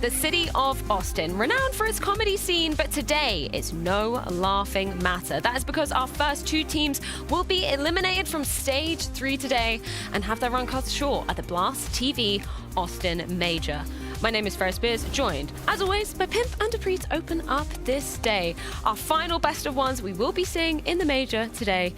the city of Austin, renowned for its comedy scene, but today it's no laughing matter. That is because our first two teams will be eliminated from Stage 3 today and have their run cut short at the Blast TV Austin Major. My name is Ferris Beers, joined, as always, by Pimp and Dupree to open up this day. Our final best of ones we will be seeing in the Major today.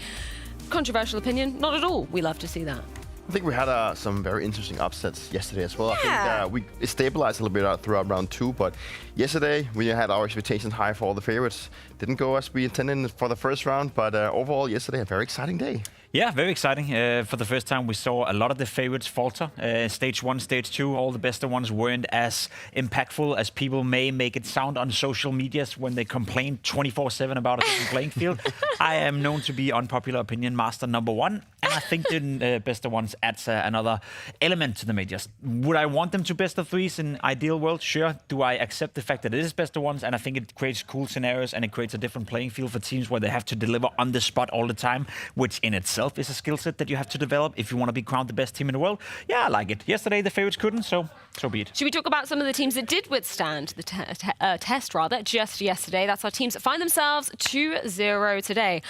Controversial opinion? Not at all. We love to see that. I think we had some very interesting upsets yesterday as well. Yeah. I think it stabilized a little bit throughout round 2, but yesterday we had our expectations high for all the favorites. Didn't go as we intended for the first round, but overall yesterday a very exciting day. Yeah, very exciting. For the first time, we saw a lot of the favorites falter. Stage 1, Stage 2, all the best ones weren't as impactful as people may make it sound on social medias when they complain 24/7 about a different playing field. I am known to be unpopular opinion master #1, and I think the best of ones adds another element to the majors. Would I want them to best of threes in ideal world? Sure. Do I accept the fact that it is best of ones? And I think it creates cool scenarios and it creates a different playing field for teams where they have to deliver on the spot all the time, which in itself is a skill set that you have to develop if you want to be crowned the best team in the world. Yeah, I like it. Yesterday, the favorites couldn't, so be it. Should we talk about some of the teams that did withstand the test just yesterday? That's our teams that find themselves 2-0 today.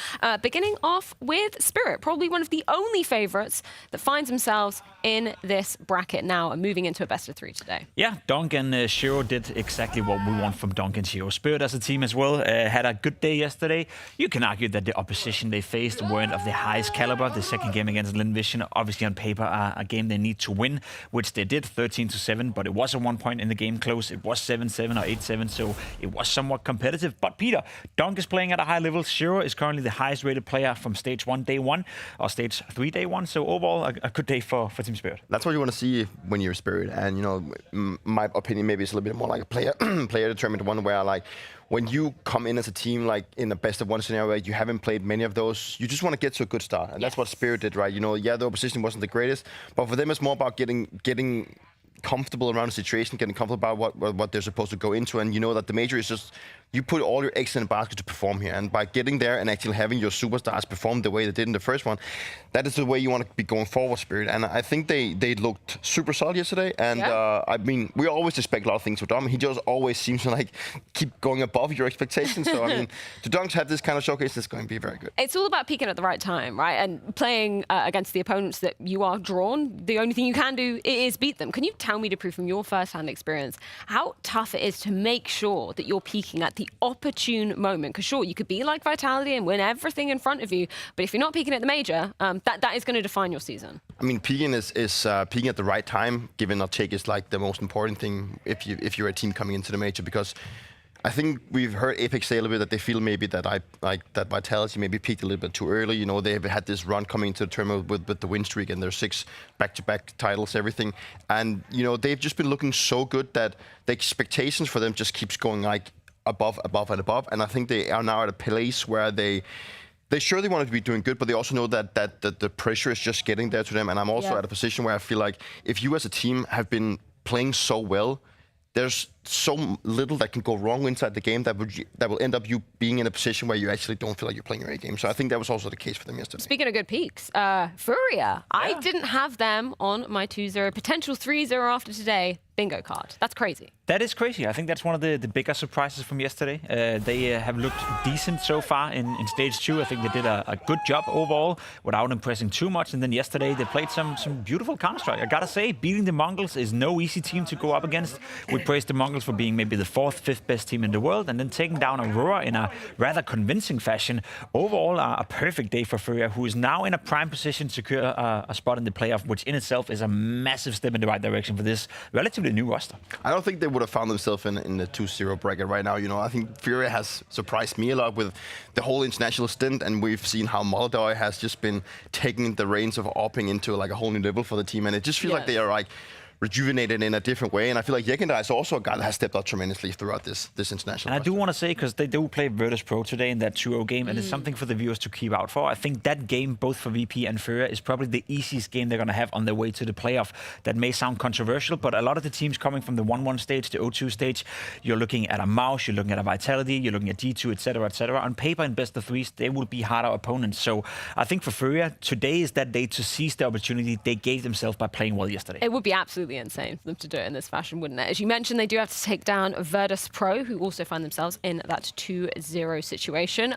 Beginning off with Spirit, probably one of the only favorites that finds themselves in this bracket now and moving into a best of 3 today. Yeah, Donk and Shiro did exactly what we want from Donk and Shiro. Spirit as a team as well had a good day yesterday. You can argue that the opposition they faced weren't of the highest caliber. The second game against Lin Vision, obviously on paper, a game they need to win, which they did, 13-7, but it was at one point in the game close. It was 7-7 or 8-7, so it was somewhat competitive. But Peter, Donk is playing at a high level. Shiro is currently the highest rated player from Stage 1, Day 1, or Stage 3, Day 1. So overall, a good day for Team Spirit. That's what you want to see when you're Spirit. And, you know, my opinion maybe is a little bit more like a player-determined one where, like, when you come in as a team, like in a best-of-1 scenario, you haven't played many of those, you just want to get to a good start. And that's what Spirit did, right? You know, yeah, the opposition wasn't the greatest, but for them it's more about getting comfortable around the situation, getting comfortable about what they're supposed to go into. And you know that the major is just, you put all your eggs in the basket to perform here. And by getting there and actually having your superstars perform the way they did in the first one, that is the way you want to be going forward, Spirit. And I think they looked super solid yesterday. And I mean, we always expect a lot of things from Dom. He just always seems to like keep going above your expectations. So I mean, to Donks have this kind of showcase, it's going to be very good. It's all about peaking at the right time, right? And playing against the opponents that you are drawn, the only thing you can do is beat them. Can you tell me, Dupree, from your first-hand experience, how tough it is to make sure that you're peaking at the opportune moment? Because sure, you could be like Vitality and win everything in front of you, but if you're not peaking at the major, that is going to define your season. I mean, peaking is peaking at the right time, give or take, is like the most important thing if you're a team coming into the major, because I think we've heard Apex say a little bit that they feel maybe that that Vitality maybe peaked a little bit too early. You know, they've had this run coming into the tournament with the win streak and their 6 back-to-back titles, everything. And, you know, they've just been looking so good that the expectations for them just keeps going like above and above. And I think they are now at a place where they surely want to be doing good, but they also know that the pressure is just getting there to them. And I'm also at a position where I feel like if you as a team have been playing so well, there's so little that can go wrong inside the game that will end up you being in a position where you actually don't feel like you're playing your A game. So I think that was also the case for them yesterday. Speaking of good peaks, Furia. I didn't have them on my 2-0, potential 3-0 after today bingo card. That's crazy. That is crazy. I think that's one of the bigger surprises from yesterday. They have looked decent so far in Stage 2. I think they did a good job overall without impressing too much. And then yesterday they played some beautiful Counter-Strike. I gotta say, beating the Mongols is no easy team to go up against. We praised the Mongols for being maybe the 4th, 5th best team in the world, and then taking down Aurora in a rather convincing fashion. Overall, a perfect day for Furia, who is now in a prime position to secure a spot in the playoff, which in itself is a massive step in the right direction for this relatively new roster. I don't think they would have found themselves in the 2-0 bracket right now. You know, I think Furia has surprised me a lot with the whole international stint, and we've seen how Moldoy has just been taking the reins of AWPing into like a whole new level for the team, and it just feels like they are like rejuvenated in a different way. And I feel like Yekindar is also a guy that has stepped up tremendously throughout this international. And I do want to say, because they do play Virtus Pro today in that 2-0 game, and it's something for the viewers to keep out for. I think that game, both for VP and Furia, is probably the easiest game they're going to have on their way to the playoff. That may sound controversial, but a lot of the teams coming from the 1-1 stage, the 0-2 stage, you're looking at a MOUZ, you're looking at a Vitality, you're looking at G2, etc., etc. On paper, in best of threes, they will be harder opponents. So I think for Furia, today is that day to seize the opportunity they gave themselves by playing well yesterday. It would be absolutely absolutely insane for them to do it in this fashion, wouldn't it? As you mentioned, they do have to take down Virtus Pro, who also find themselves in that 2-0 situation.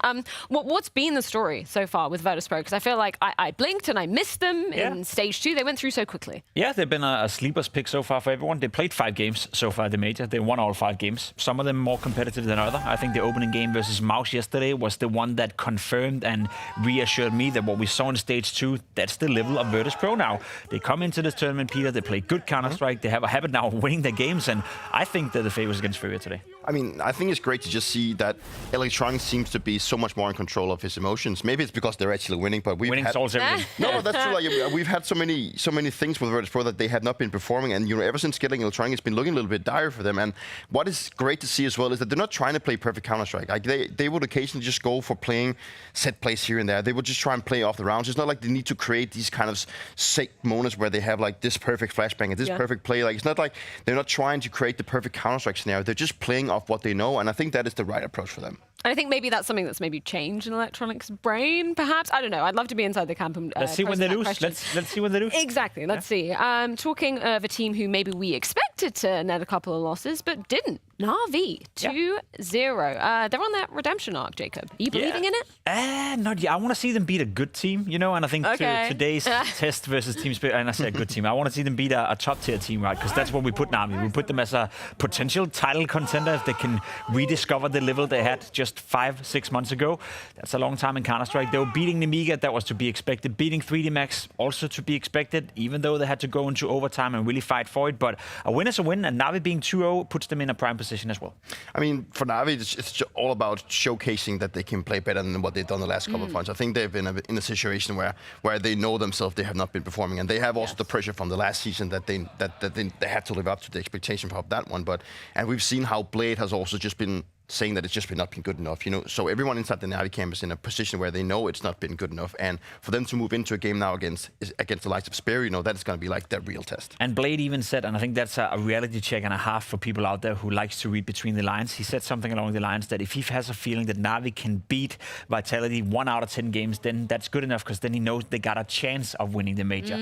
What's been the story so far with Virtus Pro? Because I feel like I blinked and I missed them in stage 2. They went through so quickly. Yeah, they've been a sleeper's pick so far for everyone. They played 5 games so far at the major. They won all 5 games. Some of them more competitive than others. I think the opening game versus MOUZ yesterday was the one that confirmed and reassured me that what we saw in stage 2, that's the level of Virtus Pro now. They come into this tournament, Peter, they play good Counter-Strike, they have a habit now of winning their games, and I think they're the favorites against Furia today. I mean, I think it's great to just see that Electronic seems to be so much more in control of his emotions. Maybe it's because they're actually winning, but we've had... No, that's true. Like, we've had so many things with Virtus Pro that they have not been performing, and ever since getting Electronic, it's been looking a little bit dire for them. And what is great to see as well is that they're not trying to play perfect Counter-Strike. Like they would occasionally just go for playing set plays here and there. They would just try and play off the rounds. It's not like they need to create these kind of sick moments where they have like this perfect flashbang and this perfect play. Like it's not like they're not trying to create the perfect Counter-Strike scenario. They're just playing off what they know, and I think that is the right approach for them. And I think maybe that's something that's maybe changed in Electronic's brain, perhaps. I don't know. I'd love to be inside the camp and let's see when they lose. Let's see when they lose. Exactly. Let's see. Talking of a team who maybe we expected to net a couple of losses, but didn't. Na'Vi, 2-0. They're on that redemption arc, Jacob. Are you believing in it? Not yet. I want to see them beat a good team, and I think today's test versus Team Spirit, and I say a good team, I want to see them beat a top-tier team, right? Because that's what we put Na'Vi. We put them as a potential title contender if they can rediscover the level they had just 5-6 months ago. That's a long time in Counter-Strike. They were beating Nemiga, that was to be expected. Beating 3D Max, also to be expected, even though they had to go into overtime and really fight for it. But a win is a win, and Na'Vi being 2-0 puts them in a prime position as well. I mean, for Na'Vi, it's all about showcasing that they can play better than what they've done the last couple of months. I think they've been in a situation where they know themselves they have not been performing, and they have also the pressure from the last season that they had to live up to the expectation of that one. And we've seen how Blade has also just been saying that it's just not been good enough, So everyone inside the Na'Vi camp is in a position where they know it's not been good enough, and for them to move into a game now against the likes of Spear, that is going to be like their real test. And Blade even said, and I think that's a reality check and a half for people out there who likes to read between the lines. He said something along the lines that if he has a feeling that Na'Vi can beat Vitality 1 out of 10 games, then that's good enough, because then he knows they got a chance of winning the major.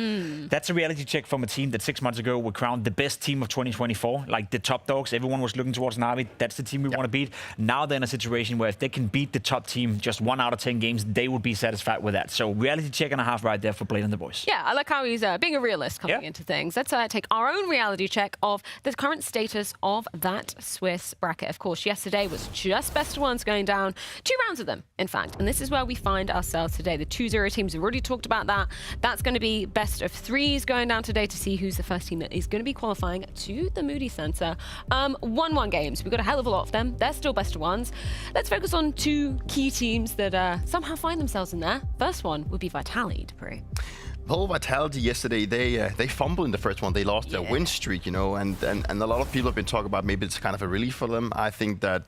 That's a reality check from a team that 6 months ago were crowned the best team of 2024, like the top dogs. Everyone was looking towards Na'Vi. That's the team we want to beat. Now they're in a situation where if they can beat the top team just 1 out of 10 games, they would be satisfied with that. So reality check and a half right there for Blade and the boys. Yeah, I like how he's being a realist coming into things. Let's take our own reality check of the current status of that Swiss bracket. Of course, yesterday was just best of ones going down. 2 rounds of them, in fact. And this is where we find ourselves today. The 2-0 teams, we've already talked about that. That's going to be best of 3s going down today to see who's the first team that is going to be qualifying to the Moody Center. 1-1 games. We've got a hell of a lot of them. They're still best of ones. Let's focus on 2 key teams that somehow find themselves in there. First one would be Vitality. Well, Vitality yesterday, they fumbled in the first one. They lost their win streak, and a lot of people have been talking about maybe it's kind of a relief for them. I think that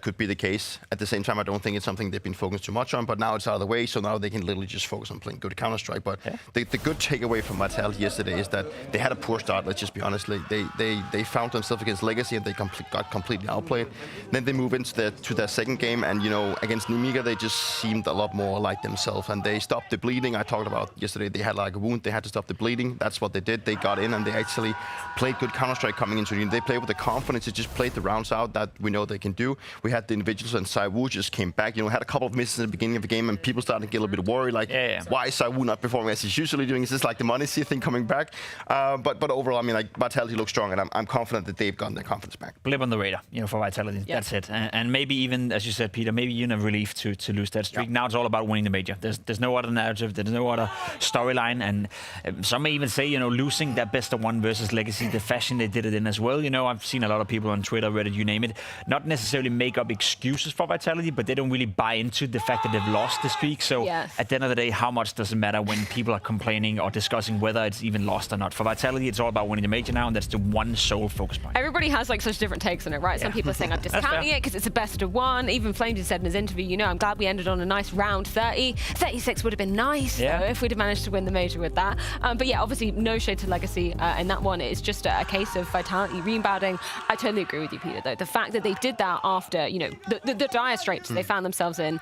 could be the case. At the same time, I don't think it's something they've been focused too much on, but now it's out of the way, so now they can literally just focus on playing good Counter-Strike. But the good takeaway from Vitality yesterday is that they had a poor start, let's just be honest. They found themselves against Legacy, and they got completely outplayed. Then they move into their second game, and against Nemiga, they just seemed a lot more like themselves, and they stopped the bleeding. I talked about yesterday, they had like a wound, they had to stop the bleeding. That's what they did. They got in, and they actually played good Counter-Strike coming into the game. They played with the confidence to just play the rounds out that we know they can do. We had the individuals, and Saiwu just came back. Had a couple of misses at the beginning of the game, and people started to get a little bit worried, like, why is Saiwu not performing as he's usually doing? Is this like the money thing coming back? But overall, I mean, like, Vitality looks strong, and I'm confident that they've gotten their confidence back. Blip on the radar, for Vitality. That's it. And maybe even, as you said, Peter, maybe even a relief to lose that streak. Now it's all about winning the major. There's no other narrative. There's no other storyline. And some may even say, losing that best of 1 versus Legacy, the fashion they did it in as well. I've seen a lot of people on Twitter, Reddit, you name it, not necessarily make up excuses for Vitality, but they don't really buy into the fact that they've lost the streak. So at the end of the day, how much does it matter when people are complaining or discussing whether it's even lost or not? For Vitality, it's all about winning the major now, and that's the one sole focus point. Everybody has like such different takes on it, right? Some people are saying I'm discounting it because it's a best of 1. Even Flames said in his interview, I'm glad we ended on a nice round 30. 36 would have been nice though, if we'd have managed to win the major with that. But yeah, obviously no shade to Legacy in that one. It's just a case of Vitality rebounding. I totally agree with you, Peter, though. The fact that they did that after after, you know, the dire straits they found themselves in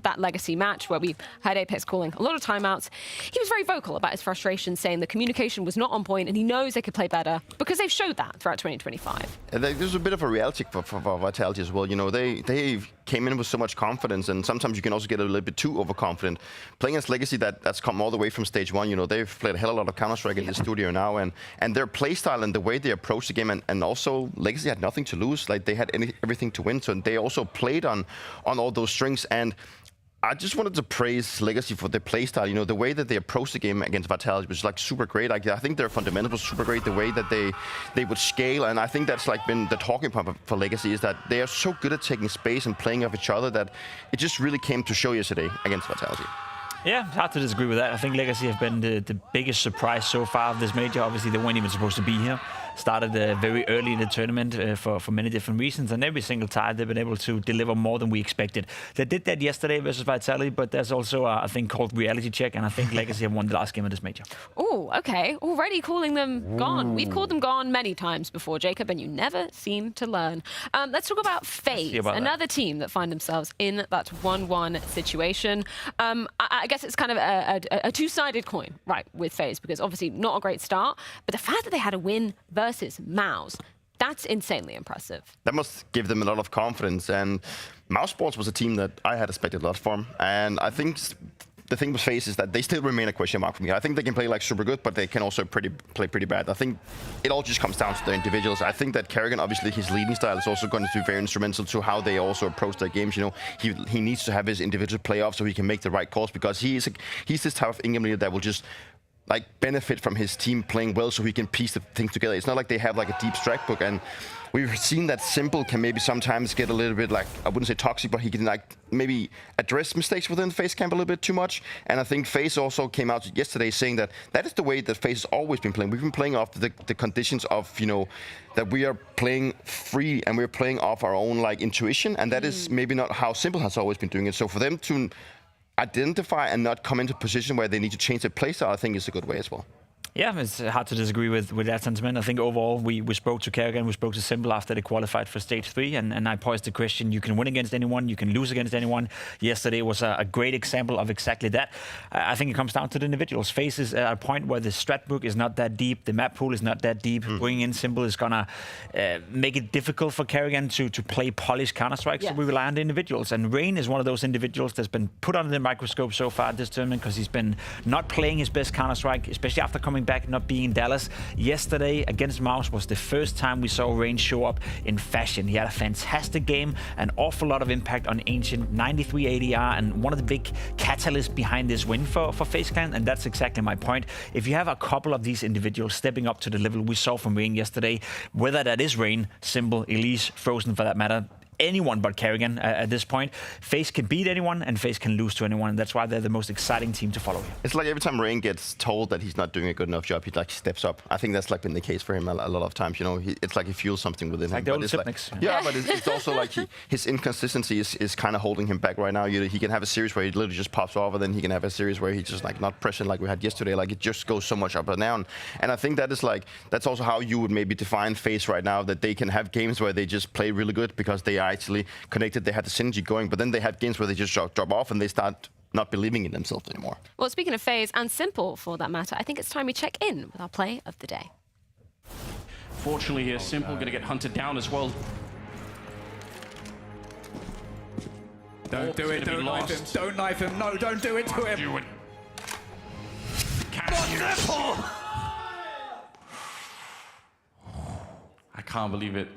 that Legacy match where we heard Apex calling a lot of timeouts. He was very vocal about his frustration, saying the communication was not on point and he knows they could play better because they've showed that throughout 2025. And there's a bit of a reality for Vitality as well. You know, they came in with so much confidence, and sometimes you can also get a little bit too overconfident. Playing against Legacy that's come all the way from stage one, you know, they've played a hell of a lot of Counter-Strike in the studio now, and their playstyle and the way they approach the game, and also Legacy had nothing to lose. Like, they had everything to win, so they also played on all those strings. And I just wanted to praise Legacy for their playstyle. You know, the way that they approach the game against Vitality was like super great. Like, I think their fundamentals were super great. The way that they would scale, and I think that's like been the talking point for Legacy, is that they are so good at taking space and playing off each other that it just really came to show yesterday against Vitality. Yeah, hard to disagree with that. I think Legacy have been the biggest surprise so far of this major. Obviously, they weren't even supposed to be here. Started very early in the tournament for many different reasons, and every single time they've been able to deliver more than we expected. They did that yesterday versus Vitality, but there's also a thing called reality check, and I think Legacy have won the last game of this major. Oh, okay. Already calling them gone. We've called them gone many times before, Jacob, and you never seem to learn. Let's talk about FaZe, another team that find themselves in that 1-1 situation. I guess it's kind of a two-sided coin, right, with FaZe, because obviously not a great start, but the fact that they had a win versus MOUZ, that's insanely impressive. That must give them a lot of confidence, and MOUZ Sports was a team that I had expected a lot from, and I think the thing with FaZe is that they still remain a question mark for me. I think they can play like super good, but they can also play pretty bad. I think it all just comes down to the individuals. I think that Kerrigan, obviously his leading style is also going to be very instrumental to how they also approach their games. You know, he needs to have his individual playoff so he can make the right calls, because he's this type of in-game leader that will just like benefit from his team playing well, so he can piece the things together. It's not like they have like a deep strike book, and we've seen that Simple can maybe sometimes get a little bit, like, I wouldn't say toxic, but he can like maybe address mistakes within FaZe camp a little bit too much. And I think FaZe also came out yesterday saying that is the way that FaZe has always been playing. We've been playing off the conditions of, you know, that we are playing free and we're playing off our own like intuition, and that is maybe not how Simple has always been doing it. So for them to identify and not come into a position where they need to change their playstyle, I think is a good way as well. Yeah, it's hard to disagree with that sentiment. I think overall we spoke to Kerrigan, we spoke to Simple after they qualified for stage 3, and I posed the question: you can win against anyone, you can lose against anyone. Yesterday was a great example of exactly that. I think it comes down to the individuals. FaZe is at a point where the strat book is not that deep, the map pool is not that deep. Bringing in Simple is gonna make it difficult for Kerrigan to play polished Counter-Strike, so we rely on the individuals. And Rain is one of those individuals that's been put under the microscope so far this tournament, because he's been not playing his best Counter-Strike, especially after coming back, not being in Dallas. Yesterday against MOUZ was the first time we saw Rain show up in fashion. He had a fantastic game, an awful lot of impact on Ancient, 93 ADR, and one of the big catalysts behind this win for FaZe Clan, and that's exactly my point. If you have a couple of these individuals stepping up to the level we saw from Rain yesterday, whether that is Rain, Simple, Elise, Frozen for that matter, anyone but Kerrigan at this point, FaZe can beat anyone and FaZe can lose to anyone. And that's why they're the most exciting team to follow. It's like every time Rain gets told that he's not doing a good enough job, he like steps up. I think that's like been the case for him a lot of times. You know, it's like he feels something within him. Like the old Sipniks. Yeah, but it's also like his inconsistency is kind of holding him back right now. He can have a series where he literally just pops off, and then he can have a series where he's just like not present like we had yesterday. Like it just goes so much up and down. And I think that is like, that's also how you would maybe define FaZe right now, that they can have games where they just play really good because they are actually connected. They had the synergy going, but then they had games where they just drop off and they start not believing in themselves anymore. Well, speaking of FaZe, and Simple for that matter, I think it's time we check in with our play of the day. Fortunately here, Simple going to get hunted down as well. Don't do it, don't knife him, don't knife him, no, don't do it to him. Simple! I can't believe it.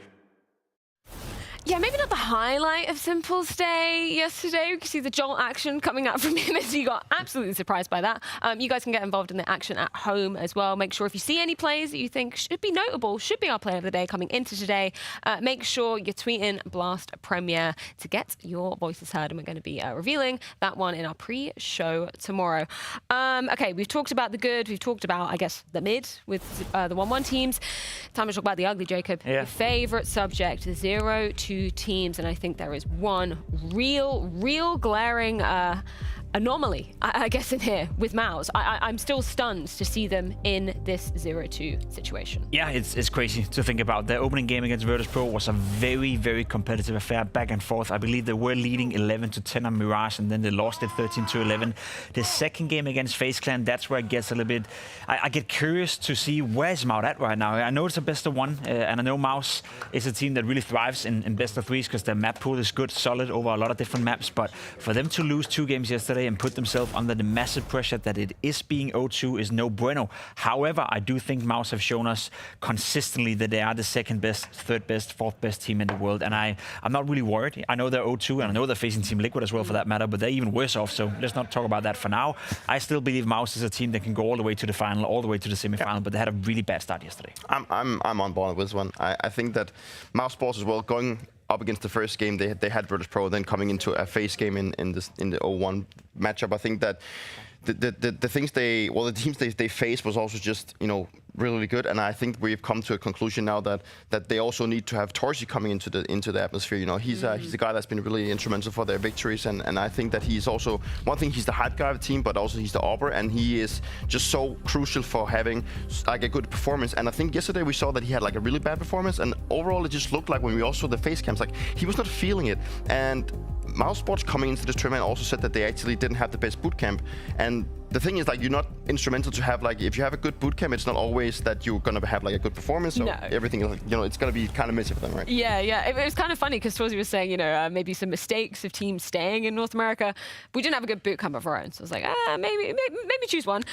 Yeah, maybe not the highlight of Simple's day yesterday. You can see the jolt action coming out from him as he got absolutely surprised by that. You guys can get involved in the action at home as well. Make sure if you see any plays that you think should be notable, should be our play of the day coming into today, make sure you tweet in Blast Premiere to get your voices heard. And we're going to be revealing that one in our pre-show tomorrow. Okay, we've talked about the good. We've talked about, I guess, the mid with the 1-1 teams. Time to talk about the ugly, Jacob. Yeah. Your favorite subject, the 0-2 two teams, and I think there is one real glaring anomaly, I guess, in here with MOUZ. I'm still stunned to see them in this 0-2 situation. Yeah, it's crazy to think about. The opening game against Virtus.Pro was a very competitive affair, back and forth. I believe they were leading 11-10 on Mirage, and then they lost it 13-11. The second game against FaZe Clan, that's where it gets a little bit... I get curious to see where's MOUZ at right now. I know it's a best of one, and I know MOUZ is a team that really thrives in best of threes because their map pool is good, solid over a lot of different maps. But for them to lose 2 games yesterday and put themselves under the massive pressure that it is being 0-2 is no bueno. However, I do think MOUZ have shown us consistently that they are the second best, third best, fourth best team in the world, and I'm not really worried. I know they're 0-2, and I know they're facing Team Liquid as well for that matter, but they're even worse off, so let's not talk about that for now. I still believe MOUZ is a team that can go all the way to the final, all the way to the semi-final, but they had a really bad start yesterday. I'm on board with this one. I think that MOUZ Sports as well, going up against the first game, they had Virtus.Pro, then coming into a FaZe game in the 0-1 matchup. I think that the things the teams they faced was also just, you know, really good, and I think we've come to a conclusion now that they also need to have Torsi coming into the atmosphere. You know, he's a guy that's been really instrumental for their victories, and I think that he's also one thing. He's the hype guy of the team, but also he's the arbor, and he is just so crucial for having like a good performance. And I think yesterday we saw that he had like a really bad performance, and overall it just looked like when we also saw the face cams, like he was not feeling it. And MOUZ Sports coming into this tournament also said that they actually didn't have the best boot camp. And the thing is, like, you're not instrumental to have, like, if you have a good boot camp, it's not always that you're gonna have like a good performance. So everything, like, you know, it's gonna be kind of messy for them, right? Yeah. It was kind of funny because Torsi was saying, you know, maybe some mistakes of teams staying in North America. We didn't have a good boot camp of our own, so I was like, maybe choose one.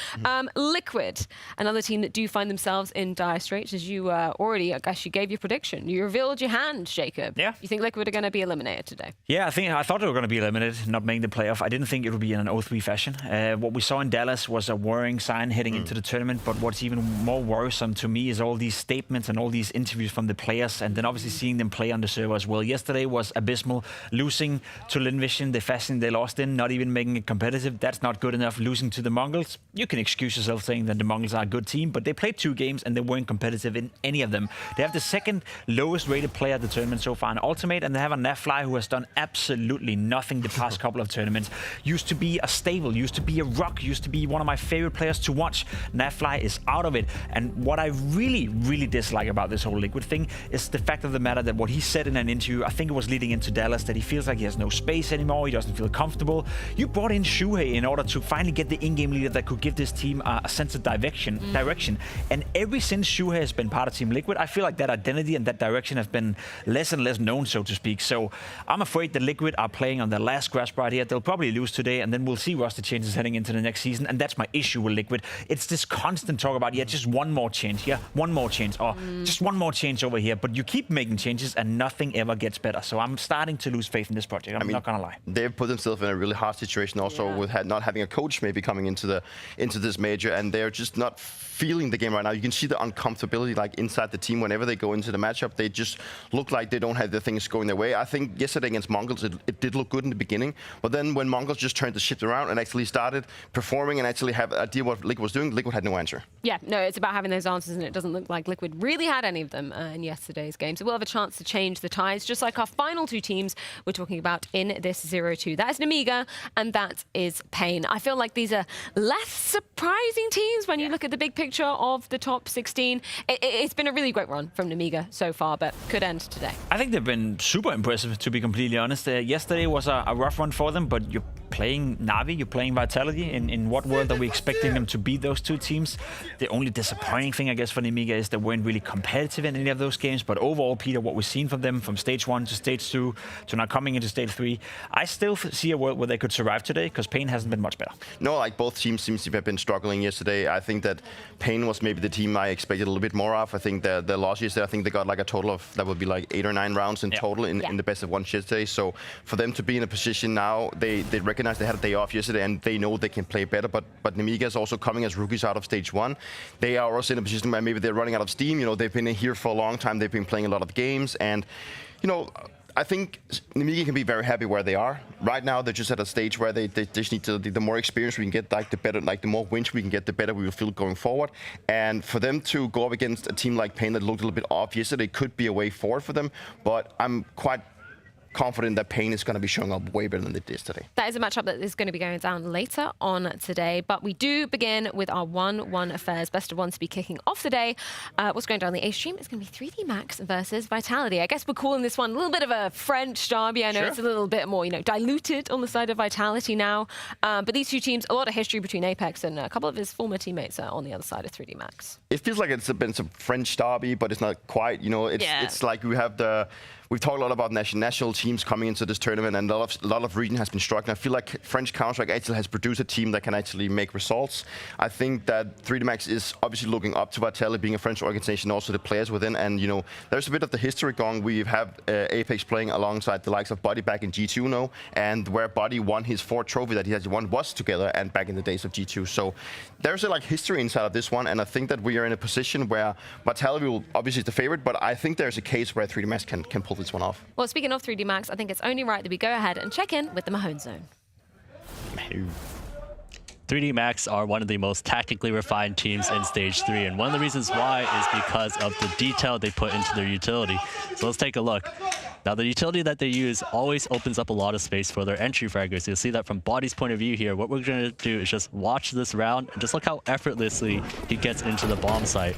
Liquid, another team that do find themselves in dire straits, as you already, I guess, you gave your prediction. You revealed your hand, Jacob. Yeah. You think Liquid are going to be eliminated today? Yeah, I thought they were going to be eliminated, not making the playoff. I didn't think it would be in an 0-3 fashion. What we saw in Dallas was a worrying sign heading into the tournament, but what's even more worrisome to me is all these statements and all these interviews from the players, and then obviously seeing them play on the server as well. Yesterday was abysmal. Losing to Linvision, the fashion they lost in, not even making it competitive, that's not good enough. Losing to the Mongols, you can excuse yourself saying that the Mongols are a good team, but they played 2 games and they weren't competitive in any of them. They have the second lowest rated player at the tournament so far in Ultimate, and they have a Nafly who has done absolutely nothing the past couple of tournaments. Used to be a stable, used to be a rock, used to be one of my favorite players to watch. Nafly is out of it. And what I really dislike about this whole Liquid thing is the fact of the matter that what he said in an interview, I think it was leading into Dallas, that he feels like he has no space anymore, he doesn't feel comfortable. You brought in Shuhei in order to finally get the in-game leader that could give this team a sense of direction. And ever since Shuhei has been part of Team Liquid, I feel like that identity and that direction has been less and less known, so to speak. So I'm afraid the Liquid are playing on their last grasp right here. They'll probably lose today, and then we'll see roster changes heading into the next season, and that's my issue with Liquid. It's this constant talk about, just one more change, one more change, or just one more change over here, but you keep making changes and nothing ever gets better. So I'm starting to lose faith in this project. I'm not gonna lie. They've put themselves in a really hard situation also with not having a coach maybe coming into this major, and they're just not feeling the game right now. You can see the uncomfortability like inside the team whenever they go into the matchup. They just look like they don't have the things going their way. I think yesterday against Mongols, it did look good in the beginning, but then when Mongols just turned the shit around and actually started performing and actually have an idea what Liquid was doing, Liquid had no answer. Yeah, no, it's about having those answers, and it doesn't look like Liquid really had any of them in yesterday's game. So we'll have a chance to change the tides, just like our final 2 teams we're talking about in this 0-2. That is Nemiga, and that is Pain. I feel like these are less surprising teams when you look at the big picture of the top 16. It's been a really great run from Nemiga so far, but could end today. I think they've been super impressive, to be completely honest. Yesterday was a rough run for them, but you're playing Na'Vi, you're playing Vitality. In what world are we expecting them to beat those 2 teams? The only disappointing thing, I guess, for Nemiga is they weren't really competitive in any of those games. But overall, Peter, what we've seen from them from stage 1 to stage 2 to now coming into stage 3, I still see a world where they could survive today, because Pain hasn't been much better. No, like both teams seems to have been struggling yesterday. I think that Pain was maybe the team I expected a little bit more of. I think their loss yesterday, I think they got like a total of, that would be like 8 or 9 rounds in total in the best of 1 yesterday. So for them to be in a position now, they recognize they had a day off yesterday and they know they can play better. But Nemiga is also coming as rookies out of stage 1. They are also in a position where maybe they're running out of steam. You know, they've been here for a long time. They've been playing a lot of games, and you know, I think Nemiga can be very happy where they are. Right now, they're just at a stage where they just need to, the more experience we can get, like the better, like the more wins we can get, the better we will feel going forward. And for them to go up against a team like Pain that looked a little bit off yesterday could be a way forward for them. But I'm quite confident that Pain is going to be showing up way better than they did today. That is a matchup that is going to be going down later on today. But we do begin with our 1-1 affairs. Best of one to be kicking off the day. What's going down the A stream is going to be 3D Max versus Vitality. I guess we're calling this one a little bit of a French derby. I know it's a little bit more, diluted on the side of Vitality now. But these two teams, a lot of history between Apex and a couple of his former teammates on the other side of 3D Max. It feels like it's been some French derby, but it's not quite. It's like we've talked a lot about national teams coming into this tournament, and a lot of region has been struggling. I feel like French Counter-Strike actually has produced a team that can actually make results. I think that 3D Max is obviously looking up to Vitality, being a French organization, also the players within. And there's a bit of the history going. We have Apex playing alongside the likes of Buddy back in G2 now, and where Buddy won his 4th trophy that he has won was together and back in the days of G2. So there's a history inside of this one, and I think that we are in a position where Vitality will obviously is the favorite, but I think there's a case where 3D Max can pull this one off. Well, speaking of 3D Max, I think it's only right that we go ahead and check in with the MOUZ zone. 3D Max are one of the most tactically refined teams in Stage 3, and one of the reasons why is because of the detail they put into their utility. So let's take a look. Now, the utility that they use always opens up a lot of space for their entry fraggers. You'll see that from Body's point of view here. What we're going to do is just watch this round, and just look how effortlessly he gets into the bomb site.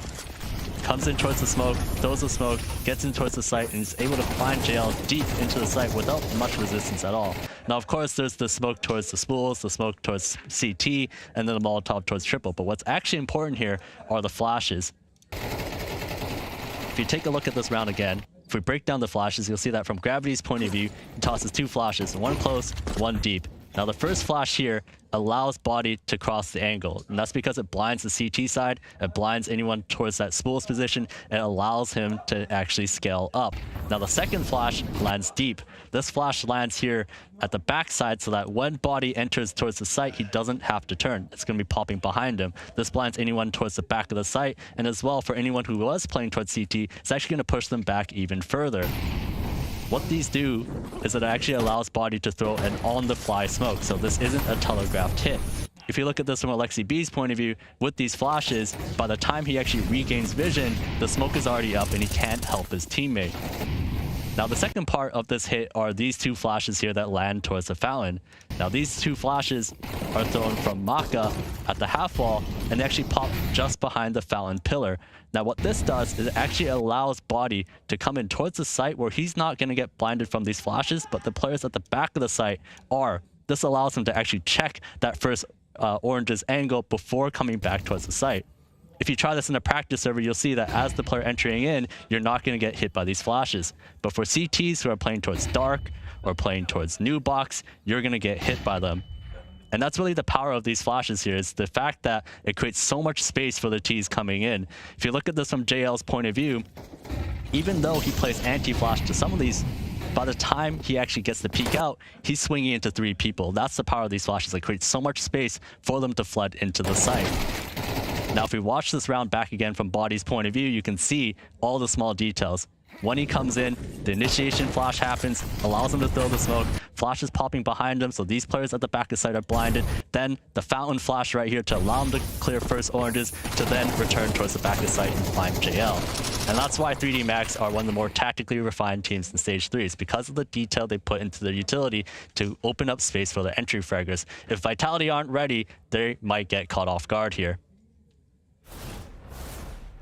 Comes in towards the smoke, throws the smoke, gets in towards the site, and is able to find JL deep into the site without much resistance at all. Now, of course, there's the smoke towards the spools, the smoke towards CT, and then the Molotov towards triple. But what's actually important here are the flashes. If you take a look at this round again, if we break down the flashes, you'll see that from Gravity's point of view, he tosses 2 flashes, one close, one deep. Now, the first flash here allows Body to cross the angle, and that's because it blinds the CT side, it blinds anyone towards that spool's position, and it allows him to actually scale up. Now, the second flash lands deep. This flash lands here at the backside so that when Body enters towards the site, he doesn't have to turn. It's going to be popping behind him. This blinds anyone towards the back of the site, and as well, for anyone who was playing towards CT, it's actually going to push them back even further. What these do is that it actually allows Body to throw an on-the-fly smoke, so this isn't a telegraphed hit. If you look at this from Alexi B's point of view, with these flashes, by the time he actually regains vision, the smoke is already up and he can't help his teammate. Now, the second part of this hit are these 2 flashes here that land towards the fountain. Now, these 2 flashes are thrown from Maka at the half wall, and they actually pop just behind the fountain pillar. Now, what this does is it actually allows Body to come in towards the site where he's not going to get blinded from these flashes, but the players at the back of the site are. This allows him to actually check that first Orange's angle before coming back towards the site. If you try this in a practice server, you'll see that as the player entering in, you're not going to get hit by these flashes. But for CTs who are playing towards Dark or playing towards New Box, you're going to get hit by them. And that's really the power of these flashes here, is the fact that it creates so much space for the Ts coming in. If you look at this from JL's point of view, even though he plays anti-flash to some of these, by the time he actually gets to peek out, he's swinging into 3 people. That's the power of these flashes. It creates so much space for them to flood into the site. Now, if we watch this round back again from Body's point of view, you can see all the small details. When he comes in, the initiation flash happens, allows him to throw the smoke, flash is popping behind him, so these players at the back of the site are blinded. Then the fountain flash right here to allow him to clear first Oranges, to then return towards the back of the site and find JL. And that's why 3D Max are one of the more tactically refined teams in Stage 3. It's because of the detail they put into their utility to open up space for their entry fraggers. If Vitality aren't ready, they might get caught off guard here.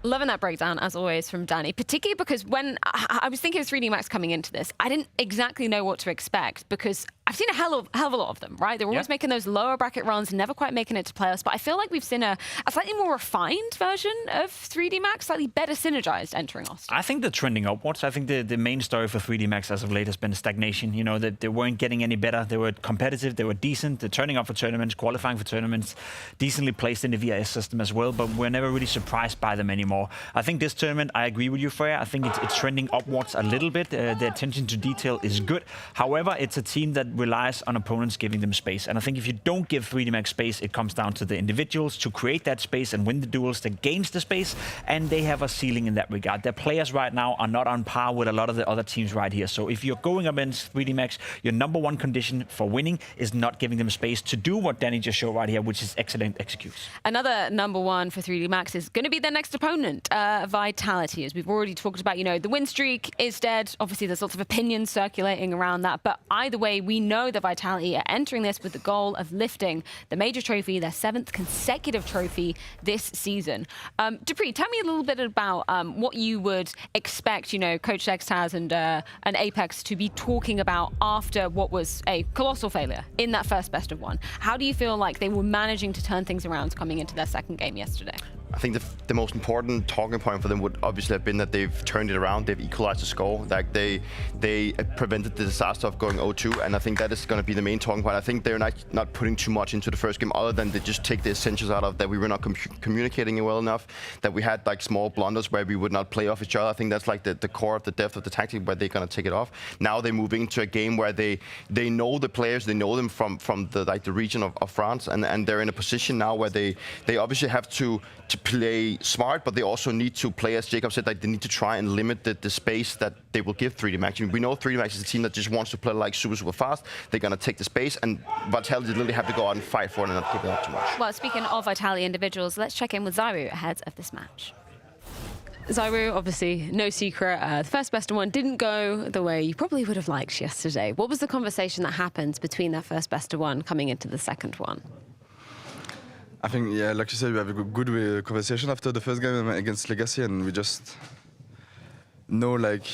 Loving that breakdown, as always, from Danny, particularly because when I was thinking of 3D Max coming into this, I didn't exactly know what to expect because I've seen a hell of a lot of them, right? They're always making those lower bracket runs, never quite making it to playoffs, but I feel like we've seen a slightly more refined version of 3D Max, slightly better synergized entering Austin. I think they're trending upwards. I think the main story for 3D Max as of late has been stagnation. You know, that they weren't getting any better. They were competitive, they were decent, they're turning up for tournaments, qualifying for tournaments, decently placed in the VIS system as well, but we're never really surprised by them anymore. I think this tournament, I agree with you, Freya. I think it's trending upwards a little bit. The attention to detail is good. However, it's a team that relies on opponents giving them space. And I think if you don't give 3D Max space, it comes down to the individuals to create that space and win the duels that gains the space, and they have a ceiling in that regard. Their players right now are not on par with a lot of the other teams right here. So if you're going against 3D Max, your number one condition for winning is not giving them space to do what Danny just showed right here, which is excellent execution. Another number one for 3D Max is going to be their next opponent, Vitality. As we've already talked about, you know, the win streak is dead. Obviously, there's lots of opinions circulating around that. But either way, we know that Vitality are entering this with the goal of lifting the major trophy, their 7th consecutive trophy this season. Dupree, tell me a little bit about what you would expect, you know, Coach Xtaz and Apex to be talking about after what was a colossal failure in that first best of one. How do you feel like they were managing to turn things around coming into their second game yesterday? I think the most important talking point for them would obviously have been that they've turned it around, they've equalized the score, like they prevented the disaster of going 0-2, and I think that is going to be the main talking point. I think they're not putting too much into the first game, other than they just take the essentials out of that. We were not communicating well enough, that we had like small blunders where we would not play off each other. I think that's like the core of the depth of the tactic, where they're going to take it off. Now they're moving into a game where they know the players, they know them from the region of France, and they're in a position now where they obviously have to play smart, but they also need to play, as Jacob said, like they need to try and limit the space that they will give 3D Max. I mean, we know 3D Max is a team that just wants to play like super fast. They're going to take the space, and Vitality literally have to go out and fight for it and not give it up too much. Well, speaking of Vitality individuals, let's check in with Zyru ahead of this match. Zyru, obviously, no secret, the first best of one didn't go the way you probably would have liked yesterday. What was the conversation that happened between that first best of one coming into the second one? I think, yeah, like you said, we have a good conversation after the first game against Legacy, and we just know, like,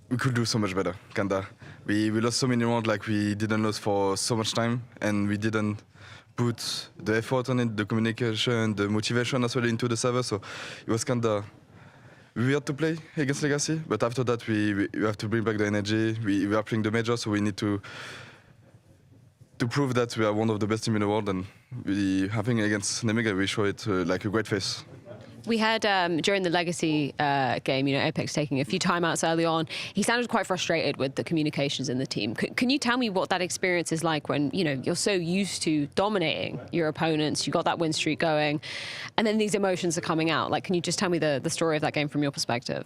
we could do so much better, kinda. We lost so many rounds, like, we didn't lose for so much time, and we didn't put the effort on it, the communication, the motivation as well into the server, so it was kinda weird to play against Legacy, but after that, we have to bring back the energy. We are playing the major, so we need to prove that we are one of the best teams in the world, and we having against Nemiga, we show it like a great face. We had during the Legacy game, you know, Apex taking a few timeouts early on. He sounded quite frustrated with the communications in the team. Can you tell me what that experience is like when, you know, you're so used to dominating your opponents, you got that win streak going, and then these emotions are coming out? Like, can you just tell me the story of that game from your perspective?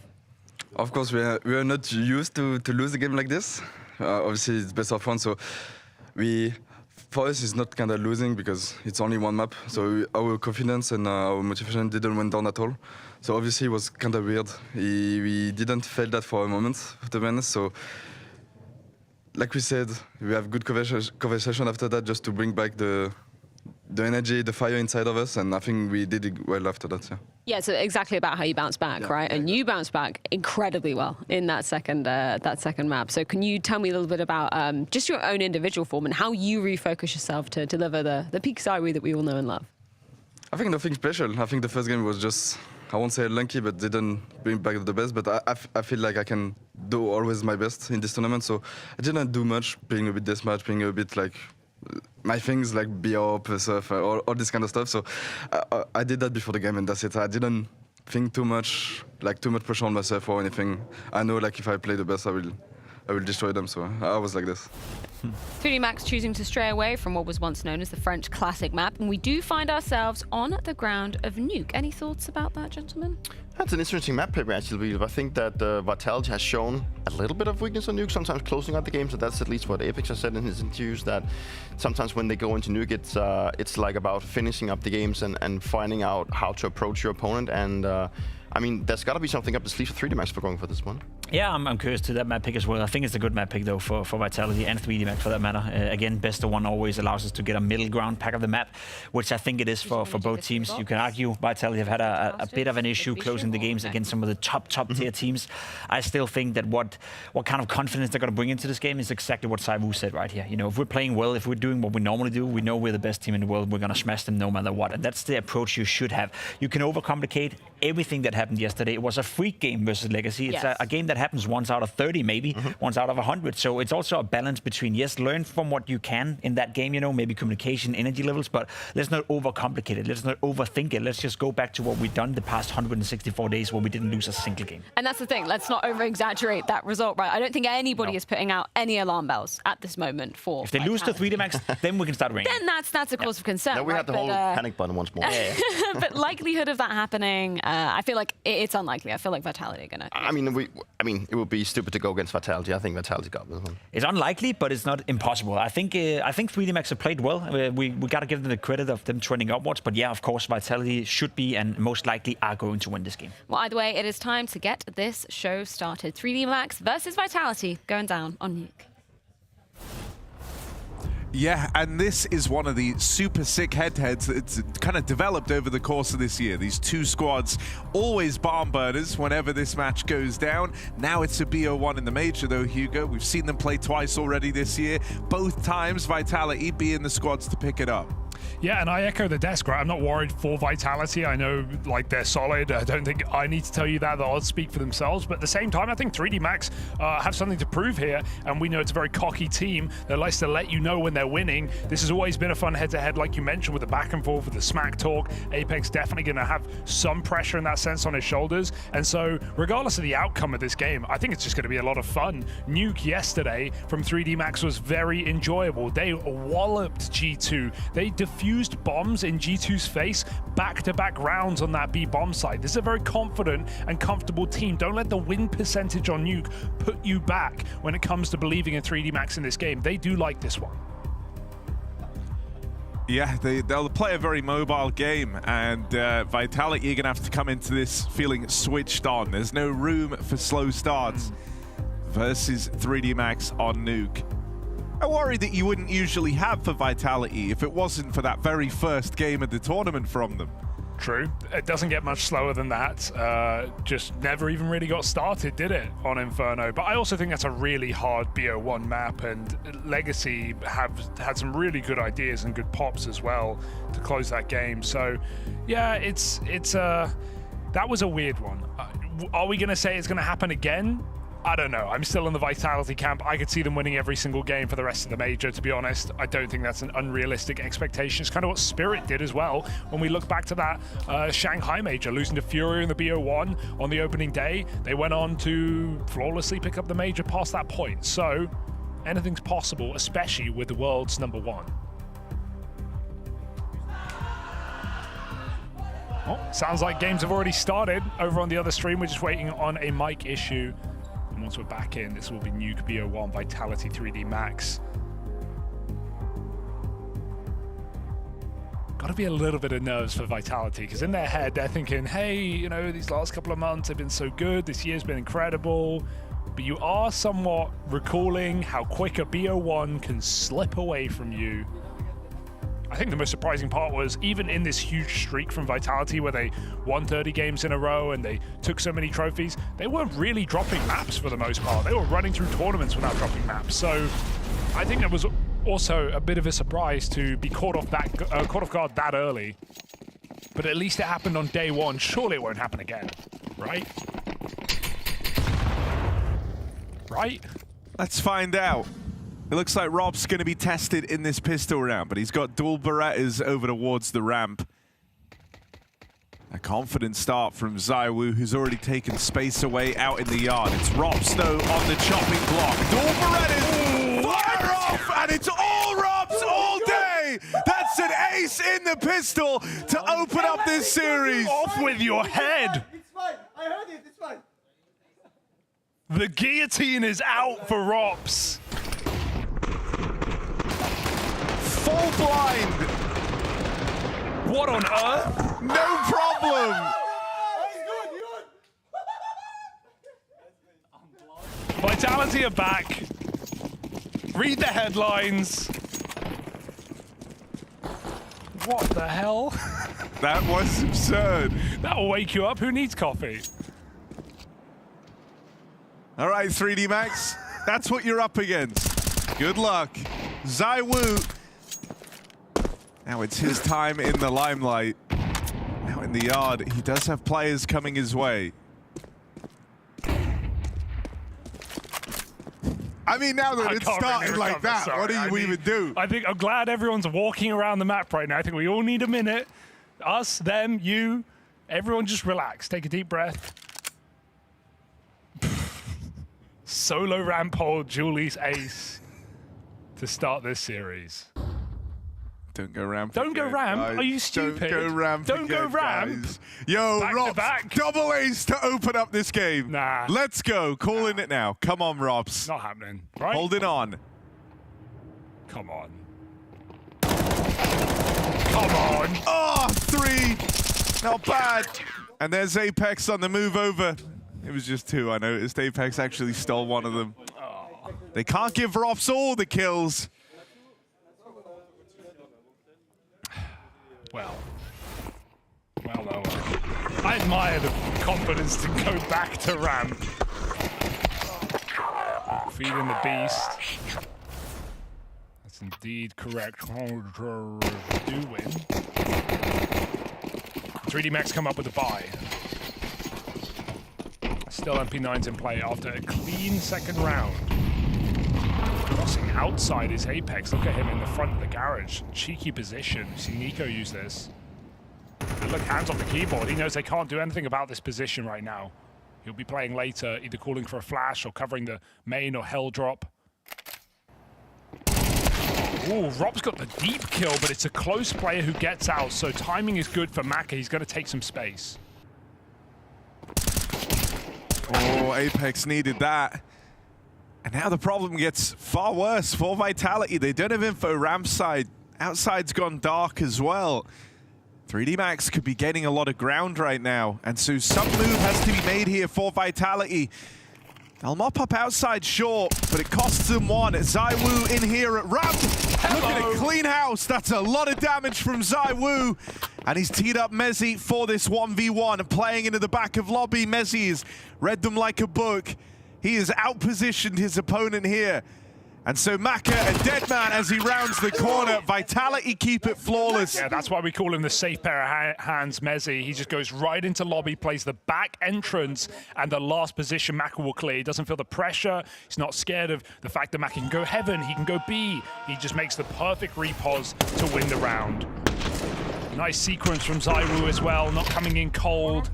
Of course, we are not used to lose a game like this. Obviously, it's best of fun, so for us, it's not kind of losing because it's only one map. So our confidence and our motivation didn't went down at all. So obviously, it was kind of weird. We didn't feel that for a moment, to be honest. So, like we said, we have good conversation after that, just to bring back the energy, the fire inside of us, and I think we did it well after that. Yeah. Yeah, so exactly about how you bounce back, right? Yeah, and you bounced back incredibly well in that second map. So can you tell me a little bit about just your own individual form and how you refocus yourself to deliver the peak Zyru that we all know and love? I think nothing special. I think the first game was just, I won't say unlucky, but didn't bring back the best. But I feel like I can do always my best in this tournament. So I didn't do much, playing a bit deathmatch, playing a bit like my things like BOP, surf, all this kind of stuff. So I did that before the game, and that's it. I didn't think too much pressure on myself or anything. I know, like, if I play the best, I will destroy them. So I was like this. 3D Max choosing to stray away from what was once known as the French classic map, and we do find ourselves on the ground of Nuke. Any thoughts about that, gentlemen? That's an interesting map play, actually. I think that Vitality has shown a little bit of weakness on Nuke, sometimes closing out the game. So that's at least what Apex has said in his interviews, that sometimes when they go into Nuke, it's like about finishing up the games and finding out how to approach your opponent. And I mean, there's got to be something up the sleeve for 3D Max for going for this one. Yeah, I'm curious to that map pick as well. I think it's a good map pick, though, for Vitality and 3D Max for that matter. Again, best of one always allows us to get a middle ground pack of the map, which I think it is for both teams. You can argue Vitality have had a bit of an issue closing the games against some of the top tier teams. I still think that what kind of confidence they're going to bring into this game is exactly what Zyru said right here. You know, if we're playing well, if we're doing what we normally do, we know we're the best team in the world. We're going to smash them no matter what. And that's the approach you should have. You can overcomplicate everything that happened yesterday. It was a freak game versus Legacy. It's Yes. a game that happens once out of 30, maybe, once out of 100. So it's also a balance between, yes, learn from what you can in that game, you know, maybe communication, energy levels, but let's not overcomplicate it. Let's not overthink it. Let's just go back to what we've done the past 164 days where we didn't lose a single game. And that's the thing. Let's not over-exaggerate that result, right? I don't think anybody is putting out any alarm bells at this moment for If they lose to 3D Max, then we can start ringing. then that's a cause of concern. Now we right? have the whole panic button once more. But likelihood of that happening, I feel like it's unlikely. I feel like Vitality are gonna. I mean, it would be stupid to go against Vitality. I think Vitality got this one. It's unlikely, but it's not impossible. I think 3D Max have played well. We got to give them the credit of them trending upwards. But yeah, of course, Vitality should be and most likely are going to win this game. Well, either way, it is time to get this show started. 3D Max versus Vitality going down on Nuke. Yeah, and this is one of the super sick head-to-heads that's kind of developed over the course of this year. These two squads, always barn burners whenever this match goes down. Now it's a BO1 in the major though, Hugo. We've seen them play twice already this year. Both times Vitality being the squads to pick it up. Yeah, and I echo the desk, right? I'm not worried for Vitality. I know, like, they're solid. I don't think I need to tell you that. The odds speak for themselves. But at the same time, I think 3D Max have something to prove here. And we know it's a very cocky team that likes to let you know when they're winning. This has always been a fun head-to-head, like you mentioned, with the back and forth, with the smack talk. Apex definitely going to have some pressure in that sense on his shoulders. And so, regardless of the outcome of this game, I think it's just going to be a lot of fun. Nuke yesterday from 3D Max was very enjoyable. They walloped G2. They diffused bombs in G2's face, back-to-back rounds on that B bomb site. This is a very confident and comfortable team. Don't let the win percentage on Nuke put you back when it comes to believing in 3D Max in this game. They do like this one. Yeah, they'll play a very mobile game, and Vitality are going to have to come into this feeling switched on. There's no room for slow starts versus 3D Max on Nuke. A worry that you wouldn't usually have for Vitality if it wasn't for that very first game of the tournament from them. True. It doesn't get much slower than that. Just never even really got started, did it, on Inferno? But I also think that's a really hard BO1 map, and Legacy have had some really good ideas and good pops as well to close that game. So, yeah, that was a weird one. Are we going to say it's going to happen again? I don't know. I'm still in the Vitality camp. I could see them winning every single game for the rest of the major, to be honest. I don't think that's an unrealistic expectation. It's kind of what Spirit did as well. When we look back to that Shanghai major, losing to Fury in the BO1 on the opening day, they went on to flawlessly pick up the major past that point. So anything's possible, especially with the world's #1. Oh, sounds like games have already started over on the other stream. We're just waiting on a mic issue. Once we're back in, this will be Nuke BO1, Vitality 3D Max. Gotta be a little bit of nerves for Vitality, because in their head, they're thinking, hey, you know, these last couple of months have been so good, this year's been incredible, but you are somewhat recalling how quick a BO1 can slip away from you. I think the most surprising part was, even in this huge streak from Vitality where they won 30 games in a row and they took so many trophies, they weren't really dropping maps for the most part. They were running through tournaments without dropping maps. So I think that was also a bit of a surprise to be caught off guard that early. But at least it happened on day one. Surely it won't happen again, right? Right? Let's find out. It looks like Rob's going to be tested in this pistol round, but he's got dual Berettas over towards the ramp. A confident start from ZywOo, who's already taken space away out in the yard. It's Robs, though, on the chopping block. Dual Berettas, fire off, and it's all Robs all day. That's an ace in the pistol to open up this series. Off with your head. It's fine. I heard it. It's fine. The guillotine is out for Rops. Full blind. What on earth? No problem. Vitality are back. Read the headlines. What the hell? That was absurd. That'll wake you up. Who needs coffee? All right, 3D Max, that's what you're up against. Good luck. ZywOo. Now it's his time in the limelight. Out in the yard, he does have players coming his way. I mean, now that it's started like that, what do you even do? I think I'm glad everyone's walking around the map right now. I think we all need a minute. Us, them, you, everyone just relax. Take a deep breath. Solo ramp hold, Julie's ace to start this series. Don't go ramp. Don't go ramp? Guys. Are you stupid? Don't go ramp. Don't go ramp. Guys. Yo, Robs, back. double ace to open up this game. Nah. Let's go. Calling it now. Come on, Robs. Not happening, right? Holding on. Come on. Come on. Oh, 3. Not bad. And there's Apex on the move over. It was just 2, I noticed. Apex actually stole one of them. Oh. They can't give Robs all the kills. Well. I admire the confidence to go back to ramp. Feeding the beast. That's indeed correct. Do win. 3D Max come up with a buy. Still MP9's in play after a clean second round. Crossing outside is Apex. Look at him in the front of the garage. Cheeky position. See Nico use this. And look, hands on the keyboard. He knows they can't do anything about this position right now. He'll be playing later, either calling for a flash or covering the main or hell drop. Ooh, Rob's got the deep kill, but it's a close player who gets out, so timing is good for Maka. He's going to take some space. Oh, Apex needed that. And now the problem gets far worse for Vitality. They don't have info ramp side. Outside's gone dark as well. 3D Max could be getting a lot of ground right now. And so some move has to be made here for Vitality. They'll mop up outside, sure, but it costs them 1. ZywOo in here at ramp. Look at it, clean house. That's a lot of damage from ZywOo. And he's teed up Mezzi for this 1v1, playing into the back of lobby. Mezzi has read them like a book. He has outpositioned his opponent here. And so Maka and Deadman as he rounds the corner. Vitality keep it flawless. Yeah, that's why we call him the safe pair of hands, Mezzi. He just goes right into lobby, plays the back entrance, and the last position Maka will clear. He doesn't feel the pressure. He's not scared of the fact that Maka can go heaven, he can go B. He just makes the perfect repos to win the round. Nice sequence from ZywOo as well, not coming in cold.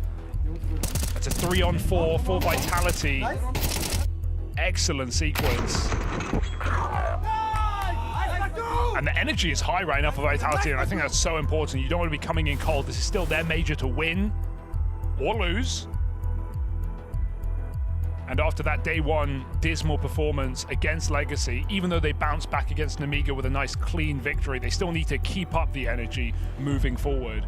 That's a 3-on-4 for Vitality. Excellent sequence. And the energy is high right now for Vitality, and I think that's so important. You don't want to be coming in cold. This is still their major to win or lose. And after that day one dismal performance against Legacy, even though they bounced back against Namiga with a nice clean victory, they still need to keep up the energy moving forward.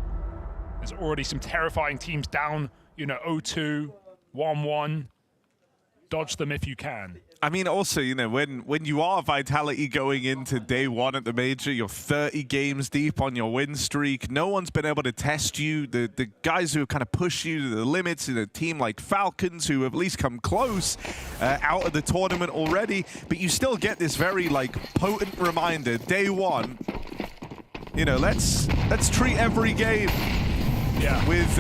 There's already some terrifying teams down, 0-2, 1-1. Dodge them if you can. I mean, also, when you are Vitality going into day one at the major, you're 30 games deep on your win streak. No one's been able to test you. The guys who have kind of pushed you to the limits in a team like Falcons, who have at least come close out of the tournament already, but you still get this very potent reminder. Day one, let's treat every game with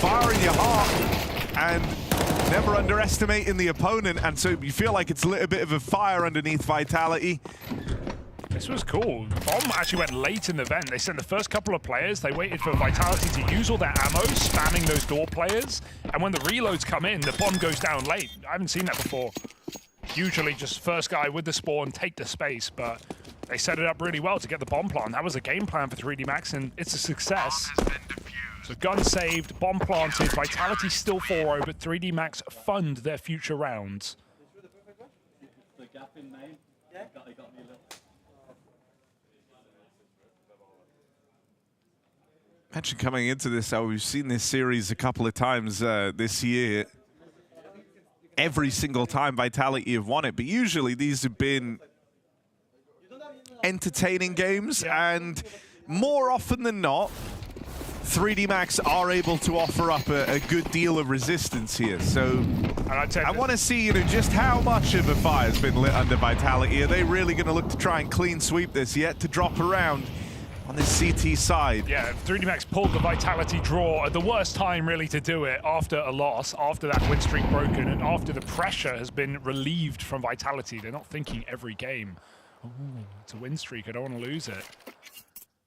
fire in your heart. And never underestimating the opponent, and so you feel like it's lit a bit of a fire underneath Vitality. This was cool. Bomb actually went late in the event. They sent the first couple of players. They waited for Vitality to use all their ammo, spamming those door players. And when the reloads come in, the bomb goes down late. I haven't seen that before. Usually just first guy with the spawn, take the space, but they set it up really well to get the bomb plant. That was a game plan for 3D Max, and it's a success. So gun saved, bomb planted, Vitality still 4-0, but 3D Max fund their future rounds. Imagine coming into this, we've seen this series a couple of times this year. Every single time Vitality have won it, but usually these have been entertaining games, and more often than not, 3D Max are able to offer up a good deal of resistance here. So I want to see just how much of a fire's been lit under Vitality. Are they really going to look to try and clean sweep this? Yet to drop around. on this CT side. Yeah, 3D Max pulled the Vitality draw at the worst time really to do it after a loss, after that win streak broken, and after the pressure has been relieved from Vitality. They're not thinking every game, oh, it's a win streak, I don't want to lose it.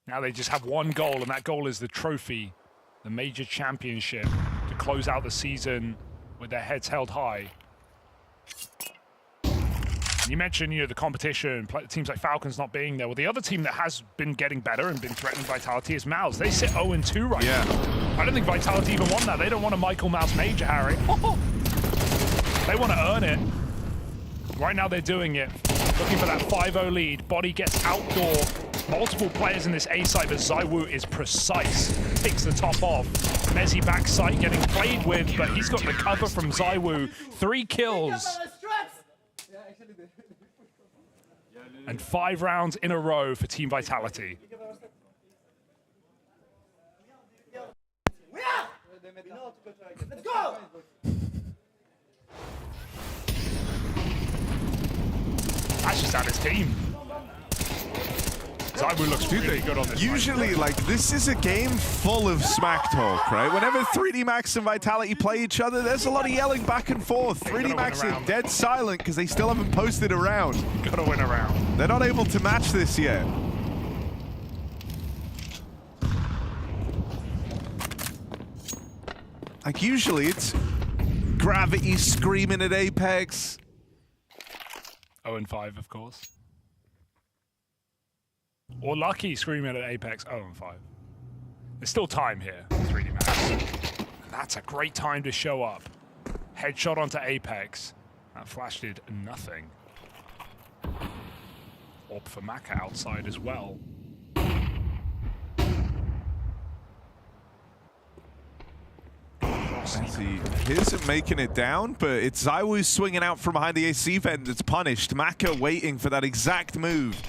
Now they just have one goal, and that goal is the trophy, the major championship, to close out the season with their heads held high. You mentioned, the competition, teams like Falcons not being there. Well, the other team that has been getting better and been threatening Vitality is MOUZ. They sit 0-2 right now. I don't think Vitality even want that. They don't want a Michael MOUZ major, Harry. They want to earn it. Right now they're doing it. Looking for that 5-0 lead. Body gets outdoor. Multiple players in this A side, but ZywOo is precise. Takes the top off. Mezzy backside getting played with, but he's got the cover from ZywOo. 3 kills. And 5 rounds in a row for Team Vitality. Let's go! That's just out his team. ZywOo looks really good on this. Usually, like, this is a game full of smack talk, right? Whenever 3D Max and Vitality play each other, there's a lot of yelling back and forth. 3D Max are dead silent because they still haven't posted a round. Gotta win a round. They're not able to match this yet. Like, usually it's Gravity screaming at Apex. 0-5, of course. Or Lucky screaming at Apex, 0-5. There's still time here, 3D Max. That's a great time to show up. Headshot onto Apex. That flash did nothing. Orb for Maka outside as well. He isn't making it down, but it's ZywOo swinging out from behind the AC vent that's punished. Maka waiting for that exact move.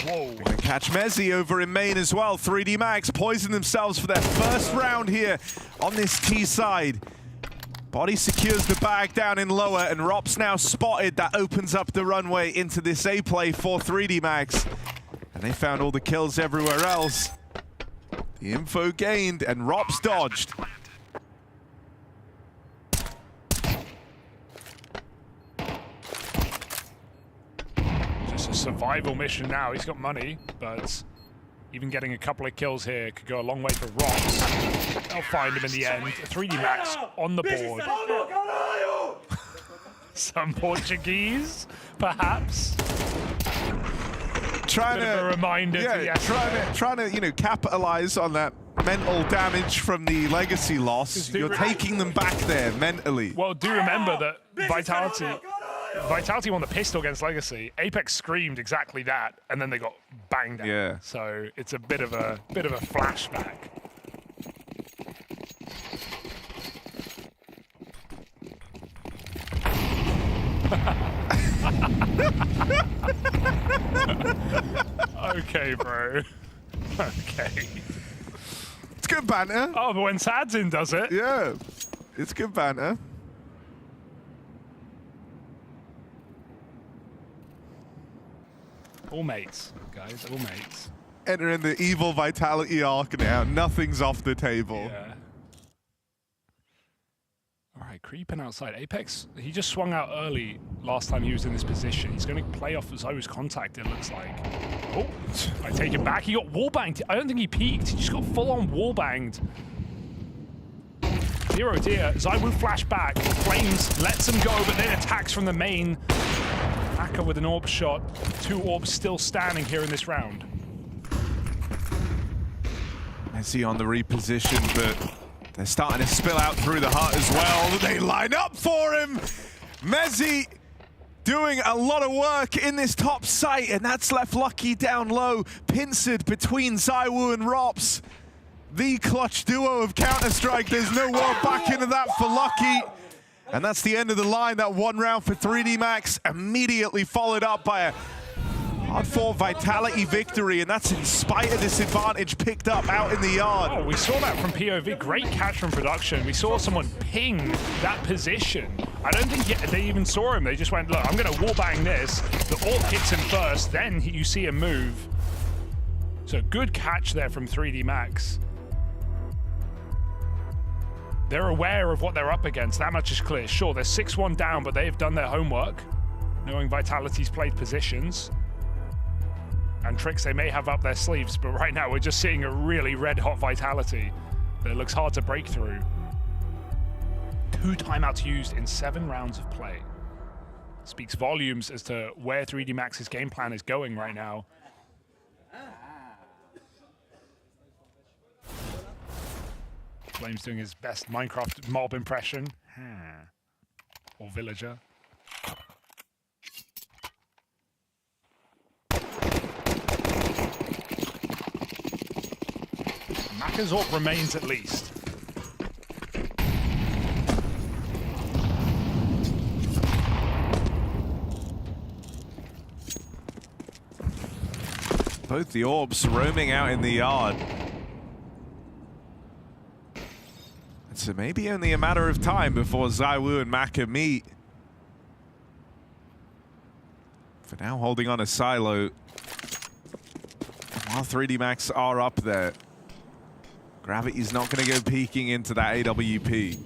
Whoa. Gonna catch Mezzy over in main as well. 3D Max poison themselves for their first round here on this T side. Body secures the bag down in lower, and Rop's now spotted. That opens up the runway into this A play for 3D Max. And they found all the kills everywhere else. The info gained, and Rop's dodged. Just a survival mission now. He's got money, but even getting a couple of kills here could go a long way for Rops. They'll find him in the end. 3D Max on the board. Some Portuguese, perhaps. Trying Bit of a reminder trying to capitalize on that mental damage from the legacy loss. You're taking them back there mentally. Well, do remember that Vitality won the pistol against Legacy. Apex screamed exactly that, and then they got banged out. Yeah. So it's a bit of a flashback. Okay, bro. Okay. It's good banter. Oh, but when Sadzin does it. Yeah, it's good banter. All mates, guys, all mates. Entering the evil Vitality arc now. Nothing's off the table. Yeah. All right, creeping outside. Apex, he just swung out early last time he was in this position. He's going to play off ZywOo's contact, it looks like. Oh, I take it back. He got wallbanged. I don't think he peeked. He just got full-on wallbanged. 0 dear. ZywOo flash back. Flames lets him go, but then attacks from the main. Maka with an orb shot. 2 orbs still standing here in this round. Mezzy on the reposition, but they're starting to spill out through the hut as well. They line up for him. Mezzy doing a lot of work in this top site, and that's left Lucky down low, pincered between ZywOo and Rops. The clutch duo of Counter-Strike. There's no war back into that for Lucky. And that's the end of the line. That 1 round for 3D Max, immediately followed up by a hard-fought Vitality victory, and that's in spite of this advantage picked up out in the yard. Oh, we saw that from POV. Great catch from production. We saw someone ping that position. I don't think they even saw him. They just went, look, I'm going to wallbang this. The orb hits him first, then you see him move. So good catch there from 3D Max. They're aware of what they're up against. That much is clear. Sure, they're 6-1 down, but they've done their homework, knowing Vitality's played positions and tricks they may have up their sleeves. But right now, we're just seeing a really red-hot Vitality that looks hard to break through. 2 timeouts used in 7 rounds of play. Speaks volumes as to where 3D Max's game plan is going right now. Flame's doing his best Minecraft mob impression. Or villager. Macazorp remains at least. Both the orbs roaming out in the yard. So maybe only a matter of time before ZywOo and Maka meet. For now, holding on a silo. While 3D Max are up there, Gravity's not going to go peeking into that AWP.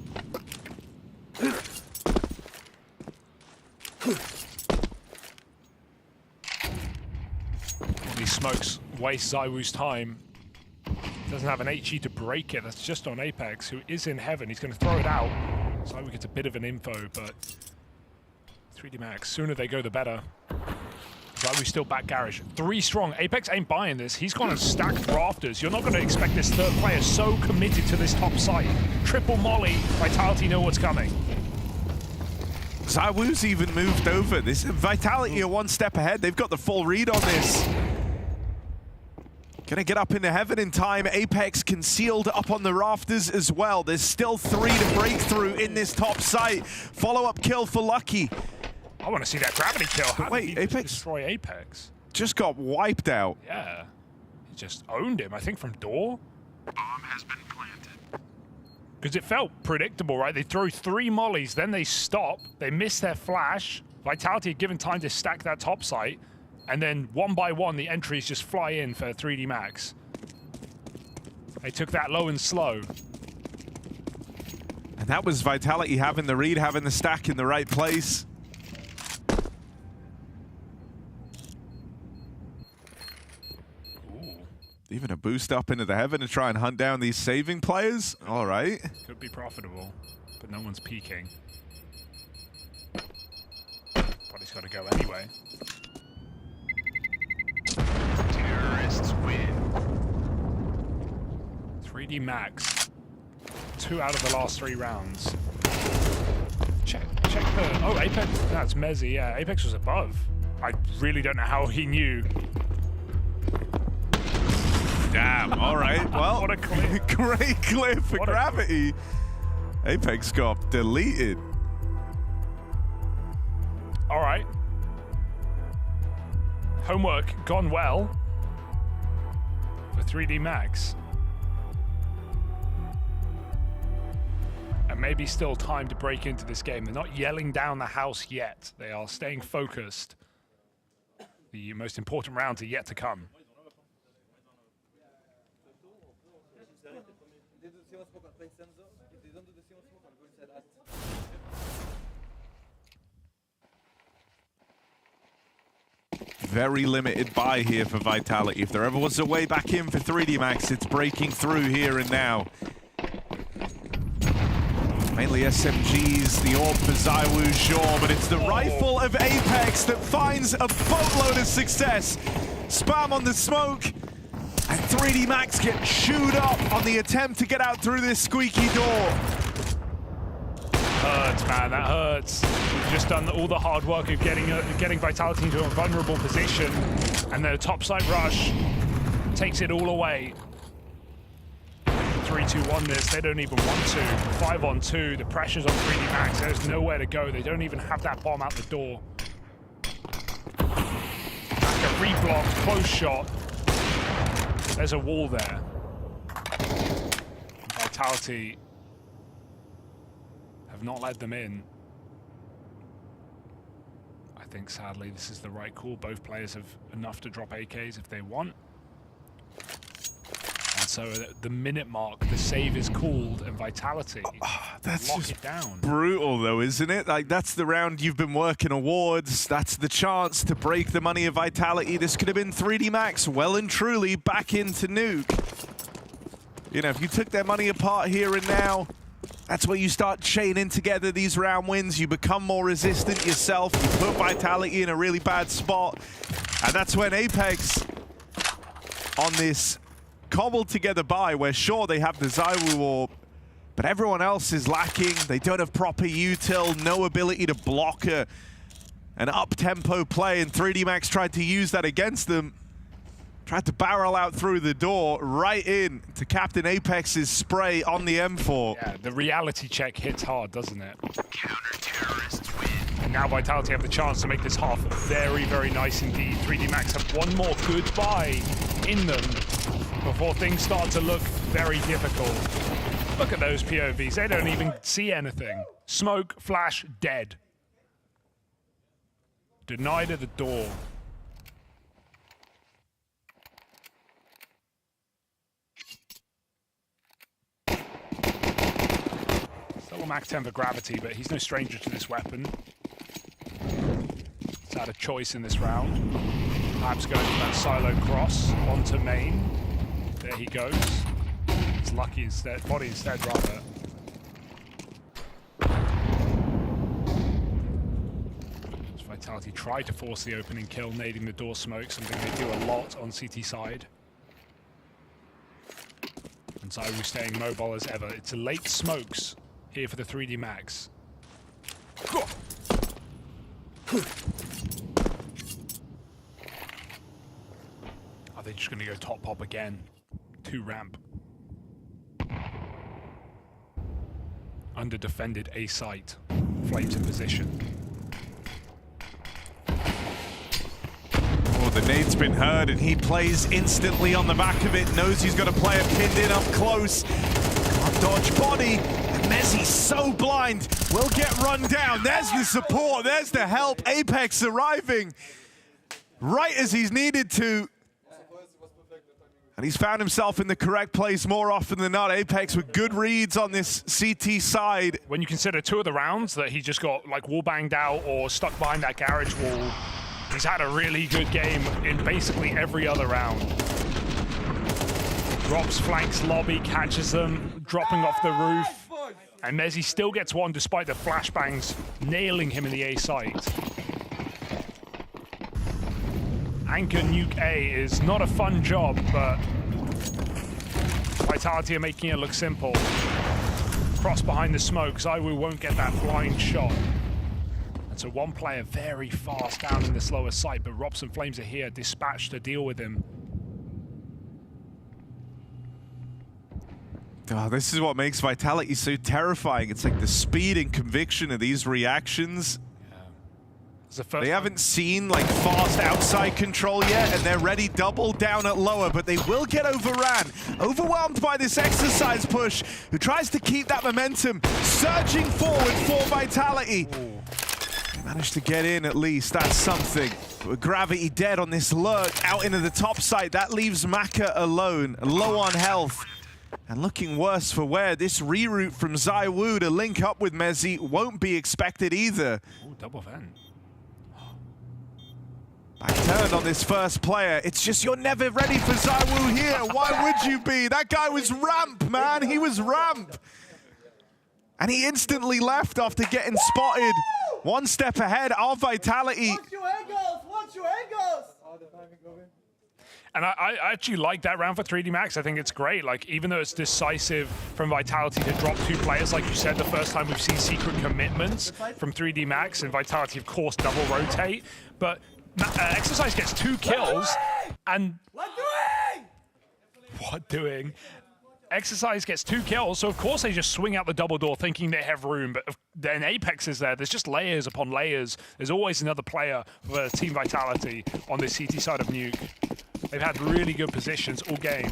These smokes waste ZywOo's time. Doesn't have an HE to break it. That's just on Apex, who is in heaven. He's going to throw it out. ZywOo gets a bit of an info, but 3D Max, sooner they go, the better. ZywOo's still back garage. 3 strong. Apex ain't buying this. He's gone and stacked rafters. You're not going to expect this third player so committed to this top site. Triple molly. Vitality know what's coming. ZywOo's even moved over. This Vitality are 1 step ahead. They've got the full read on this. Gonna get up into heaven in time. Apex concealed up on the rafters as well. There's still 3 to break through in this top site. Follow-up kill for Lucky. I want to see that gravity kill. How Wait, did he Apex destroy Apex? just got wiped out. Yeah. He just owned him, I think, from door. Bomb has been planted. Because it felt predictable, right? They throw 3 mollies, then they stop. They miss their flash. Vitality had given time to stack that top site. And then 1 by 1, the entries just fly in for 3D Max. They took that low and slow. And that was Vitality having the read, having the stack in the right place. Ooh. Even a boost up into the heaven to try and hunt down these saving players. All right. Could be profitable, but no one's peeking. Body's got to go anyway. Terrorists win. 3D Max. 2 out of the last 3 rounds. Check the... Oh, Apex. That's Mezzy, yeah. Apex was above. I really don't know how he knew. Damn, all right. Well, what a clip. Great clip for Gravity. Apex got deleted. All right. Homework gone well for 3D Max. And maybe still time to break into this game. They're not yelling down the house yet. They are staying focused. The most important rounds are yet to come. Very limited buy here for Vitality. If there ever was a way back in for 3D Max, it's breaking through here and now. Mainly SMGs, the orb for ZywOo, sure, but it's the rifle of Apex that finds a boatload of success. Spam on the smoke, and 3D Max get chewed up on the attempt to get out through this squeaky door. Hurts, man, that hurts. We've just done all the hard work of getting Vitality into a vulnerable position, and then a topside rush takes it all away. 3-2-1 this, they don't even want to. 5-on-2, the pressure's on 3D Max, there's nowhere to go. They don't even have that bomb out the door. Like a reblock, close shot. There's a wall there. Vitality have not let them in. I think sadly this is the right call. Both players have enough to drop AKs if they want. So at the minute mark, the save is called, and Vitality That's lock just it down. brutal, though, isn't it? Like, that's the round you've been working towards. That's the chance to break the money of Vitality. This could have been 3D Max well and truly back into Nuke. You know, if you took their money apart here and now, that's where you start chaining together these round wins. You become more resistant yourself. You put Vitality in a really bad spot. And that's when Apex, on this cobbled together buy, where sure they have the ZywOo orb, but everyone else is lacking. They don't have proper util, no ability to block an up-tempo play, and 3D Max tried to use that against them. Tried to barrel out through the door, right in to Captain Apex's spray on the M4. Yeah, the reality check hits hard, doesn't it? Counter-terrorists win. And now Vitality have the chance to make this half very, very nice indeed. 3D Max have one more good buy in them before things start to look very difficult. Look at those POVs, they don't even see anything. Smoke, flash, dead. Denied at the door. Still a Mac 10 for gravity, but he's no stranger to this weapon. He's had a choice in this round. Perhaps going for that silo cross onto main. There he goes. It's lucky instead, body instead rather. As Vitality tried to force the opening kill, nading the door smoke, something they do a lot on CT side. And ZywOo staying mobile as ever. It's a late smokes here for the 3D Max. Are they just going to go top pop again? 2 ramp. Under defended A site. Flames in position. Oh, the nade's been heard, and he plays instantly on the back of it. Knows he's got a player pinned in up close. Can't dodge body. And Mezzi's so blind. Will get run down. There's the support. There's the help. Apex arriving right as he's needed to. And he's found himself in the correct place more often than not. Apex with good reads on this CT side. When you consider 2 of the rounds that he just got like wall banged out or stuck behind that garage wall, he's had a really good game in basically every other round. Drops flanks lobby, catches them, dropping off the roof. And Mezzi still gets one despite the flashbangs nailing him in the A site. Anchor nuke A is not a fun job, but Vitality are making it look simple. Cross behind the smoke, ZywOo won't get that blind shot. And so one player very fast down in the slower site, but Robson Flames are here, dispatched to deal with him. Oh, this is what makes Vitality so terrifying. It's like the speed and conviction of these reactions. They haven't seen like fast outside control yet, and they're ready double down at lower, but they will get overran. Overwhelmed by this exercise push, who tries to keep that momentum, surging forward for Vitality. They managed to get in at least, that's something. With Gravity dead on this lurk out into the top site, that leaves Maka alone, low on health. And looking worse for wear. This reroute from ZywOo to link up with Mezzi won't be expected either. Ooh, double vent. Back turned on this first player. It's just you're never ready for ZywOo here. Why would you be? That guy was ramp, man. He was ramp. And he instantly left after getting spotted. One step ahead of Vitality. Watch your angles! Watch your angles! And I actually like that round for 3D Max. I think it's great. Like, even though it's decisive from Vitality to drop 2 players, like you said, the first time we've seen secret commitments from 3D Max, and Vitality, of course, double rotate. But Exercise gets 2 kills, and what doing? Exercise gets 2 kills, so of course they just swing out the double door thinking they have room, but then Apex is there. There's just layers upon layers. There's always another player for Team Vitality on this CT side of Nuke. They've had really good positions all game,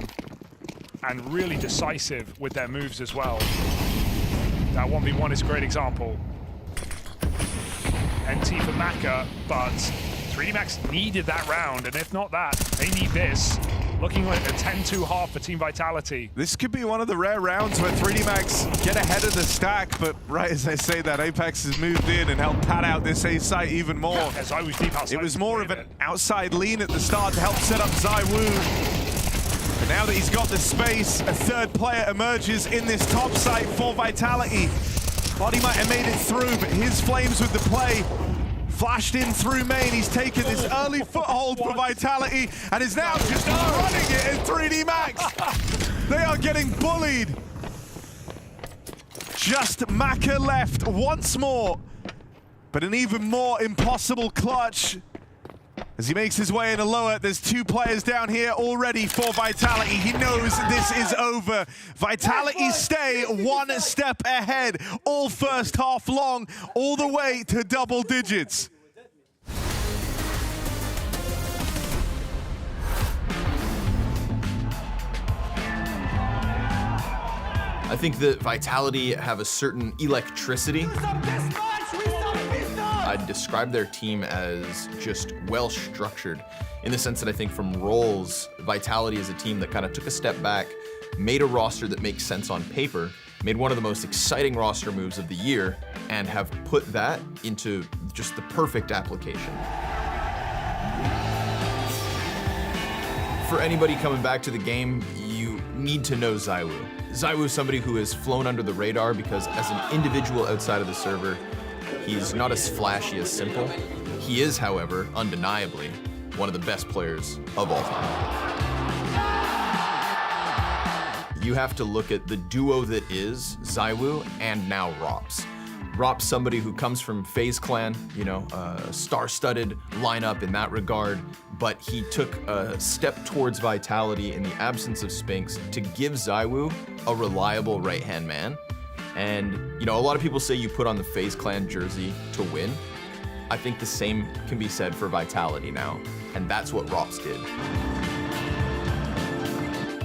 and really decisive with their moves as well. That 1v1 is a great example. NT for Maka, but 3D Max needed that round, and if not that, they need this. Looking at a 10-2 half for Team Vitality. This could be one of the rare rounds where 3D Max get ahead of the stack, but right as I say that, Apex has moved in and helped pad out this A site even more. As I was deep outside. It was more of an outside lean at the start to help set up ZywOo. But now that he's got the space, a third player emerges in this top site for Vitality. Thought he might have made it through, but his flames with the play flashed in through main. He's taken this early foothold for Vitality and is now just running it in 3D Max. They are getting bullied. Just Maka left once more, but an even more impossible clutch. As he makes his way in a lower, there's 2 players down here already for Vitality. He knows this is over. Vitality stay 1 step ahead, all first half long, all the way to double digits. I think that Vitality have a certain electricity. I'd describe their team as just well-structured in the sense that I think from roles, Vitality is a team that kind of took a step back, made a roster that makes sense on paper, made one of the most exciting roster moves of the year, and have put that into just the perfect application. For anybody coming back to the game, you need to know ZywOo. ZywOo is somebody who has flown under the radar because as an individual outside of the server, he's not as flashy as Simple. He is, however, undeniably one of the best players of all time. You have to look at the duo that is ZywOo and now Rops. Rops, somebody who comes from FaZe Clan, you know, a star-studded lineup in that regard, but he took a step towards Vitality in the absence of Spinks to give ZywOo a reliable right-hand man. And, you know, a lot of people say you put on the FaZe Clan jersey to win. I think the same can be said for Vitality now, and that's what Rops did.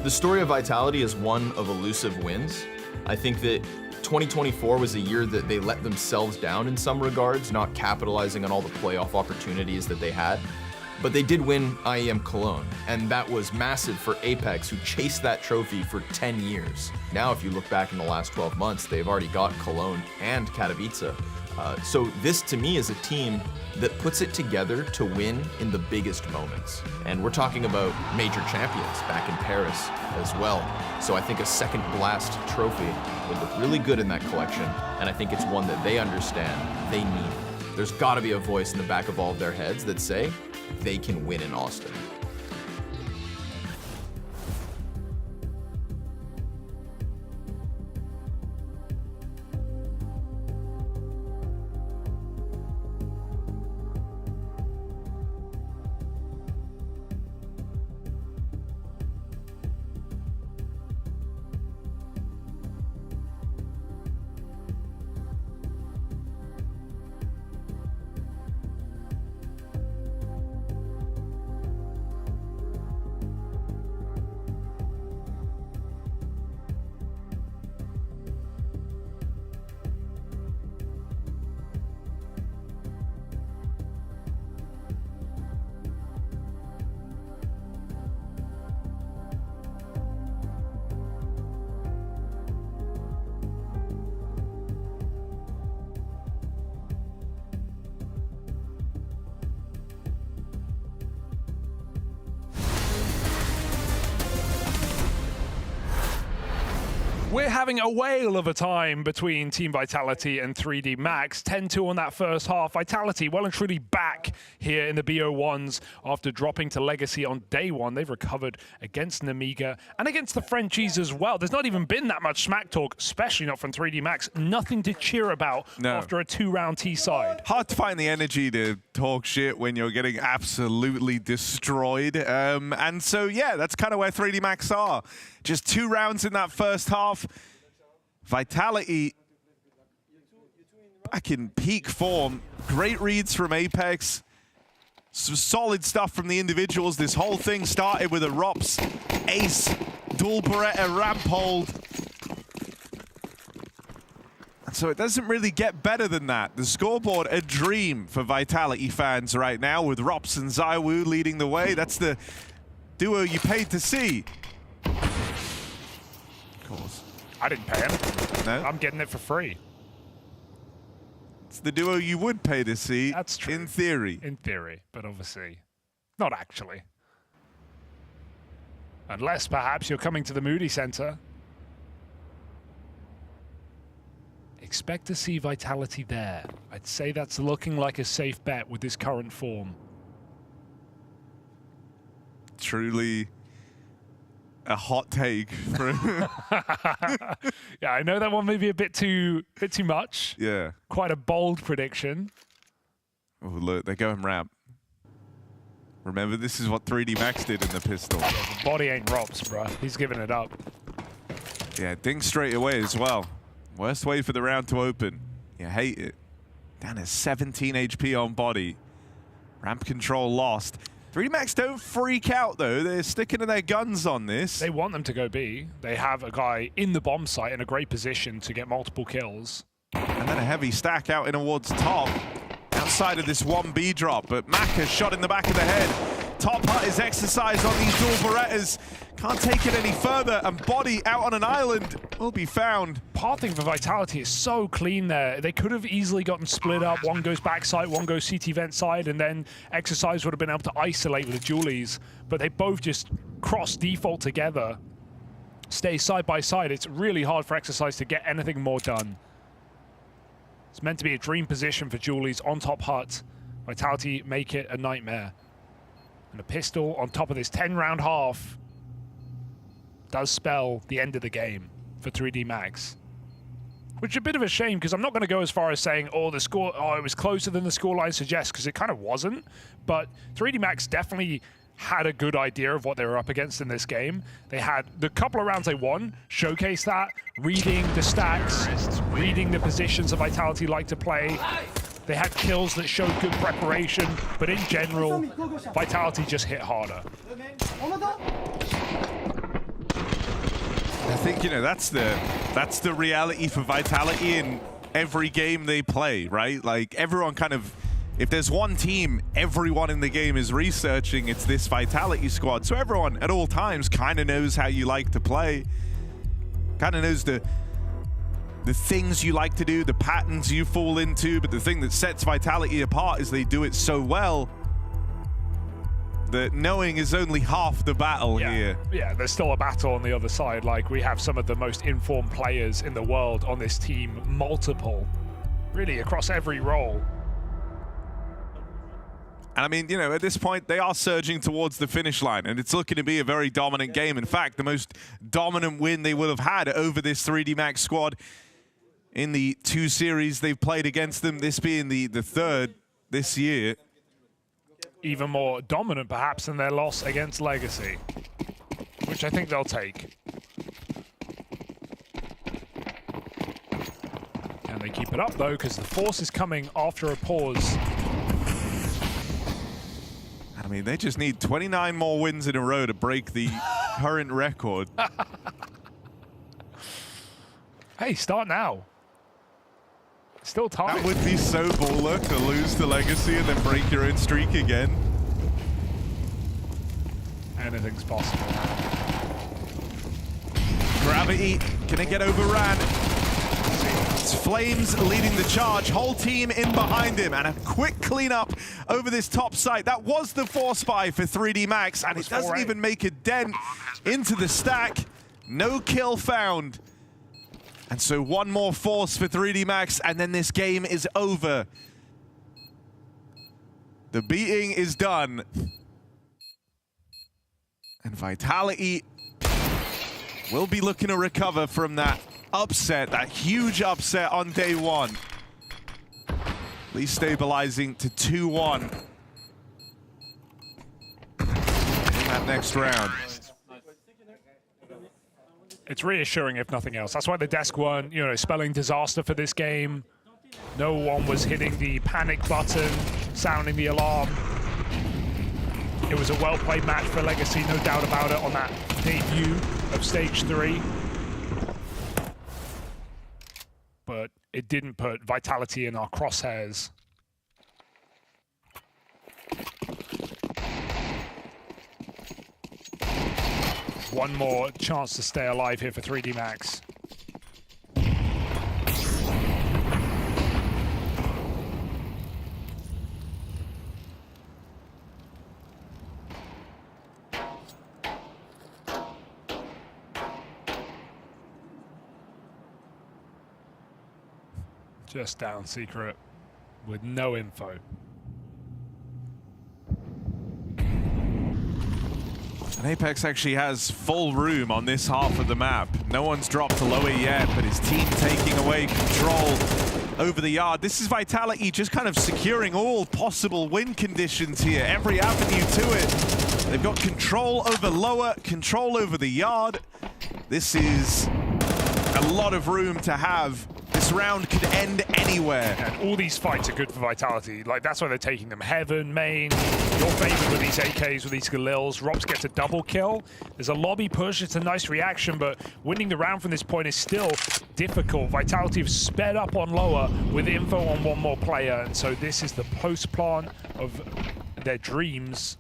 The story of Vitality is one of elusive wins. I think that 2024 was a year that they let themselves down in some regards, not capitalizing on all the playoff opportunities that they had. But they did win IEM Cologne, and that was massive for Apex, who chased that trophy for 10 years. Now, if you look back in the last 12 months, they've already got Cologne and Katowice. So this, to me, is a team that puts it together to win in the biggest moments. And we're talking about major champions back in Paris as well. So I think a second Blast trophy would look really good in that collection, and I think it's one that they understand they need. There's gotta be a voice in the back of all of their heads that say they can win in Austin. We're having a whale of a time between Team Vitality and 3D Max. 10-2 on that first half. Vitality well and truly back here in the BO1s after dropping to Legacy on day one. They've recovered against Namiga and against the Frenchies as well. There's not even been that much smack talk, especially not from 3D Max. Nothing to cheer about after a 2-round T-side. Hard to find the energy to talk shit when you're getting absolutely destroyed. And so, yeah, that's kind of where 3D Max are. Just 2 rounds in that first half. Vitality back in peak form. Great reads from Apex. Some solid stuff from the individuals. This whole thing started with a Rops ace, dual Beretta ramp hold. And so it doesn't really get better than that. The scoreboard, a dream for Vitality fans right now, with Rops and ZywOo leading the way. That's the duo you paid to see. Of course. I didn't pay him. No? I'm getting it for free. It's the duo you would pay to see. That's true. In theory. In theory, but obviously not actually. Unless perhaps you're coming to the Moody Center. Expect to see Vitality there. I'd say that's looking like a safe bet with this current form. Truly a hot take. Yeah, I know that one may be a bit too much. Yeah. Quite a bold prediction. Oh, look, they're going ramp. Remember, this is what 3D Max did in the pistol. Yeah, the body ain't Rob's, bro. He's giving it up. Yeah, ding straight away as well. Worst way for the round to open. You hate it. Down to 17 HP on body. Ramp control lost. 3D Max don't freak out, though. They're sticking to their guns on this. They want them to go B. They have a guy in the bomb site in a great position to get multiple kills. And then a heavy stack out in towards top. Outside of this 1B drop, but Maka shot in the back of the head. Top hut is exercised on these dual Berettas. Can't take it any further, and body out on an island will be found. Pathing for Vitality is so clean there. They could have easily gotten split up. One goes backside, one goes CT vent side, and then Exercise would have been able to isolate with the Julies. But they both just cross default together, stay side by side. It's really hard for Exercise to get anything more done. It's meant to be a dream position for Julies on top hut. Vitality make it a nightmare. And a pistol on top of this 10-round half does spell the end of the game for 3D Max. Which is a bit of a shame, because I'm not going to go as far as saying, oh, it was closer than the scoreline suggests, because it kind of wasn't. But 3D Max definitely had a good idea of what they were up against in this game. They had the couple of rounds they won, showcased that, reading the stacks, reading the positions that Vitality like to play. They had kills that showed good preparation, but in general, Vitality just hit harder. I think, you know, that's the reality for Vitality in every game they play, right? Like, everyone kind of, if there's one team everyone in the game is researching, it's this Vitality squad. So everyone at all times kind of knows how you like to play, kind of knows the things you like to do, the patterns you fall into, but the thing that sets Vitality apart is they do it so well that knowing is only half the battle here. Yeah, there's still a battle on the other side. Like, we have some of the most informed players in the world on this team, multiple, really across every role. And I mean, you know, at this point, they are surging towards the finish line, and it's looking to be a very dominant game. In fact, the most dominant win they will have had over this 3D Max squad in the 2 series they've played against them, this being the third this year. Even more dominant, perhaps, than their loss against Legacy, which I think they'll take. And they keep it up, though, because the force is coming after a pause. I mean, they just need 29 more wins in a row to break the current record. Hey, start now. Still time. That would be so baller to lose to Legacy and then break your own streak again. Anything's possible. Gravity, can it get overran? It's Flames leading the charge. Whole team in behind him, and a quick cleanup over this top site. That was the force buy for 3D Max, and it doesn't even make a dent into the stack. No kill found. And so one more force for 3D Max, and then this game is over. The beating is done. And Vitality will be looking to recover from that upset, that huge upset on day one. At least stabilizing to 2-1 in that next round. It's reassuring, if nothing else. That's why the desk weren't, you know, spelling disaster for this game. No one was hitting the panic button, sounding the alarm. It was a well-played match for Legacy, no doubt about it, on that debut of Stage 3. But it didn't put Vitality in our crosshairs. One more chance to stay alive here for 3D Max. Just down secret with no info. And Apex actually has full room on this half of the map. No one's dropped to lower yet, but his team taking away control over the yard. This is Vitality just kind of securing all possible win conditions here. Every avenue to it. They've got control over lower, control over the yard. This is a lot of room to have. This round could end anywhere. And all these fights are good for Vitality. Like, that's why they're taking them. Heaven, main, your favorite with these AKs, with these Galils. Robs gets a double kill. There's a lobby push. It's a nice reaction, but winning the round from this point is still difficult. Vitality have sped up on lower with info on one more player. And so this is the post-plan of their dreams.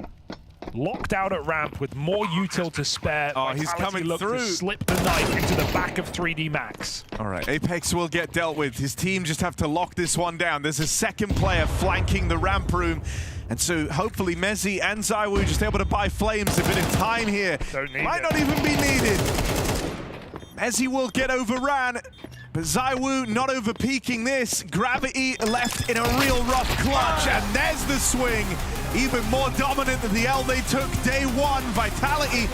Locked out at ramp with more util to spare. Oh, he's coming through. To slip the knife into the back of 3D Max. All right, Apex will get dealt with. His team just have to lock this one down. There's a second player flanking the ramp room. And so hopefully Mezzi and ZywOo just able to buy Flames a bit of time here. Might not even be needed. Mezzi will get overran. But ZywOo not over-peaking this. Gravity left in a real rough clutch. And there's the swing. Even more dominant than the L they took day one. Vitality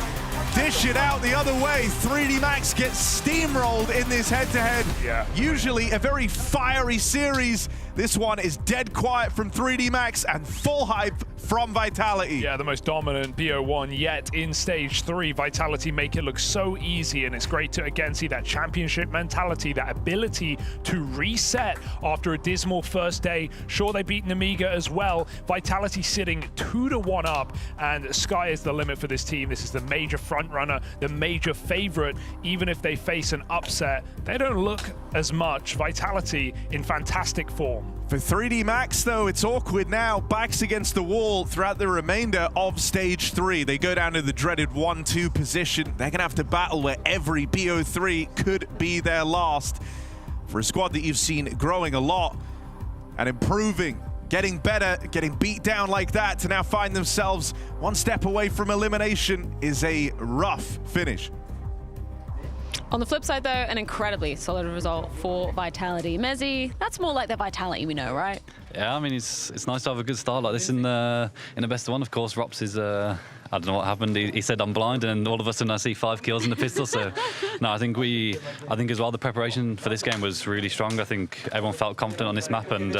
dish it out the other way. 3D Max gets steamrolled in this head-to-head. Yeah. Usually a very fiery series. This one is dead quiet from 3D Max and full hype from Vitality. Yeah, the most dominant BO1 yet in stage 3. Vitality make it look so easy, and it's great to again see that championship mentality, that ability to reset after a dismal first day. Sure, they beat Namiga as well. Vitality sitting 2-1 up, and sky is the limit for this team. This is the major front runner, the major favorite. Even if they face an upset, they don't look as much. Vitality in fantastic form. For 3D Max, though, it's awkward now. Backs against the wall throughout the remainder of Stage 3. They go down to the dreaded 1-2 position. They're going to have to battle where every BO3 could be their last. For a squad that you've seen growing a lot and improving, getting better, getting beat down like that, to now find themselves one step away from elimination is a rough finish. On the flip side, though, an incredibly solid result for Vitality. Mezzi, that's more like the Vitality we know, right? Yeah, I mean, it's nice to have a good start like this in the best of one. Of course, Rops is, I don't know what happened. He said I'm blind, and all of a sudden I see 5 kills in the pistol. So, no, I think as well the preparation for this game was really strong. I think everyone felt confident on this map, and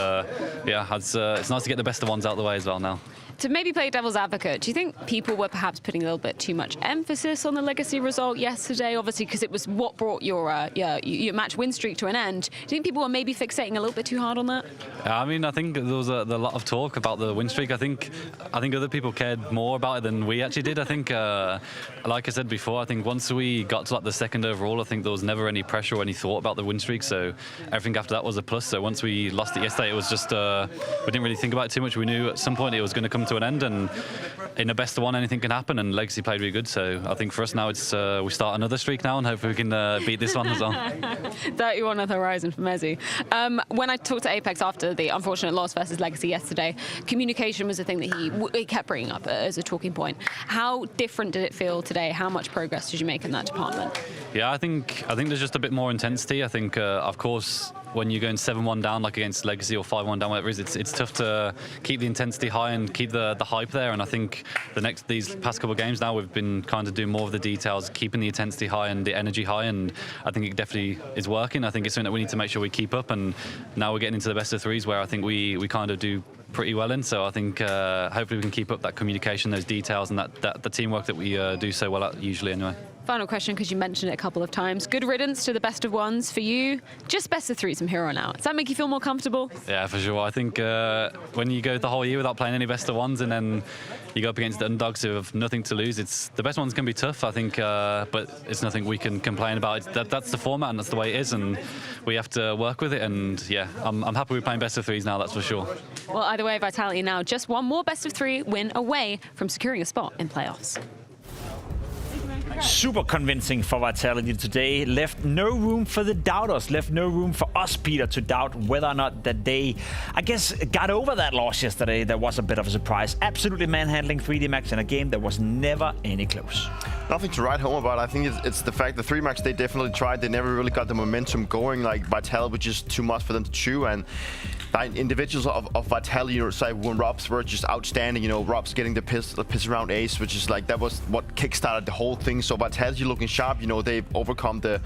yeah, it's nice to get the best of ones out of the way as well now. To maybe play devil's advocate, do you think people were perhaps putting a little bit too much emphasis on the Legacy result yesterday? Obviously, because it was what brought your match win streak to an end. Do you think people were maybe fixating a little bit too hard on that? I mean, I think there was a lot of talk about the win streak. I think other people cared more about it than we actually did. I think, like I said before, I think once we got to like the second overall, I think there was never any pressure or any thought about the win streak. So everything after that was a plus. So once we lost it yesterday, it was just we didn't really think about it too much. We knew at some point it was going to come to an end, and in the best of one anything can happen, and Legacy played really good. So I think for us now it's we start another streak now, and hopefully we can beat this one as well. 31 on the horizon for Mezzi. When I talked to Apex after the unfortunate loss versus Legacy yesterday, communication was a thing that he kept bringing up as a talking point. How different did it feel today? How much progress did you make in that department? Yeah, I think there's just a bit more intensity. I think of course when you're going 7-1 down like against Legacy or 5-1 down, whatever it is, it's tough to keep the intensity high and keep the hype there. And I think these past couple of games now, we've been kind of doing more of the details, keeping the intensity high and the energy high, and I think it definitely is working. I think it's something that we need to make sure we keep up, and now we're getting into the best of threes where I think we kind of do pretty well in. So I think hopefully we can keep up that communication, those details, and that the teamwork that we do so well at usually anyway. Final question, because you mentioned it a couple of times. Good riddance to the best of ones for you. Just best of threes from here on out. Does that make you feel more comfortable? Yeah, for sure. I think when you go the whole year without playing any best of ones, and then you go up against the underdogs who have nothing to lose, the best ones can be tough, I think, but it's nothing we can complain about. That's the format, and that's the way it is, and we have to work with it. And yeah, I'm happy we're playing best of threes now, that's for sure. Well, either way, Vitality now just one more best of 3 win away from securing a spot in playoffs. Super convincing for Vitality today. Left no room for the doubters. Left no room for us, Peter, to doubt whether or not that they, I guess, got over that loss yesterday. That was a bit of a surprise. Absolutely manhandling 3D Max in a game that was never any close. Nothing to write home about. I think it's the fact that 3D Max, they definitely tried. They never really got the momentum going. Like Vitality was just too much for them to chew. And individuals of Vitality, you know, so when Robs were just outstanding, you know, Robs getting the piss around ace, which is like, that was what kickstarted the whole thing. So Vitality looking sharp, you know, they've overcome the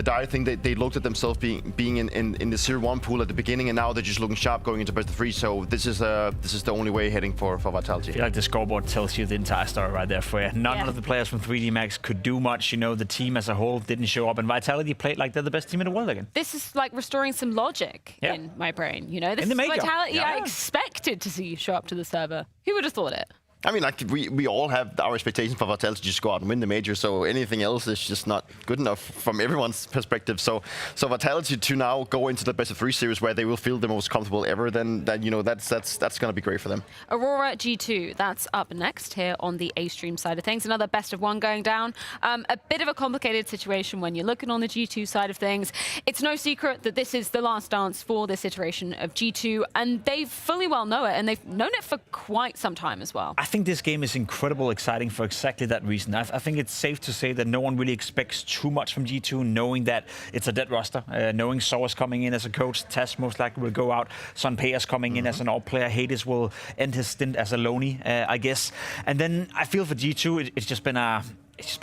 dire thing. They looked at themselves being in the 0-1 pool at the beginning, and now they're just looking sharp going into best of 3. So this is the only way heading for Vitality. I feel like the scoreboard tells you the entire story right there for you. None of the players from 3D Max could do much. You know, the team as a whole didn't show up, and Vitality played like they're the best team in the world again. This is like restoring some logic in my brain, you know? This In the is makeup. Vitality I expected to see you show up to the server. Who would have thought it? I mean, like, we all have our expectations for Vitality to just go out and win the major, so anything else is just not good enough from everyone's perspective. So Vitality to now go into the best of 3 series where they will feel the most comfortable ever, then you know, that's going to be great for them. Aurora G2, that's up next here on the A-Stream side of things. Another best of 1 going down. A bit of a complicated situation when you're looking on the G2 side of things. It's no secret that this is the last dance for this iteration of G2, and they fully well know it, and they've known it for quite some time as well. I think this game is incredibly exciting for exactly that reason. I think it's safe to say that no one really expects too much from G2, knowing that it's a dead roster, knowing Saw is coming in as a coach, Tess most likely will go out, Sunpea's coming in as an all-player, Hades will end his stint as a loney, I guess. And then I feel for G2, it's just been a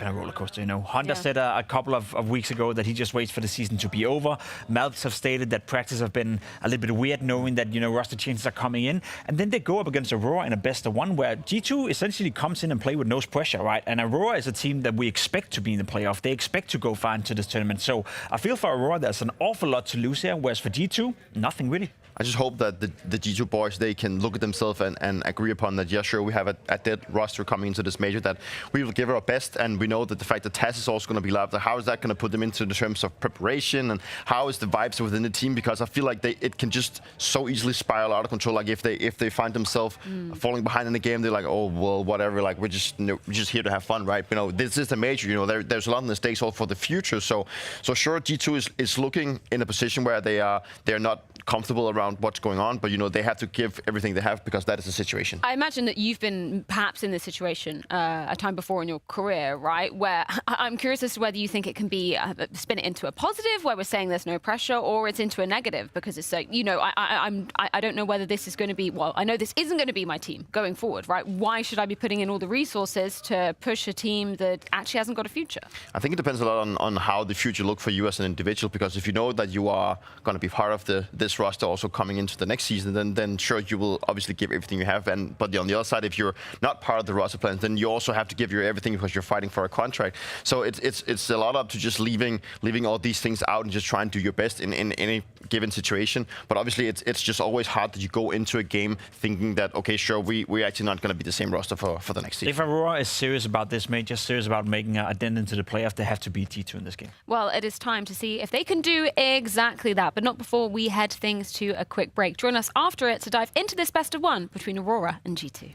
roller coaster, you know. Honda said a couple of weeks ago that he just waits for the season to be over. MOUZ have stated that practice have been a little bit weird, knowing that, you know, roster changes are coming in. And then they go up against Aurora in a best of 1, where G2 essentially comes in and play with no pressure, right? And Aurora is a team that we expect to be in the playoff. They expect to go far into this tournament. So I feel for Aurora there's an awful lot to lose here, whereas for G2, nothing really. I just hope that the G2 boys, they can look at themselves and agree upon that, yeah, sure, we have a dead roster coming into this major, that we will give our best, and we know that the fact that Taz is also going to be live, how is that going to put them into the terms of preparation, and how is the vibes within the team? Because I feel like it can just so easily spiral out of control. Like if they find themselves falling behind in the game, they're like, oh, well, whatever, like we're just here to have fun, right? You know, this is the major, you know, there's a lot of stakes all for the future. So sure, G2 is looking in a position where they're not comfortable around what's going on, but you know, they have to give everything they have because that is the situation. I imagine that you've been perhaps in this situation a time before in your career, right? Where I'm curious as to whether you think it can be spin it into a positive, where we're saying there's no pressure, or it's into a negative because it's like, you know, I don't know whether this is going to be, well, I know this isn't going to be my team going forward, right? Why should I be putting in all the resources to push a team that actually hasn't got a future? I think it depends a lot on how the future look for you as an individual, because if you know that you are going to be part of this roster also coming into the next season, then sure, you will obviously give everything you have. But on the other side, if you're not part of the roster plans, then you also have to give your everything because you're fighting for a contract. So it's a lot up to just leaving all these things out and just try and do your best in any given situation. But obviously, it's just always hard that you go into a game thinking that, okay, sure, we're actually not going to be the same roster for the next season. If Aurora is serious about this major, serious about making a dent into the playoff, they have to beat G2 in this game. Well, it is time to see if they can do exactly that, but not before we head things to a quick break. Join us after it to dive into this best of 1 between Aurora and G2.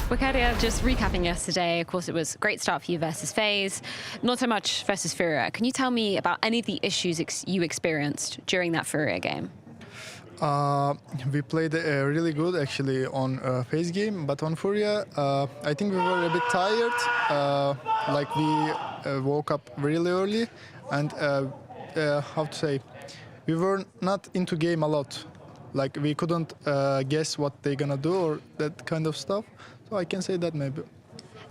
Wakadia, just recapping yesterday, of course, it was a great start for you versus FaZe, not so much versus Furia. Can you tell me about any of the issues you experienced during that Furia game? We played really good actually on FaZe game, but on Furia, I think we were a bit tired. Like we woke up really early, and how to say, we were not into game a lot. Like we couldn't guess what they're gonna do or that kind of stuff. So I can say that maybe.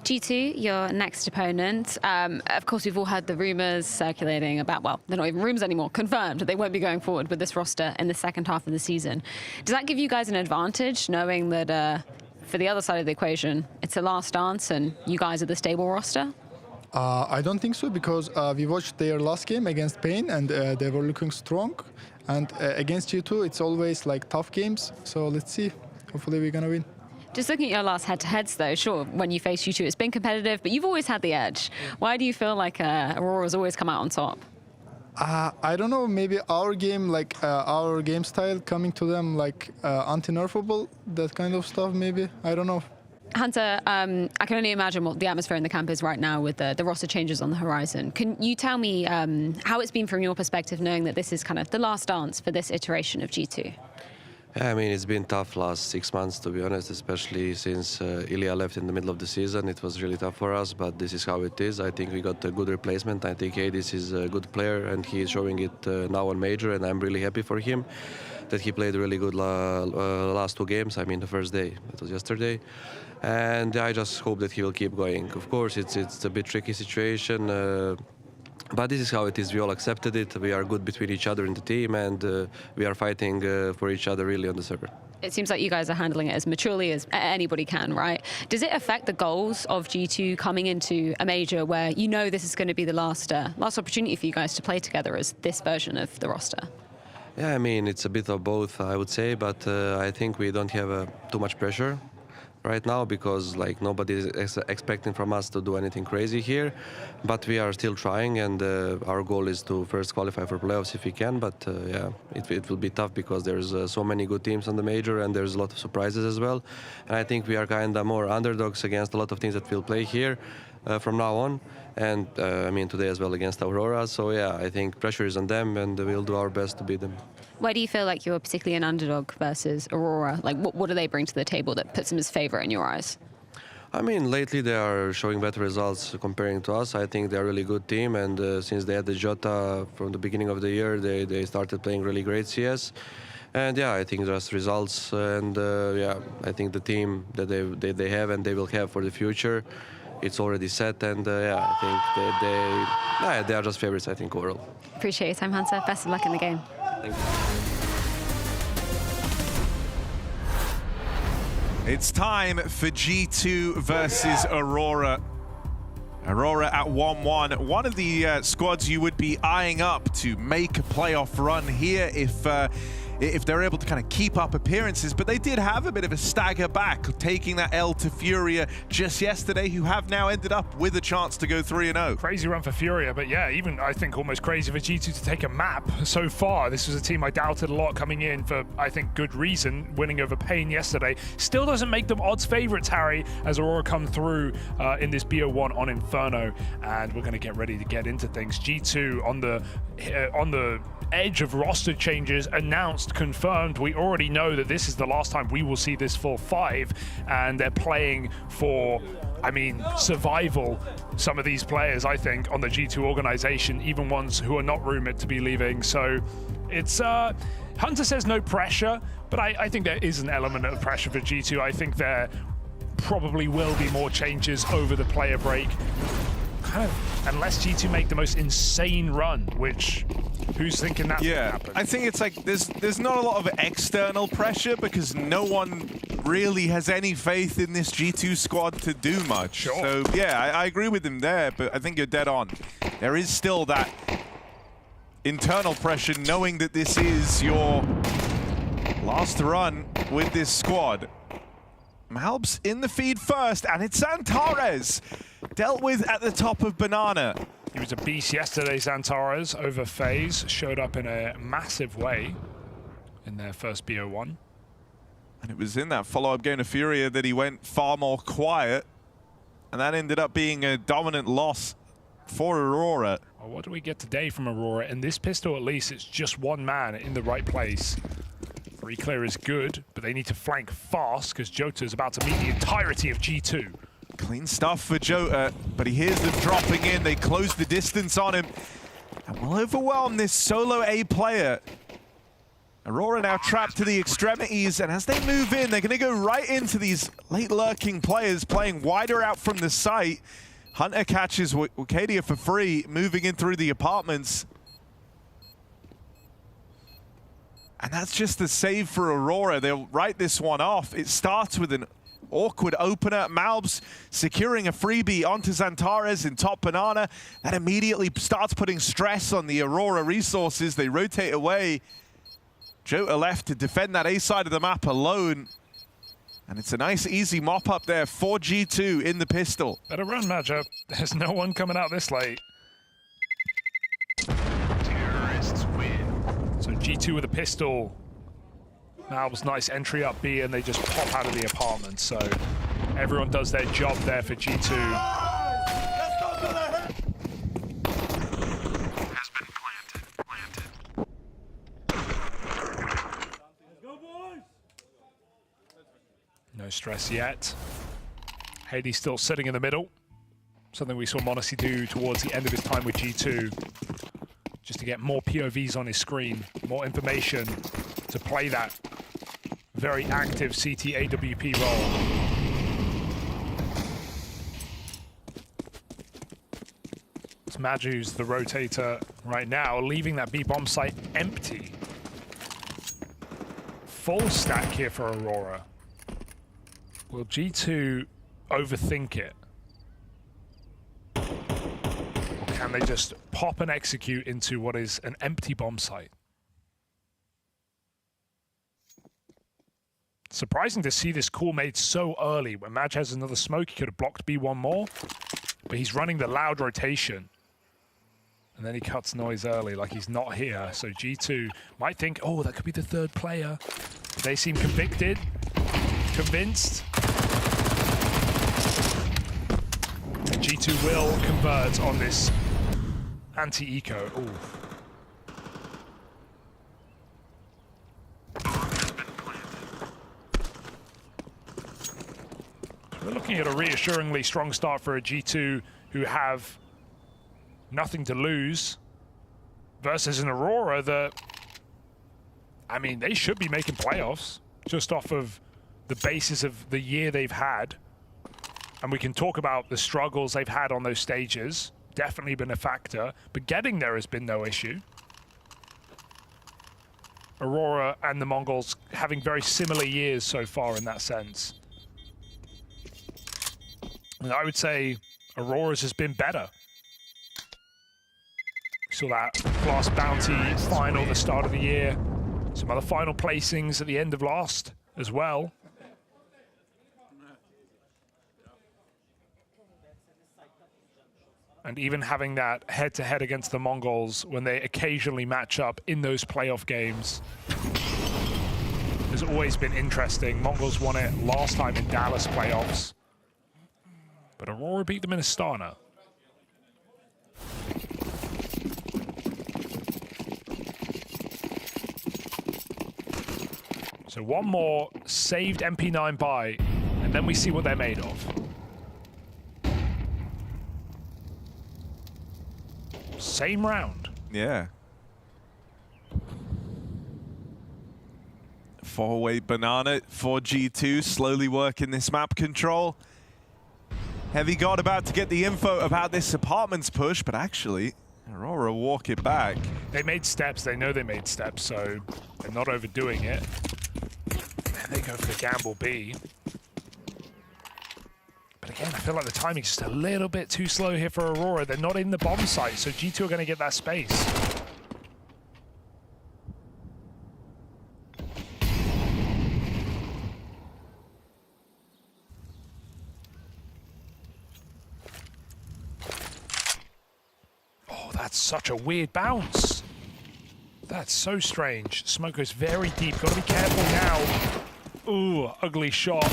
G2, your next opponent. Of course, we've all heard the rumors circulating about, well, they're not even rumors anymore, confirmed that they won't be going forward with this roster in the second half of the season. Does that give you guys an advantage, knowing that for the other side of the equation, it's a last dance and you guys are the stable roster? I don't think so, because we watched their last game against Pain and they were looking strong. And against G2, it's always like tough games. So let's see. Hopefully we're going to win. Just looking at your last head-to-heads, though, sure, when you face G2, it's been competitive, but you've always had the edge. Why do you feel like Aurora's always come out on top? I don't know, maybe our game, like our game style coming to them like anti-nerfable, that kind of stuff maybe, I don't know. Hunter, I can only imagine what the atmosphere in the camp is right now with the roster changes on the horizon. Can you tell me how it's been from your perspective, knowing that this is kind of the last dance for this iteration of G2? Yeah, I mean, it's been tough last 6 months, to be honest, especially since Ilya left in the middle of the season. It was really tough for us, but this is how it is. I think we got a good replacement. I think Hades is a good player, and he is showing it now on Major, and I'm really happy for him that he played really good last 2 games. I mean, the first day, it was yesterday. And I just hope that he will keep going. Of course, it's a bit tricky situation, but this is how it is. We all accepted it. We are good between each other in the team, and we are fighting for each other really on the server. It seems like you guys are handling it as maturely as anybody can, right? Does it affect the goals of G2 coming into a major where you know this is going to be the last opportunity for you guys to play together as this version of the roster? Yeah, I mean, it's a bit of both, I would say, but I think we don't have too much pressure right now because like nobody is expecting from us to do anything crazy here, but we are still trying, and our goal is to first qualify for playoffs if we can. But yeah, it will be tough because there's so many good teams on the major, and there's a lot of surprises as well. And I think we are kind of more underdogs against a lot of teams that will play here from now on, and I mean today as well against Aurora. So yeah, I think pressure is on them, and we'll do our best to beat them. Where do you feel like you're particularly an underdog versus Aurora? Like, what do they bring to the table that puts them as favorite in your eyes? I mean, lately they are showing better results comparing to us. I think they're a really good team, and since they had the Jota from the beginning of the year, they started playing really great CS. And yeah, I think just results, and yeah, I think the team that they have and they will have for the future, it's already set, and yeah, I think that they are just favorites, I think, overall. Appreciate your time, Hunter. Best of luck in the game. Thank you. It's time for G2 versus Aurora. Aurora at 1-1. One of the squads you would be eyeing up to make a playoff run here if they're able to kind of keep up appearances, but they did have a bit of a stagger back, taking that L to Furia just yesterday, who have now ended up with a chance to go 3-0. Crazy run for Furia, but yeah, even I think almost crazy for G2 to take a map so far. This was a team I doubted a lot coming in for, I think, good reason, winning over Pain yesterday. Still doesn't make them odds favorites, Harry, as Aurora come through in this BO1 on Inferno, and we're going to get ready to get into things. G2 on the edge of roster changes, announced, confirmed. We already know that this is the last time we will see this full 5, and they're playing for, I mean, survival. Some of these players, I think, on the G2 organization, even ones who are not rumored to be leaving. So it's Hunter says no pressure, but I think there is an element of pressure for G2. I think there probably will be more changes over the player break, kind of, unless G2 make the most insane run, which who's thinking that's gonna happen? I think it's like there's not a lot of external pressure because no one really has any faith in this G2 squad to do much. Sure. So yeah, I agree with him there, but I think you're dead on. There is still that internal pressure knowing that this is your last run with this squad. MOUZ in the feed first, and it's Antares dealt with at the top of Banana. He was a beast yesterday, Antares, over FaZe, showed up in a massive way in their first BO1. And it was in that follow-up game to Furia that he went far more quiet, and that ended up being a dominant loss for Aurora. Well, what do we get today from Aurora? In this pistol, at least, it's just one man in the right place. Free clear is good, but they need to flank fast because Jota is about to meet the entirety of G2. Clean stuff for Jota, but he hears them dropping in. They close the distance on him and will overwhelm this solo A player. Aurora now trapped to the extremities, and as they move in, they're going to go right into these late lurking players playing wider out from the site. Hunter catches Wicadia for free, moving in through the apartments. And that's just the save for Aurora. They'll write this one off. It starts with an awkward opener. MOUZ securing a freebie onto Antares in top Banana. That immediately starts putting stress on the Aurora resources. They rotate away. Jota left to defend that A side of the map alone. And it's a nice, easy mop up there for G2 in the pistol. Better run, matchup. There's no one coming out this late. Terrorists win. So G2 with a pistol. MOUZ nice entry up B, and they just pop out of the apartment. So Everyone does their job there for G2. No stress yet. Hades still sitting in the middle. Something we saw m0NESY do towards the end of his time with G2. Just to get more POVs on his screen, more information to play that very active CT AWP role. It's MOUZ the rotator right now, leaving that B bomb site empty. Full stack here for Aurora. Will G2 overthink it? Or can they just pop and execute into what is an empty bomb site? Surprising to see this call made so early. When MOUZ has another smoke, he could have blocked B1 more, but he's running the loud rotation. And then he cuts noise early, like he's not here. So G2 might think, oh, that could be the third player. They seem convicted, convinced. And G2 will convert on this anti-eco. Ooh. We're looking at a reassuringly strong start for a G2 who have nothing to lose versus an Aurora that, I mean, they should be making playoffs just off of the basis of the year they've had. And we can talk about the struggles they've had on those stages. Definitely been a factor, but getting there has been no issue. Aurora and the Mongols having very similar years so far in that sense. And I would say Aurora's has been better. We saw that last Bounty final at the start of the year. Some other final placings at the end of last as well. And even having that head-to-head against the Mongols when they occasionally match up in those playoff games has always been interesting. Mongols won it last time in Dallas playoffs. But Aurora beat them in Astana. So one more saved MP9 buy, and then we see what they're made of. Same round. Yeah. Four-way banana for G2, slowly working this map control. Heavy God about to get the info about this apartments push, but actually, Aurora walk it back. They made steps, they know they made steps, so they're not overdoing it. And they go for the gamble B. But again, I feel like the timing's just a little bit too slow here for Aurora. They're not in the bomb site, so G2 are going to get that space. Oh, that's such a weird bounce. That's so strange. Smoke goes very deep. Got to be careful now. Ooh, ugly shot.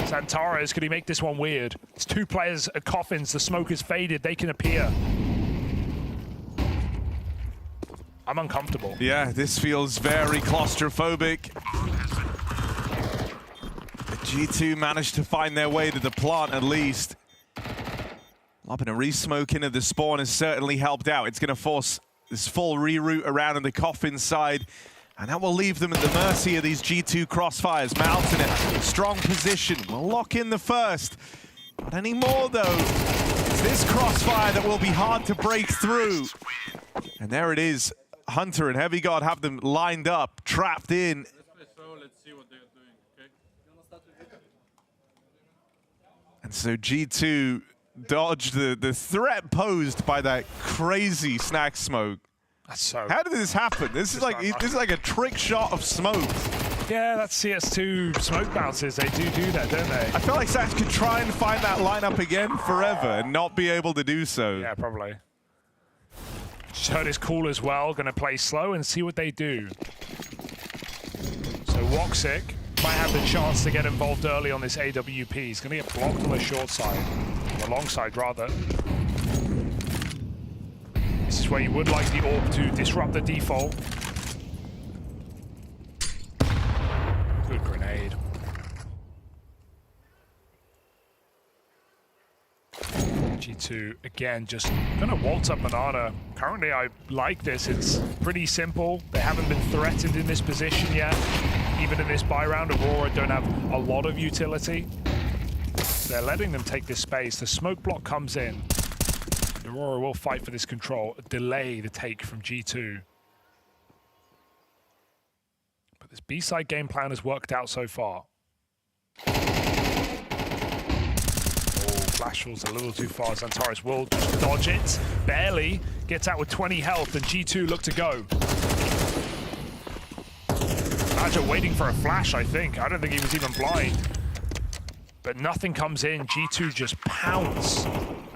Xantares, could he make this one weird? It's two players at coffins. The smoke is faded. They can appear. I'm uncomfortable. Yeah, this feels very claustrophobic. G2 managed to find their way to the plant at least. Lobbing a re-smoke into the spawn has certainly helped out. It's going to force this full reroute around on the coffin side. And that will leave them at the mercy of these G2 crossfires. MOUZ in a strong position. Will lock in the first. Not anymore, though. It's this crossfire that will be hard to break through. And there it is. Hunter and Heavy God have them lined up, trapped in. And so G2 dodged the threat posed by that crazy snack smoke. That's so. How did this happen? This is like a trick shot of smoke. Yeah, that's CS2 smoke bounces. They do that, don't they? I feel like Sax could try and find that lineup again forever and not be able to do so. Yeah, probably. Just heard his call as well. Going to play slow and see what they do. So Woxic might have the chance to get involved early on this AWP. He's going to get blocked on the short side, on the long side rather. This is where you would like the AWP to disrupt the default. Good grenade. G2 again just gonna waltz up Banana. Currently I like this, it's pretty simple. They haven't been threatened in this position yet. Even in this buy round, Aurora don't have a lot of utility. They're letting them take this space. The smoke block comes in. Aurora will fight for this control, delay the take from G2. But this B-side game plan has worked out so far. Flash falls a little too far. Xantares will just dodge it. Barely. Gets out with 20 health, and G2 look to go. Badger waiting for a flash, I think. I don't think he was even blind. But nothing comes in. G2 just pounce.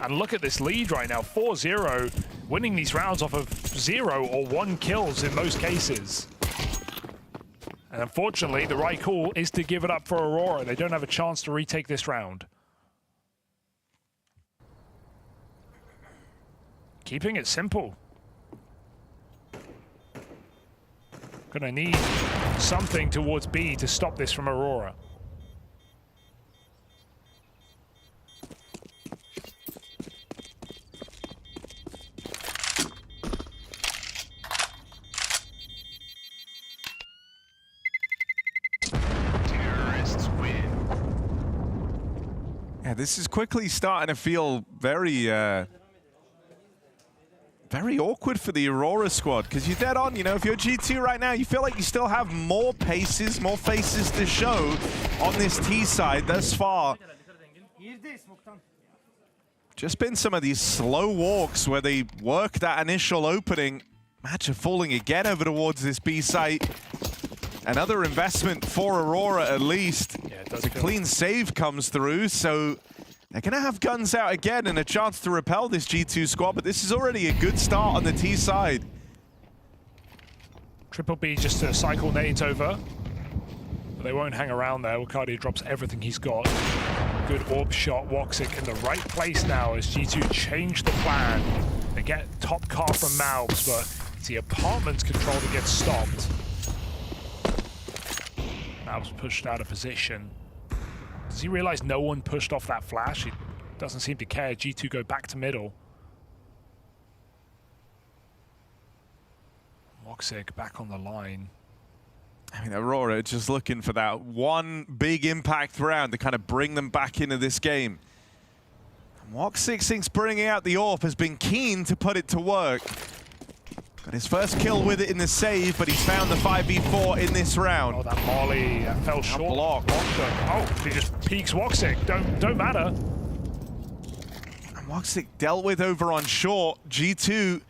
And look at this lead right now. 4-0. Winning these rounds off of 0 or 1 kills in most cases. And unfortunately, the right call is to give it up for Aurora. They don't have a chance to retake this round. Keeping it simple. Gonna need something towards B to stop this from Aurora. Terrorists win. Yeah, this is quickly starting to feel very awkward for the Aurora squad, because you're dead on, you know, if you're G2 right now, you feel like you still have more paces, more faces to show on this T side thus far. Just been some of these slow walks where they work that initial opening. Match are falling again over towards this B site. Another investment for Aurora at least. Yeah, the clean save comes through, so they're going to have guns out again and a chance to repel this G2 squad, but this is already a good start on the T side. Triple B just to cycle nades over. But they won't hang around there. Wakadia drops everything he's got. Good orb shot. Woxic in the right place now as G2 change the plan. They get top car from MOUZ, but it's the apartment's control that gets stopped. MOUZ pushed out of position. Does he realize no one pushed off that flash? He doesn't seem to care. G2 go back to middle. Woxic back on the line. I mean, Aurora just looking for that one big impact round to kind of bring them back into this game. Woxic, since bringing out the AWP, has been keen to put it to work. Got his first kill with it in the save, but he's found the 5v4 in this round. Oh, that Molly fell short. Block. Oh, he just peeks Woxic. Don't matter. And Woxic dealt with over on short. G2,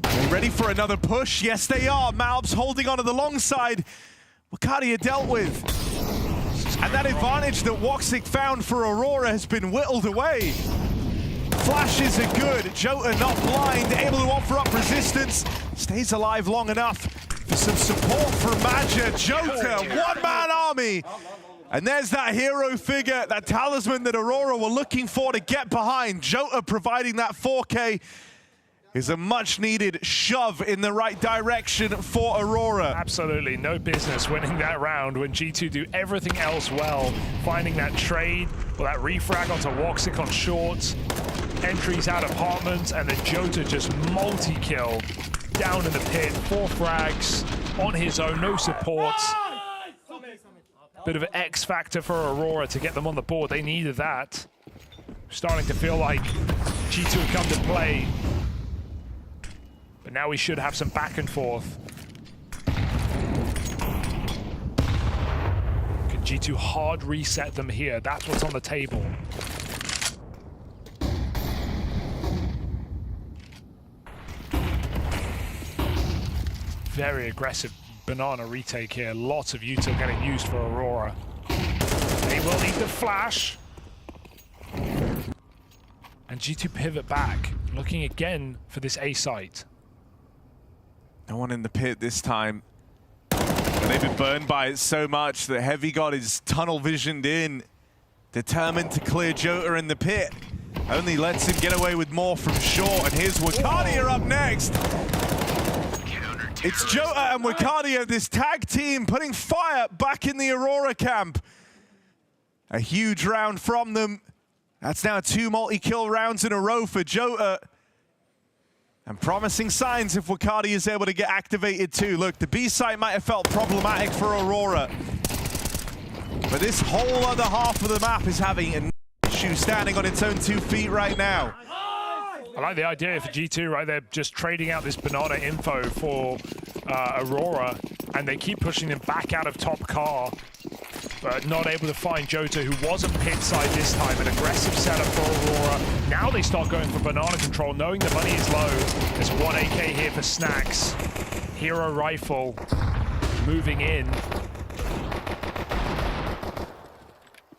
are they ready for another push? Yes, they are. MOUZ holding onto the long side. Wakadia dealt with. And that advantage that Woxic found for Aurora has been whittled away. Flashes are good. Jota not blind, able to offer up resistance. Stays alive long enough for some support from Badger. Jota, one-man army. And there's that hero figure, that talisman that Aurora were looking for to get behind. Jota providing that 4K is a much-needed shove in the right direction for Aurora. Absolutely no business winning that round when G2 do everything else well. Finding that trade or that refrag onto Woxic on short. Entries out apartments, and then Jota just multi-kill down in the pit. 4 frags on his own, no support. Bit of an X factor for Aurora to get them on the board. They needed that. Starting to feel like G2 have come to play. But now we should have some back and forth. Can G2 hard reset them here? That's what's on the table. Very aggressive banana retake here. Lots of util getting used for Aurora. They will need the flash. And G2 pivot back, looking again for this A site. No one in the pit this time. They've been burned by it so much that Heavy God is tunnel visioned in, determined to clear Jota in the pit. Only lets him get away with more from short, and here's Wakadia up next. It's Jota and Wakadia, this tag team, putting fire back in the Aurora camp. A huge round from them. That's now 2 multi-kill rounds in a row for Jota. And promising signs if Wakadia is able to get activated too. Look, the B site might have felt problematic for Aurora, but this whole other half of the map is having an issue standing on its own 2 feet right now. I like the idea for G2, right? They're just trading out this banana info for Aurora, and they keep pushing them back out of top car, but not able to find Jota, who wasn't pit side this time. An aggressive setup for Aurora. Now they start going for banana control, knowing the money is low. There's 1 AK here for Snacks. Hero rifle moving in.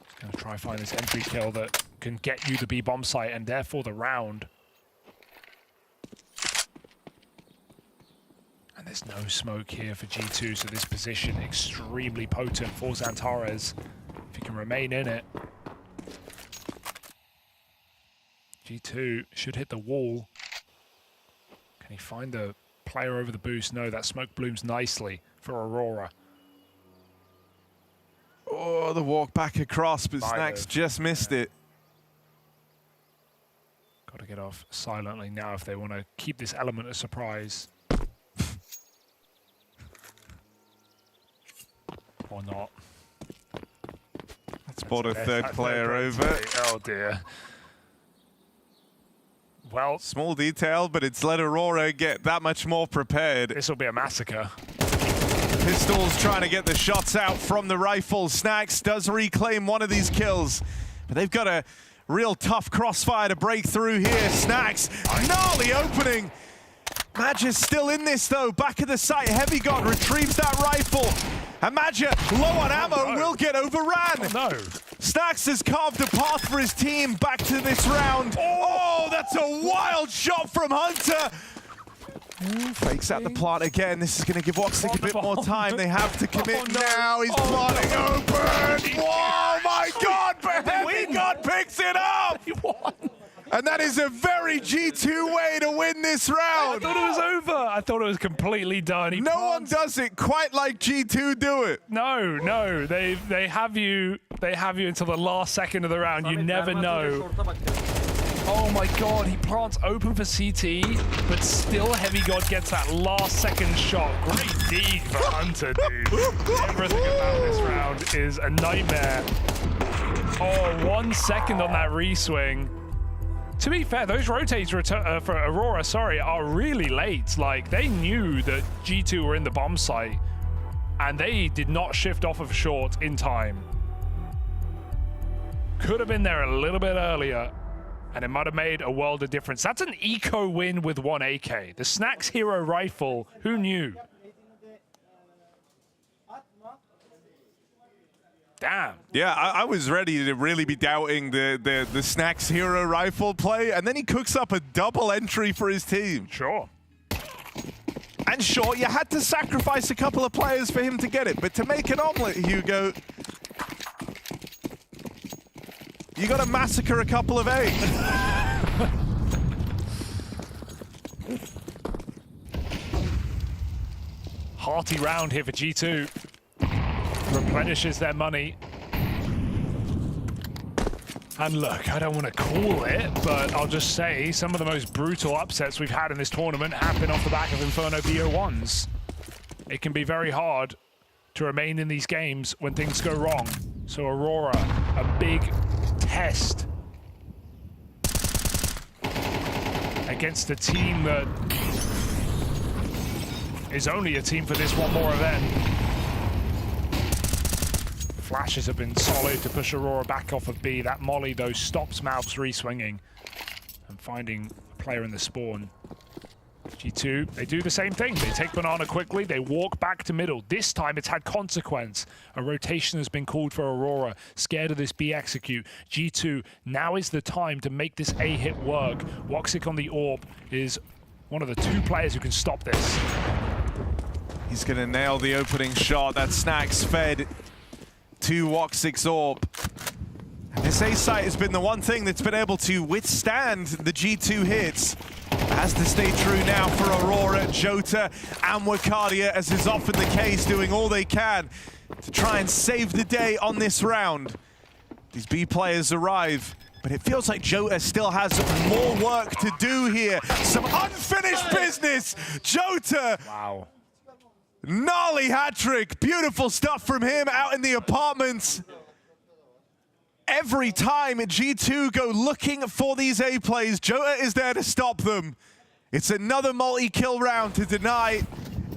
Just gonna try find this entry kill that can get you the B-bomb site and therefore the round. And there's no smoke here for G2, so this position extremely potent for Xantares, if he can remain in it. G2 should hit the wall. Can he find the player over the boost? No, that smoke blooms nicely for Aurora. Oh, the walk back across, but Snacks just missed it. Got to get off silently now if they want to keep this element of surprise. Or not. Let's brought a third player over. Oh dear. Well, small detail, but it's let Aurora get that much more prepared. This will be a massacre. Pistols trying to get the shots out from the rifle. Snacks does reclaim one of these kills, but they've got a real tough crossfire to break through here. Snacks, gnarly opening. Madge is still in this though, back at the site. Heavy God retrieves that rifle. And Madge, low on ammo, will get overran. Oh, no. Snacks has carved a path for his team back to this round. Oh, that's a wild shot from Hunter. Fakes out the plant again. This is going to give Woxic a bit more time. They have to commit now. He's planting open. Oh my God, but Heavy God picks it up. He won. And that is a very G2 way to win this round. I thought it was over. I thought it was completely done. No one does it quite like G2 do it. No, no. They have you until the last second of the round. You never know. Oh my God, he plants open for CT, but still Heavy God gets that last second shot. Great deed for Hunter, dude. Everything about this round is a nightmare. Oh, 1 second on that reswing. To be fair, those rotates for Aurora, are really late. Like, they knew that G2 were in the bomb site, and they did not shift off of short in time. Could have been there a little bit earlier, and it might have made a world of difference. That's an eco win with 1 AK. The Snacks Hero Rifle, who knew? Damn. Yeah, I was ready to really be doubting the Snacks Hero Rifle play, and then he cooks up a double entry for his team. Sure. And sure, you had to sacrifice a couple of players for him to get it, but to make an omelet, Hugo, you got to massacre a couple of eggs. Hearty round here for G2. Replenishes their money. And look, I don't want to call it, but I'll just say some of the most brutal upsets we've had in this tournament have been off the back of Inferno BO1s. It can be very hard to remain in these games when things go wrong. So Aurora, a big test against a team that is only a team for this one more event. Flashes have been solid to push Aurora back off of B. That molly, though, stops MOUZ re-swinging and finding a player in the spawn. G2, they do the same thing. They take banana quickly, they walk back to middle. This time it's had consequence. A rotation has been called for Aurora. Scared of this B execute. G2, now is the time to make this A hit work. Woxic on the AWP is one of the 2 players who can stop this. He's going to nail the opening shot. That Snacks fed to Woxic's Orb. And this A site has been the one thing that's been able to withstand the G2 hits. It has to stay true now for Aurora, Jota, and Wakadia, as is often the case, doing all they can to try and save the day on this round. These B players arrive, but it feels like Jota still has more work to do here. Some unfinished business. Jota. Wow. Gnarly hat trick. Beautiful stuff from him out in the apartments. Every time G2 go looking for these A plays, Jota is there to stop them. It's another multi-kill round to deny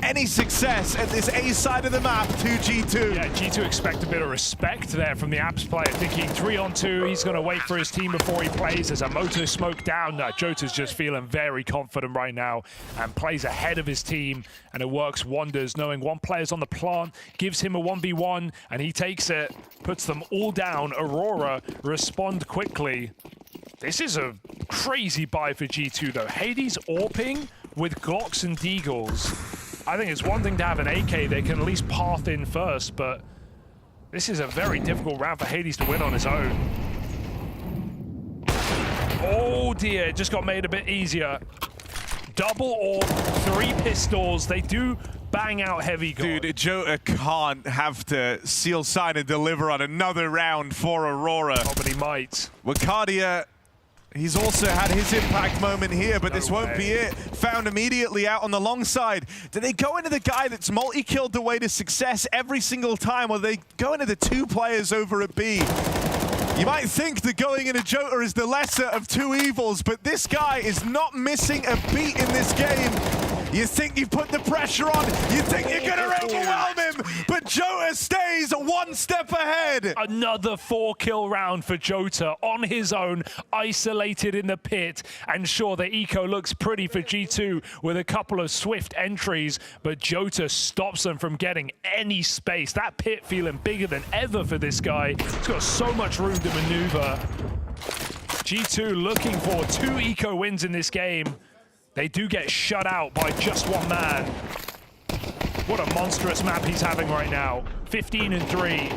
any success at this A side of the map to G2. Yeah, G2 expect a bit of respect there from the Abs player, thinking 3-on-2, he's going to wait for his team before he plays. As a moto smoke down, Jota's just feeling very confident right now and plays ahead of his team, and it works wonders, knowing one player's on the plant, gives him a 1v1, and he takes it, puts them all down. Aurora respond quickly. This is a crazy buy for G2 though. Hades AWPing with Glocks and Deagles. I think it's one thing to have an AK they can at least path in first, but this is a very difficult round for Hades to win on his own. Oh dear, it just got made a bit easier. Double or 3 pistols. They do bang out heavy guard. Dude, Jota can't have to seal, sign, and deliver on another round for Aurora. Oh, but he might. Wakadia, he's also had his impact moment here, but this won't be it. Found immediately out on the long side. Do they go into the guy that's multi-killed the way to success every single time, or do they go into the 2 players over at B? You might think that going into Jota is the lesser of 2 evils, but this guy is not missing a beat in this game. You think you put the pressure on, you think you're gonna overwhelm him, but Jota stays 1 step ahead. Another 4-kill round for Jota on his own, isolated in the pit. And sure, the eco looks pretty for G2 with a couple of swift entries, but Jota stops them from getting any space. That pit feeling bigger than ever for this guy. He's got so much room to maneuver. G2 looking for 2 eco wins in this game. They do get shut out by just 1 man. What a monstrous map he's having right now. 15-3.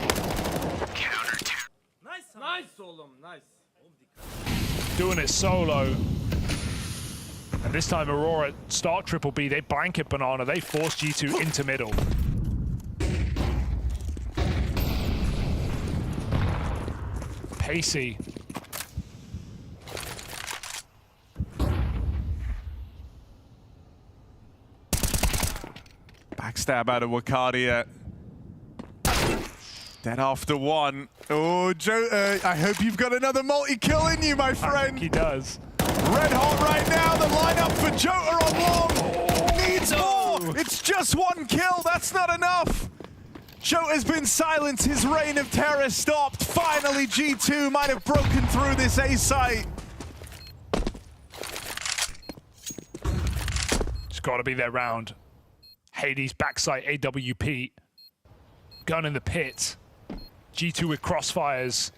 Nice, Solom, nice. Doing it solo. And this time Aurora start triple B. They blanket Banana. They force G2 into middle. Pacey. Backstab out of Wakadia. Dead after 1. Oh, Jota, I hope you've got another multi-kill in you, my friend. I think he does. Red hot right now, the lineup for Jota on long. Needs more. It's just 1 kill, that's not enough. Jota's been silenced, his reign of terror stopped. Finally, G2 might have broken through this A site. It's got to be their round. Hades backside AWP. Gun in the pit. G2 with crossfires.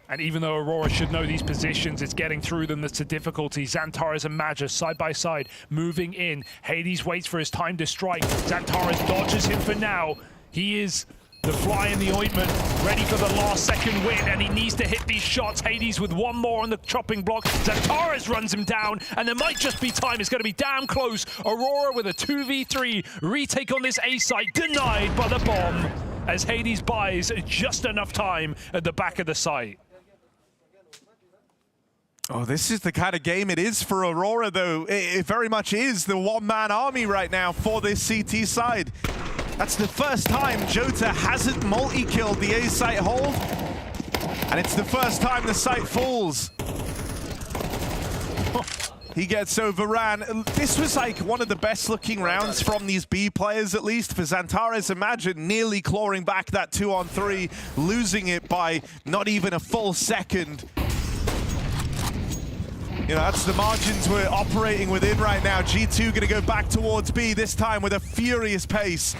And even though Aurora should know these positions, it's getting through them that's a difficulty. Xantares and Magus side by side, moving in. Hades waits for his time to strike. Xantares dodges him for now. He is the fly in the ointment, ready for the last second win, and he needs to hit these shots. Hades with 1 more on the chopping block. Xantares runs him down, and there might just be time. It's going to be damn close. Aurora with a 2v3 retake on this A site, denied by the bomb, as Hades buys just enough time at the back of the site. Oh, this is the kind of game it is for Aurora, though. It very much is the 1-man army right now for this CT side. That's the first time Jota hasn't multi-killed the A site hold, and it's the first time the site falls. He gets overran. This was like one of the best looking rounds from these B players, at least. For Xantares, imagine nearly clawing back that 2-on-3, losing it by not even a full second. You know, that's the margins we're operating within right now. G2 gonna go back towards B, this time with a furious pace.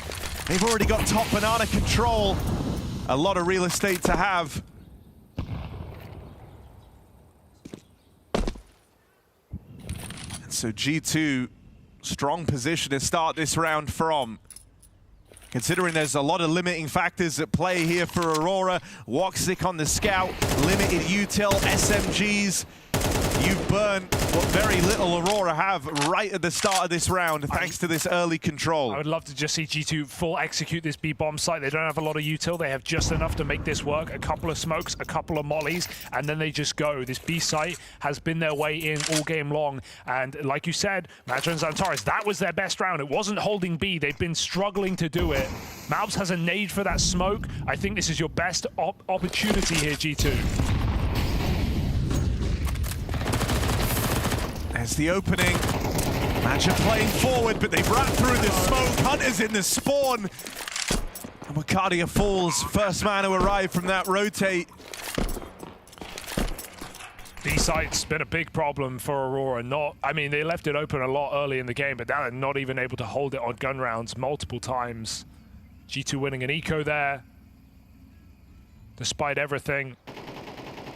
They've already got top banana control. A lot of real estate to have. And so G2, strong position to start this round from. considering there's a lot of limiting factors at play here for Aurora. Woxic on the scout, limited util, SMGs. You've burned what very little Aurora have right at the start of this round, thanks to this early control. I would love to just see G2 full execute this B-bomb site. They don't have a lot of util. They have just enough to make this work. A couple of smokes, a couple of mollies, and then they just go. This B site has been their way in all game long. And like you said, Matra and Xantares, that was their best round. It wasn't holding B. They've been struggling to do it. MOUZ has a nade for that smoke. I think this is your best opportunity here, G2. There's the opening. Matcha playing forward, but they've wrapped through the smoke. Hunter's in the spawn. And Wakadia falls. First man to arrive from that rotate. B-site's been a big problem for Aurora. I mean, they left it open a lot early in the game, but now they're not even able to hold it on gun rounds multiple times. G2 winning an eco there, despite everything.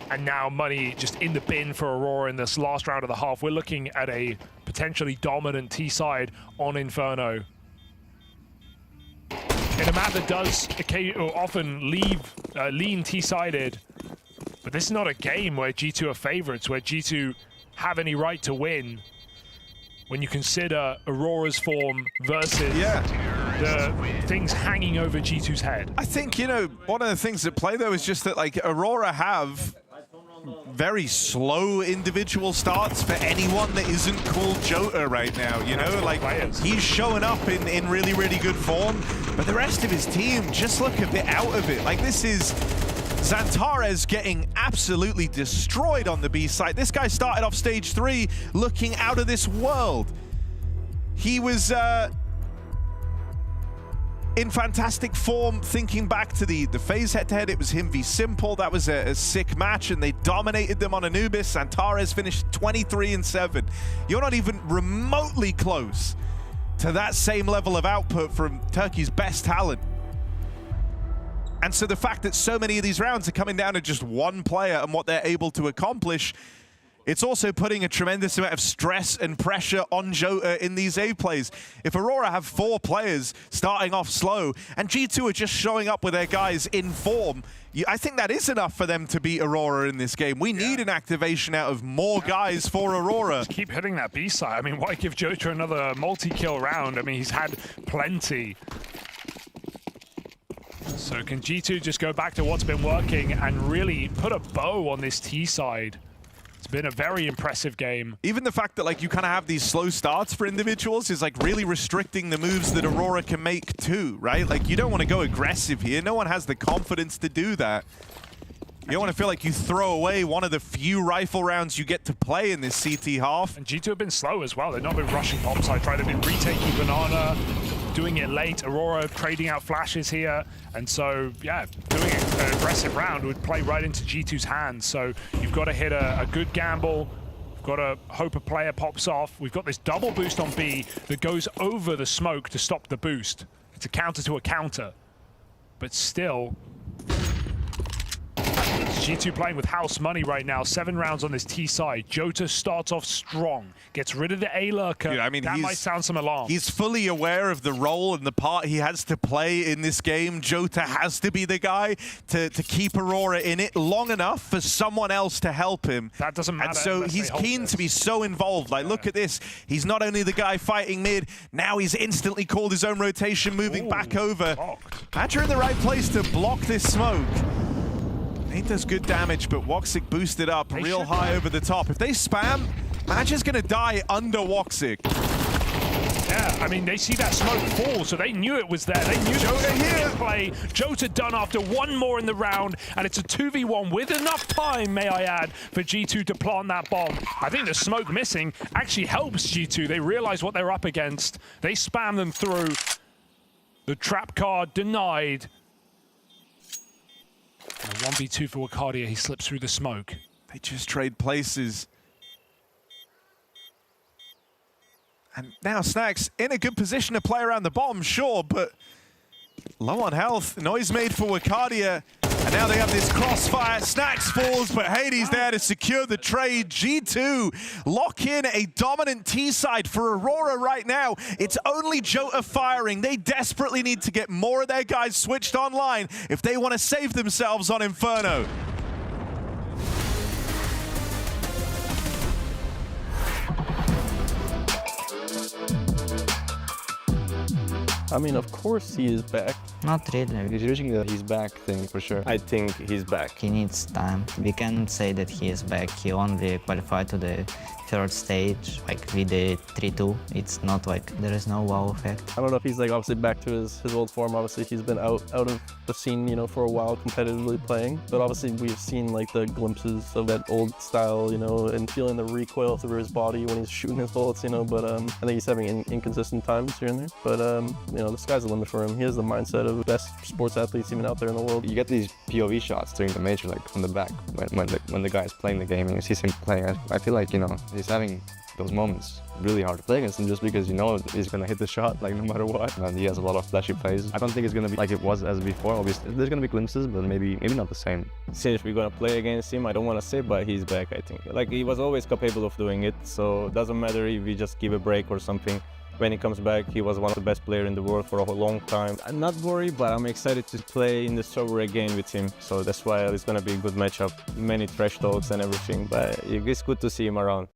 And now money just in the bin for Aurora in this last round of the half. We're looking at a potentially dominant T-side on Inferno. In a map that does often lean T-sided, but this is not a game where G2 are favorites, where G2 have any right to win. When you consider Aurora's form versus the things hanging over G2's head. I think, you know, one of the things at play though is just that like Aurora have very slow individual starts for anyone that isn't called Jota right now, you know? Like, he's showing up in really, really good form, but the rest of his team just look a bit out of it. Like, this is Xantares getting absolutely destroyed on the B side. This guy started off stage 3 looking out of this world. He was in fantastic form, thinking back to the FaZe head-to-head. It was him v Simple. That was a sick match, and they dominated them on Anubis. Xantares finished 23-7. You're not even remotely close to that same level of output from Turkey's best talent. And so the fact that so many of these rounds are coming down to just one player and what they're able to accomplish, it's also putting a tremendous amount of stress and pressure on Jota in these A plays. If Aurora have 4 players starting off slow and G2 are just showing up with their guys in form, I think that is enough for them to beat Aurora in this game. We need an activation out of more guys for Aurora. Just keep hitting that B side. I mean, why give Jota another multi-kill round? I mean, he's had plenty. So can G2 just go back to what's been working and really put a bow on this T side? It's been a very impressive game. Even the fact that like you kind of have these slow starts for individuals is like really restricting the moves that Aurora can make too, right? Like you don't want to go aggressive here. No one has the confidence to do that. You don't want to feel like you throw away one of the few rifle rounds you get to play in this CT half. And G2 have been slow as well. They've not been rushing bomb side, right? They've been retaking Banana, doing it late. Aurora trading out flashes here. And so, yeah, doing an aggressive round would play right into G2's hands. So you've got to hit a good gamble. You've got to hope a player pops off. We've got this double boost on B that goes over the smoke to stop the boost. It's a counter to a counter. But still, G2 playing with house money right now. 7 rounds on this T side. Jota starts off strong. Gets rid of the A lurker. Dude, I mean, that might sound some alarm. He's fully aware of the role and the part he has to play in this game. Jota has to be the guy to keep Aurora in it long enough for someone else to help him. That doesn't matter. And so he's keen to be so involved. Like, look at this. He's not only the guy fighting mid, now he's instantly called his own rotation, moving back over. Matcha in the right place to block this smoke. He does good damage, but Woxic boosted up real high over the top. If they spam, Matcha's gonna die under Woxic. Yeah, I mean, they see that smoke fall, so they knew it was there. They knew Jota here. Play. Jota done after one more in the round, and it's a 2v1 with enough time, may I add, for G2 to plant that bomb. I think the smoke missing actually helps G2. They realize what they're up against. They spam them through. The trap card denied. And a 1v2 for Wakadia. He slips through the smoke. They just trade places. And now Snacks in a good position to play around the bottom, sure, but low on health. Noise made for Wakadia. And And now they have this crossfire. Snax falls, but Hades there to secure the trade. G2 lock in a dominant T-side for Aurora right now. It's only Jota firing. They desperately need to get more of their guys switched online if they want to save themselves on Inferno. I mean, of course he is back. Not really. He's reaching the he's back thing for sure. I think he's back. He needs time. We can't say that he is back. He only qualified to the third stage, like with the 3-2. It's not like there is no wow effect. I don't know if he's like obviously back to his old form. Obviously he's been out of the scene, you know, for a while competitively playing. But obviously we've seen like the glimpses of that old style, you know, and feeling the recoil through his body when he's shooting his bullets, you know. But I think he's having inconsistent times here and there. But you know, the sky's the limit for him. He has the mindset of the best sports athletes even out there in the world. You get these POV shots during the major, like from the back, when the guy's playing the game and you see him playing. I feel like, you know, he's having those moments really hard to play against him just because you know he's gonna hit the shot like no matter what, and he has a lot of flashy plays. I don't think it's gonna be like it was as before. Obviously there's gonna be glimpses, but maybe not the same. Since we're gonna play against him, I don't want to say, but he's back. I think like he was always capable of doing it, so it doesn't matter if we just give a break or something. When he comes back, he was one of the best players in the world for a long time. I'm not worried, but I'm excited to play in the server again with him. So that's why it's gonna be a good matchup. Many trash talks and everything, but it's good to see him around.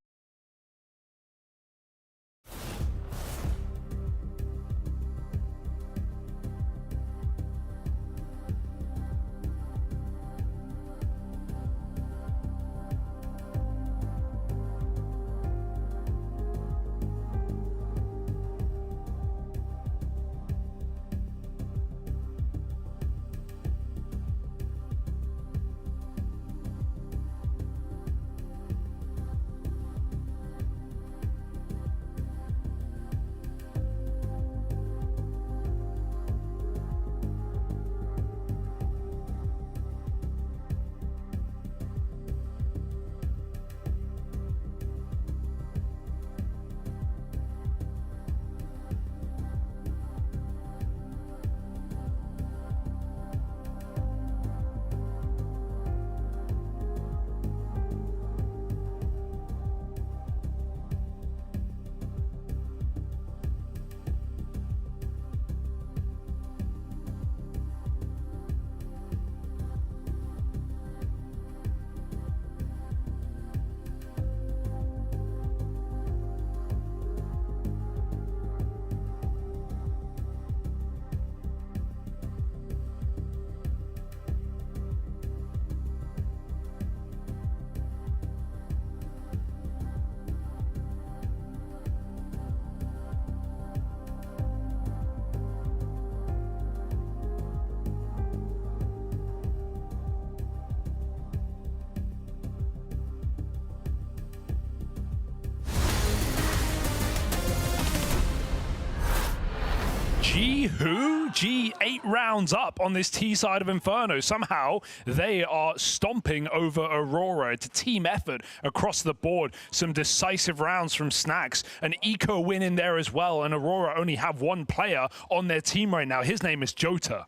G8 rounds up on this T side of Inferno. Somehow they are stomping over Aurora. It's a team effort across the board. Some decisive rounds from Snax. An eco win in there as well. And Aurora only have one player on their team right now. His name is Jota.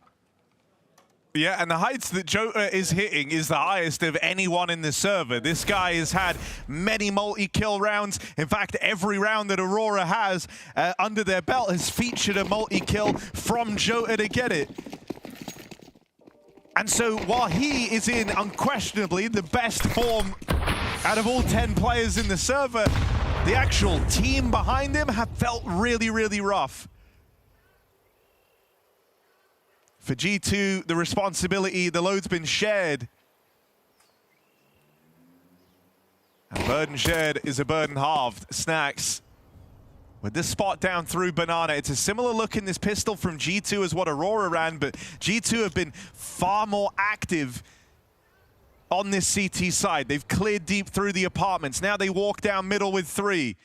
Yeah, and the heights that Jota is hitting is the highest of anyone in the server. This guy has had many multi-kill rounds. In fact, every round that Aurora has under their belt has featured a multi-kill from Jota to get it. And so while he is in unquestionably the best form out of all 10 players in the server, the actual team behind him have felt really, really rough. For G2, the responsibility, the load's been shared. A burden shared is a burden halved. Snax with this spot down through Banana. It's a similar look in this pistol from G2 as what Aurora ran, but G2 have been far more active on this CT side. They've cleared deep through the apartments. Now they walk down middle with 3.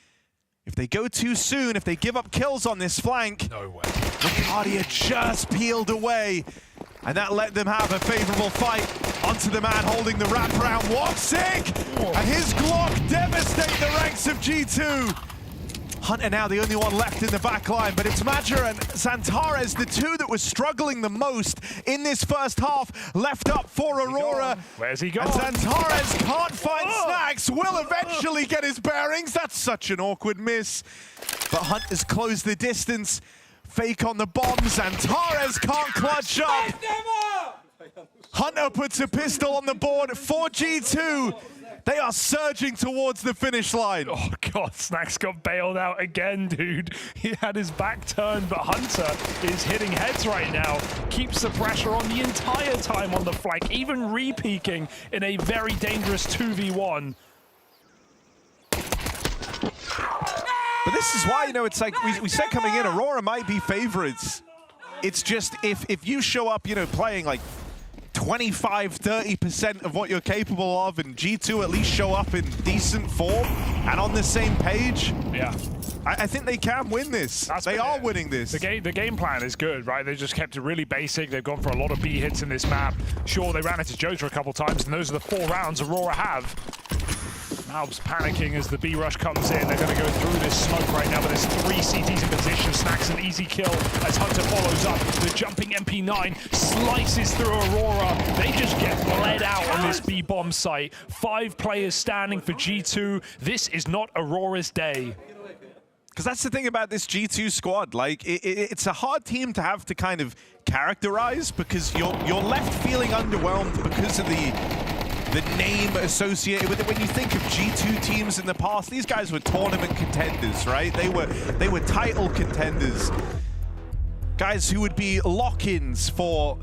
If they go too soon, if they give up kills on this flank, no way. Ricardia just peeled away, and that let them have a favorable fight onto the man holding the wraparound. Sick! And his Glock devastate the ranks of G2. Hunter now the only one left in the back line, but it's Major and Zantares, the two that were struggling the most in this first half, left up for Aurora. Where's he gone? And Zantares can't find Snacks, will eventually get his bearings. That's such an awkward miss. But Hunter's closed the distance. Fake on the bomb, Zantares can't clutch up. Hunter puts a pistol on the board for G2. They are surging towards the finish line. Oh God, Snacks got bailed out again, dude. He had his back turned, but Hunter is hitting heads right now. Keeps the pressure on the entire time on the flank, even re-peaking in a very dangerous 2v1. But this is why, you know, it's like we said coming in, Aurora might be favorites. It's just if you show up, you know, playing like 25–30% of what you're capable of, and G2 at least show up in decent form and on the same page. Yeah. I think they can win this. They are winning this. The game plan is good, right? They just kept it really basic. They've gone for a lot of B hits in this map. Sure, they ran into Jota a couple times, and those are the 4 rounds Aurora have. MOUZ panicking as the B rush comes in. They're going to go through this smoke right now, but there's 3 CTs in position. Snacks an easy kill as Hunter follows up. The jumping MP9 slices through Aurora. They just get bled out on this B bomb site. 5 players standing for G2. This is not Aurora's day. Because that's the thing about this G2 squad. Like, it's a hard team to have to kind of characterize, because you're left feeling underwhelmed because of the name associated with it. When you think of G2 teams in the past, these guys were tournament contenders, right? They were title contenders. Guys who would be lock-ins for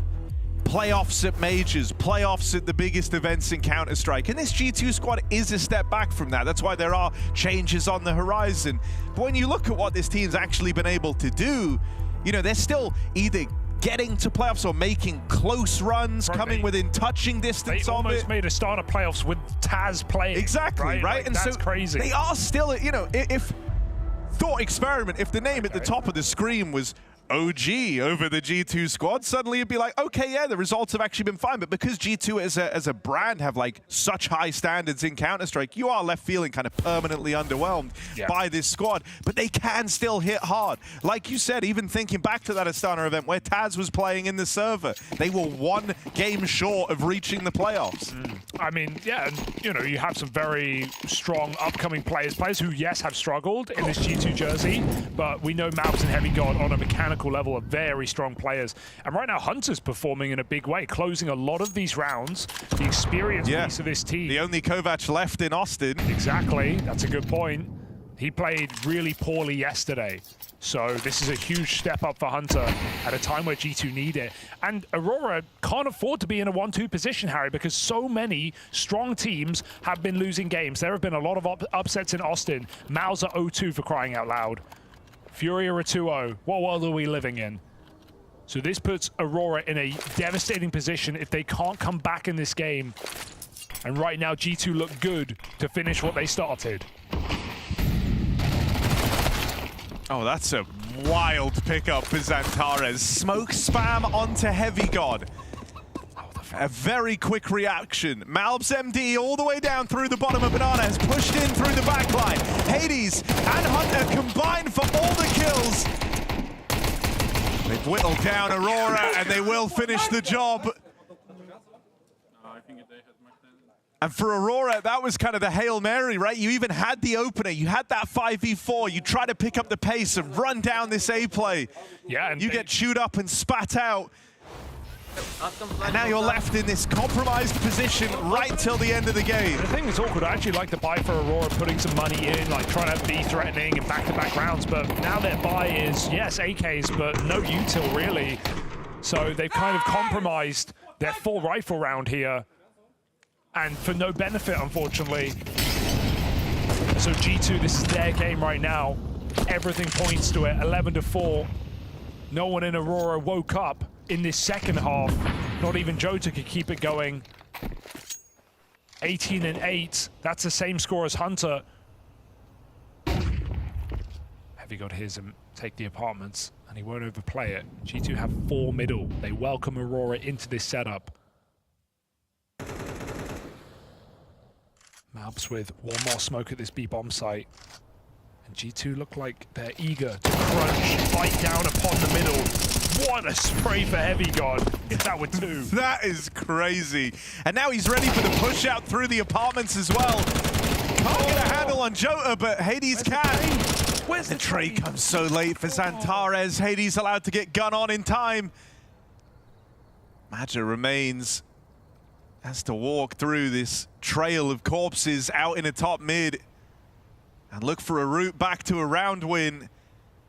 playoffs at majors, playoffs at the biggest events in Counter-Strike. And this G2 squad is a step back from that. That's why there are changes on the horizon. But when you look at what this team's actually been able to do, you know, they're still either getting to playoffs or making close runs, coming within touching distance they of almost it. made a start of playoffs with Taz playing. Exactly, right? Like, and that's so crazy. They are still, you know, if thought experiment, if the name at the top of the screen was OG over the G2 squad, suddenly it'd be like, okay, yeah, the results have actually been fine. But because G2 as a brand have like such high standards in Counter-Strike, you are left feeling kind of permanently underwhelmed by this squad. But they can still hit hard. Like you said, even thinking back to that Astana event where Taz was playing in the server, they were 1 game short of reaching the playoffs. I mean, yeah, and, you know, you have some very strong upcoming players who, yes, have struggled in this G2 jersey, but we know MOUZ and Heavy God on a mechanical level are very strong players. And right now, Hunter's performing in a big way, closing a lot of these rounds. The experience piece of this team. The only Kovac left in Austin. Exactly, that's a good point. He played really poorly yesterday. So this is a huge step up for Hunter at a time where G2 need it. And Aurora can't afford to be in a 1-2 position, Harry, because so many strong teams have been losing games. There have been a lot of upsets in Austin. MOUZ are 0-2 for crying out loud. Fury are a 2-0. What world are we living in? So this puts Aurora in a devastating position if they can't come back in this game. And right now, G2 look good to finish what they started. Oh, that's a wild pickup for Zantares. Smoke spam onto Heavy God. A very quick reaction. MOUZ MD all the way down through the bottom of Banana has pushed in through the back line. Hades and Hunter combined for all the kills. They've whittled down Aurora and they will finish the job. And for Aurora, that was kind of the Hail Mary, right? You even had the opener. You had that 5v4. You try to pick up the pace and run down this A play. Yeah, and you get chewed up and spat out. And now you're left in this compromised position right till the end of the game. The thing that's awkward, I actually like the buy for Aurora, putting some money in, like trying to be threatening in back-to-back rounds, but now their buy is, yes, AKs, but no util really. So they've kind of compromised their full rifle round here, and for no benefit, unfortunately. So G2, this is their game right now. Everything points to it, 11-4. No one in Aurora woke up in this second half. Not even Jota could keep it going. 18-8. That's the same score as Hunter. Heavy God hears him take the apartments, and he won't overplay it. G2 have 4 middle. They welcome Aurora into this setup. MOUZ with 1 more smoke at this B bomb site. And G2 look like they're eager to crunch, fight down upon the middle. What a spray for Heavy God. Hit that with 2. That is crazy. And now he's ready for the push out through the apartments as well. Can't get a handle on Jota, but Hades can. Where's the trade comes so late for Xantares. Hades allowed to get gun on in time. Maja remains, has to walk through this trail of corpses out in a top mid and look for a route back to a round win.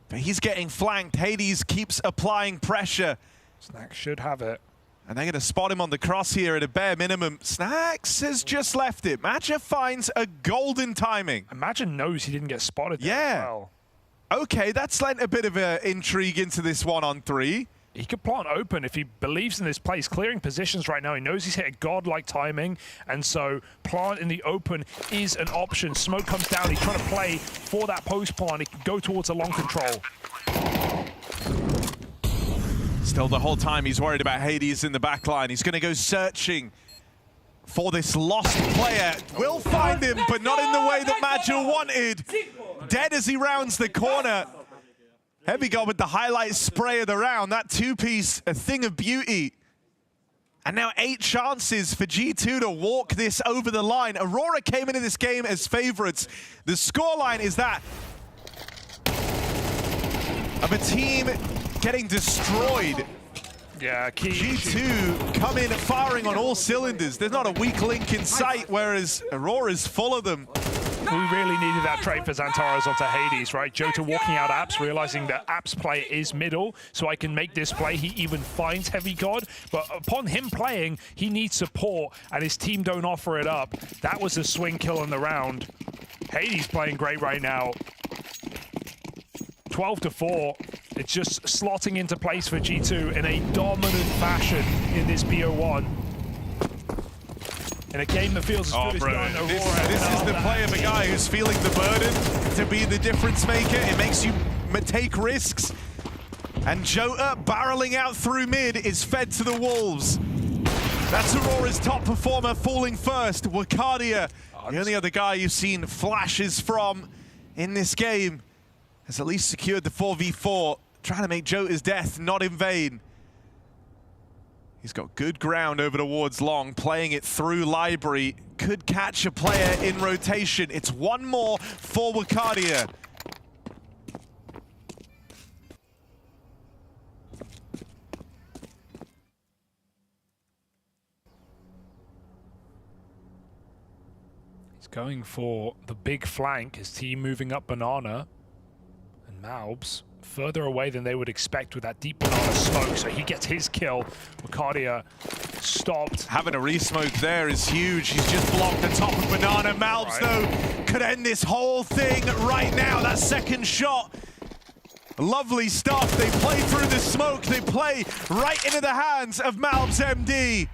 But he's getting flanked. Hades keeps applying pressure. Snax should have it. And they're going to spot him on the cross here at a bare minimum. Snax has just left it. Maja finds a golden timing. Imagine knows he didn't get spotted there as well. Okay, that's lent a bit of intrigue into this 1-on-3. He could plant open if he believes in this play. He's clearing positions right now. He knows he's hit a godlike timing, and so plant in the open is an option. Smoke comes down. He's trying to play for that post plant. He can go towards a long control. Still the whole time he's worried about Hades in the back line. He's going to go searching for this lost player. Will find him, but not in the way that Maja wanted. Dead as he rounds the corner. Heavy God with the highlight spray of the round. That 2-piece, a thing of beauty. And now 8 chances for G2 to walk this over the line. Aurora came into this game as favorites. The scoreline is that of a team getting destroyed. Yeah, G2 come in firing on all cylinders. There's not a weak link in sight, whereas Aurora's full of them. We really needed that trade for Xantares onto Hades, right? Jota walking out apps, realizing that apps play is middle, so I can make this play. He even finds Heavy God, but upon him playing, he needs support, and his team don't offer it up. That was a swing kill in the round. Hades playing great right now. 12-4. It's just slotting into place for G2 in a dominant fashion in this BO1. In a game that feels as good as done, Aurora. This is the play of a guy who's feeling the burden to be the difference maker. It makes you take risks. And Jota, barreling out through mid, is fed to the wolves. That's Aurora's top performer falling first. Wakadia, the only other guy you've seen flashes from in this game, has at least secured the 4v4, trying to make Jota's death not in vain. He's got good ground over towards long, playing it through library. Could catch a player in rotation. It's one more for Wakadia. He's going for the big flank. His team moving up banana. And MOUZ further away than they would expect with that deep banana smoke, so he gets his kill. Wakadia stopped. Having a re-smoke there is huge. He's just blocked the top of banana. MOUZ, though, could end this whole thing right now. That second shot, lovely stuff. They play through the smoke. They play right into the hands of MOUZ MD.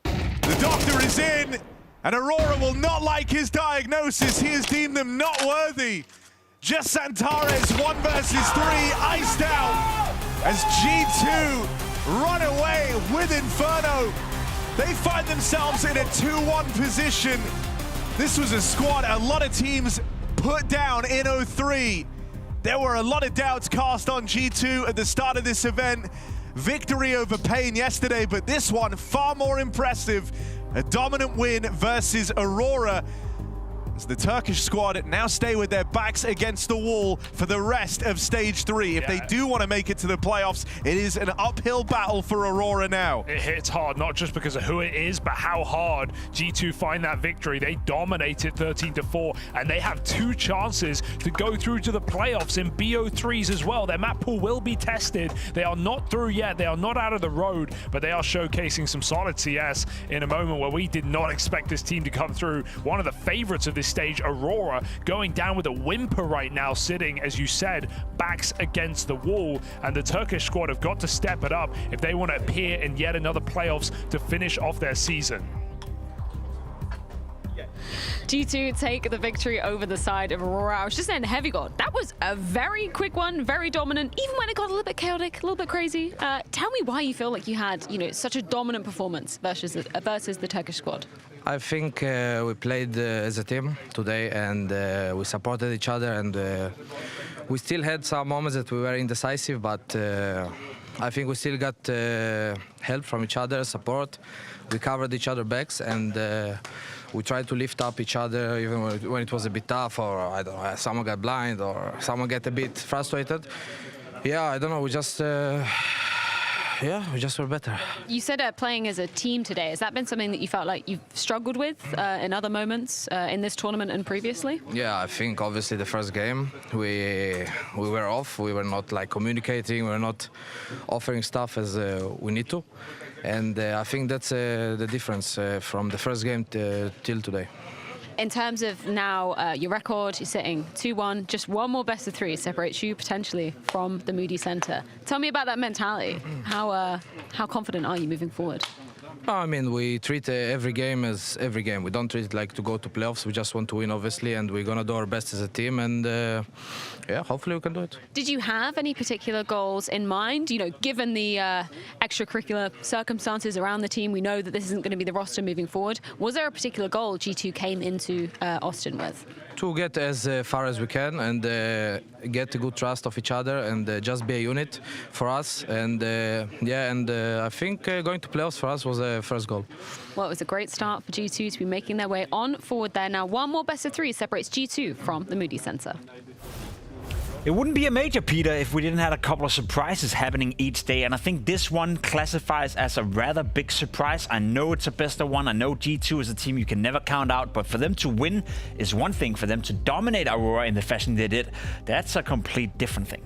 The doctor is in, and Aurora will not like his diagnosis. He has deemed them not worthy. Just Xantares, 1 versus 3, iced out as G2 run away with Inferno. They find themselves in a 2-1 position. This was a squad a lot of teams put down in 03. There were a lot of doubts cast on G2 at the start of this event. Victory over pain yesterday, but this one far more impressive. A dominant win versus Aurora. As the Turkish squad now stay with their backs against the wall for the rest of stage 3. If they do want to make it to the playoffs, it is an uphill battle for Aurora now. It hits hard, not just because of who it is, but how hard G2 find that victory. They dominated 13-4, and they have 2 chances to go through to the playoffs in BO3s as well. Their map pool will be tested. They are not through yet. They are not out of the road, but they are showcasing some solid CS in a moment where we did not expect this team to come through. One of the favorites of this stage, Aurora, going down with a whimper right now, sitting, as you said, backs against the wall, and the Turkish squad have got to step it up if they want to appear in yet another playoffs to finish off their season. G2 take the victory over the side of Aurora. I was just saying, Heavy God, that was a very quick one, very dominant, even when it got a little bit chaotic, a little bit crazy. Tell me why you feel like you had, such a dominant performance versus the Turkish squad. I think we played as a team today, and we supported each other, and we still had some moments that we were indecisive, but I think we still got help from each other, support. We covered each other's backs, and we tried to lift up each other even when it was a bit tough, or I don't know, someone got blind or someone got a bit frustrated. Yeah, I don't know, we just were better. You said playing as a team today. Has that been something that you felt like you've struggled with in other moments in this tournament and previously? Yeah, I think obviously the first game we were off. We were not like communicating. We were not offering stuff as we need to, and I think that's the difference from the first game till today. In terms of now your record, you're sitting 2-1. Just one more best of 3 separates you potentially from the Moody Center. Tell me about that mentality. How confident are you moving forward? I mean, we treat every game as every game. We don't treat it like to go to playoffs. We just want to win, obviously, and we're gonna do our best as a team. And yeah, hopefully we can do it. Did you have any particular goals in mind? Given the extracurricular circumstances around the team, we know that this isn't going to be the roster moving forward. Was there a particular goal G2 came into Austin with? To get as far as we can and get a good trust of each other and just be a unit for us. And I think going to playoffs for us was the first goal. Well, it was a great start for G2 to be making their way on forward there. Now, one more best of 3 separates G2 from the Moody Center. It wouldn't be a major, Peter, if we didn't have a couple of surprises happening each day. And I think this one classifies as a rather big surprise. I know it's a best of 1. I know G2 is a team you can never count out. But for them to win is one thing. For them to dominate Aurora in the fashion they did, that's a complete different thing.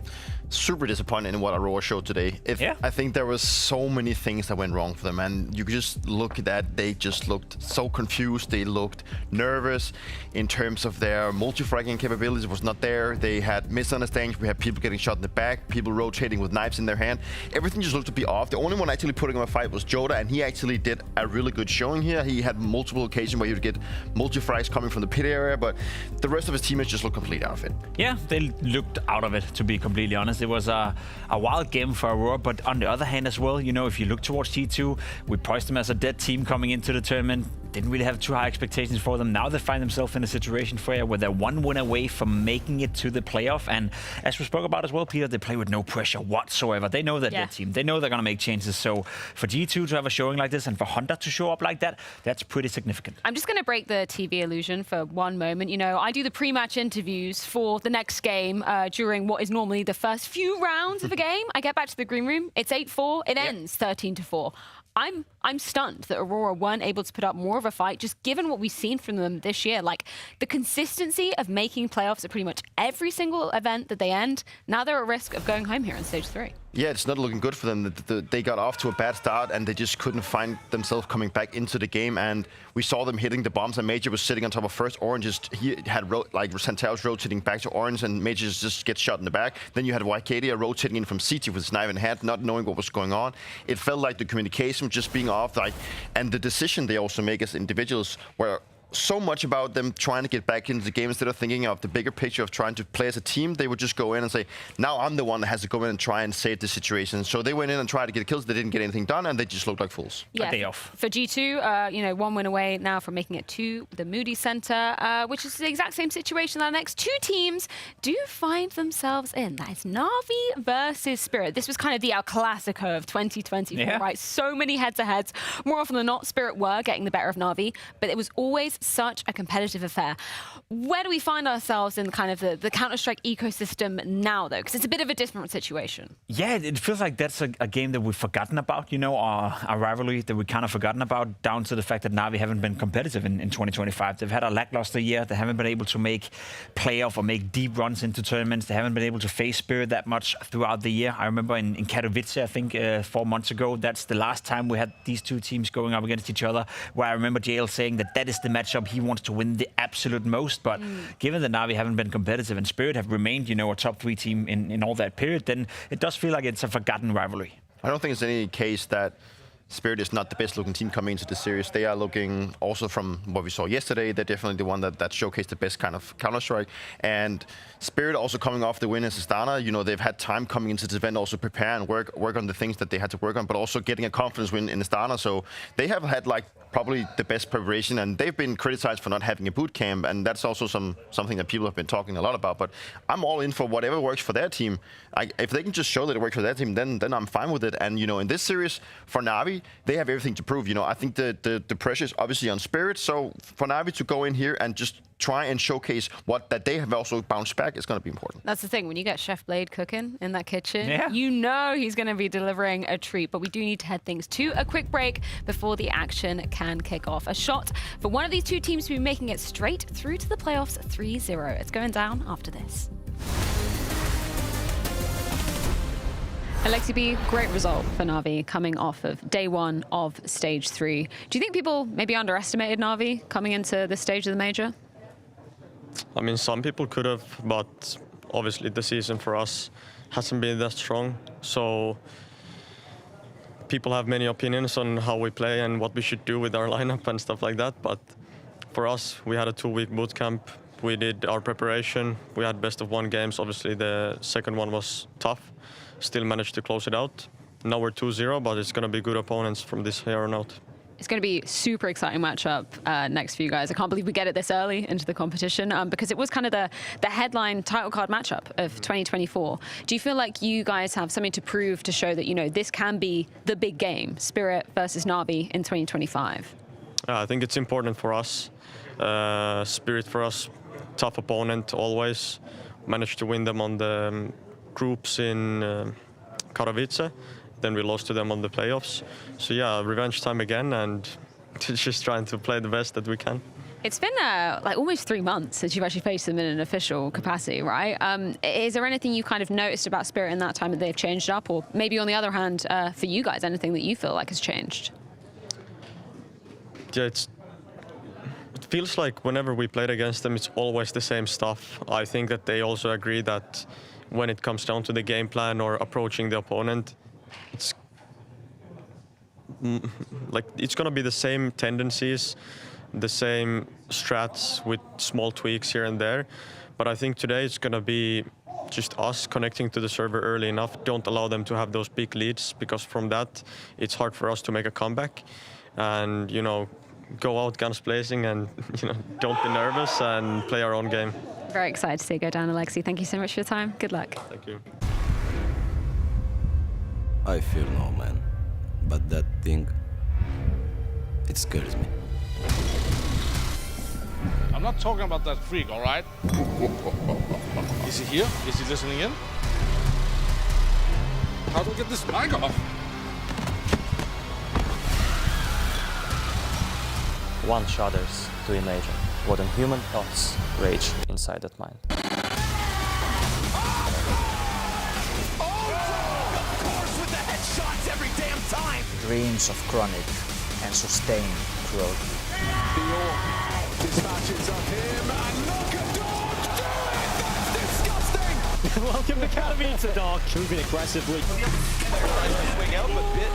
Super disappointed in what Aurora showed today. I think there was so many things that went wrong for them, and you could just look at that. They just looked so confused. They looked nervous in terms of their multi-fragging capabilities was not there. They had misunderstandings. We had people getting shot in the back, people rotating with knives in their hand. Everything just looked to be off. The only one actually putting on a fight was Joda, and he actually did a really good showing here. He had multiple occasions where he would get multi-frags coming from the pit area, but the rest of his teammates just looked completely out of it. Yeah, they looked out of it, to be completely honest. It was a wild game for Aurora, but on the other hand as well, if you look towards G2, we priced them as a dead team coming into the tournament. Didn't really have too high expectations for them. Now they find themselves in a situation where they're one win away from making it to the playoff. And as we spoke about as well, Peter, they play with no pressure whatsoever. They know that their team. They know they're going to make changes. So for G2 to have a showing like this and for Hunter to show up like that, that's pretty significant. I'm just going to break the TV illusion for one moment. I do the pre-match interviews for the next game during what is normally the first few rounds of a game. I get back to the green room. It's 8-4. It ends 13-4. I'm stunned that Aurora weren't able to put up more of a fight, just given what we've seen from them this year. Like, the consistency of making playoffs at pretty much every single event that they end, now they're at risk of going home here in stage 3. Yeah, it's not looking good for them. They got off to a bad start and they just couldn't find themselves coming back into the game. And we saw them hitting the bombs, and Major was sitting on top of first. Orange he had Santao's rotating back to Orange, and Major just gets shot in the back. Then you had Wycadia rotating in from CT with his knife in hand, not knowing what was going on. It felt like the communication just being off, and the decision they also make as individuals were so much about them trying to get back into the game instead of thinking of the bigger picture of trying to play as a team. They would just go in and say, now I'm the one that has to go in and try and save the situation. So they went in and tried to get kills. They didn't get anything done, and they just looked like fools. Yeah, a day off. For G2, one win away now from making it to the Moody Center, which is the exact same situation that our next 2 teams do find themselves in. That is Na'Vi versus Spirit. This was kind of the El Clasico of 2024, right? So many head-to-heads. More often than not, Spirit were getting the better of Na'Vi, but it was always such a competitive affair. Where do we find ourselves in kind of the Counter-Strike ecosystem now, though? Because it's a bit of a different situation. Yeah, it feels like that's a game that we've forgotten about, our rivalry that we've kind of forgotten about, down to the fact that Na'Vi haven't been competitive in 2025. They've had a lackluster year. They haven't been able to make playoff or make deep runs into tournaments. They haven't been able to face Spirit that much throughout the year. I remember in Katowice, I think 4 months ago, that's the last time we had these 2 teams going up against each other, where I remember JL saying that is the matchup he wants to win the absolute most. But given that Na'Vi haven't been competitive and Spirit have remained, a top 3 team in all that period, then it does feel like it's a forgotten rivalry. I don't think it's any case that Spirit is not the best looking team coming into the series. They are looking, also from what we saw yesterday, they're definitely the one that showcased the best kind of Counter-Strike. And Spirit also coming off the win as Astana, you know, they've had time coming into this event, also prepare and work on the things that they had to work on, but also getting a confidence win in Astana. So they have had like probably the best preparation, and they've been criticized for not having a boot camp, and that's also something that people have been talking a lot about. But I'm all in for whatever works for their team. If they can just show that it works for their team, then I'm fine with it. And you know, in this series for Na'Vi, they have everything to prove. You know, I think the pressure is obviously on Spirit. So for Na'Vi to go in here and just try and showcase that they have also bounced back is going to be important. That's the thing. When you get Chef Blade cooking in that kitchen, yeah, you know he's going to be delivering a treat. But we do need to head things to a quick break before the action can kick off. A shot for one of these two teams to be making it straight through to the playoffs 3-0. It's going down after this. Alexi B, great result for Na'Vi coming off of day one of stage 3. Do you think people maybe underestimated Na'Vi coming into this stage of the major? I mean, some people could have, but obviously the season for us hasn't been that strong. So people have many opinions on how we play and what we should do with our lineup and stuff like that. But for us, we had a 2-week boot camp. We did our preparation. We had best of 1 games. Obviously, the second one was tough. Still managed to close it out. Now we're 2-0, but it's going to be good opponents from this here on out. It's going to be super exciting matchup next for you guys. I can't believe we get it this early into the competition because it was kind of the headline title card matchup of 2024. Do you feel like you guys have something to prove to show that, you know, this can be the big game, Spirit versus Na'Vi in 2025? I think it's important for us. Spirit for us, tough opponent always. Managed to win them on the groups in Katowice. Then we lost to them on the playoffs. So yeah, revenge time again, and just trying to play the best that we can. It's been like almost 3 months since you've actually faced them in an official capacity, right? Is there anything you kind of noticed about Spirit in that time that they've changed up? Or maybe on the other hand, for you guys, anything that you feel like has changed? Yeah, it feels like whenever we played against them, it's always the same stuff. I think that they also agree that when it comes down to the game plan or approaching the opponent, it's going to be the same tendencies, the same strats with small tweaks here and there. But I think today it's going to be just us connecting to the server early enough. Don't allow them to have those big leads, because from that, it's hard for us to make a comeback. And, you know, go out guns blazing and, you know, don't be nervous and play our own game. Very excited to see it go down, Alexi. Thank you so much for your time. Good luck. Thank you. I fear no man, but that thing, it scares me. I'm not talking about that freak, all right? Is he here? Is he listening in? How do we get this mic off? One shudders to imagine what inhuman thoughts rage inside that mind. Dreams of chronic and sustained growth. Dispatches of him and look at Dog do it! That's disgusting! Welcome to Katowice, Dog. Moving aggressively. Swing out a bit.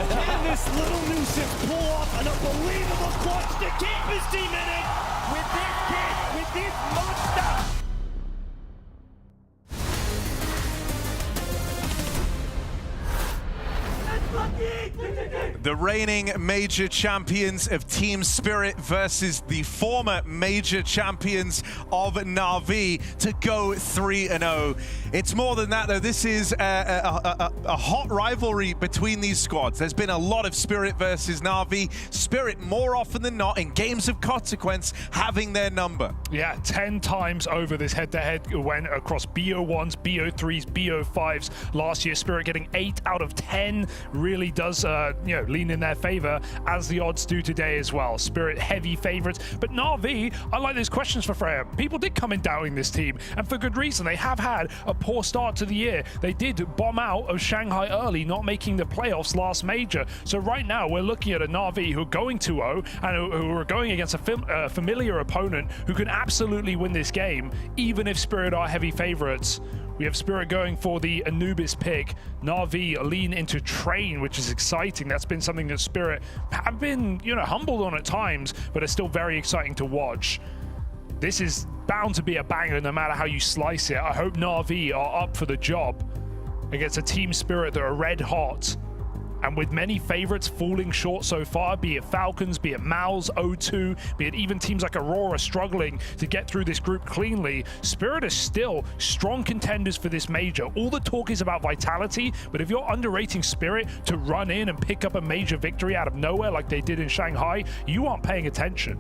Can this little nuisance pull off an unbelievable clutch to keep his team in it with this kid, with this monster? The reigning major champions of Team Spirit versus the former major champions of Na'Vi to go 3-0. It's more than that, though. This is a hot rivalry between these squads. There's been a lot of Spirit versus Na'Vi. Spirit, more often than not, in games of consequence, having their number. Yeah, 10 times over this head-to-head went across BO1s, BO3s, BO5s. Last year, Spirit getting 8 out of 10 really does, lean in their favor, as the odds do today as well. Spirit heavy favorites, but Na'Vi, I like those questions for Freya. People did come in doubting this team, and for good reason. They have had a poor start to the year. They did bomb out of Shanghai early, not making the playoffs last major. So right now, we're looking at a Na'Vi who are going 2-0 and who are going against a familiar opponent who can absolutely win this game, even if Spirit are heavy favorites. We have Spirit going for the Anubis pick. Na'Vi lean into Train, which is exciting. That's been something that Spirit have been, you know, humbled on at times, but it's still very exciting to watch. This is bound to be a banger no matter how you slice it. I hope Na'Vi are up for the job against a Team Spirit that are red hot. And with many favorites falling short so far, be it Falcons, be it MOUZ, O2, be it even teams like Aurora struggling to get through this group cleanly, Spirit is still strong contenders for this major. All the talk is about Vitality, but if you're underrating Spirit to run in and pick up a major victory out of nowhere like they did in Shanghai, you aren't paying attention.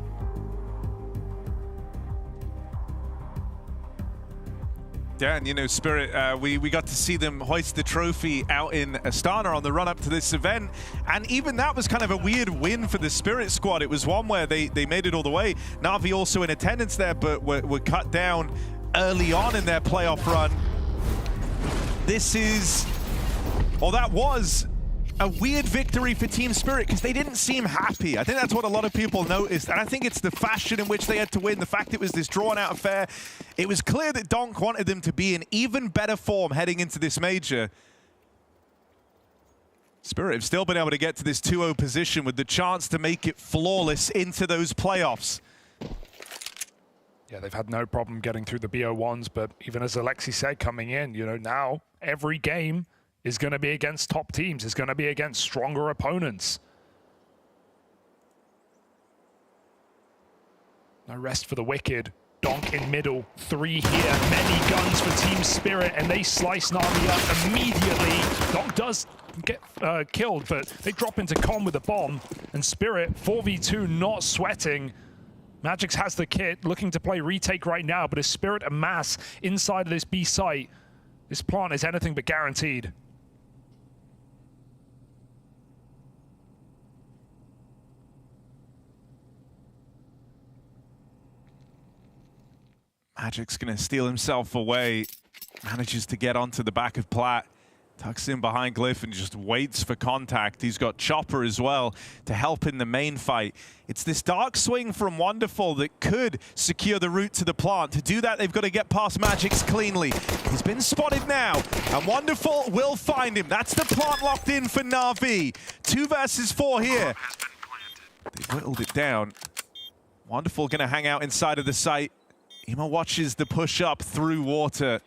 Yeah, and you know, Spirit, we got to see them hoist the trophy out in Astana on the run-up to this event, and even that was kind of a weird win for the Spirit squad. It was one where they made it all the way. Na'Vi also in attendance there, but were cut down early on in their playoff run. This is, or that was, a weird victory for Team Spirit because they didn't seem happy. I think that's what a lot of people noticed, and I think it's the fashion in which they had to win, the fact it was this drawn-out affair. It was clear that Donk wanted them to be in even better form heading into this major. Spirit have still been able to get to this 2-0 position with the chance to make it flawless into those playoffs. Yeah, they've had no problem getting through the BO1s, but even as Alexi said coming in, you know, now every game is going to be against top teams, is going to be against stronger opponents. No rest for the wicked. Donk in middle, 3 here, many guns for Team Spirit, and they slice Na'Vi up immediately. Donk does get killed, but they drop into Con with a bomb, and Spirit, 4v2, not sweating. Magix has the kit, looking to play retake right now, but as Spirit amass inside of this B site, this plant is anything but guaranteed. Magic's going to steal himself away. Manages to get onto the back of Plat. Tucks in behind Glyph and just waits for contact. He's got Chopper as well to help in the main fight. It's this dark swing from Wonderful that could secure the route to the plant. To do that, they've got to get past Magix cleanly. He's been spotted now, and Wonderful will find him. That's the plant locked in for Na'Vi. 2 versus 4 here. They've whittled it down. Wonderful going to hang out inside of the site. Ema watches the push up through water.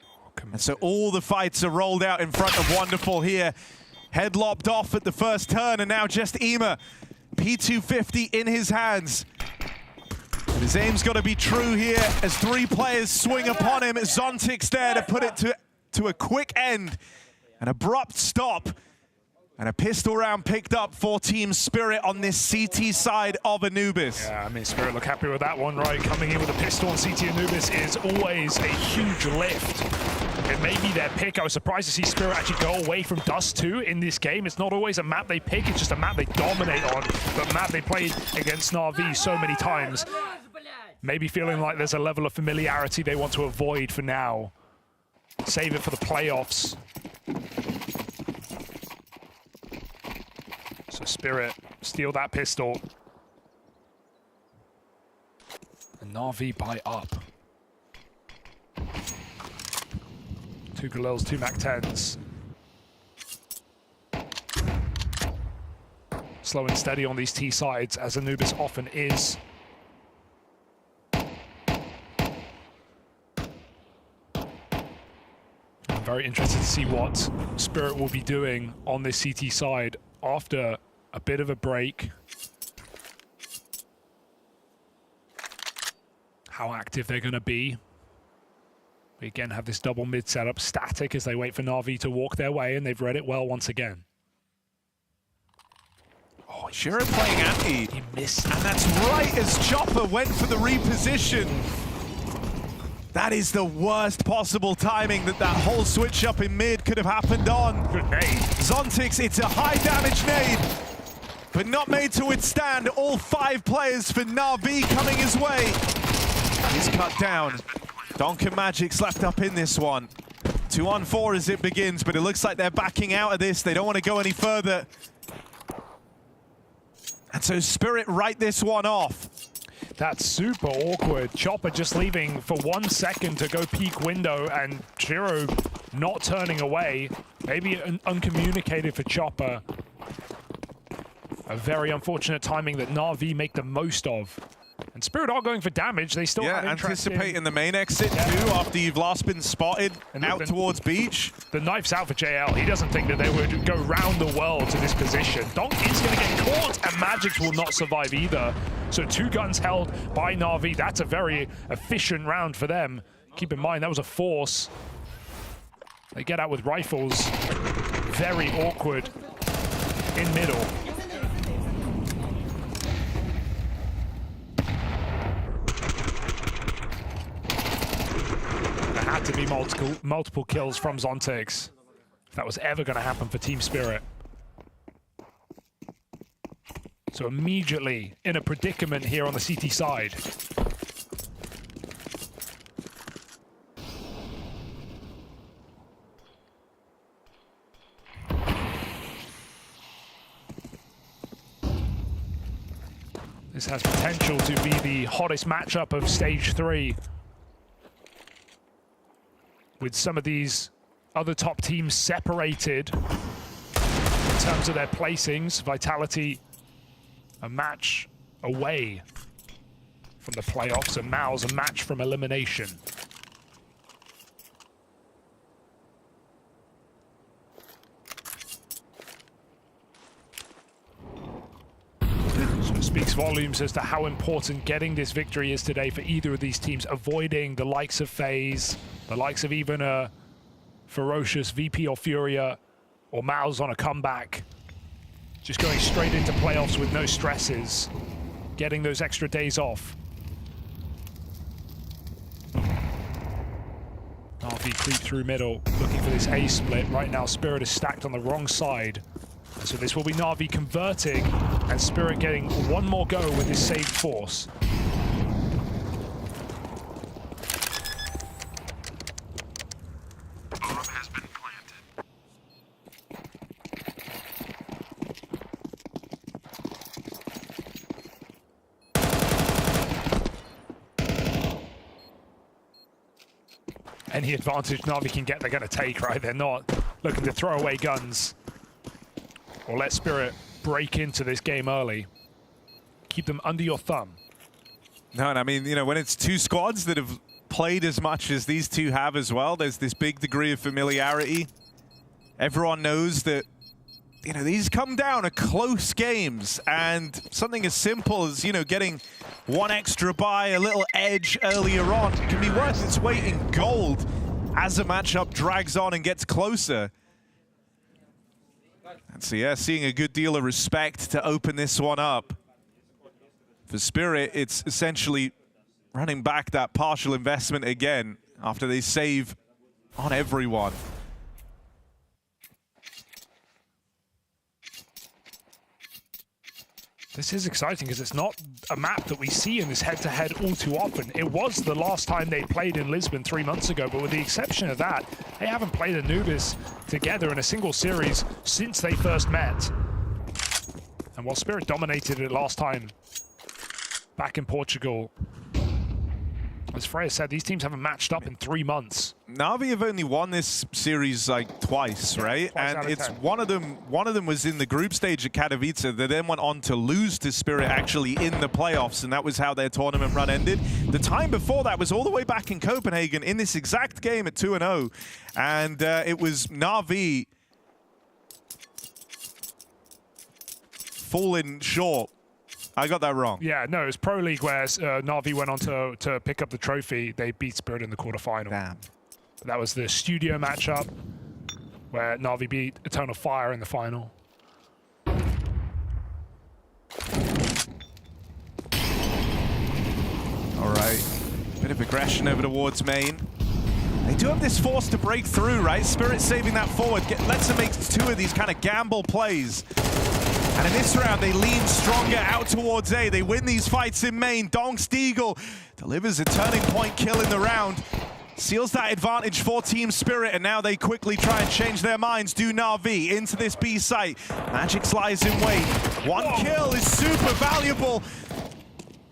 And so all the fights are rolled out in front of Wonderful here. Head lopped off at the first turn, and now just Ema. P250 in his hands. But his aim's got to be true here as 3 players swing upon him. Zontic's there to put it to a quick end. An abrupt stop. And a pistol round picked up for Team Spirit on this CT side of Anubis. Yeah, I mean, Spirit look happy with that one, right? Coming in with a pistol on CT Anubis is always a huge lift. It may be their pick. I was surprised to see Spirit actually go away from Dust 2 in this game. It's not always a map they pick, it's just a map they dominate on. But a map they played against Na'Vi so many times. Maybe feeling like there's a level of familiarity they want to avoid for now. Save it for the playoffs. So Spirit, steal that pistol. And Na'Vi buy up. 2 Galils, 2 MAC-10s. Slow and steady on these T sides, as Anubis often is. I'm very interested to see what Spirit will be doing on this CT side after a bit of a break. How active they're going to be. We again have this double mid setup static as they wait for Na'Vi to walk their way, and they've read it well once again. Oh, Shiro playing anti. He missed. And that's right as Chopper went for the reposition. That is the worst possible timing that whole switch up in mid could have happened on. Good nade. Zontix, it's a high damage nade, but not made to withstand all 5 players for Na'Vi coming his way. He's cut down. Donk and Magic's left up in this one. 2-on-4 as it begins, but it looks like they're backing out of this. They don't want to go any further. And so Spirit write this one off. That's super awkward. Chopper just leaving for 1 second to go peek window, and Shiro not turning away. Maybe uncommunicated for Chopper. A very unfortunate timing that Na'Vi make the most of. And Spirit are going for damage. They still have interest anticipating the main exit too after you've last been spotted and out towards beach. The knife's out for JL. He doesn't think that they would go round the world to this position. Donk is going to get caught, and Magics will not survive either. So 2 guns held by Na'Vi. That's a very efficient round for them. Keep in mind, that was a force. They get out with rifles. Very awkward in middle. Had to be multiple kills from Zontix if that was ever going to happen for Team Spirit. So immediately in a predicament here on the CT side. This has potential to be the hottest matchup of Stage 3. With some of these other top teams separated in terms of their placings. Vitality a match away from the playoffs, and MOUZ a match from elimination. So it speaks volumes as to how important getting this victory is today for either of these teams, avoiding the likes of FaZe, the likes of even a ferocious VP or Furia, or MOUZ on a comeback. Just going straight into playoffs with no stresses, getting those extra days off. RV creep through middle, looking for this A split. Right now, Spirit is stacked on the wrong side. So this will be Na'Vi converting, and Spirit getting one more go with his saved force. Any advantage Na'Vi can get, they're going to take, right? They're not looking to throw away guns or let Spirit break into this game early. Keep them under your thumb. No, and I mean, you know, when it's 2 squads that have played as much as these 2 have as well, there's this big degree of familiarity. Everyone knows that, you know, these come down to close games, and something as simple as, you know, getting 1 extra buy, a little edge earlier on can be worth its weight in gold as the matchup drags on and gets closer. And so, yeah, seeing a good deal of respect to open this one up. For Spirit, it's essentially running back that partial investment again after they save on everyone. This is exciting because it's not a map that we see in this head-to-head all too often. It was the last time they played in Lisbon 3 months ago, but with the exception of that, they haven't played Anubis together in a single series since they first met. And while Spirit dominated it last time back in Portugal, as Freya said, these teams haven't matched up in 3 months. Na'Vi have only won this series like twice, right? And it's 10. One of them was in the group stage at Katowice. They then went on to lose to Spirit actually in the playoffs, and that was how their tournament run ended. The time before that was all the way back in Copenhagen in this exact game at 2-0, and it was Na'Vi falling short. I got that wrong. Yeah, no, it was Pro League where Na'Vi went on to pick up the trophy. They beat Spirit in the quarterfinal. Damn. That was the studio matchup where Na'Vi beat Eternal Fire in the final. All right, bit of aggression over towards main. They do have this force to break through, right? Spirit saving that forward, lets them make 2 of these kind of gamble plays. And in this round, they lean stronger out towards A. They win these fights in main. Donk's Deagle delivers a turning point kill in the round. Seals that advantage for Team Spirit, and now they quickly try and change their minds. Do Na'Vi into this B site. Magic lies in wait. 1 kill is super valuable.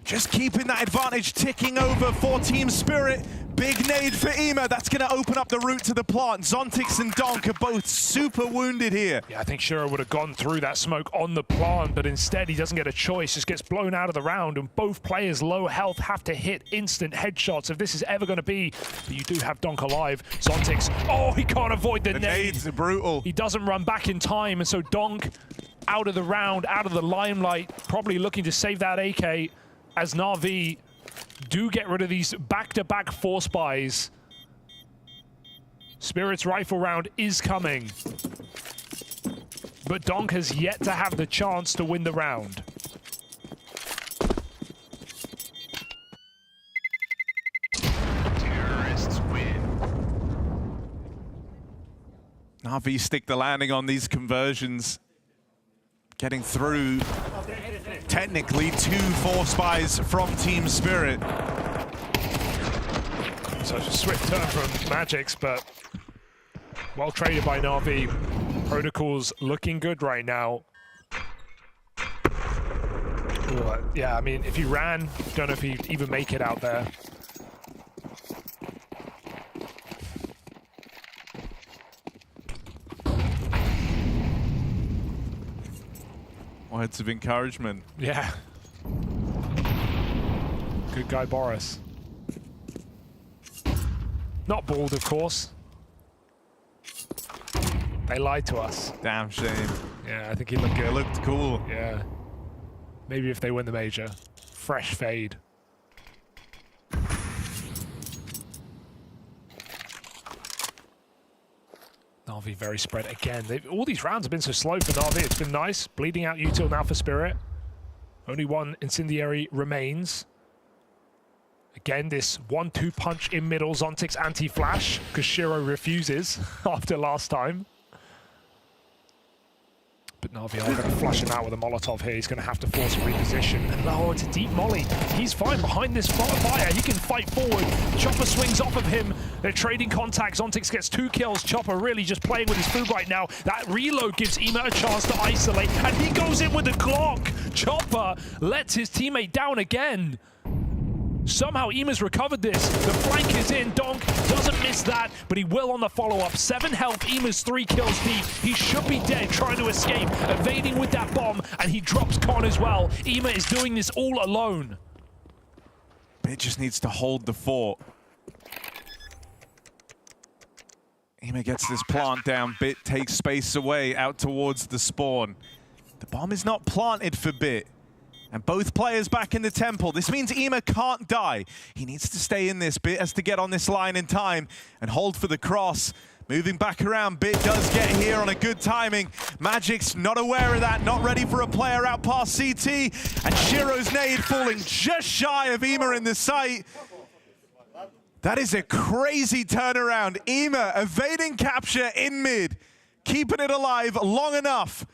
Just keeping that advantage ticking over for Team Spirit. Big nade for Ema. That's going to open up the route to the plant. Zontix and Donk are both super wounded here. Yeah, I think Shiro would have gone through that smoke on the plant, but instead he doesn't get a choice, just gets blown out of the round, and both players low health have to hit instant headshots if this is ever going to be. But you do have Donk alive. Zontix, oh, he can't avoid the nade. Nades are brutal. He doesn't run back in time, and so Donk out of the round, out of the limelight, probably looking to save that AK as Na'Vi do get rid of these back-to-back force buys. Spirit's rifle round is coming, but Donk has yet to have the chance to win the round. Terrorists win. Na'Vi stick the landing on these conversions. Getting through, technically, 2 force buys from Team Spirit. Such a swift turn from Magix, but well traded by Na'Vi. Protocol's looking good right now. Yeah, I mean, if he ran, don't know if he'd even make it out there. Words of encouragement. Yeah. Good guy, Boris. Not bald, of course. They lied to us. Damn shame. Yeah, I think he looked good. It looked cool. Yeah. Maybe if they win the major. Fresh fade. Na'Vi very spread again. All these rounds have been so slow for Na'Vi. It's been nice. Bleeding out util now for Spirit. Only one incendiary remains. Again, this 1-2 punch in middle. Zontix anti-flash because Shiro refuses after last time. But Na'Vi are going to flush him out with a Molotov here. He's going to have to force a reposition. And oh, it's a deep molly. He's fine behind this fire. He can fight forward. Chopper swings off of him. They're trading contacts. Zontix gets 2 kills. Chopper really just playing with his food right now. That reload gives Ema a chance to isolate. And he goes in with the Glock. Chopper lets his teammate down again. Somehow Ema's recovered this. The flank is in. Donk doesn't miss that, but he will on the follow-up. 7 health. Ema's 3 kills deep. He should be dead, trying to escape, evading with that bomb, and he drops Con as well. Ema is doing this all alone. Bit just needs to hold the fort. Ema gets this plant down. Bit takes space away out towards the spawn. The bomb is not planted for Bit. And both players back in the temple. This means Ema can't die. He needs to stay in this. Bit has to get on this line in time and hold for the cross. Moving back around, Bit does get here on a good timing. Magic's not aware of that, not ready for a player out past CT. And Shiro's nade falling just shy of Ema in the sight. That is a crazy turnaround. Ema evading capture in mid, keeping it alive long enough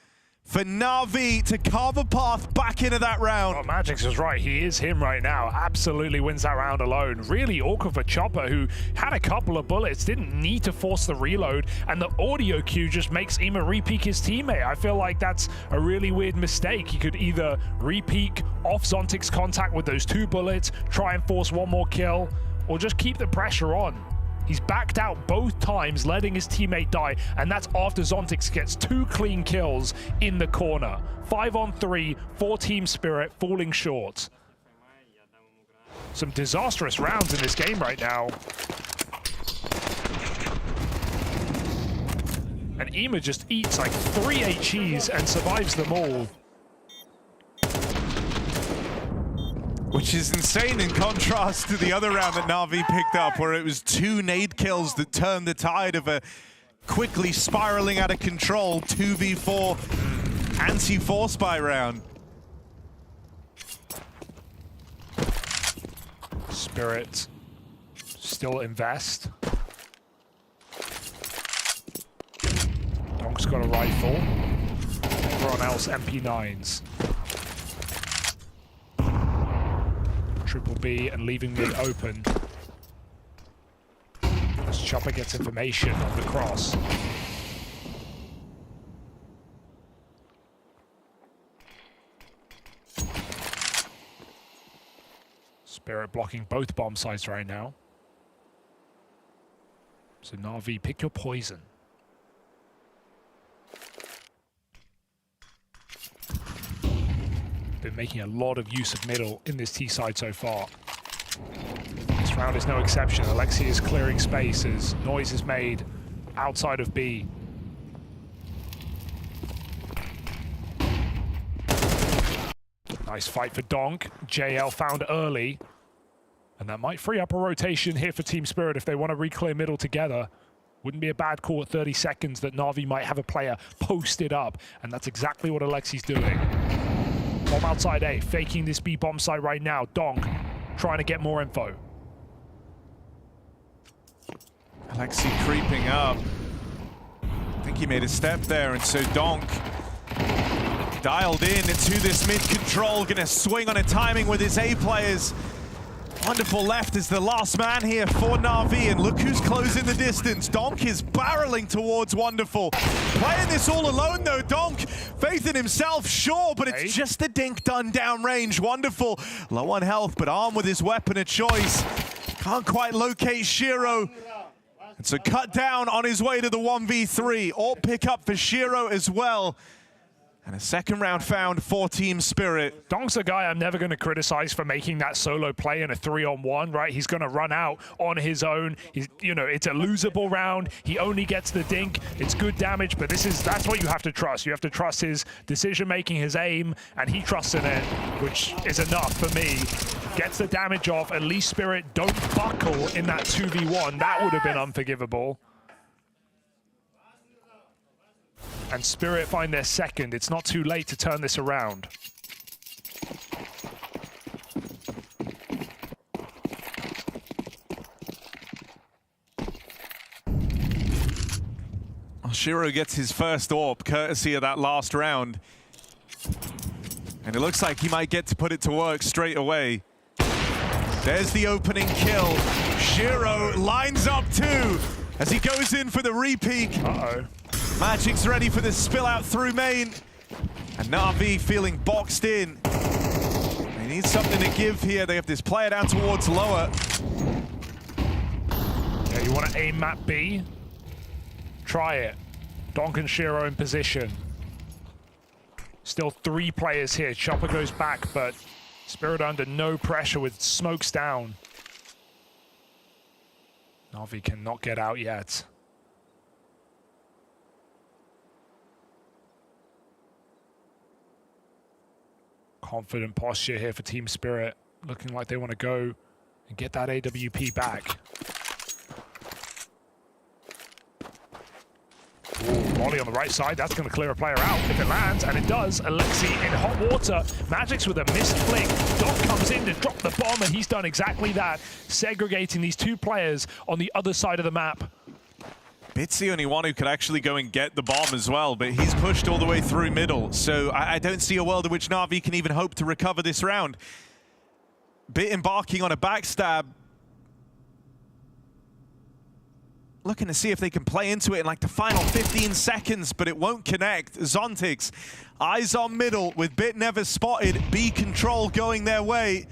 for Na'Vi to carve a path back into that round. Oh, Magix was right. He is him right now. Absolutely wins that round alone. Really awkward for Chopper, who had a couple of bullets, didn't need to force the reload, and the audio cue just makes Ema re-peek his teammate. I feel like that's a really weird mistake. He could either re-peek off Zontix contact with those 2 bullets, try and force 1 more kill, or just keep the pressure on. He's backed out both times, letting his teammate die, and that's after Zontix gets 2 clean kills in the corner. 5 on 3 for Team Spirit, falling short. Some disastrous rounds in this game right now. And Ema just eats like 3 HEs and survives them all. Which is insane in contrast to the other round that Na'Vi picked up, where it was 2 nade kills that turned the tide of a quickly spiraling out of control 2v4 anti-force buy round. Spirit still invest. Donk's got a rifle. Everyone else MP9s. Triple B and leaving mid open. As Chopper gets information on the cross. Spirit blocking both bomb sites right now. So Na'Vi, pick your poison. Been making a lot of use of middle in this T side so far. This round is no exception. Alexi is clearing space as noise is made outside of B. Nice fight for Donk. JL found early. And that might free up a rotation here for Team Spirit if they want to re-clear middle together. Wouldn't be a bad call at 30 seconds that Na'Vi might have a player posted up. And that's exactly what Alexi's doing. Bomb outside A, faking this B bomb site right now. Donk trying to get more info. Alexi creeping up. I think he made a step there, and so Donk dialed in into this mid control, gonna swing on a timing with his A players. Wonderful left is the last man here for Na'Vi, and look who's closing the distance. Donk is barreling towards Wonderful. Playing this all alone though, Donk. Faith in himself, sure, but it's just the dink done down range. Wonderful, low on health, but armed with his weapon of choice. Can't quite locate Shiro. And so cut down on his way to the 1v3. All pick up for Shiro as well. And a second round found for Team Spirit. Donk's a guy I'm never going to criticize for making that solo play in a 3-on-1, right? He's going to run out on his own. He's, you know, it's a losable round. He only gets the dink. It's good damage, but that's what you have to trust. You have to trust his decision-making, his aim, and he trusts in it, which is enough for me. Gets the damage off. At least Spirit don't buckle in that 2v1. That would have been unforgivable. And Spirit find their second. It's not too late to turn this around. Shiro gets his first AWP, courtesy of that last round. And it looks like he might get to put it to work straight away. There's the opening kill. Shiro lines up too as he goes in for the re-peek. Uh-oh. Magic's ready for the spill out through main. And Na'Vi feeling boxed in. They need something to give here. They have this player down towards lower. Yeah, you want to aim map B? Try it. Donk and Shiro in position. Still 3 players here. Chopper goes back, but Spirit under no pressure with smokes down. Na'Vi cannot get out yet. Confident posture here for Team Spirit. Looking like they want to go and get that AWP back. Ooh, Molly on the right side. That's going to clear a player out if it lands, and it does. Alexi in hot water. Magic's with a missed flick. Doc comes in to drop the bomb, and he's done exactly that, segregating these 2 players on the other side of the map. Bit's the only one who could actually go and get the bomb as well, but he's pushed all the way through middle, so I don't see a world in which Na'Vi can even hope to recover this round. Bit embarking on a backstab. Looking to see if they can play into it in like the final 15 seconds, but it won't connect. Zontix, eyes on middle with Bit never spotted. B control going their way,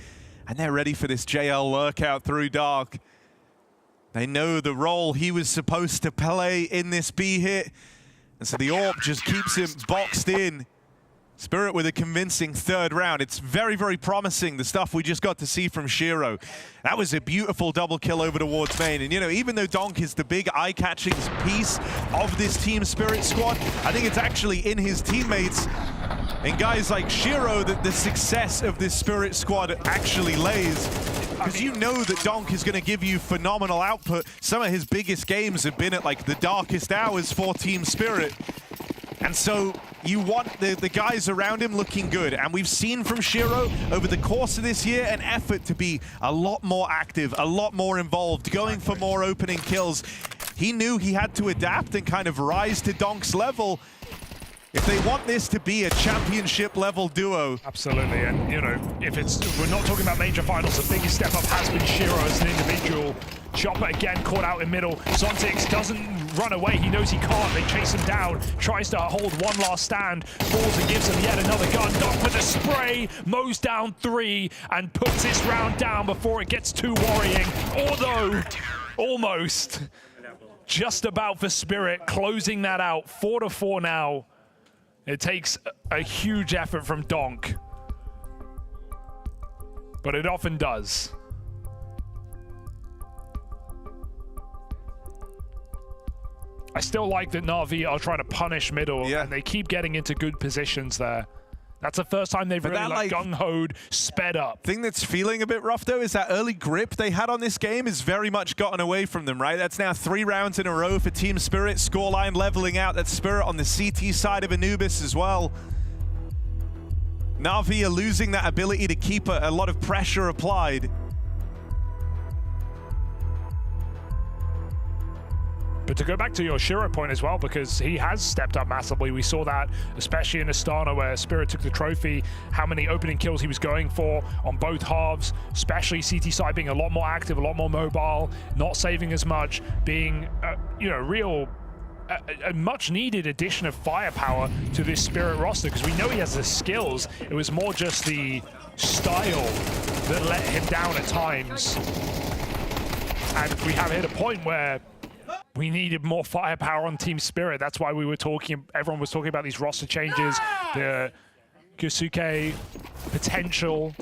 and they're ready for this JL lurk out through dark. They know the role he was supposed to play in this B hit. And so the AWP just keeps him boxed in. Spirit with a convincing third round. It's very, very promising, the stuff we just got to see from Shiro. That was a beautiful double kill over towards main. And, you know, even though Donk is the big eye-catching piece of this Team Spirit squad, I think it's actually in his teammates and guys like Shiro that the success of this Spirit squad actually lays. Because you know that Donk is going to give you phenomenal output. Some of his biggest games have been at like the darkest hours for Team Spirit. And so you want the guys around him looking good. And we've seen from Shiro over the course of this year an effort to be a lot more active, a lot more involved, going for more opening kills. He knew he had to adapt and kind of rise to Donk's level if they want this to be a championship level duo. Absolutely, and you know, if we're not talking about major finals, the biggest step up has been Shiro as an individual. Chopper again caught out in middle. Zontix doesn't run away, he knows he can't. They chase him down, tries to hold one last stand, falls and gives him yet another gun. Doc with a spray, MOUZ down 3, and puts this round down before it gets too worrying. Although, almost. just about for Spirit, closing that out. 4-4 now. It takes a huge effort from Donk, but it often does. I still like that Na'Vi are trying to punish middle, and they keep getting into good positions there. That's the first time they've really like gung-hoed, sped up. Thing that's feeling a bit rough, though, is that early grip they had on this game is very much gotten away from them, right? That's now 3 rounds in a row for Team Spirit. Scoreline leveling out. That's Spirit on the CT side of Anubis as well. Na'Vi are losing that ability to keep a lot of pressure applied. But to go back to your Shiro point as well, because he has stepped up massively. We saw that, especially in Astana, where Spirit took the trophy, how many opening kills he was going for on both halves, especially CT side being a lot more active, a lot more mobile, not saving as much, being, you know, a much needed addition of firepower to this Spirit roster, because we know he has the skills. It was more just the style that let him down at times. And we have hit a point where we needed more firepower on Team Spirit. That's why we were talking, everyone was talking about these roster changes, the Kusuke potential.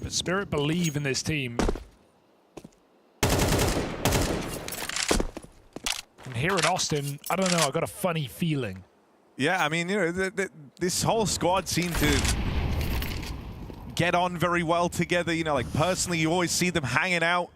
But Spirit believe in this team. Here in Austin, I don't know, I got a funny feeling. Yeah, I mean, you know, this whole squad seemed to get on very well together. You know, like personally, you always see them hanging out.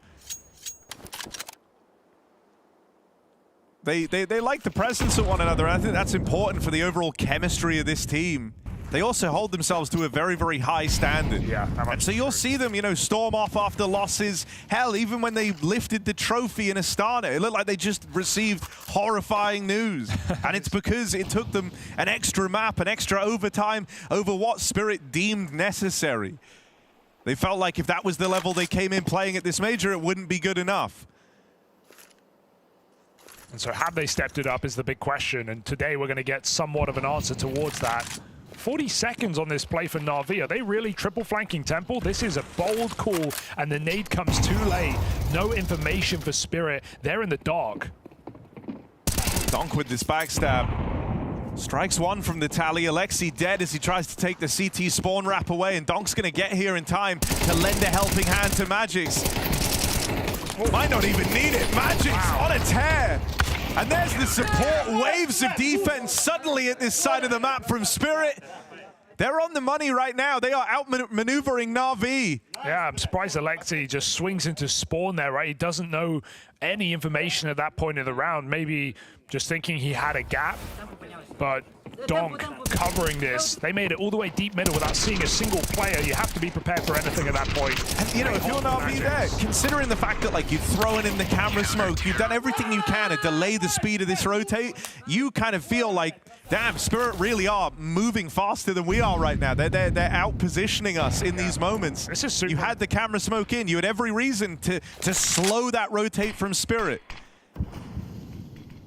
They like the presence of one another, and I think that's important for the overall chemistry of this team. They also hold themselves to a very, very high standard. Yeah. And so you'll see them, you know, storm off after losses. Hell, even when they lifted the trophy in Astana, it looked like they just received horrifying news. And it's because it took them an extra map, an extra overtime over what Spirit deemed necessary. They felt like if that was the level they came in playing at this major, it wouldn't be good enough. And so have they stepped it up is the big question. And today we're going to get somewhat of an answer towards that. 40 seconds on this play for Na'Vi. Are they really triple flanking Temple? This is a bold call, and the nade comes too late. No information for Spirit. They're in the dark. Donk with this backstab. Strikes one from the tally. Alexi dead as he tries to take the CT spawn wrap away, and Donk's going to get here in time to lend a helping hand to Magix. Might not even need it. Magix on a tear. And there's the support waves of defense suddenly at this side of the map from Spirit. They're on the money right now. They are outmaneuvering Na'Vi. Yeah, I'm surprised Alexi just swings into spawn there, right? He doesn't know any information at that point in the round. Maybe just thinking he had a gap, but Donk covering this. They made it all the way deep middle without seeing a single player. You have to be prepared for anything at that point. And you know, if you're Na'Vi there, considering the fact that like you've thrown in the camera smoke, you've done everything you can to delay the speed of this rotate, you kind of feel like, damn, Spirit really are moving faster than we are right now. They're out positioning us in these moments. This is super. You had the camera smoke in. You had every reason to slow that rotate from Spirit.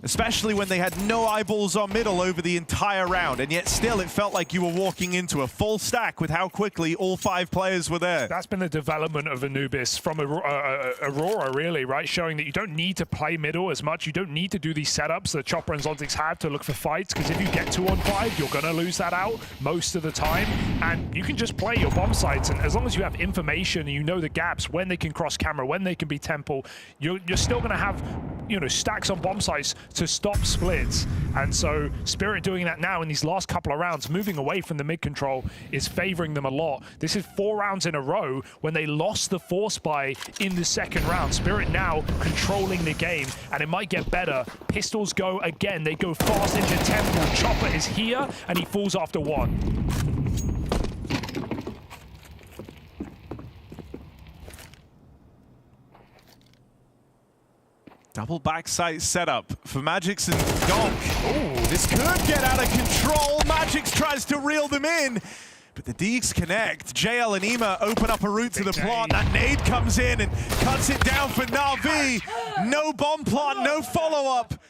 Especially when they had no eyeballs on middle over the entire round, and yet still it felt like you were walking into a full stack with how quickly all 5 players were there. That's been the development of Anubis from Aurora, really, right? Showing that you don't need to play middle as much. You don't need to do these setups that Chopper and Zontics have to look for fights, because if you get 2-on-5, you're going to lose that out most of the time. And you can just play your bomb sites, and as long as you have information and you know the gaps, when they can cross camera, when they can be Temple, you're still going to have, you know, stacks on bomb sites to stop splits. And so Spirit doing that now in these last couple of rounds, moving away from the mid control, is favoring them a lot. This is 4 rounds in a row when they lost the force buy in the second round. Spirit now controlling the game, and it might get better. Pistols go again. They go fast into Temple. Chopper is here, and he falls after 1. Double backside setup for Magix and Donk. Oh, this could get out of control. Magix tries to reel them in, but the Deeks connect. JL and Ema open up a route to the plant. That nade comes in and cuts it down for Na'Vi. No bomb plant, no follow-up.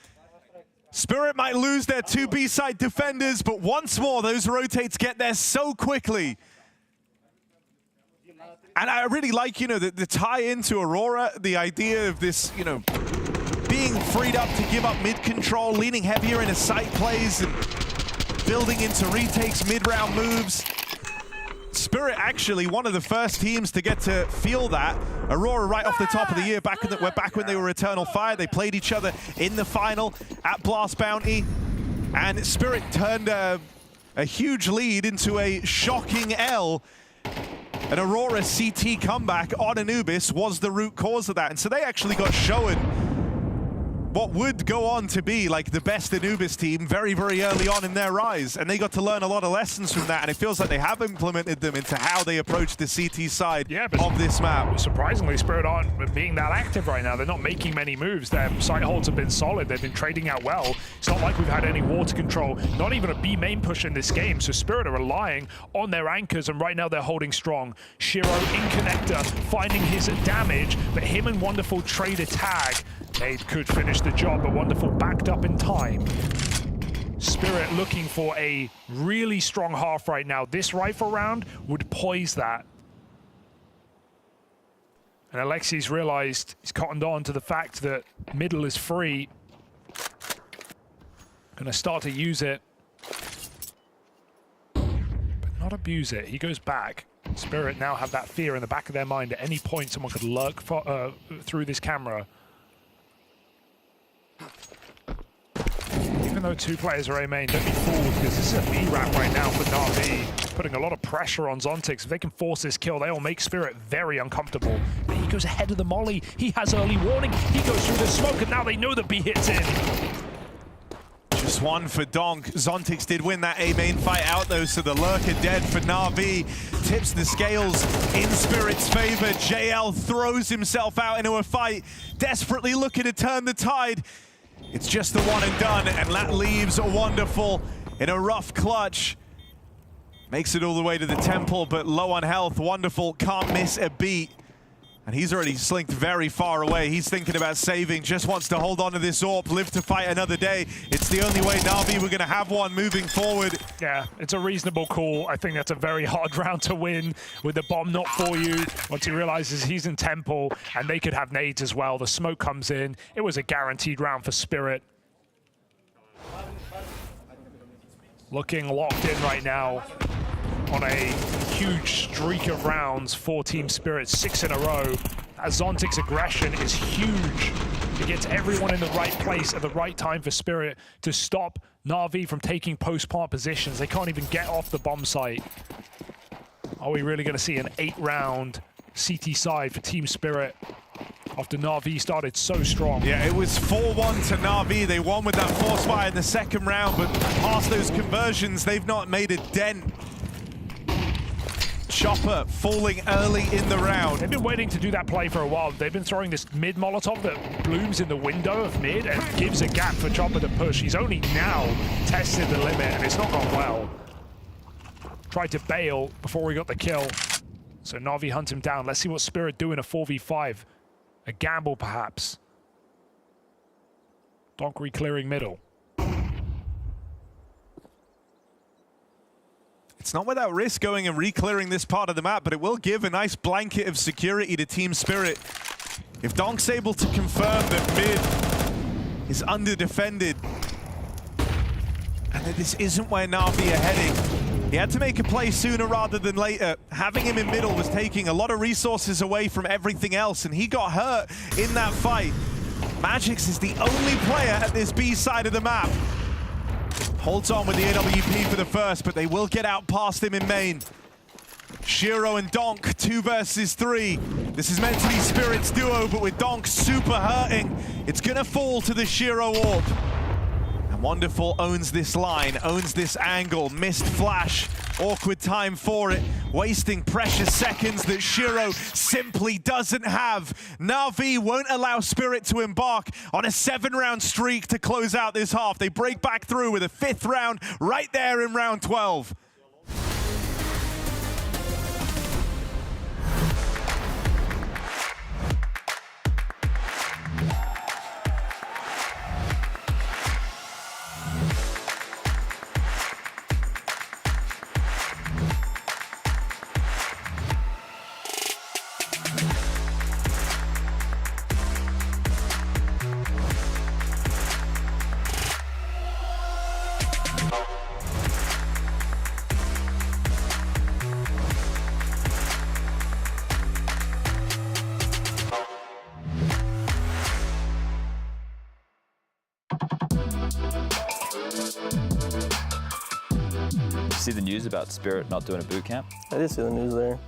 Spirit might lose their 2 B-side defenders, but once more, those rotates get there so quickly. And I really like, you know, the tie into Aurora, the idea of this, you know, being freed up to give up mid-control, leaning heavier into side plays and building into retakes, mid-round moves. Spirit actually one of the first teams to get to feel that. Aurora right off the top of the year, back when they were Eternal Fire. They played each other in the final at Blast Bounty. And Spirit turned a huge lead into a shocking L. An Aurora CT comeback on Anubis was the root cause of that. And so they actually got shown what would go on to be like the best Anubis team very, very early on in their rise. And they got to learn a lot of lessons from that. And it feels like they have implemented them into how they approach the CT side of this map. Surprisingly, Spirit aren't being that active right now. They're not making many moves. Their site holds have been solid. They've been trading out well. It's not like we've had any water control, not even a B main push in this game. So Spirit are relying on their anchors, and right now they're holding strong. Shiro in connector, finding his damage, but him and Wonderful trade a tag. Nade could finish the job, but Wonderful backed up in time. Spirit looking for a really strong half right now. This rifle round would poise that. And Alexi's realized, he's cottoned on to the fact that middle is free. Gonna start to use it, but not abuse it. He goes back. Spirit now have that fear in the back of their mind. At any point, someone could lurk through this camera. Even though 2 players are A main, don't be fooled, because this is a B ramp right now for Na'Vi, putting a lot of pressure on Zontix. If they can force this kill, they'll make Spirit very uncomfortable. But he goes ahead of the molly. He has early warning. He goes through the smoke, and now they know the B hits in. Just one for Donk. Zontix did win that A main fight out though, so the lurker dead for Na'Vi. Tips the scales in Spirit's favor. JL throws himself out into a fight, desperately looking to turn the tide. It's just the one and done, and that leaves Wonderful in a rough clutch. Makes it all the way to the temple, but low on health. Wonderful can't miss a beat. And he's already slinked very far away. He's thinking about saving, just wants to hold on to this AWP, live to fight another day. It's the only way Na'Vi were gonna have one moving forward. Yeah, it's a reasonable call. I think that's a very hard round to win with the bomb not for you. Once he realizes he's in temple and they could have nades as well, the smoke comes in. It was a guaranteed round for Spirit. Looking locked in right now on a huge streak of rounds for Team Spirit, 6 in a row. As Zontix aggression is huge. It gets everyone in the right place at the right time for Spirit to stop Na'Vi from taking post-plant positions. They can't even get off the bomb site. Are we really going to see an 8-round CT side for Team Spirit after Na'Vi started so strong? Yeah, it was 4-1 to Na'Vi. They won with that force fire in the second round, but past those conversions, they've not made a dent. Chopper falling early in the round. They've been waiting to do that play for a while. They've been throwing this mid Molotov that blooms in the window of mid and gives a gap for Chopper to push. He's only now tested the limit, and it's not gone well. Tried to bail before we got the kill. So Na'Vi hunt him down. Let's see what Spirit do in a 4v5. A gamble, perhaps. Donk re-clearing middle. It's not without risk going and re-clearing this part of the map, but it will give a nice blanket of security to Team Spirit. If Donk's able to confirm that mid is under-defended, and that this isn't where Na'Vi are heading, he had to make a play sooner rather than later. Having him in middle was taking a lot of resources away from everything else, and he got hurt in that fight. Magix is the only player at this B side of the map. Holds on with the AWP for the first, but they will get out past him in main. Shiro and Donk, 2 versus 3. This is meant to be Spirit's duo, but with Donk super hurting, it's gonna fall to the Shiro AWP. And Wonderful owns this line, owns this angle, missed flash, awkward time for it, wasting precious seconds that Shiro simply doesn't have. Na'Vi won't allow Spirit to embark on a 7-round streak to close out this half. They break back through with a 5th round right there in round 12. see the news about Spirit not doing a boot camp? I did see the news there.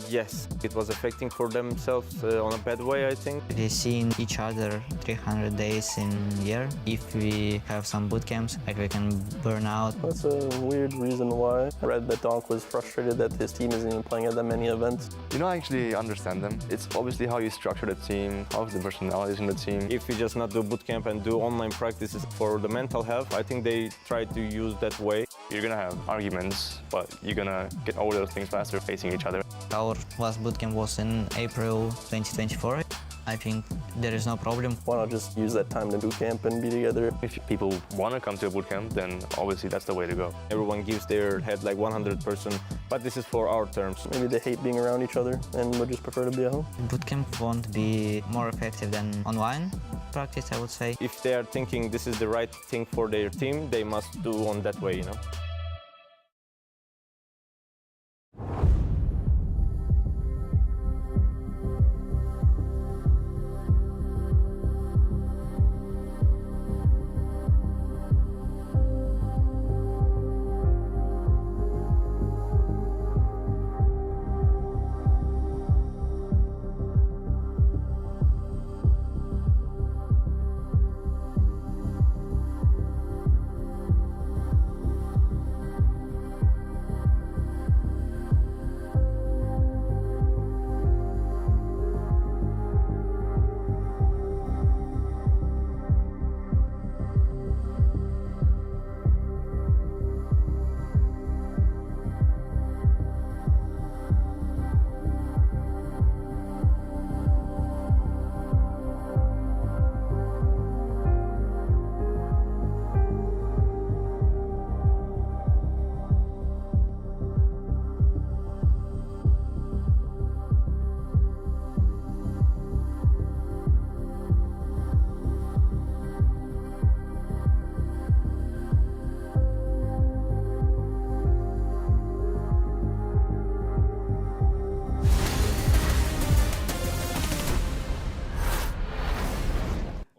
Yes, it was affecting for themselves on a bad way, I think. We've seen each other 300 days in a year. If we have some boot camps, like we can burn out. That's a weird reason why. I read that Donk was frustrated that his team isn't even playing at that many events. You don't actually understand them. It's obviously how you structure the team, how the personalities in the team. If we just not do boot camp and do online practices for the mental health, I think they try to use that way. You're gonna have arguments, but you're gonna get over those things faster facing each other. Our last bootcamp was in April 2024. I think there is no problem. Why not just use that time to boot camp and be together? If people want to come to a boot camp, then obviously that's the way to go. Everyone gives their head like 100%, but this is for our terms. Maybe they hate being around each other and would just prefer to be at home. Bootcamp won't be more effective than online practice, I would say. If they are thinking this is the right thing for their team, they must do on that way, you know.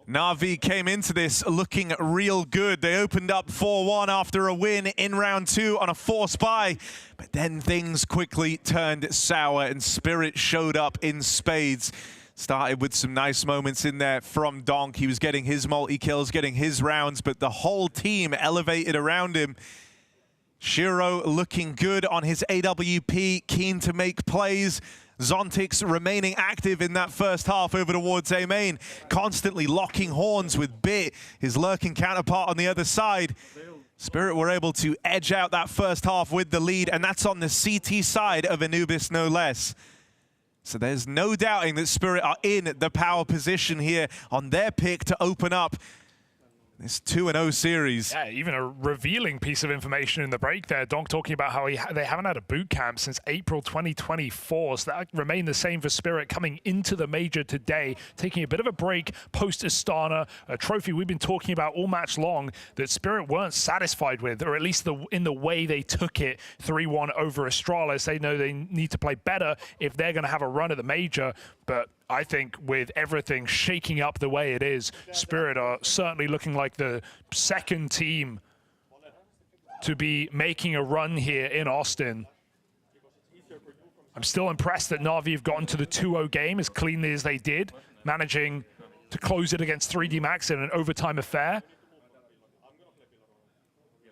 Na'Vi came into this looking real good. They opened up 4-1 after a win in round 2 on a force buy, but then things quickly turned sour and Spirit showed up in spades. Started with some nice moments in there from Donk. He was getting his multi-kills, getting his rounds, but the whole team elevated around him. Shiro looking good on his AWP, keen to make plays. Zontix remaining active in that first half over towards A main, constantly locking horns with Bit, his lurking counterpart on the other side. Spirit were able to edge out that first half with the lead, and that's on the CT side of Anubis, no less. So there's no doubting that Spirit are in the power position here on their pick to open up this 2-0 series. Yeah, even a revealing piece of information in the break there. Donk talking about how they haven't had a boot camp since April 2024. So that remained the same for Spirit coming into the major today, taking a bit of a break post Astana, a trophy we've been talking about all match long that Spirit weren't satisfied with, or at least in the way they took it 3-1 over Astralis. They know they need to play better if they're going to have a run at the major. But I think with everything shaking up the way it is, Spirit are certainly looking like the second team to be making a run here in Austin. I'm still impressed that Na'Vi have gotten to the 2-0 game as cleanly as they did, managing to close it against 3D Max in an overtime affair.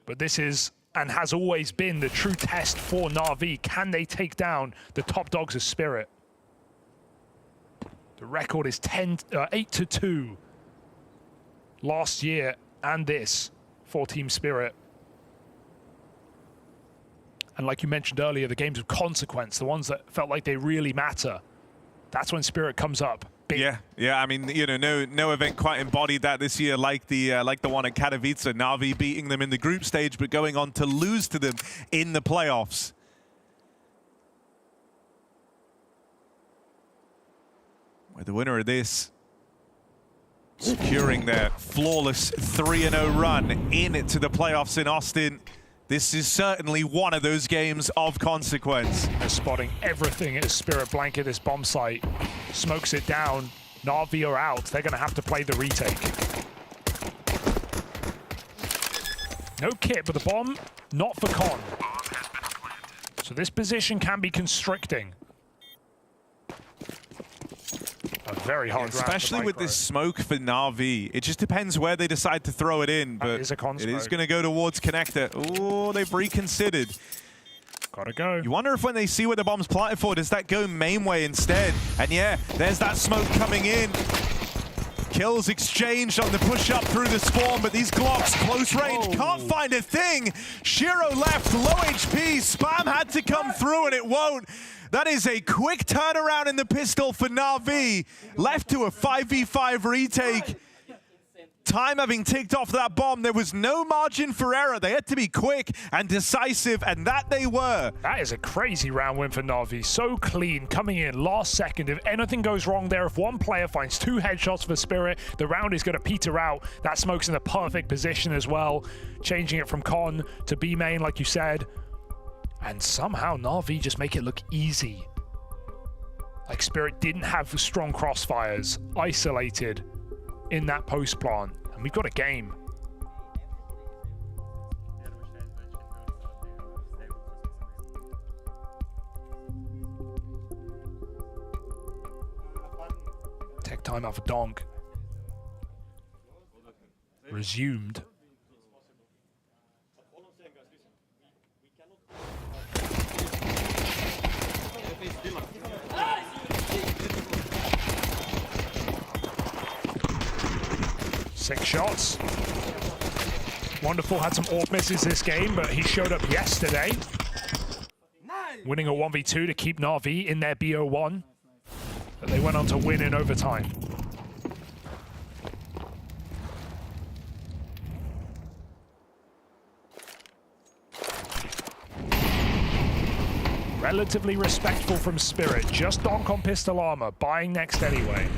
But this is, and has always been, the true test for Na'Vi. Can they take down the top dogs of Spirit? The record is 8-2 last year and this for Team Spirit. And like you mentioned earlier, the games of consequence, the ones that felt like they really matter, that's when Spirit comes up. Yeah. I mean, you know, no event quite embodied that this year, like the one at Katowice. Na'Vi beating them in the group stage, but going on to lose to them in the playoffs. Where the winner of this securing their flawless 3-0 run into the playoffs in Austin. This is certainly one of those games of consequence. They're spotting everything as Spirit blanket this bomb site. Smokes it down. Na'Vi are out. They're going to have to play the retake. No kit, but the bomb, not for Con. So this position can be constricting. A very hard round, especially with this smoke for Na'Vi. It just depends where they decide to throw it in, but it is going to go towards connector. Oh, they've reconsidered. Gotta go. You wonder if when they see where the bomb's planted for, does that go main way instead? And yeah, there's that smoke coming in. Kills exchanged on the push-up through the spawn, but these Glocks, close range, can't find a thing. Shiro left, low HP, Spam had to come through and it won't. That is a quick turnaround in the pistol for Na'Vi. Left to a 5v5 retake. Time having ticked off that bomb, there was no margin for error. They had to be quick and decisive, and that they were. That is a crazy round win for Na'Vi. So clean, coming in last second. If anything goes wrong there, if one player finds 2 headshots for Spirit, the round is going to peter out. That smoke's in the perfect position as well. Changing it from Con to B main, like you said. And somehow Na'Vi just make it look easy. Like Spirit didn't have strong crossfires, isolated in that post plant, and we've got a game. Tech timeout for Donk. Resumed. Six shots. Wonderful had some AWP misses this game, but he showed up yesterday. Winning a 1v2 to keep Na'Vi in their BO1. But they went on to win in overtime. Relatively respectful from Spirit. Just Donk on pistol armor, buying next anyway.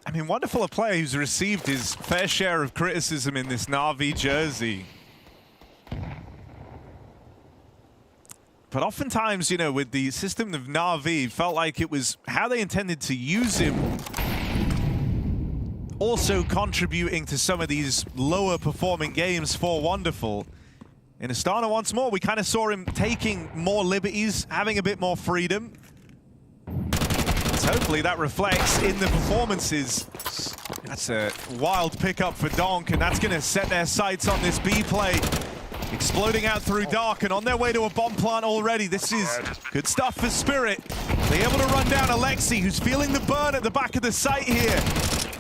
I mean, Wonderful, a player who's received his fair share of criticism in this Na'Vi jersey. But oftentimes, you know, with the system of Na'Vi, felt like it was how they intended to use him also contributing to some of these lower performing games for Wonderful. In Astana once more, we kind of saw him taking more liberties, having a bit more freedom. So hopefully that reflects in the performances. That's a wild pickup for Donk, and that's going to set their sights on this B play. Exploding out through dark and on their way to a bomb plant already. This is good stuff for Spirit. They're able to run down Alexi, who's feeling the burn at the back of the site here.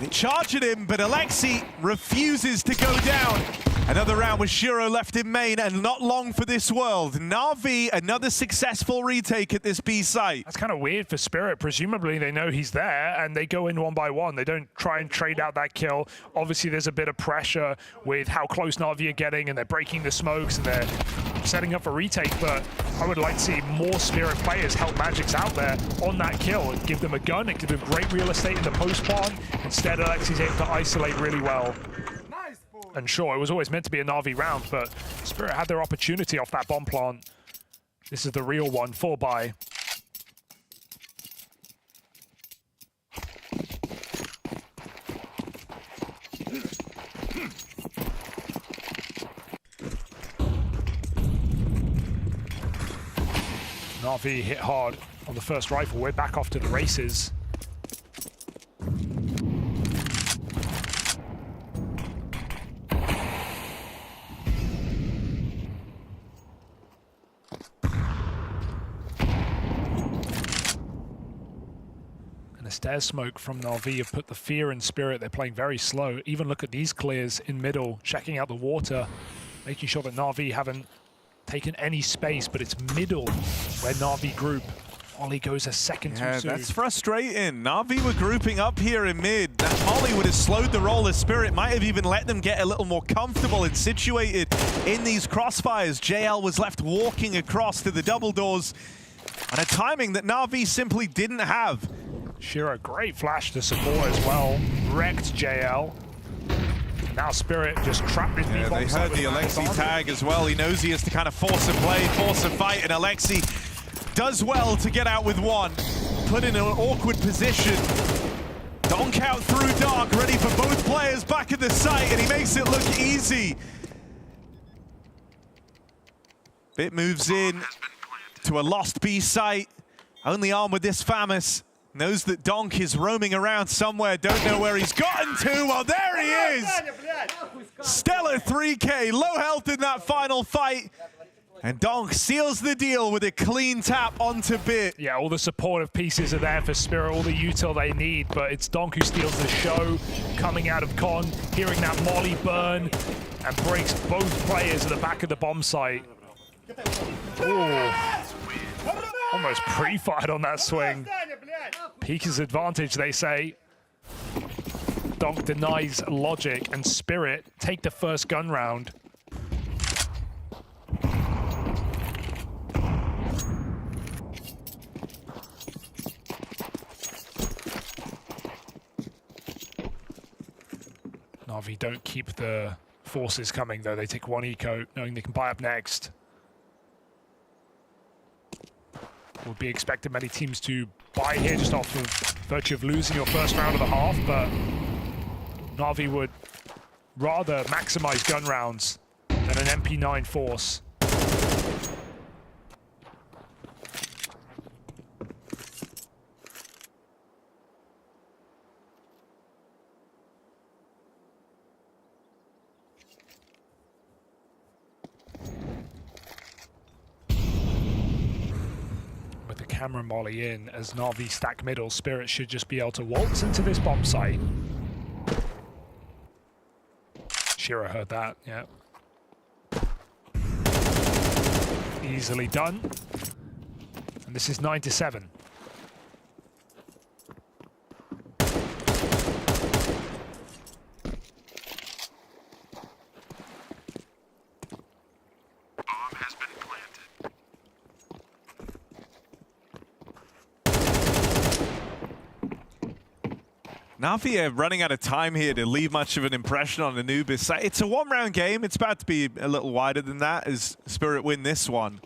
They charge at him, but Alexi refuses to go down. Another round with Shiro left in main, and not long for this world. Na'Vi, another successful retake at this B site. That's kind of weird for Spirit. Presumably they know he's there, and they go in one by one. They don't try and trade out that kill. Obviously there's a bit of pressure with how close Na'Vi are getting, and they're breaking the smokes, and they're setting up a retake, but I would like to see more Spirit players help Magic's out there on that kill and give them a gun and give them great real estate in the post plant. Instead, Alexi's able to isolate really well. And sure, it was always meant to be a Na'Vi round, but Spirit had their opportunity off that bomb plant. This is the real one, 4-buy. Na'Vi hit hard on the first rifle. We're back off to the races. And a stairs smoke from Na'Vi have put the fear in Spirit. They're playing very slow. Even look at these clears in middle, checking out the water, making sure that Na'Vi haven't taken any space, but it's middle where Na'Vi group. Ollie goes a second too soon. That's frustrating. Na'Vi were grouping up here in mid. That Ollie would have slowed the roll of Spirit, might have even let them get a little more comfortable and situated in these crossfires. JL was left walking across to the double doors on a timing that Na'Vi simply didn't have. Shiro, great flash to support as well. Wrecked JL. Now Spirit just trapped his They heard the Alexi tag as well. He knows he has to kind of force a play, force a fight, and Alexi does well to get out with one. Put in an awkward position. Donk out through dark, ready for both players back at the site, and he makes it look easy. Bit moves in to a lost B site. Only armed with this FAMAS. Knows that Donk is roaming around somewhere. Don't know where he's gotten to. Well, there he is. Stellar 3K. Low health in that final fight. And Donk seals the deal with a clean tap onto Bit. Yeah, all the supportive pieces are there for Spirit, all the util they need, but it's Donk who steals the show, coming out of Con, hearing that molly burn, and breaks both players at the back of the bomb site. Ooh. Almost pre-fired on that swing. Pika's advantage, they say. Donk denies logic, and Spirit take the first gun round. Na'Vi don't keep the forces coming, though. They take one eco, knowing they can buy up next. Would be expecting many teams to buy here just off of virtue of losing your first round of the half, but Na'Vi would rather maximize gun rounds than an MP9 force. Camera molly in as Na'Vi stack middle. Spirit should just be able to waltz into this bomb site. Shira heard that, yeah. Easily done. And this is 9-7. Na'Vi are running out of time here to leave much of an impression on Anubis. It's a one-round game. It's about to be a little wider than that as Spirit win this one.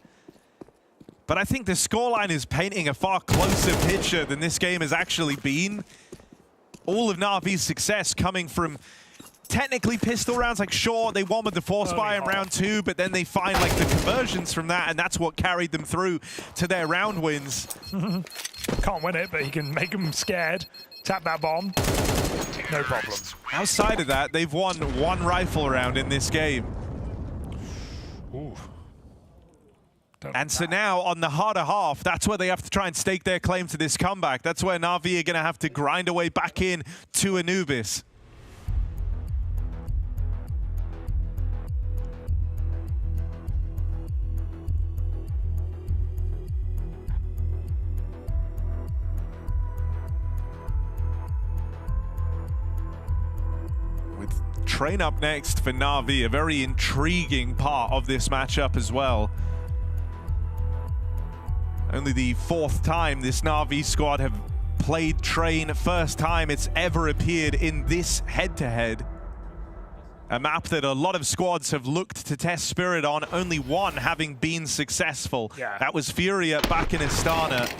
But I think the scoreline is painting a far closer picture than this game has actually been. All of Na'Vi's success coming from technically pistol rounds. Like, sure, they won with the force buy in round 2, but then they find like the conversions from that, and that's what carried them through to their round wins. Can't win it, but he can make them scared. Tap that bomb, no problem. Outside of that, they've won one rifle round in this game. Ooh. And so now, on the harder half, that's where they have to try and stake their claim to this comeback. That's where Na'Vi are going to have to grind away back in to Anubis. Train up next for Na'Vi, a very intriguing part of this matchup as well. Only the 4th time this Na'Vi squad have played Train, first time it's ever appeared in this head-to-head. A map that a lot of squads have looked to test Spirit on, only one having been successful. Yeah. That was Furia back in Astana.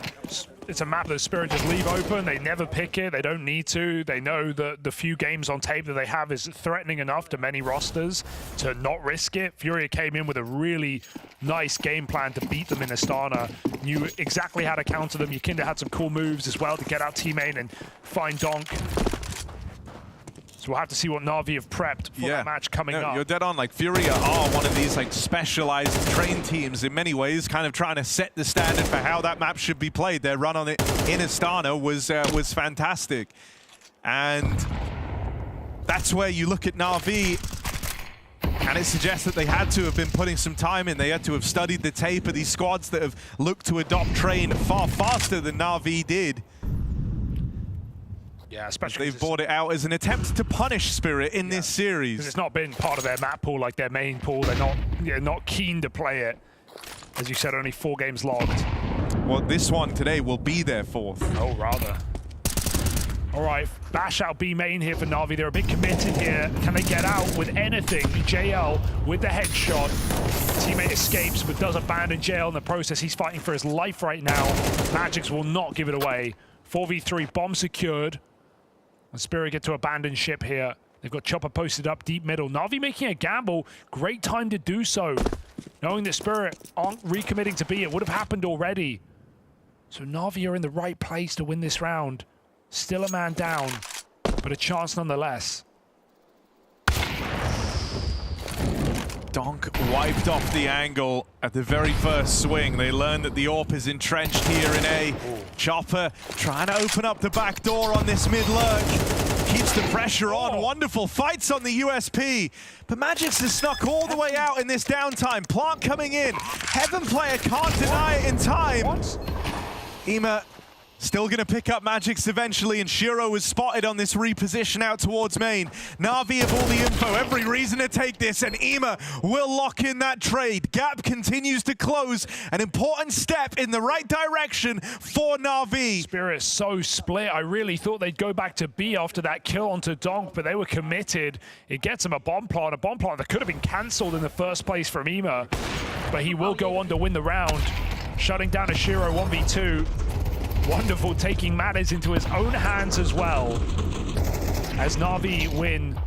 It's a map that Spirit just leave open. They never pick it. They don't need to. They know that the few games on tape that they have is threatening enough to many rosters to not risk it. Furia came in with a really nice game plan to beat them in Astana. Knew exactly how to counter them. Yukinda had some cool moves as well to get out teammate and find Donk. So we'll have to see what Na'Vi have prepped for that match coming up. You're dead on. Like, Furia are one of these like specialized Train teams in many ways, kind of trying to set the standard for how that map should be played. Their run on it in Astana was fantastic. And that's where you look at Na'Vi, and it suggests that they had to have been putting some time in. They had to have studied the tape of these squads that have looked to adopt Train far faster than Na'Vi did. Yeah, especially they've brought it out as an attempt to punish Spirit in this series. Because it's not been part of their map pool like their main pool. They're not keen to play it. As you said, only 4 games logged. Well, this one today will be their 4th. Oh, rather. All right, bash out B main here for Na'Vi. They're a bit committed here. Can they get out with anything? JL with the headshot. Teammate escapes, but does abandon JL in the process. He's fighting for his life right now. Magics will not give it away. 4v3, bomb secured. And Spirit get to abandon ship here. They've got Chopper posted up deep middle. Na'Vi making a gamble. Great time to do so. Knowing that Spirit aren't recommitting to B, it would have happened already. So Na'Vi are in the right place to win this round. Still a man down, but a chance nonetheless. Donk wiped off the angle at the very first swing. They learned that the AWP is entrenched here in A. Chopper trying to open up the back door on this mid-lurk. Keeps the pressure on. Wonderful fights on the USP. But Magic's has snuck all the way out in this downtime. Plant coming in. Heaven player can't deny it in time. Ema still going to pick up Magic's eventually, and Shiro was spotted on this reposition out towards main. Na'Vi have all the info, every reason to take this, and Ema will lock in that trade. Gap continues to close, an important step in the right direction for Na'Vi. Spirit so split. I really thought they'd go back to B after that kill onto Donk, but they were committed. It gets him a bomb plant that could have been cancelled in the first place from Ema, but he will go on to win the round, shutting down a Shiro 1v2. Wonderful, taking matters into his own hands as well, as Na'Vi win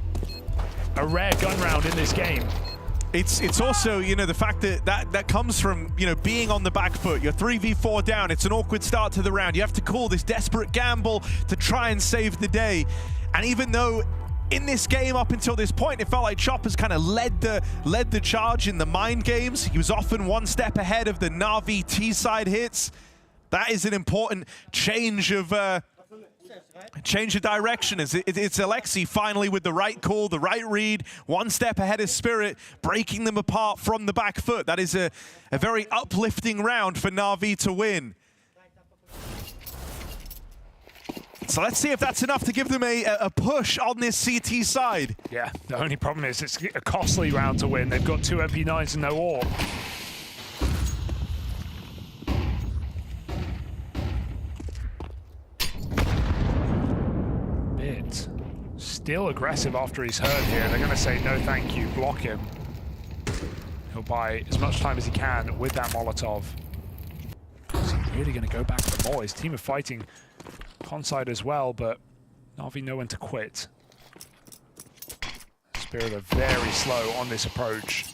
a rare gun round in this game. It's also, you know, the fact that comes from, you know, being on the back foot. You're 3v4 down. It's an awkward start to the round. You have to call this desperate gamble to try and save the day. And even though in this game up until this point, it felt like Chopper's kind of led the charge in the mind games. He was often one step ahead of the Na'Vi T-side hits. That is an important change of direction. It's Alexi finally with the right call, the right read, one step ahead of Spirit, breaking them apart from the back foot. That is a very uplifting round for Na'Vi to win. So let's see if that's enough to give them a push on this CT side. Yeah, the only problem is it's a costly round to win. They've got 2 MP9s and no AWP. Still aggressive after he's hurt here. They're going to say no thank you, block him. He'll buy as much time as he can with that Molotov. Is he really going to go back for more? His team are fighting Conside as well, but Na'Vi know when to quit. Spirit are very slow on this approach.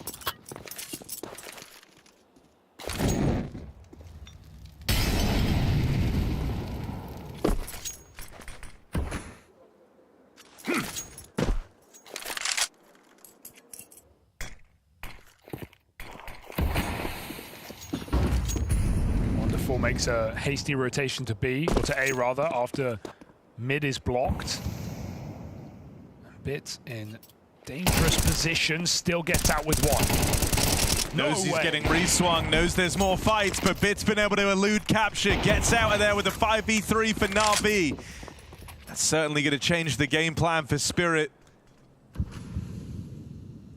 Makes a hasty rotation to B, or to A rather, after mid is blocked. Bit in dangerous position, still gets out with one. Knows he's getting re-swung, knows there's more fights, but Bit's been able to elude capture, gets out of there with a 5v3 for Na'Vi. That's certainly going to change the game plan for Spirit.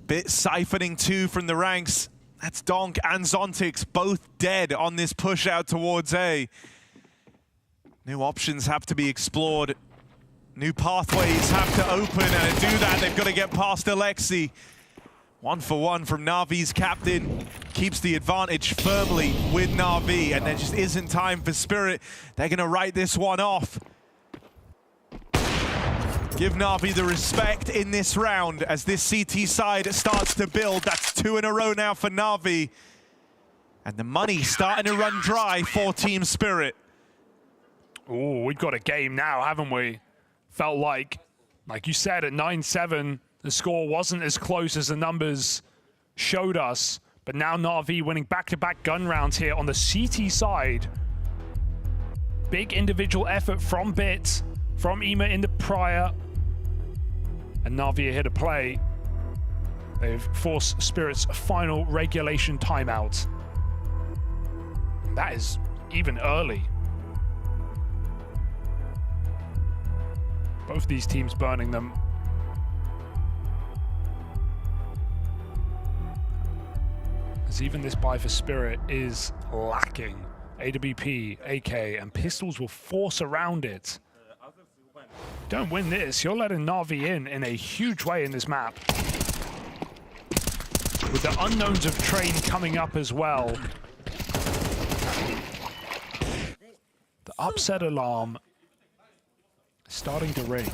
Bit siphoning 2 from the ranks. That's Donk and Zontix both dead on this push out towards A. New options have to be explored. New pathways have to open, and to do that, they've got to get past Alexi. 1 for 1 from Na'Vi's captain. Keeps the advantage firmly with Na'Vi, and there just isn't time for Spirit. They're going to write this one off. Give Na'Vi the respect in this round as this CT side starts to build. That's 2 in a row now for Na'Vi. And the money starting to run dry for Team Spirit. Oh, we've got a game now, haven't we? Felt like you said, at 9-7, the score wasn't as close as the numbers showed us. But now Na'Vi winning back-to-back gun rounds here on the CT side. Big individual effort from Bit, from Ema in the prior. And Na'Vi are here to play. They've forced Spirit's final regulation timeout. That is even early. Both these teams burning them. As even this buy for Spirit is lacking. AWP, AK, and pistols will force around it. Don't win this, you're letting Na'Vi in a huge way in this map. With the unknowns of Train coming up as well. The upset alarm starting to ring.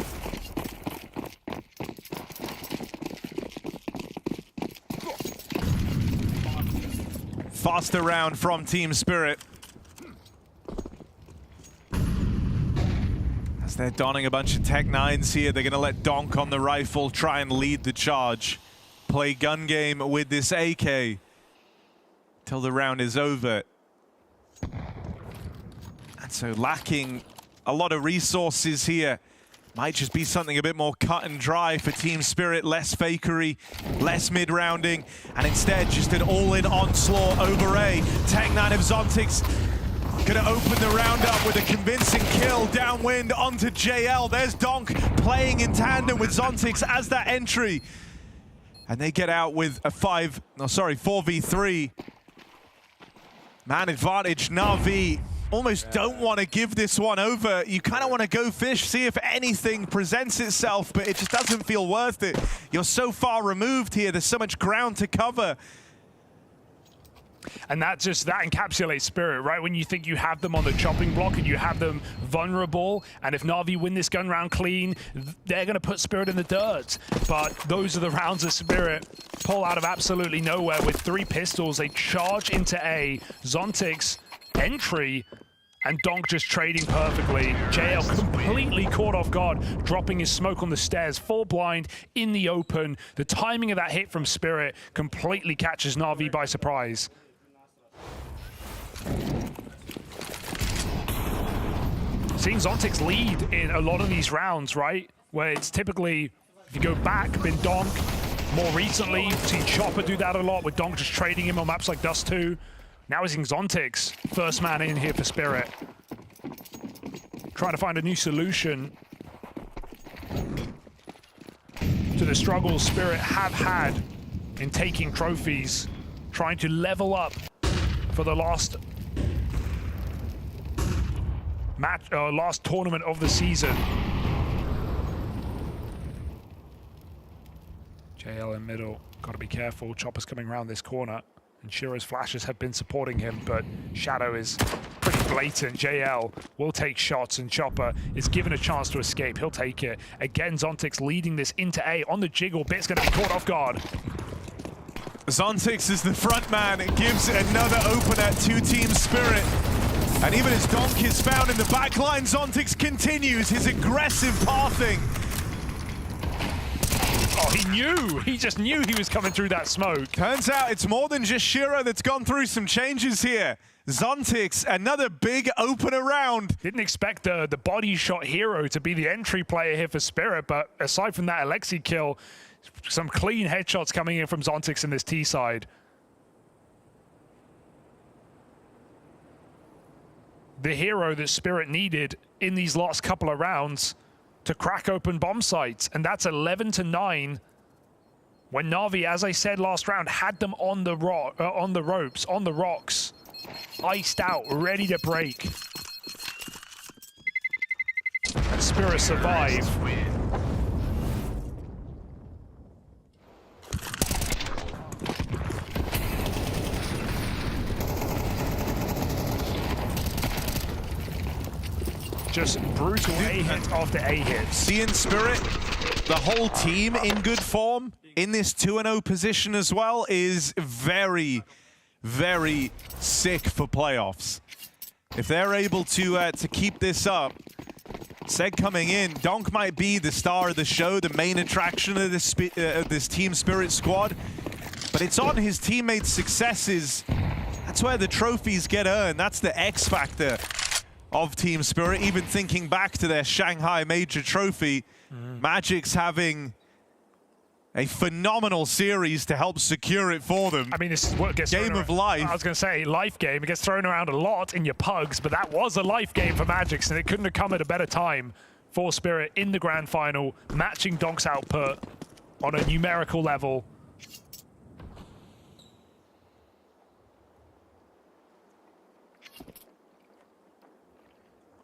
faster round from Team Spirit. As they're donning a bunch of Tech 9s here, they're going to let Donk on the rifle try and lead the charge. Play gun game with this AK till the round is over. And so lacking a lot of resources here. Might just be something a bit more cut and dry for Team Spirit, less fakery, less mid-rounding, and instead just an all-in onslaught over A. Tech 9 of Zontix gonna open the round up with a convincing kill downwind onto JL. There's Donk playing in tandem with Zontix as that entry. And they get out with a 4v3. Man advantage, Na'Vi almost don't want to give this one over. You kind of want to go fish, see if anything presents itself, but it just doesn't feel worth it. You're so far removed here. There's so much ground to cover. And that encapsulates Spirit, right? When you think you have them on the chopping block and you have them vulnerable, and if Na'Vi win this gun round clean, they're going to put Spirit in the dirt. But those are the rounds of Spirit pull out of absolutely nowhere with 3 pistols. They charge into A. Zontix entry, and Donk just trading perfectly. JL completely caught off guard, dropping his smoke on the stairs, full blind in the open. The timing of that hit from Spirit completely catches Na'Vi by surprise. Seeing Zontix lead in a lot of these rounds, right? Where it's typically, if you go back, been Donk. More recently, you've seen Chopper do that a lot, with Donk just trading him on maps like Dust 2. Now we're seeing Zontix, first man in here for Spirit. Trying to find a new solution to the struggles Spirit have had in taking trophies. Trying to level up for the last last tournament of the season. JL in middle, gotta be careful. Chopper's coming around this corner. And Shiro's flashes have been supporting him, but Shadow is pretty blatant. JL will take shots, and Chopper is given a chance to escape. He'll take it. Again, Zontix leading this into A on the jiggle. Bit's going to be caught off guard. Zontix is the front man. It gives another opener to Team Spirit. And even as Donk is found in the backline, Zontix continues his aggressive pathing. Oh, he knew. He just knew he was coming through that smoke. Turns out it's more than just Shiro that's gone through some changes here. Zontix, another big opener round. Didn't expect the body shot hero to be the entry player here for Spirit, but aside from that Alexi kill, some clean headshots coming in from Zontix in this T side. The hero that Spirit needed in these last couple of rounds to crack open bomb sites, and that's 11-9. When Na'Vi, as I said last round, had them on the ropes, on the rocks, iced out, ready to break. And Spirit survive. Just brutal A-hit after A-hit. Seeing Spirit, the whole team in good form in this 2-0 position as well is very, very sick for playoffs. If they're able to keep this up, Seg coming in, Donk might be the star of the show, the main attraction of this Team Spirit squad, but it's on his teammates' successes. That's where the trophies get earned. That's the X factor of Team Spirit. Even thinking back to their Shanghai major trophy, Magic's having a phenomenal series to help secure it for them. I mean, this is what gets game of life. I was going to say life game. It gets thrown around a lot in your pugs, but that was a life game for Magic's, and it couldn't have come at a better time for Spirit in the grand final, matching Donk's output on a numerical level.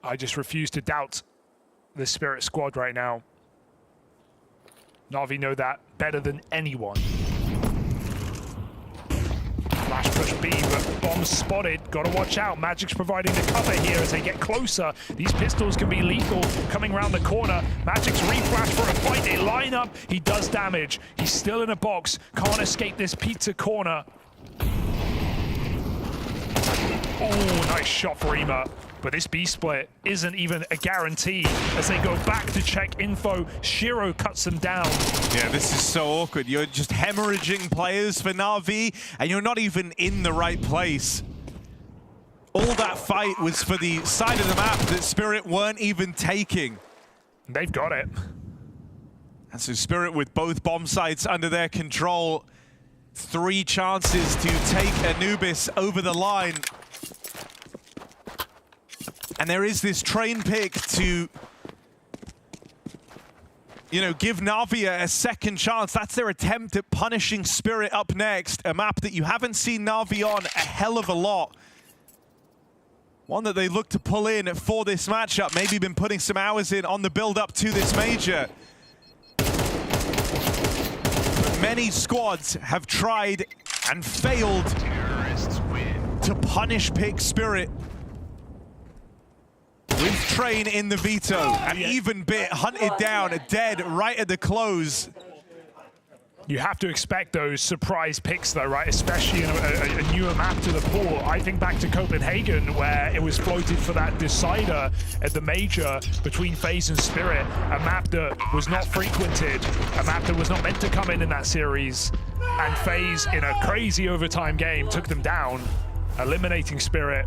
I just refuse to doubt the Spirit squad right now. Na'Vi know that better than anyone. Flash push B, but bomb spotted. Gotta watch out. Magic's providing the cover here as they get closer. These pistols can be lethal coming around the corner. Magic's reflash for a fight. They line up. He does damage. He's still in a box. Can't escape this pizza corner. Oh, nice shot for Ema. But this B split isn't even a guarantee as they go back to check info. Shiro cuts them down. Yeah, this is so awkward. You're just hemorrhaging players for Na'Vi, and you're not even in the right place. All that fight was for the side of the map that Spirit weren't even taking. They've got it. And so Spirit with both bomb sites under their control. 3 chances to take Anubis over the line. And there is this train pick to, you know, give Na'Vi a second chance. That's their attempt at punishing Spirit up next. A map that you haven't seen Na'Vi on a hell of a lot. One that they look to pull in for this matchup. Maybe been putting some hours in on the build-up to this major. But many squads have tried and failed to punish pick Spirit. With Train in the veto, and even Bit hunted down, dead right at the close. You have to expect those surprise picks though, right? Especially in a newer map to the pool. I think back to Copenhagen where it was floated for that decider at the major between FaZe and Spirit. A map that was not frequented, a map that was not meant to come in that series. And FaZe, in a crazy overtime game, took them down, eliminating Spirit,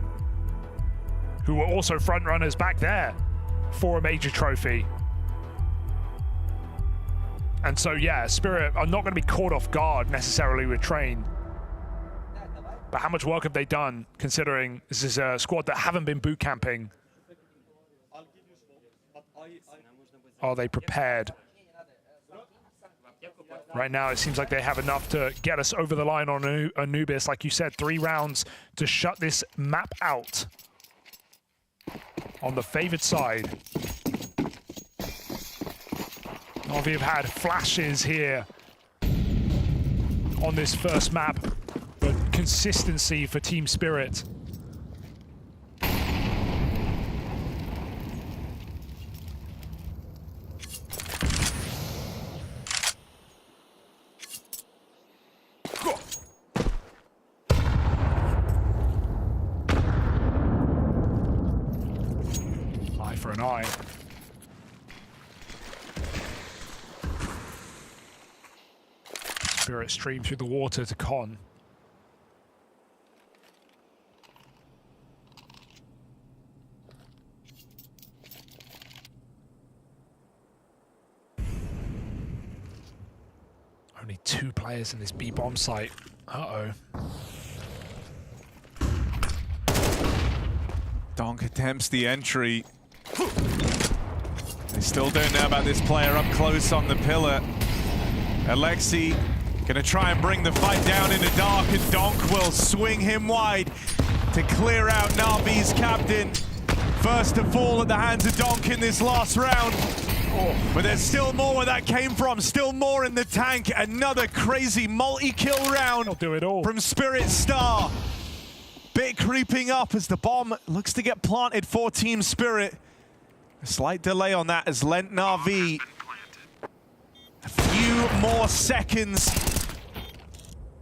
who were also front runners back there for a major trophy. And so, yeah, Spirit are not going to be caught off guard necessarily with Train. But how much work have they done, considering this is a squad that haven't been boot camping? Are they prepared? Right now, it seems like they have enough to get us over the line on Anubis. Like you said, 3 rounds to shut this map out. On the favored side. Na'Vi have had flashes here on this first map, but consistency for Team Spirit. Eye for an eye. Spirit stream through the water to Con. Only 2 players in this B bomb site. Uh-oh. Donk attempts the entry. They still don't know about this player up close on the pillar. Alexi gonna try and bring the fight down in the dark, and Donk will swing him wide to clear out Na'Vi's captain. First to fall at the hands of Donk in this last round. But there's still more where that came from, still more in the tank. Another crazy multi-kill round. I'll do it all. From Spirit Star. Bit creeping up as the bomb looks to get planted for Team Spirit. A slight delay on that has lent Na'Vi a few more seconds.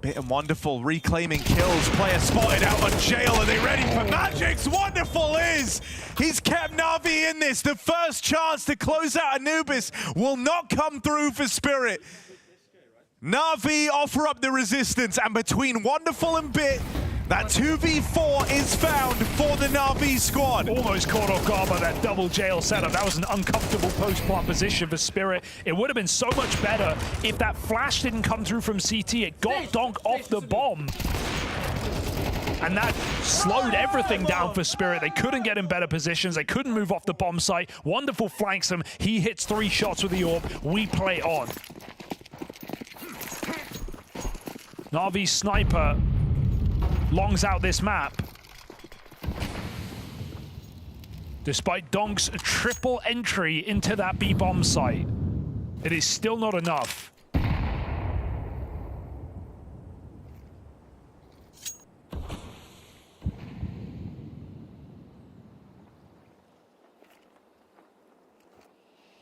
Bit and Wonderful reclaiming kills. Player spotted out on Jail. Are they ready for Magic's? Wonderful is! He's kept Na'Vi in this. The first chance to close out Anubis will not come through for Spirit. Na'Vi offer up the resistance, and between Wonderful and Bit, that 2v4 is found for the Na'Vi squad. Almost caught off guard by that double Jail setup. That was an uncomfortable post-plant position for Spirit. It would have been so much better if that flash didn't come through from CT. It got Donk off the bomb. And that slowed everything down for Spirit. They couldn't get in better positions. They couldn't move off the bomb site. Wonderful flanks him. He hits 3 shots with the orb. We play on. Na'Vi's sniper longs out this map. Despite Donk's triple entry into that B bomb site, it is still not enough.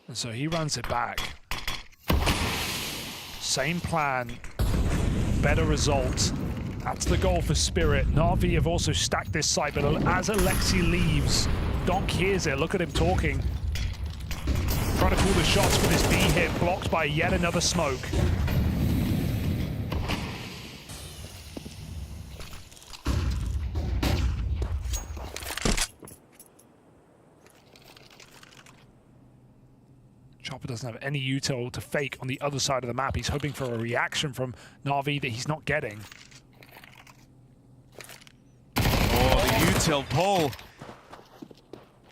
And so he runs it back. Same plan, better result. That's the goal for Spirit. Na'Vi have also stacked this site, but as Alexi leaves, Donk hears it. Look at him talking. Trying to call the shots for this B hit, blocked by yet another smoke. Chopper doesn't have any util to fake on the other side of the map. He's hoping for a reaction from Na'Vi that he's not getting. Oh, the util pull.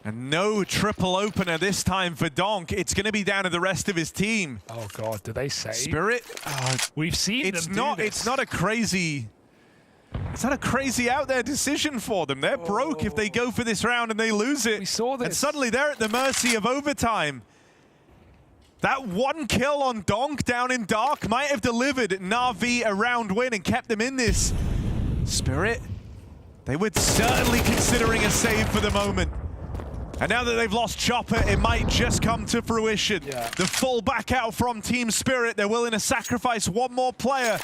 And no triple opener this time for Donk. It's going to be down to the rest of his team. Oh God, do they save? Spirit. We've seen them do this. It's not a crazy. It's not a crazy out there decision for them. They're broke if they go for this round and they lose it. We saw this. And suddenly they're at the mercy of overtime. That one kill on Donk down in Dark might have delivered Na'Vi a round win and kept them in this. Spirit, they were certainly considering a save for the moment. And now that they've lost Chopper, it might just come to fruition. Yeah. The full back out from Team Spirit. They're willing to sacrifice one more player.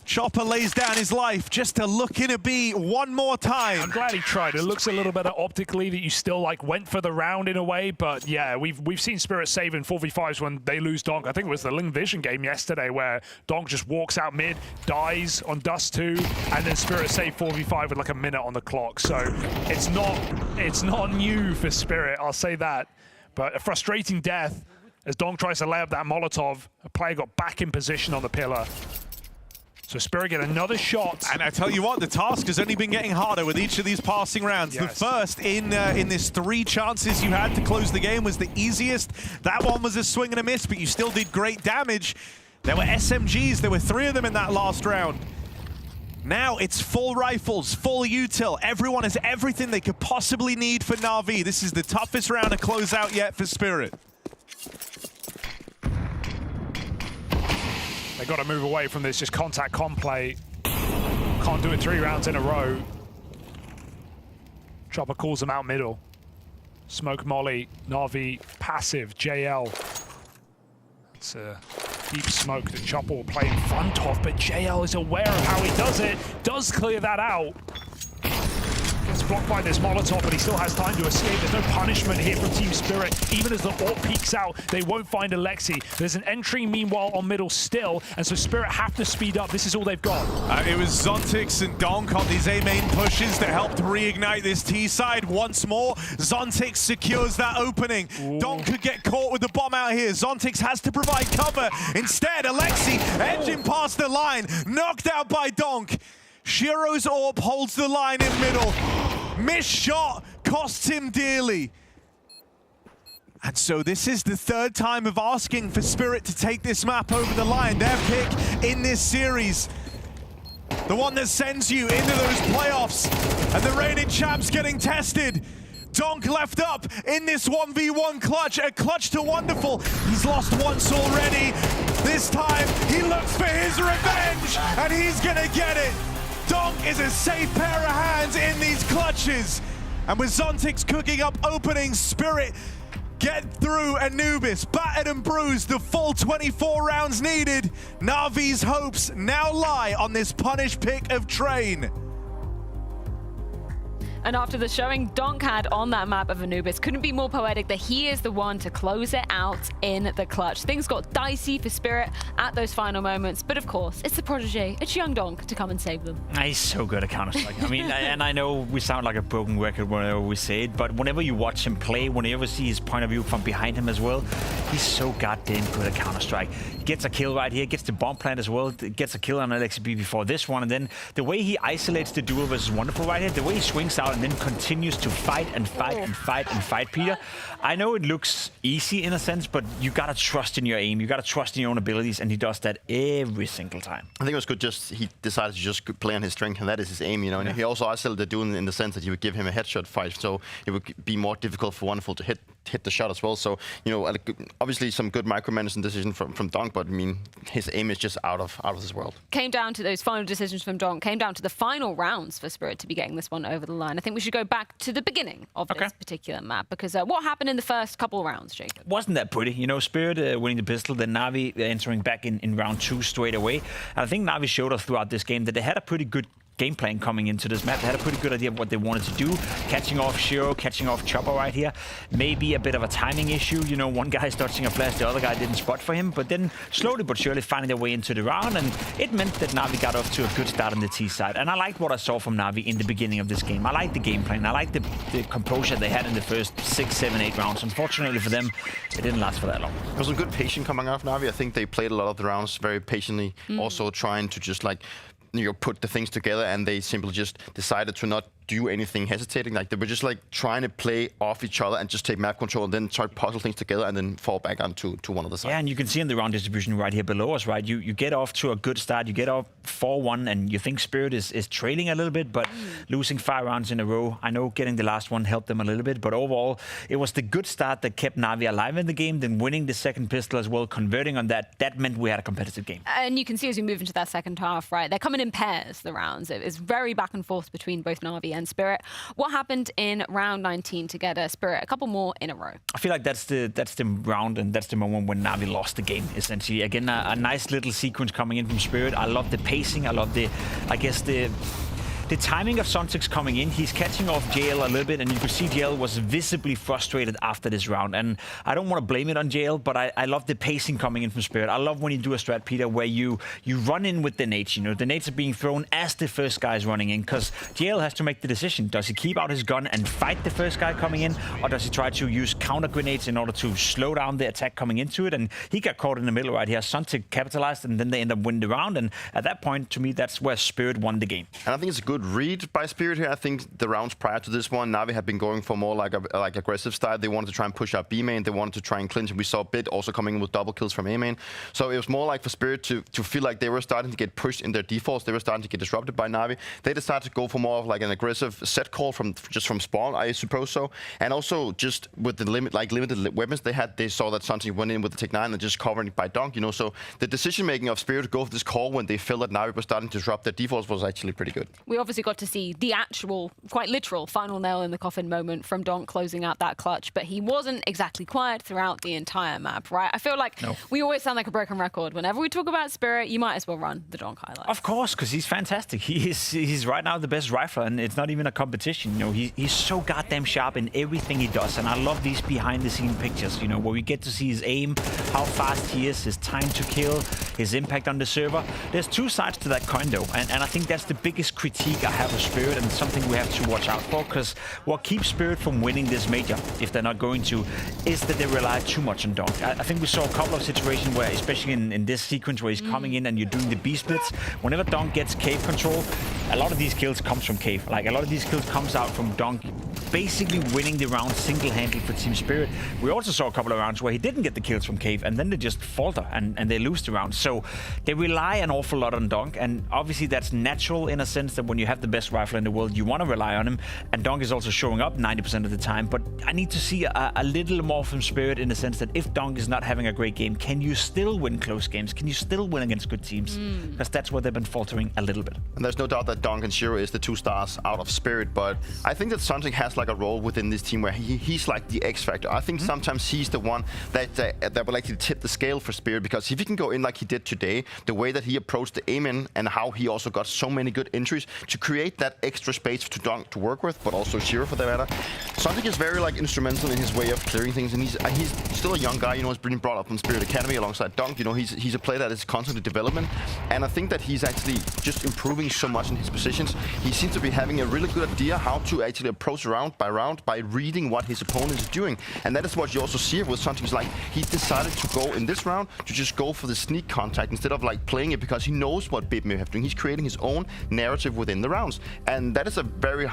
Chopper lays down his life just to look in a B one more time. I'm glad he tried. It looks a little better optically that you still like went for the round in a way, but yeah, we've seen Spirit save in 4v5s when they lose Donk. I think it was the Ling Vision game yesterday where Donk just walks out mid, dies on Dust 2, and then Spirit save 4v5 with like a minute on the clock. So it's not new for Spirit, I'll say that. But a frustrating death as Donk tries to lay up that Molotov. A player got back in position on the pillar. So Spirit get another shot. And I tell you what, the task has only been getting harder with each of these passing rounds. Yes. The first in this 3 chances you had to close the game was the easiest. That one was a swing and a miss, but you still did great damage. There were SMGs, there were 3 of them in that last round. Now it's full rifles, full util. Everyone has everything they could possibly need for Na'Vi. This is the toughest round to close out yet for Spirit. They got to move away from this just contact comp play. Can't do it 3 rounds in a row. Chopper calls them out middle. Smoke molly, Na'Vi passive, JL. It's a deep smoke that Chopper will play in front of, but JL is aware of how he does it. Does clear that out. Gets blocked by this Molotov, but he still has time to escape. There's no punishment here from Team Spirit. Even as the AWP peeks out, they won't find Alexi. There's an entry, meanwhile, on middle still, and so Spirit have to speed up. This is all they've got. It was Zontix and Donk on these A main pushes that helped reignite this T side once more. Zontix secures that opening. Ooh. Donk could get caught with the bomb out here. Zontix has to provide cover. Instead, Alexi edging past the line, knocked out by Donk. Shiro's AWP holds the line in middle. Missed shot costs him dearly. And so this is the 3rd time of asking for Spirit to take this map over the line. Their pick in this series. The one that sends you into those playoffs. And the reigning champ's getting tested. Donk left up in this 1v1 clutch. A clutch to Wonderful. He's lost once already. This time he looks for his revenge. And he's gonna get it. Donk is a safe pair of hands in these clutches. And with Zontix cooking up openings, Spirit get through Anubis, battered and bruised, the full 24 rounds needed. Na'Vi's hopes now lie on this punish pick of Train. And after the showing Donk had on that map of Anubis, couldn't be more poetic that he is the one to close it out in the clutch. Things got dicey for Spirit at those final moments, but of course, it's the protege, it's young Donk, to come and save them. He's so good at Counter-Strike. I mean, and I know we sound like a broken record whenever we say it, but whenever you watch him play, whenever you see his point of view from behind him as well, he's so goddamn good at Counter-Strike. He gets a kill right here, gets the bomb plant as well, gets a kill on LXB before this one, and then the way he isolates the duel versus Wonderful right here, the way he swings out and then continues to fight and fight and fight and fight, Peter. I know it looks easy in a sense, but you gotta trust in your aim. You gotta trust in your own abilities, and he does that every single time. I think it was good. He decided to just play on his strength, and that is his aim. You know, and he also isolated the duel in the sense that he would give him a headshot fight, so it would be more difficult for Wonderful to hit hit the shot as well. So, you know, obviously some good micromanaging decision from Donk, but I mean, his aim is just out of this world. Came down to those final decisions from Donk, came down to the final rounds for Spirit to be getting this one over the line. I think we should go back to the beginning of this particular map, because what happened in the first couple of rounds, Jacob? Wasn't that pretty? You know, Spirit winning the pistol, then Na'Vi entering back in round 2 straight away. And I think Na'Vi showed us throughout this game that they had a pretty good game plan coming into this map. They had a pretty good idea of what they wanted to do. Catching off Shiro, catching off Chopper right here. Maybe a bit of a timing issue. You know, one guy's dodging a flash, the other guy didn't spot for him. But then slowly but surely finding their way into the round. And it meant that Na'Vi got off to a good start on the T side. And I liked what I saw from Na'Vi in the beginning of this game. I liked the game plan. I liked the composure they had in the first 6, 7, 8 rounds. Unfortunately for them, it didn't last for that long. There was some good patience coming out of Na'Vi. I think they played a lot of the rounds very patiently. Also trying to just like, you know, put the things together, and they simply just decided to not do anything hesitating. Like, they were just like trying to play off each other and just take map control and then try to puzzle things together and then fall back onto one of the sides. Yeah, and you can see in the round distribution right here below us, right? You get off to a good start. You get off 4-1, and you think Spirit is trailing a little bit, but losing 5 rounds in a row. I know getting the last one helped them a little bit, but overall, it was the good start that kept Na'Vi alive in the game. Then winning the second pistol as well, converting on that meant we had a competitive game. And you can see as we move into that second half, right? They're coming in pairs, the rounds. It was very back and forth between both Na'Vi and Spirit. What happened in round 19 to get Spirit a couple more in a row? I feel like that's the round, and that's the moment when Na'Vi lost the game, essentially. Again, a nice little sequence coming in from Spirit. I love the pacing. I love the timing of Sontics coming in. He's catching off JL a little bit, and you could see JL was visibly frustrated after this round. And I don't want to blame it on JL, but I love the pacing coming in from Spirit. I love when you do a strat, Peter, where you run in with the nades. You know, the nades are being thrown as the first guy is running in, because JL has to make the decision. Does he keep out his gun and fight the first guy coming in, or does he try to use counter grenades in order to slow down the attack coming into it? And he got caught in the middle right here. Sontic capitalized, and then they end up winning the round. And at that point, to me, that's where Spirit won the game. And I think it's a good read by Spirit here. I think the rounds prior to this one, Na'Vi had been going for more like aggressive style. They wanted to try and push out B main. They wanted to try and clinch. And we saw Bit also coming in with double kills from A main. So it was more like for Spirit to feel like they were starting to get pushed in their defaults. They were starting to get disrupted by Na'Vi. They decided to go for more of like an aggressive set call from spawn, I suppose so. And also just with the limited weapons they had, they saw that Sontic went in with the Tech 9 and just covered it by Donk. You know, so the decision making of Spirit to go for this call when they felt that Na'Vi was starting to disrupt their defaults was actually pretty good. We obviously got to see the actual, quite literal, final nail in the coffin moment from Donk closing out that clutch, but he wasn't exactly quiet throughout the entire map, right? I feel like we always sound like a broken record. Whenever we talk about Spirit, you might as well run the Donk highlight. Of course, because he's fantastic. He's right now the best rifler, and it's not even a competition. You know, he's so goddamn sharp in everything he does, and I love these behind-the-scene pictures, you know, where we get to see his aim, how fast he is, his time to kill, his impact on the server. There's two sides to that coin, though, and I think that's the biggest critique I have of Spirit, and something we have to watch out for, because what keeps Spirit from winning this major, if they're not going to, is that they rely too much on Donk. I think we saw a couple of situations where, especially in this sequence where he's coming in and you're doing the B splits, whenever Donk gets cave control, a lot of these kills comes from cave. Like, a lot of these kills comes out from Donk basically winning the round single-handedly for Team Spirit. We also saw a couple of rounds where he didn't get the kills from cave, and then they just falter and they lose the round. So they rely an awful lot on Donk, and obviously that's natural in a sense that when you have the best rifle in the world, you want to rely on him, and Donk is also showing up 90% of the time. But I need to see a little more from Spirit in the sense that if Donk is not having a great game, can you still win close games? Can you still win against good teams? Because that's where they've been faltering a little bit. And there's no doubt that Donk and Shiro is the 2 stars out of Spirit, but I think that Sontic has like a role within this team where he's like the X factor. I think sometimes he's the one that will actually tip the scale for Spirit, because if he can go in like he did today, the way that he approached the aim-in and how he also got so many good entries to create that extra space to Donk to work with, but also Shiro for that matter. Sontic is very like instrumental in his way of clearing things, and he's still a young guy, you know, he's been brought up from Spirit Academy alongside Donk. You know, he's a player that is constantly development, and I think that he's actually just improving so much in his positions. He seems to be having a really good idea how to actually approach round by reading what his opponent is doing, and that is what you also see with Sontic. Like, he decided to go in this round to just go for the sneak contact instead of like playing it because he knows what Bit may have doing. He's creating his own narrative within the rounds, and that is a very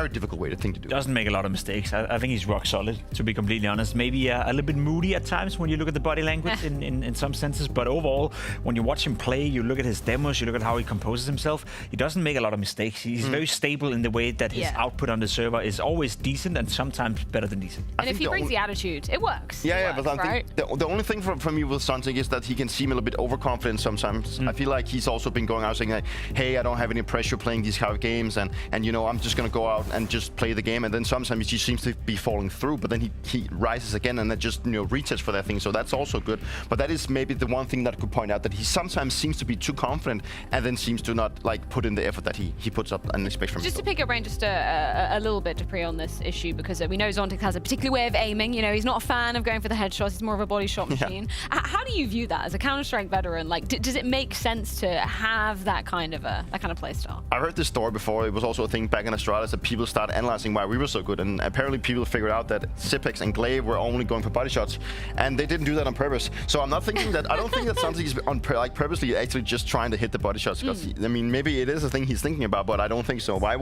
difficult way to think to do. Doesn't make a lot of mistakes. I think he's rock solid, to be completely honest. Maybe a little bit moody at times when you look at the body language in some senses, but overall, when you watch him play, you look at his demos, you look at how he composes himself, he doesn't make a lot of mistakes. He's very stable in the way that his output on the server is always always decent and sometimes better than decent. And if he brings the attitude, it works. Yeah, it works, but I right? think the only thing for me with Sunting is that he can seem a little bit overconfident sometimes. I feel like he's also been going out saying like, hey, I don't have any pressure playing these kind of games, and you know, I'm just gonna go out and just play the game, and then sometimes he just seems to be falling through, but then he rises again and then just, you know, reaches for that thing, so that's also good. But that is maybe the one thing that I could point out, that he sometimes seems to be too confident and then seems to not like put in the effort that he puts up and expects from himself. Just to pick your brain just a little bit, Dupree, on this issue, because we know Zontic has a particular way of aiming. You know, he's not a fan of going for the headshots. He's more of a body shot machine. How do you view that as a Counter-Strike veteran? Like, does it make sense to have that kind of play style? I heard this story before. It was also a thing back in Australia that people started analyzing why we were so good, and apparently people figured out that Zipex and Glaive were only going for body shots, and they didn't do that on purpose. So I'm not thinking that. I don't think that something is purposely actually just trying to hit the body shots. Because I mean, maybe it is a thing he's thinking about, but I don't think so. Why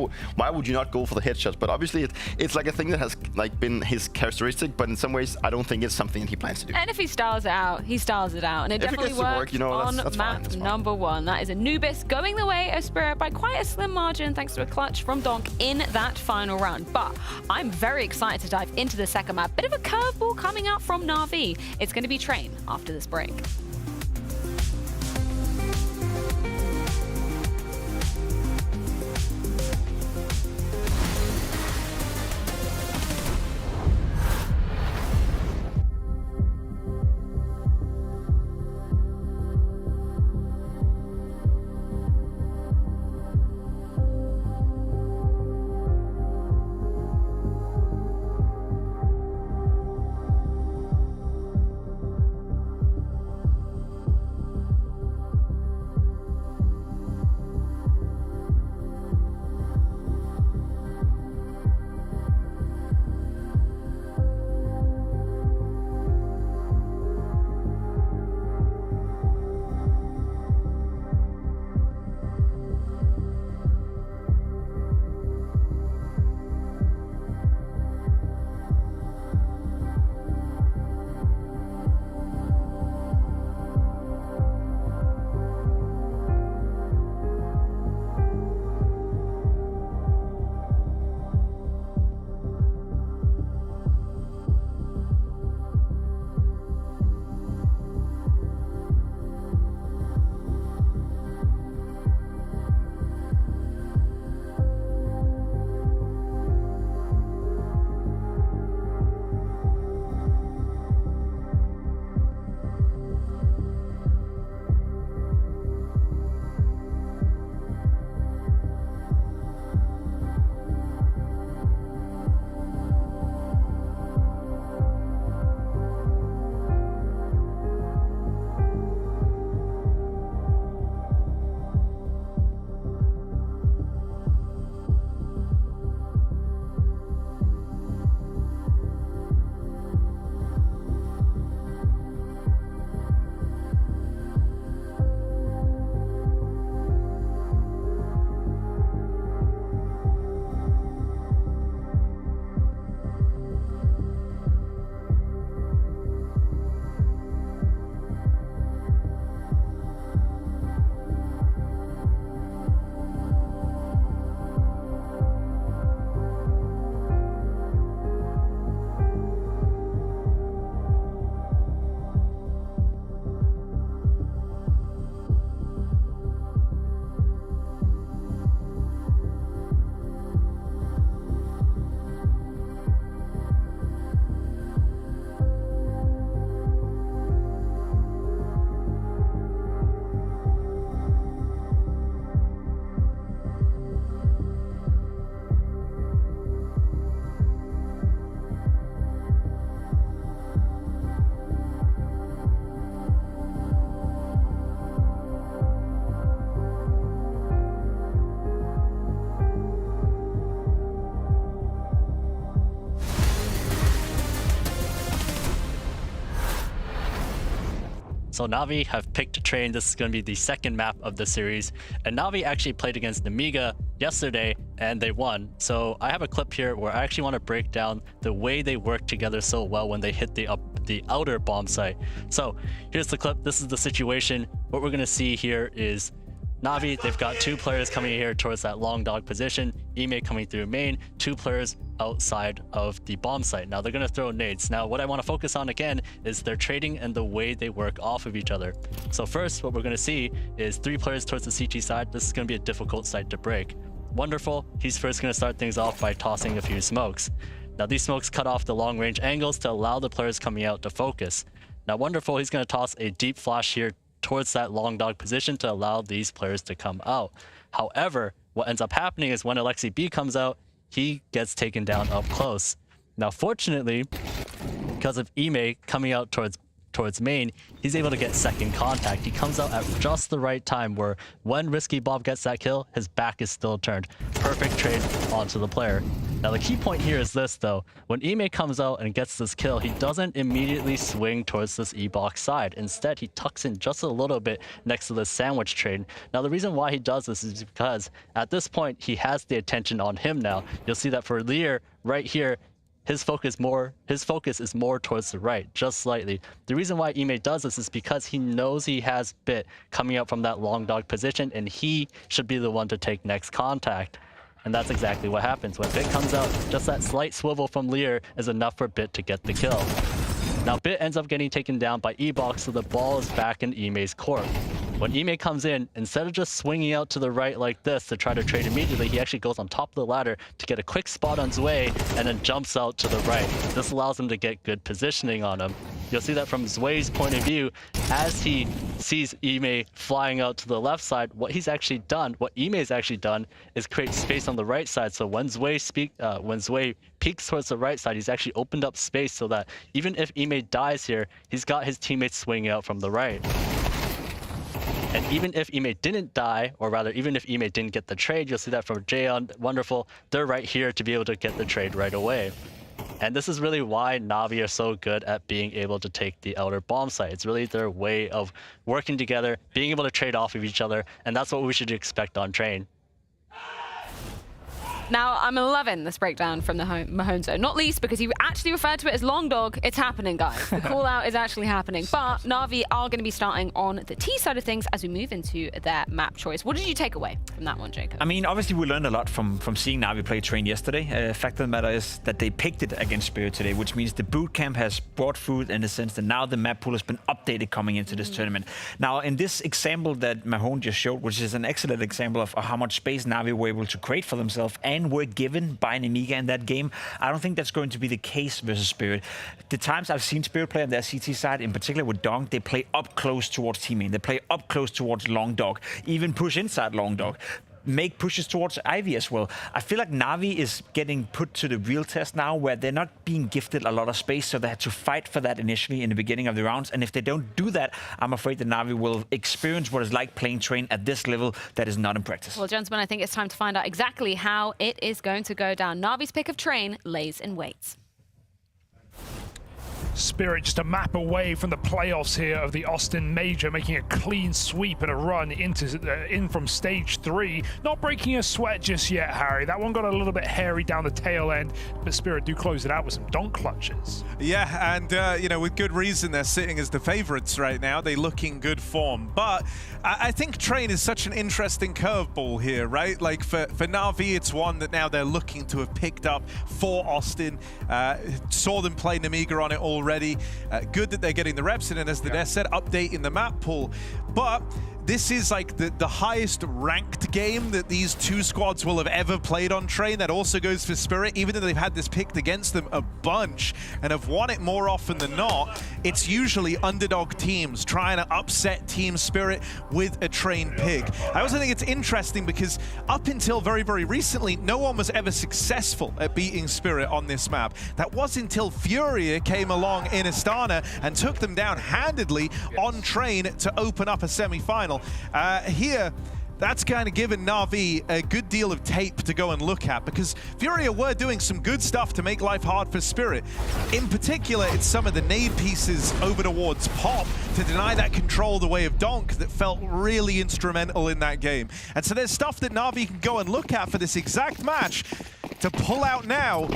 would you not go for the headshots? But obviously, it's like a thing that has like been his characteristic. But in some ways, I don't think it's something that he plans to do. And if he styles it out, he styles it out, and it definitely works you know, on that's map fine. number 1. That is Anubis going the way of Spirit by quite a slim margin, thanks to a clutch from Donk in that final round. But I'm very excited to dive into the second map. Bit of a curveball coming out from Na'Vi. It's going to be Train after this break. So Na'Vi have picked Train. This is going to be the second map of the series. And Na'Vi actually played against Nemiga yesterday and they won. So I have a clip here where I actually want to break down the way they work together so well when they hit the outer bomb site. So here's the clip. This is the situation. What we're going to see here is Na'Vi, they've got 2 players coming here towards that long dog position. Ime coming through main, 2 players outside of the bomb site. Now they're going to throw nades. Now what I want to focus on again is their trading and the way they work off of each other. So first, what we're going to see is 3 players towards the CT side. This is going to be a difficult site to break. Wonderful, he's first going to start things off by tossing a few smokes. Now these smokes cut off the long range angles to allow the players coming out to focus. Now Wonderful, he's going to toss a deep flash here towards that long dog position to allow these players to come out. However, what ends up happening is when Alexi B comes out, he gets taken down up close. Now fortunately, because of Ime coming out towards main, he's able to get second contact. He comes out at just the right time where when Risky Bob gets that kill, his back is still turned. Perfect trade onto the player. Now the key point here is this though, when Ime comes out and gets this kill, he doesn't immediately swing towards this E-box side. Instead, he tucks in just a little bit next to the sandwich trade. Now the reason why he does this is because at this point, he has the attention on him now. You'll see that for Lear right here, his focus is more towards the right, just slightly. The reason why Ime does this is because he knows he has Bit coming out from that long dog position, and he should be the one to take next contact. And that's exactly what happens. When Bit comes out, just that slight swivel from Lear is enough for Bit to get the kill. Now Bit ends up getting taken down by E-box, so the ball is back in Ime's court. When Ime comes in, instead of just swinging out to the right like this to try to trade immediately, he actually goes on top of the ladder to get a quick spot on Zwei and then jumps out to the right. This allows him to get good positioning on him. You'll see that from Zwei's point of view, as he sees Ime flying out to the left side, what Ime's actually done is create space on the right side. So when Zwei peeks towards the right side, he's actually opened up space so that even if Ime dies here, he's got his teammates swinging out from the right. And even if Ime didn't die, or rather, even if Ime didn't get the trade, you'll see that from Jaeon, Wonderful, they're right here to be able to get the trade right away. And this is really why Na'Vi are so good at being able to take the outer bomb site. It's really their way of working together, being able to trade off of each other, and that's what we should expect on Train. Now, I'm loving this breakdown from the Mahonzo, not least because he actually referred to it as long dog. It's happening, guys. The call out is actually happening. But Na'Vi are going to be starting on the T side of things as we move into their map choice. What did you take away from that one, Jacob? I mean, obviously, we learned a lot from seeing Na'Vi play Train yesterday. Fact of the matter is that they picked it against Spirit today, which means the boot camp has brought food in the sense that now the map pool has been updated coming into this tournament. Now, in this example that Mahone just showed, which is an excellent example of how much space Na'Vi were able to create for themselves and were given by an Amiga in that game, I don't think that's going to be the case versus Spirit. The times I've seen Spirit play on their CT side, in particular with Donk, they play up close towards teammate. They play up close towards long dog, even push inside long dog. Make pushes towards Ivy as well. I feel like Na'Vi is getting put to the real test now where they're not being gifted a lot of space, so they had to fight for that initially in the beginning of the rounds. And if they don't do that, I'm afraid that Na'Vi will experience what it's like playing Train at this level that is not in practice. Well, gentlemen, I think it's time to find out exactly how it is going to go down. Na'Vi's pick of Train lays in wait. Spirit just a map away from the playoffs here of the Austin Major, making a clean sweep and a run in from stage 3. Not breaking a sweat just yet, Harry. That one got a little bit hairy down the tail end, but Spirit do close it out with some donk clutches. Yeah, and you know, with good reason, they're sitting as the favorites right now. They look in good form, but I think Train is such an interesting curveball here, right? Like for Na'Vi, it's one that now they're looking to have picked up for Austin. Saw them play Namiga on it already. Good that they're getting the reps in, and as the Ness said, updating the map pool. But this is like the highest ranked game that these two squads will have ever played on Train. That also goes for Spirit, even though they've had this picked against them a bunch and have won it more often than not. It's usually underdog teams trying to upset Team Spirit with a Train pick. I also think it's interesting because up until very, very recently, no one was ever successful at beating Spirit on this map. That was until Furia came along in Astana and took them down handedly on Train to open up a semi-final. Here, that's kind of given Na'Vi a good deal of tape to go and look at, because Furia were doing some good stuff to make life hard for Spirit. In particular, it's some of the nade pieces over towards Pop to deny that control the way of Donk that felt really instrumental in that game. And so there's stuff that Na'Vi can go and look at for this exact match to pull out now.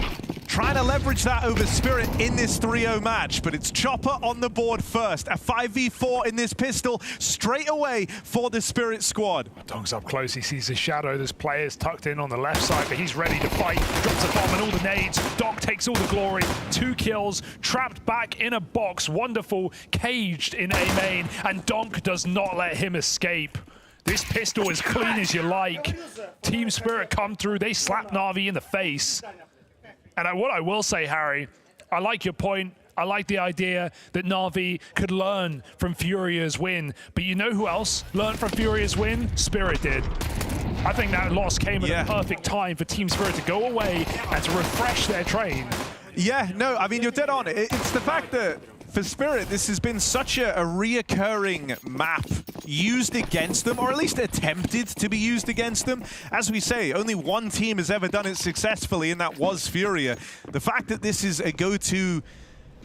trying to leverage that over Spirit in this 3-0 match, but it's Chopper on the board first. A 5v4 in this pistol straight away for the Spirit squad. Donk's up close, he sees his shadow. There's players tucked in on the left side, but he's ready to fight. Drops a bomb and all the nades. Donk takes all the glory. 2 kills, trapped back in a box. Wonderful, caged in A main, and Donk does not let him escape. This pistol is clean as you like. Team Spirit come through, they slap Na'Vi in the face. And what I will say, Harry, I like your point. I like the idea that Na'Vi could learn from Furia's win. But you know who else learned from Furia's win? Spirit did. I think that loss came at the perfect time for Team Spirit to go away and to refresh their train. Yeah, no, I mean, you're dead on. It's the fact that for Spirit, this has been such a reoccurring map used against them, or at least attempted to be used against them. As we say, only one team has ever done it successfully, and that was Furia. The fact that this is a go-to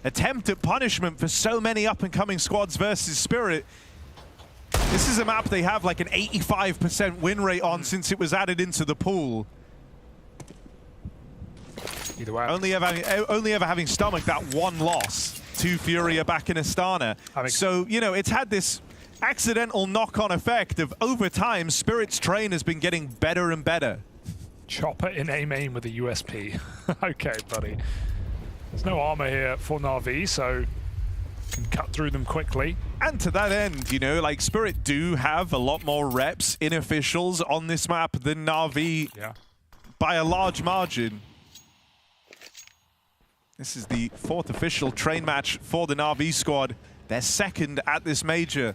attempt at punishment for so many up-and-coming squads versus Spirit, this is a map they have like an 85% win rate on since it was added into the pool. Either way. Only ever having stomached that one loss to Furia back in Astana. So, you know, it's had this accidental knock-on effect of over time, Spirit's train has been getting better and better. Chopper in A main with a USP. Okay, buddy. There's no armor here for Na'Vi, so can cut through them quickly. And to that end, you know, like Spirit do have a lot more reps in officials on this map than Na'Vi by a large margin. This is the 4th official train match for the Na'Vi squad. They're 2nd at this major.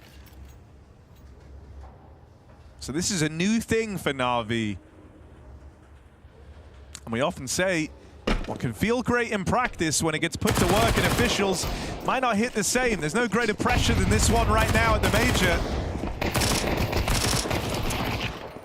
So this is a new thing for Na'Vi. And we often say, what can feel great in practice when it gets put to work in officials might not hit the same. There's no greater pressure than this one right now at the major.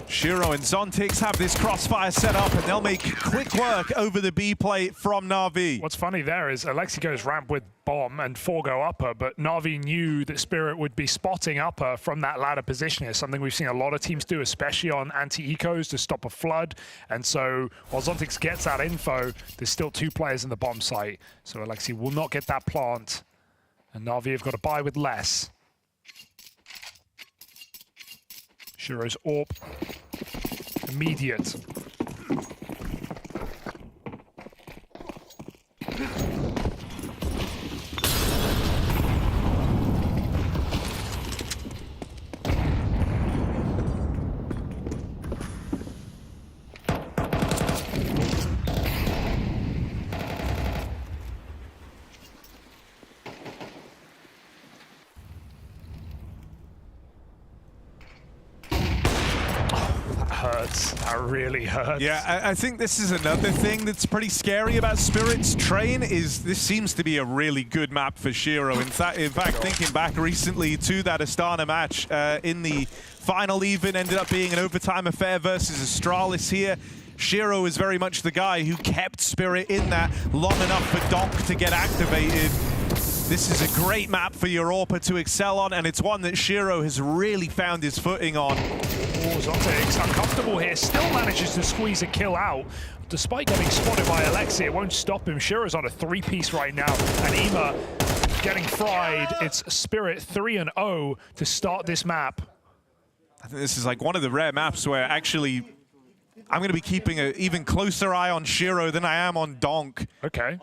Shiro and Zontix have this crossfire set up, and they'll make quick work over the B play from Na'Vi. What's funny there is Alexi goes ramp with bomb and 4 go upper, but Na'Vi knew that Spirit would be spotting upper from that ladder position. It's something we've seen a lot of teams do, especially on anti-ecos to stop a flood. And so while Zontix gets that info, there's still 2 players in the bomb site. So Alexi will not get that plant. And Na'Vi have got to buy with less. Shiro's AWP. Immediate. That really hurts. Yeah, I think this is another thing that's pretty scary about Spirit's train is this seems to be a really good map for Shiro. In fact, thinking back recently to that Astana match in the final even ended up being an overtime affair versus Astralis here. Shiro is very much the guy who kept Spirit in that long enough for Donk to get activated. This is a great map for Europa to excel on, and it's one that Shiro has really found his footing on. Oh, Zontix uncomfortable here, still manages to squeeze a kill out. Despite getting spotted by Alexi, it won't stop him. Shiro's on a 3-piece right now, and Ema getting fried. It's Spirit 3-0 to start this map. I think this is like one of the rare maps where actually I'm going to be keeping an even closer eye on Shiro than I am on Donk. Okay.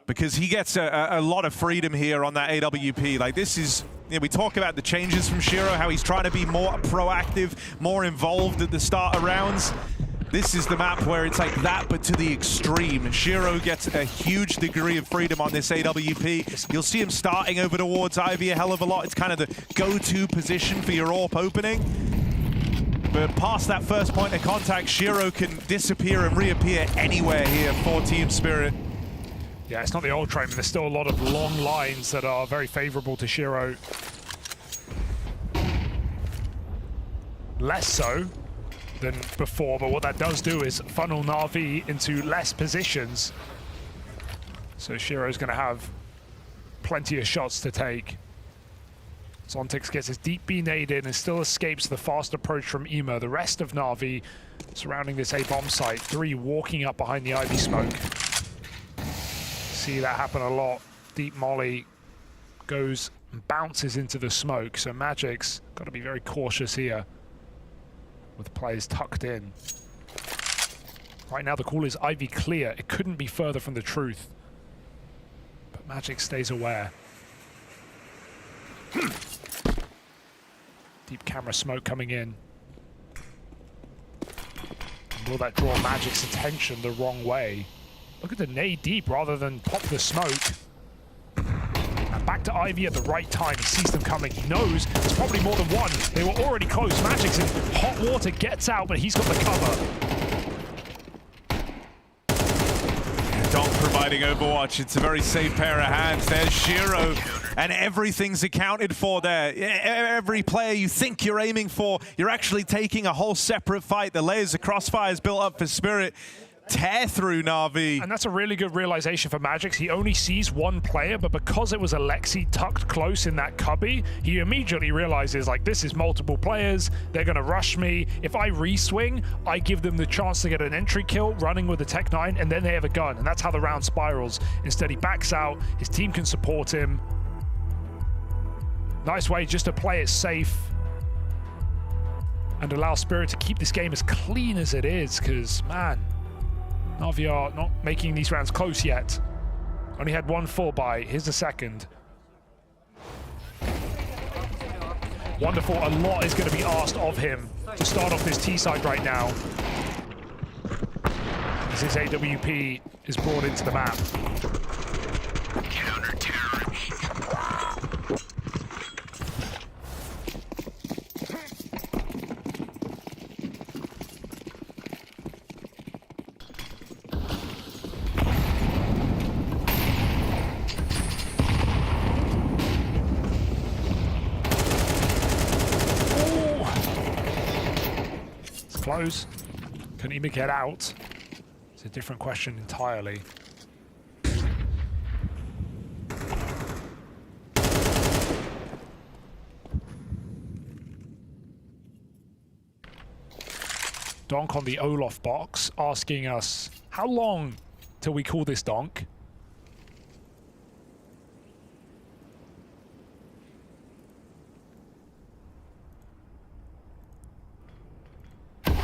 Because he gets a lot of freedom here on that AWP. Like this is, you know, we talk about the changes from Shiro, how he's trying to be more proactive, more involved at the start of rounds. This is the map where it's like that, but to the extreme. Shiro gets a huge degree of freedom on this AWP. You'll see him starting over towards Ivy a hell of a lot. It's kind of the go-to position for your AWP opening. But past that first point of contact, Shiro can disappear and reappear anywhere here for Team Spirit. Yeah, it's not the old train, but there's still a lot of long lines that are very favorable to Shiro. Less so than before, but what that does do is funnel Na'Vi into less positions. So Shiro's going to have plenty of shots to take. Zontix gets his deep B nade in and still escapes the fast approach from Ema. The rest of Na'Vi surrounding this A-bomb site. 3 walking up behind the Ivy smoke. see that happen a lot. Deep molly goes and bounces into the smoke, so Magic's got to be very cautious here with players tucked in. Right now the call is Ivy clear. It couldn't be further from the truth. But Magic stays aware. Deep camera smoke coming in. And will that draw Magic's attention the wrong way? Look at the nade deep rather than pop the smoke. And back to Ivy at the right time. He sees them coming. He knows it's probably more than one. They were already close. Magic's in hot water, gets out, but he's got the cover. Donk providing Overwatch. It's a very safe pair of hands. There's Shiro, and everything's accounted for there. Every player you think you're aiming for, you're actually taking a whole separate fight. The layers of crossfires built up for Spirit tear through Na'Vi. And that's a really good realization for Magic. He only sees one player, but because it was Alexi tucked close in that cubby, he immediately realizes, like, this is multiple players, they're gonna rush me. If I re-swing, I give them the chance to get an entry kill running with the Tech 9, and then they have a gun, and that's how the round spirals. Instead, he backs out, his team can support him. Nice way just to play it safe and allow Spirit to keep this game as clean as it is, because, man, Na'Vi are not making these rounds close yet. Only had one 4-buy. Here's the second. Wonderful. A lot is going to be asked of him to start off this T side right now, as his AWP is brought into the map. Close. Couldn't even get out. It's a different question entirely. Donk on the Olaf box asking us, how long till we call this Donk? And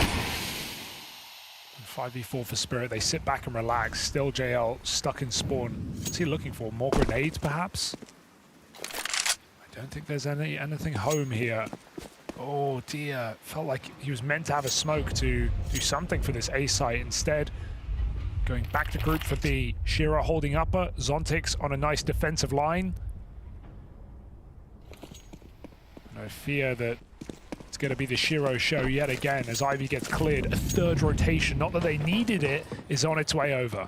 5v4 for Spirit. They sit back and relax. Still JL stuck in spawn. What's he looking for? More grenades, perhaps? I don't think there's anything home here. Oh dear, felt like he was meant to have a smoke to do something for this A site. Instead, going back to group for B. Shira holding upper, Zontix on a nice defensive line. And I fear that it's going to be the Shiro show yet again as Ivy gets cleared. A third rotation, not that they needed it, is on its way over.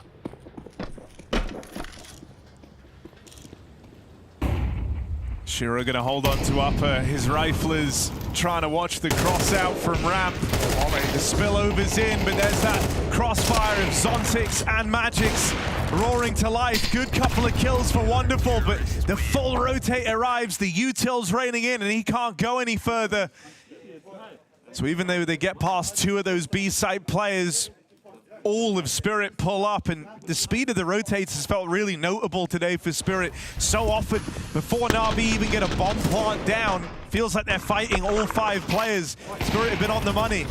Shiro going to hold on to upper. His riflers trying to watch the cross out from ramp. The spillover's in, but there's that crossfire of Zontix and Magic's roaring to life. Good couple of kills for Wonderful, but the full rotate arrives. The util's raining in, and he can't go any further. So even though they get past two of those B-side players, all of Spirit pull up, and the speed of the rotates has felt really notable today for Spirit. So often, before Na'Vi even get a bomb plant down, feels like they're fighting all 5 players. Spirit have been on the money.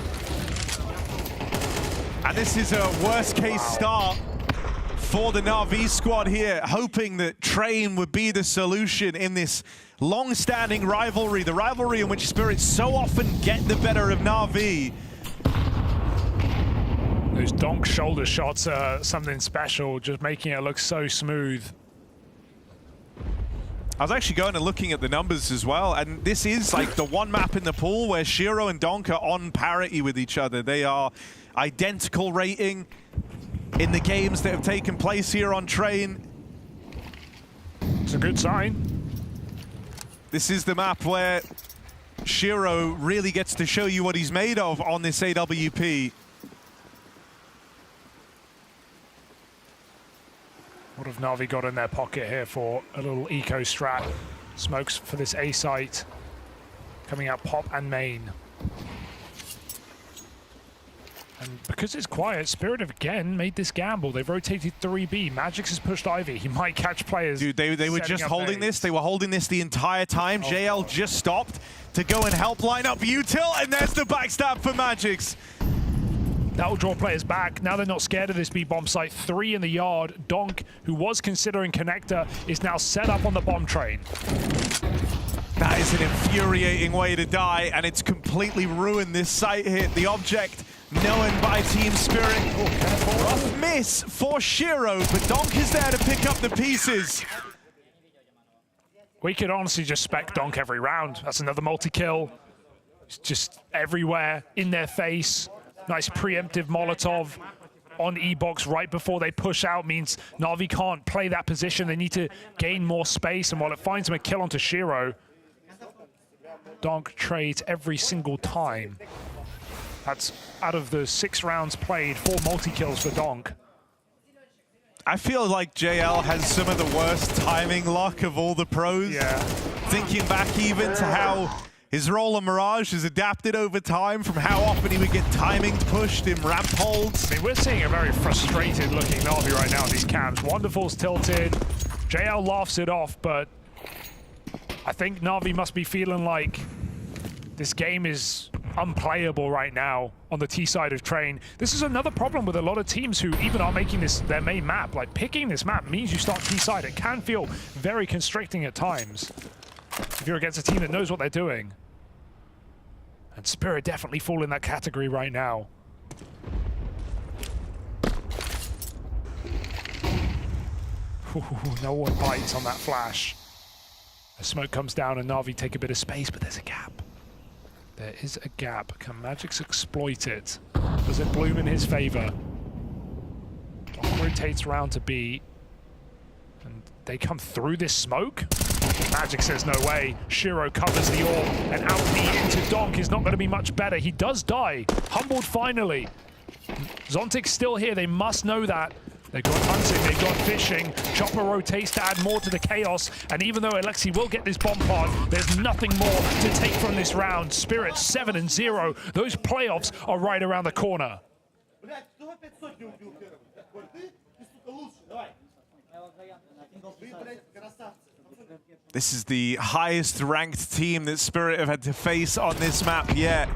And this is a worst-case start for the Na'Vi squad here, hoping that Train would be the solution in this long-standing rivalry, the rivalry in which Spirit so often get the better of Na'Vi. Those donk shoulder shots are something special, just making it look so smooth. I was actually going and looking at the numbers as well, and this is like the one map in the pool where Shiro and Donk are on parity with each other. They are identical rating in the games that have taken place here on Train. It's a good sign. This is the map where Shiro really gets to show you what he's made of on this AWP. What have Na'Vi got in their pocket here for a little eco strat? Smokes for this A site. Coming out pop and main. And because it's quiet, Spirit have again made this gamble. They've rotated 3B. Magix has pushed Ivy. He might catch players. Dude, they were just holding this. They were holding this the entire time. JL just stopped to go and help line up Util, and there's the backstab for Magix. That will draw players back. Now they're not scared of this B bomb site. 3 in the yard. Donk, who was considering connector, is now set up on the bomb train. That is an infuriating way to die, and it's completely ruined this site hit. The object known by Team Spirit. Oh, rough miss for Shiro, but Donk is there to pick up the pieces. We could honestly just spec Donk every round. That's another multi-kill. It's just everywhere, in their face. Nice preemptive Molotov on E-Box right before they push out means Na'Vi can't play that position. They need to gain more space, and while it finds him a kill onto Shiro, Donk trades every single time. That's out of the 6 rounds played, 4 multi-kills for Donk. I feel like JL has some of the worst timing luck of all the pros. Yeah. Thinking back even to how his role in Mirage has adapted over time, from how often he would get timing pushed in ramp holds. I mean, we're seeing a very frustrated looking Na'Vi right now in these camps. Wonderful's tilted. JL laughs it off, but I think Na'Vi must be feeling like this game is unplayable right now on the T side of Train. This is another problem with a lot of teams who even are making this their main map. Like, picking this map means you start T side. It can feel very constricting at times if you're against a team that knows what they're doing. And Spirit definitely fall in that category right now. Ooh, no one bites on that flash. The smoke comes down and Na'Vi take a bit of space, but there's a gap. There is a gap. Can Magix exploit it? Does it bloom in his favor? Donk rotates round to B. And they come through this smoke? Magix says no way. Shiro covers the orb, and out B into Donk is not going to be much better. He does die. Humbled finally. Zontic's still here. They must know that. They've got hunting, they've got fishing. Chopper rotates to add more to the chaos. And even though Alexi will get this bomb plant, there's nothing more to take from this round. Spirit 7-0. Those playoffs are right around the corner. This is the highest ranked team that Spirit have had to face on this map yet.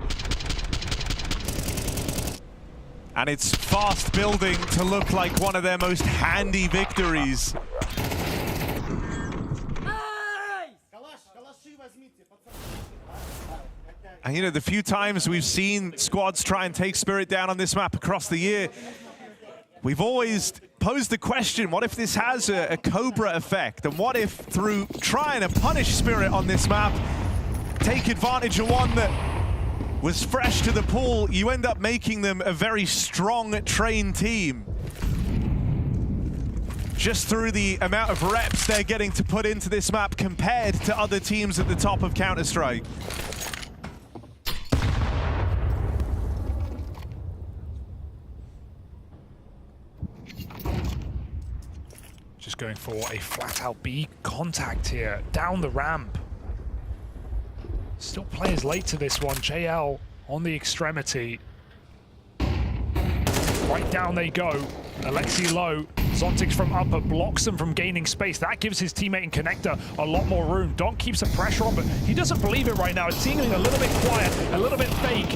And it's fast building to look like one of their most handy victories. And you know, the few times we've seen squads try and take Spirit down on this map across the year, we've always posed the question, what if this has a Cobra effect? And what if through trying to punish Spirit on this map, take advantage of one that was fresh to the pool, you end up making them a very strong, trained team. Just through the amount of reps they're getting to put into this map compared to other teams at the top of Counter-Strike. Just going for a flat-out B contact here, down the ramp. Still players late to this one. JL on the extremity. Right down they go. Alexi low. Zontic from upper blocks them from gaining space. That gives his teammate in connector a lot more room. Donk keeps the pressure on, but he doesn't believe it right now. It's seeming a little bit quiet, a little bit fake.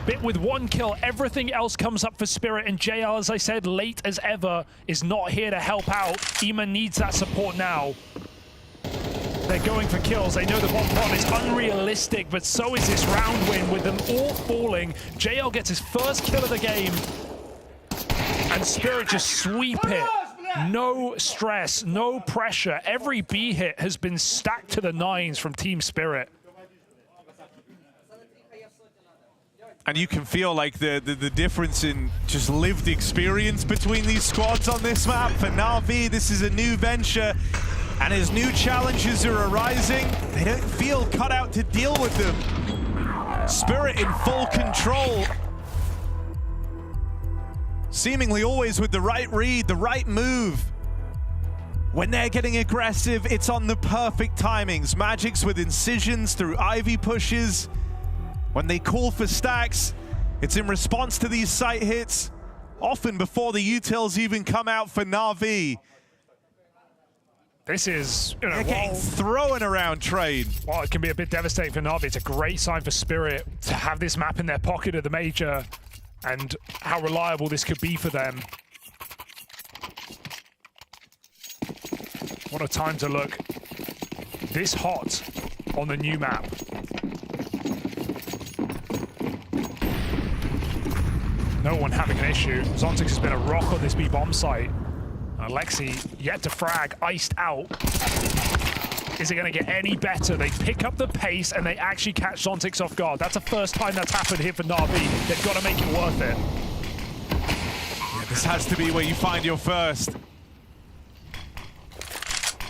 Bit with 1 kill, everything else comes up for Spirit, and JL, as I said, late as ever, is not here to help out. Ema needs that support now. They're going for kills. They know the bomb plant is unrealistic, but so is this round win with them all falling. JL gets his first kill of the game, and Spirit just sweep it. No stress, no pressure. Every B hit has been stacked to the 9s from Team Spirit. And you can feel like the difference in just lived experience between these squads on this map. For Na'Vi, this is a new venture, and as new challenges are arising, they don't feel cut out to deal with them. Spirit in full control. Seemingly always with the right read, the right move. When they're getting aggressive, it's on the perfect timings. Magix with incisions through Ivy pushes. When they call for stacks, It's in response to these site hits, often before the utils even come out for Na'Vi. This is, you know, they're getting thrown around Train. Well, it can be a bit devastating for Na'Vi. It's a great sign for Spirit to have this map in their pocket at the major and how reliable this could be for them. What a time to look this hot on the new map. No one having an issue. Zontix has been a rock on this B-bomb site. Alexi yet to frag, iced out. Is it going to get any better? They pick up the pace and they actually catch Zontix off guard. That's the first time that's happened here for Na'Vi. They've got to make it worth it. Yeah, this has to be where you find your first.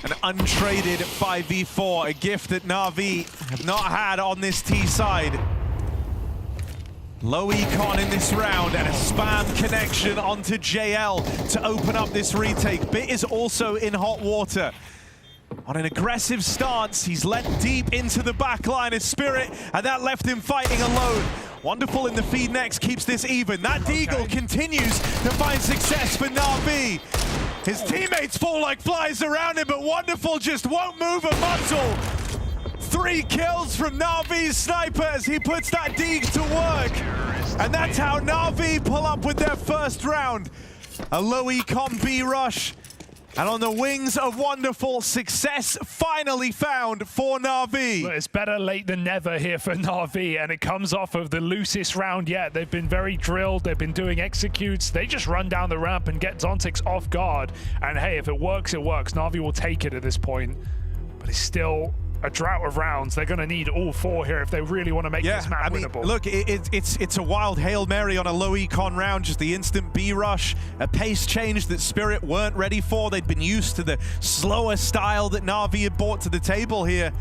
An untraded 5v4, a gift that Na'Vi have not had on this T side. Low econ in this round and a spam connection onto JL to open up this retake. Bit is also in hot water. On an aggressive stance, he's let deep into the back line of Spirit, and that left him fighting alone. Wonderful in the feed next, keeps this even. That Deagle continues to find success for Na'Vi. His teammates fall like flies around him, but Wonderful just won't move a muscle. 3 kills from Na'Vi's sniper as he puts that Deagle to work. And that's how Na'Vi pull up with their first round. A low econ B rush. And on the wings of Wonderful, success finally found for Na'Vi. But it's better late than never here for Na'Vi, and it comes off of the loosest round yet. They've been very drilled, they've been doing executes. They just run down the ramp and get Zontix off guard. And hey, if it works, it works. Na'Vi will take it at this point. But it's still a drought of rounds. They're going to need all 4 here if they really want to make this map winnable. Look, it's a wild Hail Mary on a low econ round, just the instant B rush, a pace change that Spirit weren't ready for. They'd been used to the slower style that Na'Vi had brought to the table here.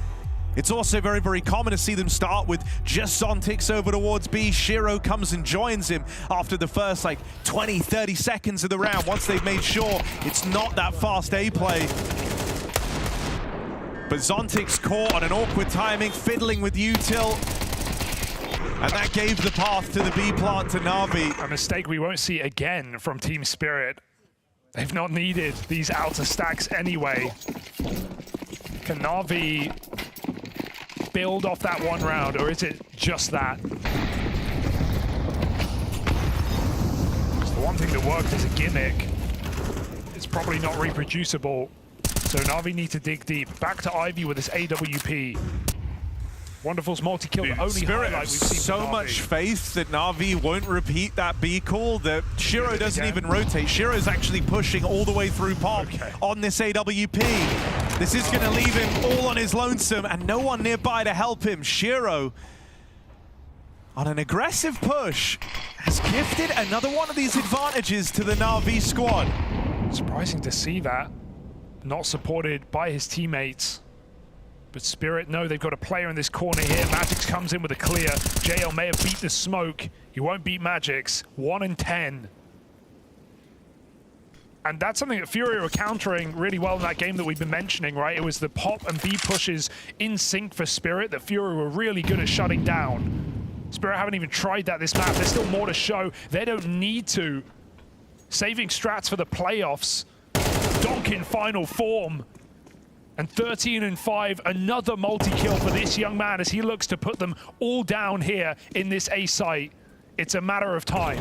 It's also very, very common to see them start with just Zontix over towards B. Shiro comes and joins him after the first like 20, 30 seconds of the round, once they've made sure it's not that fast A play. But Zontix caught on an awkward timing, fiddling with util. And that gave the path to the B plant to Na'Vi. A mistake we won't see again from Team Spirit. They've not needed these outer stacks anyway. Can Na'Vi build off that one round, or is it just that? The one thing that worked as a gimmick is probably not reproducible. So Na'Vi need to dig deep. Back to Ivy with this AWP. Wonderful's multi-kill, the only Spirit highlight we've seen so much faith that Na'Vi won't repeat that B call that Shiro doesn't even rotate. Shiro's actually pushing all the way through pop on this AWP. This is going to leave him all on his lonesome and no one nearby to help him. Shiro, on an aggressive push, has gifted another one of these advantages to the Na'Vi squad. Surprising to see that. Not supported by his teammates. But Spirit know they've got a player in this corner here. Magix comes in with a clear. JL may have beat the smoke. He won't beat Magix. 1 in 10. And that's something that Fury were countering really well in that game that we've been mentioning, right? It was the pop and B pushes in sync for Spirit that Fury were really good at shutting down. Spirit haven't even tried that this map. There's still more to show. They don't need to. Saving strats for the playoffs. Donk in final form. And 13 and 5, another multi-kill for this young man as he looks to put them all down here in this A site. It's a matter of time.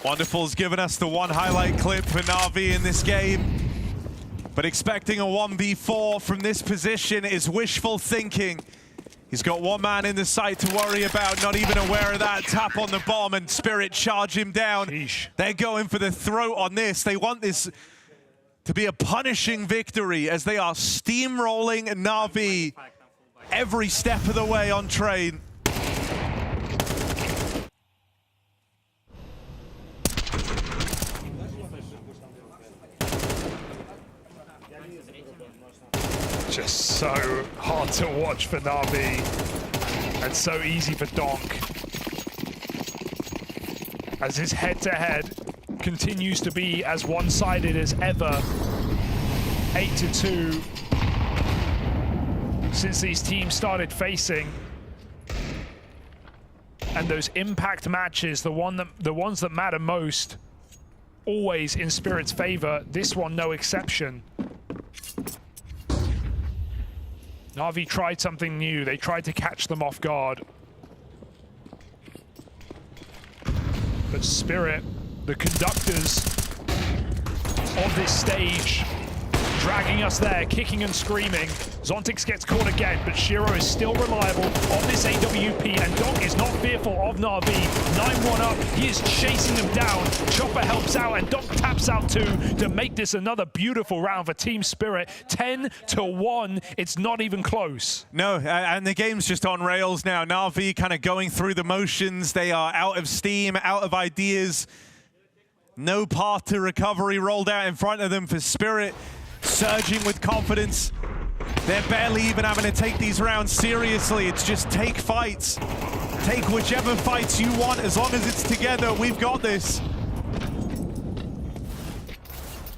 Wonderful's given us the one highlight clip for Na'Vi in this game. But expecting a 1v4 from this position is wishful thinking. He's got one man in the site to worry about, not even aware of that. Tap on the bomb and Spirit charge him down. Sheesh. They're going for the throat on this. They want this to be a punishing victory as they are steamrolling Na'Vi every step of the way on train. Just so hard to watch for Na'Vi and so easy for Donk. As his head-to-head continues to be as one-sided as ever. 8-2 since these teams started facing. And those impact matches, the ones that matter most, always in Spirit's favor. This one, no exception. Na'Vi tried something new. They tried to catch them off guard. But Spirit, the conductors of this stage, dragging us there, kicking and screaming. Zontix gets caught again, but Shiro is still reliable on this AWP, and Donk is not fearful of Na'Vi. 9-1 up, he is chasing them down. Chopper helps out, and Donk taps out too to make this another beautiful round for Team Spirit. 10-1, it's not even close. No, and the game's just on rails now. Na'Vi kind of going through the motions. They are out of steam, out of ideas. No path to recovery rolled out in front of them for Spirit. Surging with confidence. They're barely even having to take these rounds seriously. It's just take fights. Take whichever fights you want, as long as it's together. We've got this.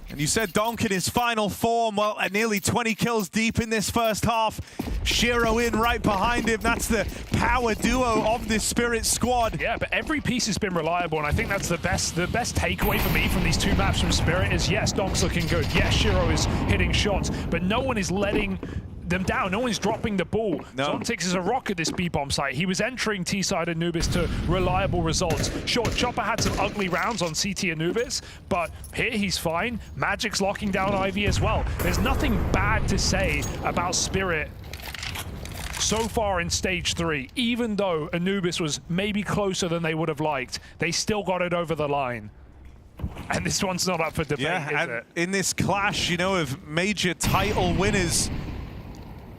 And you said Donk in his final form, well, at nearly 20 kills deep in this first half. Shiro in right behind him. That's the power duo of this Spirit squad. Yeah, but every piece has been reliable, and I think that's the best takeaway for me from these two maps from Spirit is, yes, Donk's looking good. Yes, Shiro is hitting shots, but no one is letting them down. No one's dropping the ball. No. Zontix is a rock at this B-bomb site. He was entering T-side Anubis to reliable results. Sure, Chopper had some ugly rounds on CT Anubis, but here he's fine. Magic's locking down Ivy as well. There's nothing bad to say about Spirit so far in stage 3. Even though Anubis was maybe closer than they would have liked, they still got it over the line. And this one's not up for debate, is it? In this clash, you know, of major title winners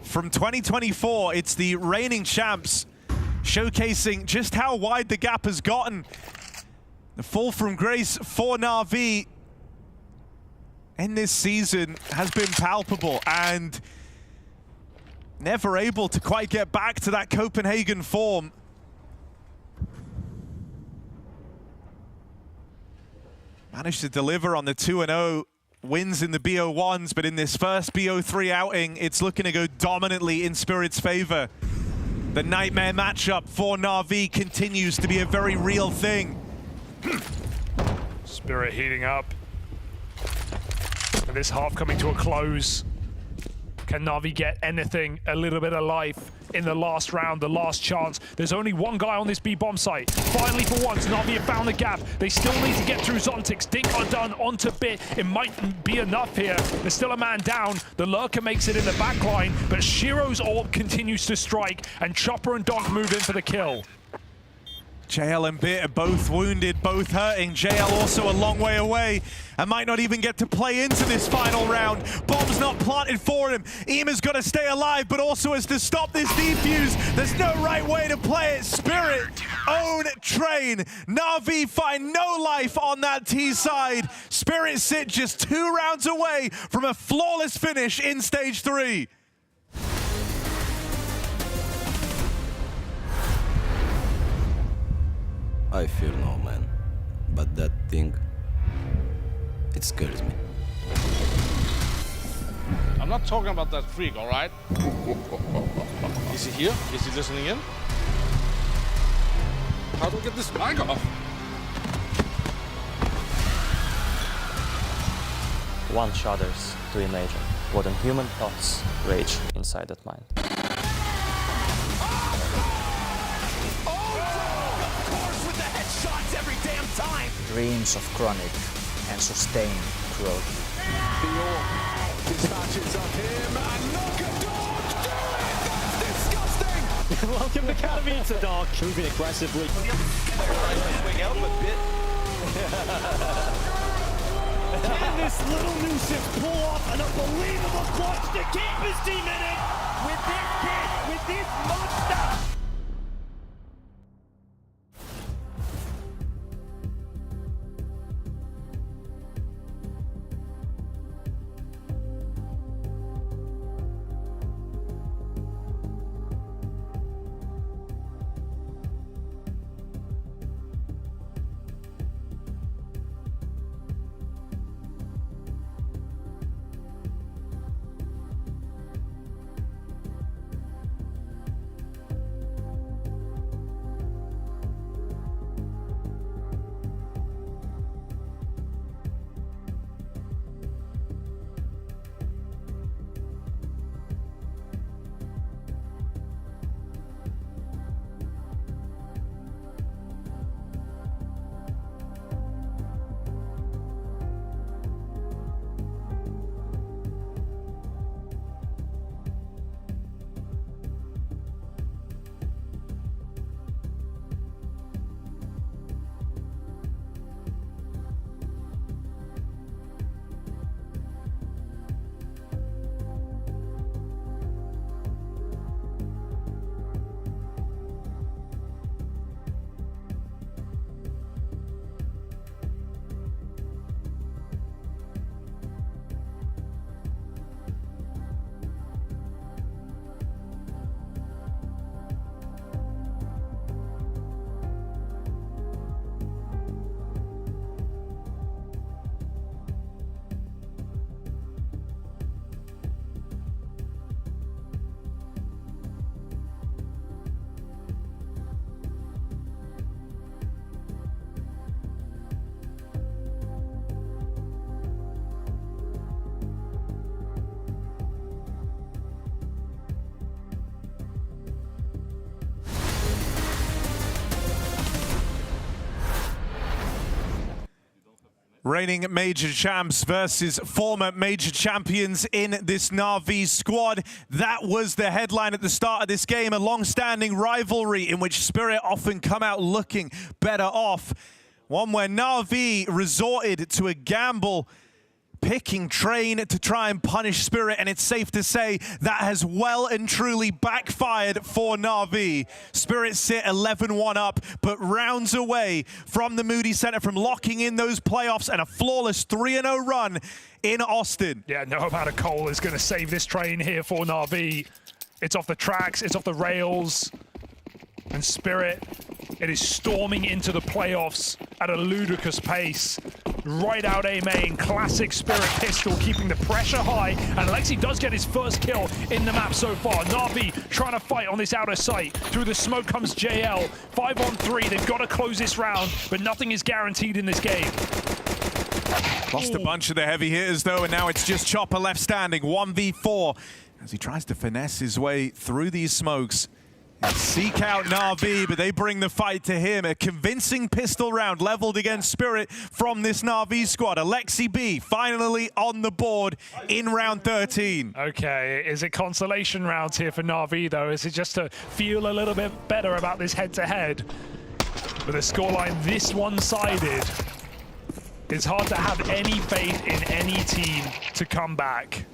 from 2024, it's the reigning champs showcasing just how wide the gap has gotten. The fall from grace for Na'Vi in this season has been palpable, and never able to quite get back to that Copenhagen form. Managed to deliver on the 2-0 wins in the BO1s, but in this first BO3 outing, it's looking to go dominantly in Spirit's favor. The nightmare matchup for Na'Vi continues to be a very real thing. Spirit heating up. And this half coming to a close. Can Na'Vi get anything, a little bit of life in the last round, the last chance? There's only one guy on this B-bomb site. Finally, for once, Na'Vi have found the gap. They still need to get through Zontix. Dink are done onto Bit. It might be enough here. There's still a man down. The Lurker makes it in the back line, but Shiro's orb continues to strike, and Chopper and Donk move in for the kill. JL and Bit are both wounded, both hurting. JL also a long way away and might not even get to play into this final round. Bomb's not planted for him. Ema's got to stay alive, but also has to stop this defuse. There's no right way to play it. Spirit own train. Na'Vi find no life on that T side. Spirit sit just 2 rounds away from a flawless finish in stage 3. I fear no man, but that thing, it scares me. I'm not talking about that freak, all right? Is he here? Is he listening in? How do we get this mic off? One shudders to imagine what unhuman thoughts rage inside that mind. Dreams of chronic and sustained growth. The orb dispatches of him and knock a dog do it! That's disgusting! Welcome to Katowice, Dog. Moving aggressively. Swing out with Bit. Can this little nuisance pull off an unbelievable clutch to keep his team in it? With this kid, with this monster! Reigning major champs versus former major champions in this Na'Vi squad. That was the headline at the start of this game, a long-standing rivalry in which Spirit often come out looking better off. One where Na'Vi resorted to a gamble, picking Train to try and punish Spirit, and it's safe to say that has well and truly backfired for Na'Vi. Spirit sit 11-1 up, but rounds away from the Moody Center from locking in those playoffs and a flawless 3-0 run in Austin. Yeah, no amount of coal is going to save this train here for Na'Vi. It's off the tracks, it's off the rails, and Spirit, it is storming into the playoffs at a ludicrous pace. Right out A main, classic Spirit pistol, keeping the pressure high, and Alexi does get his first kill in the map so far. Na'Vi trying to fight on this outer site. Through the smoke comes JL. 5-on-3, they've got to close this round, but nothing is guaranteed in this game. Lost a bunch of the heavy hitters though, and now it's just Chopper left standing, 1v4, as he tries to finesse his way through these smokes. Seek out Na'Vi, but they bring the fight to him. A convincing pistol round leveled against Spirit from this Na'Vi squad. Alexi B finally on the board in round 13. Okay, is it consolation rounds here for Na'Vi though? Is it just to feel a little bit better about this head-to-head? With a scoreline this one-sided, it's hard to have any faith in any team to come back.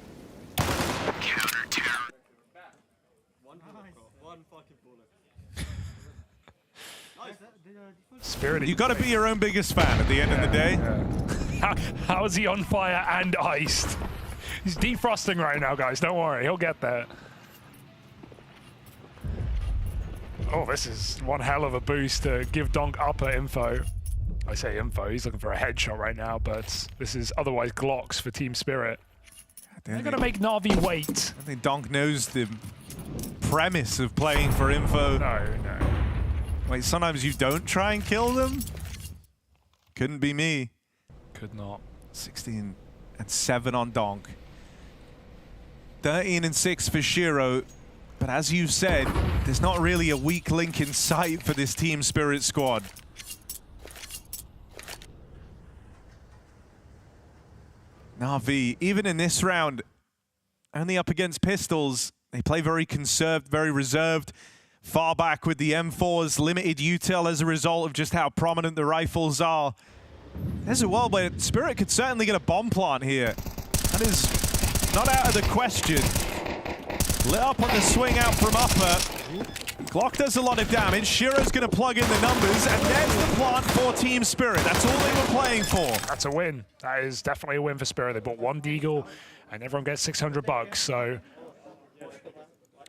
Spirit, you got to be your own biggest fan at the end of the day. Yeah. How is he on fire and iced? He's defrosting right now, guys. Don't worry, he'll get there. Oh, this is one hell of a boost to give Donk upper info. I say info, he's looking for a headshot right now, but this is otherwise Glocks for Team Spirit. They're going to make Na'Vi wait. I think Donk knows the premise of playing for info. No. Wait, sometimes you don't try and kill them? Couldn't be me. Could not. 16-7 on Donk. 13-6 for Shiro. But as you've said, there's not really a weak link in sight for this Team Spirit squad. Na'Vi, even in this round, only up against pistols. They play very conserved, very reserved. Far back with the M4s, limited util as a result of just how prominent the rifles are. There's a world where Spirit could certainly get a bomb plant here. That is not out of the question. Lit up on the swing out from upper. Glock does a lot of damage. Shiro's going to plug in the numbers, and there's the plant for Team Spirit. That's all they were playing for. That's a win. That is definitely a win for Spirit. They bought one Deagle, and everyone gets $600, so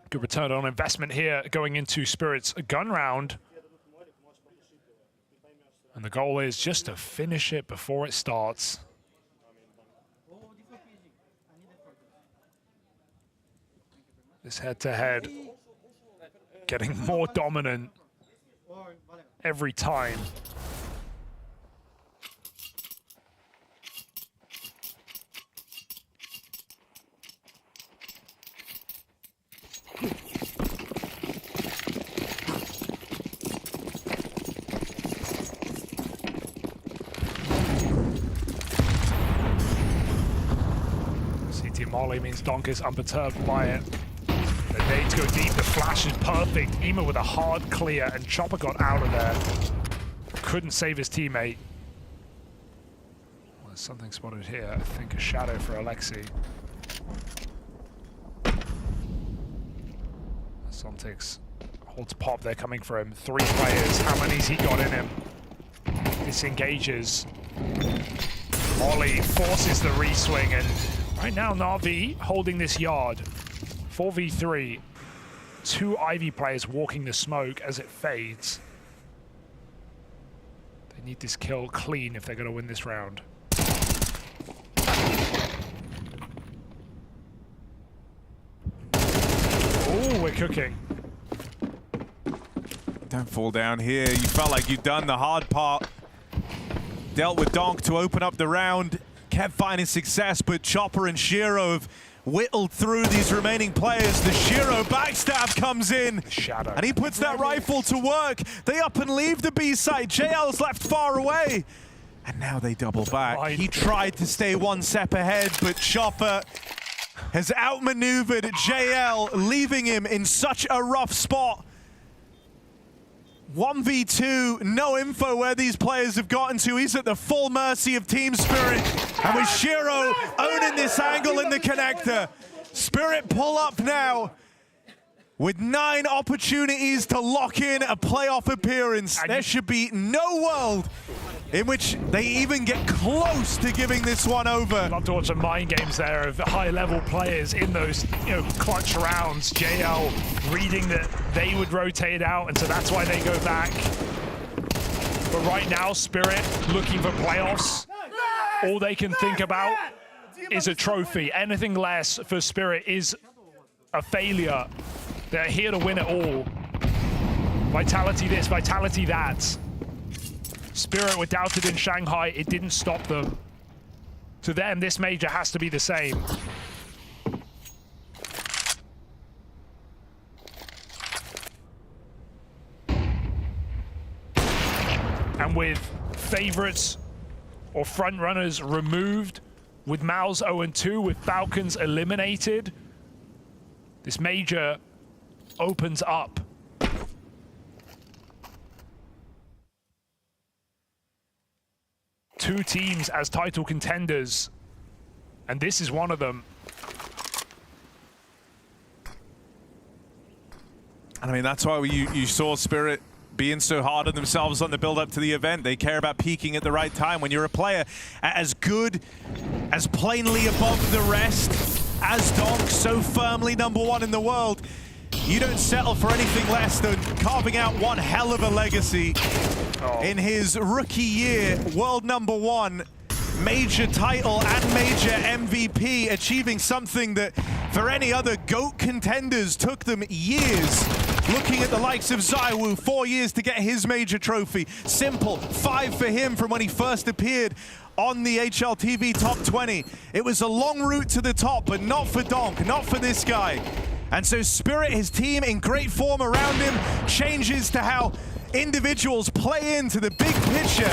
good return on investment here going into Spirit's gun round. And the goal is just to finish it before it starts. This head-to-head getting more dominant every time. CT Molly means Donk is unperturbed by it. The nades go deep, the flash is perfect. Ema with a hard clear, and Chopper got out of there. Couldn't save his teammate. Well, there's something spotted here. I think a shadow for Alexi. Sontics holds pop, they're coming for him. 3 players, how many's he got in him? Disengages. Molly forces the reswing, and right now Na'Vi holding this yard. 4v3, 2 Ivy players walking the smoke as it fades. They need this kill clean if they're going to win this round. Oh, we're cooking. Don't fall down here. You felt like you'd done the hard part. Dealt with Donk to open up the round. Kept finding success, but Chopper and Shiro have whittled through these remaining players. The Shiro backstab comes in. Shadow. And he puts that rifle to work. They up and leave the B site. JL's left far away. And now they double back. He tried to stay one step ahead, but Chopper has outmaneuvered JL, leaving him in such a rough spot. 1v2, no info where these players have gotten to. He's at the full mercy of Team Spirit. And with Shiro owning this angle in the connector, Spirit pull up now with 9 opportunities to lock in a playoff appearance. There should be no world in which they even get close to giving this one over. I'd love to watch some mind games there of high-level players in those, clutch rounds. JL reading that they would rotate out, and so that's why they go back. But right now, Spirit looking for playoffs. All they can think about is a trophy. Anything less for Spirit is a failure. They're here to win it all. Vitality this, Vitality that. Spirit were doubted in Shanghai, it didn't stop them. To them, this major has to be the same. And with favorites or front runners removed, with MOUZ 0-2, with Falcons eliminated, this major opens up. Two teams as title contenders, and this is one of them. And I mean, that's why you saw Spirit being so hard on themselves on the build-up to the event. They care about peaking at the right time. When you're a player as good, as plainly above the rest, as Donk, so firmly #1 in the world, you don't settle for anything less than carving out one hell of a legacy in his rookie year, world #1, major title and major MVP, achieving something that for any other GOAT contenders took them years. Looking at the likes of ZywOo, 4 years to get his major trophy. Simple, 5 for him from when he first appeared on the HLTV Top 20. It was a long route to the top, but not for Donk, not for this guy. And so Spirit, his team in great form around him, changes to how individuals play into the big picture.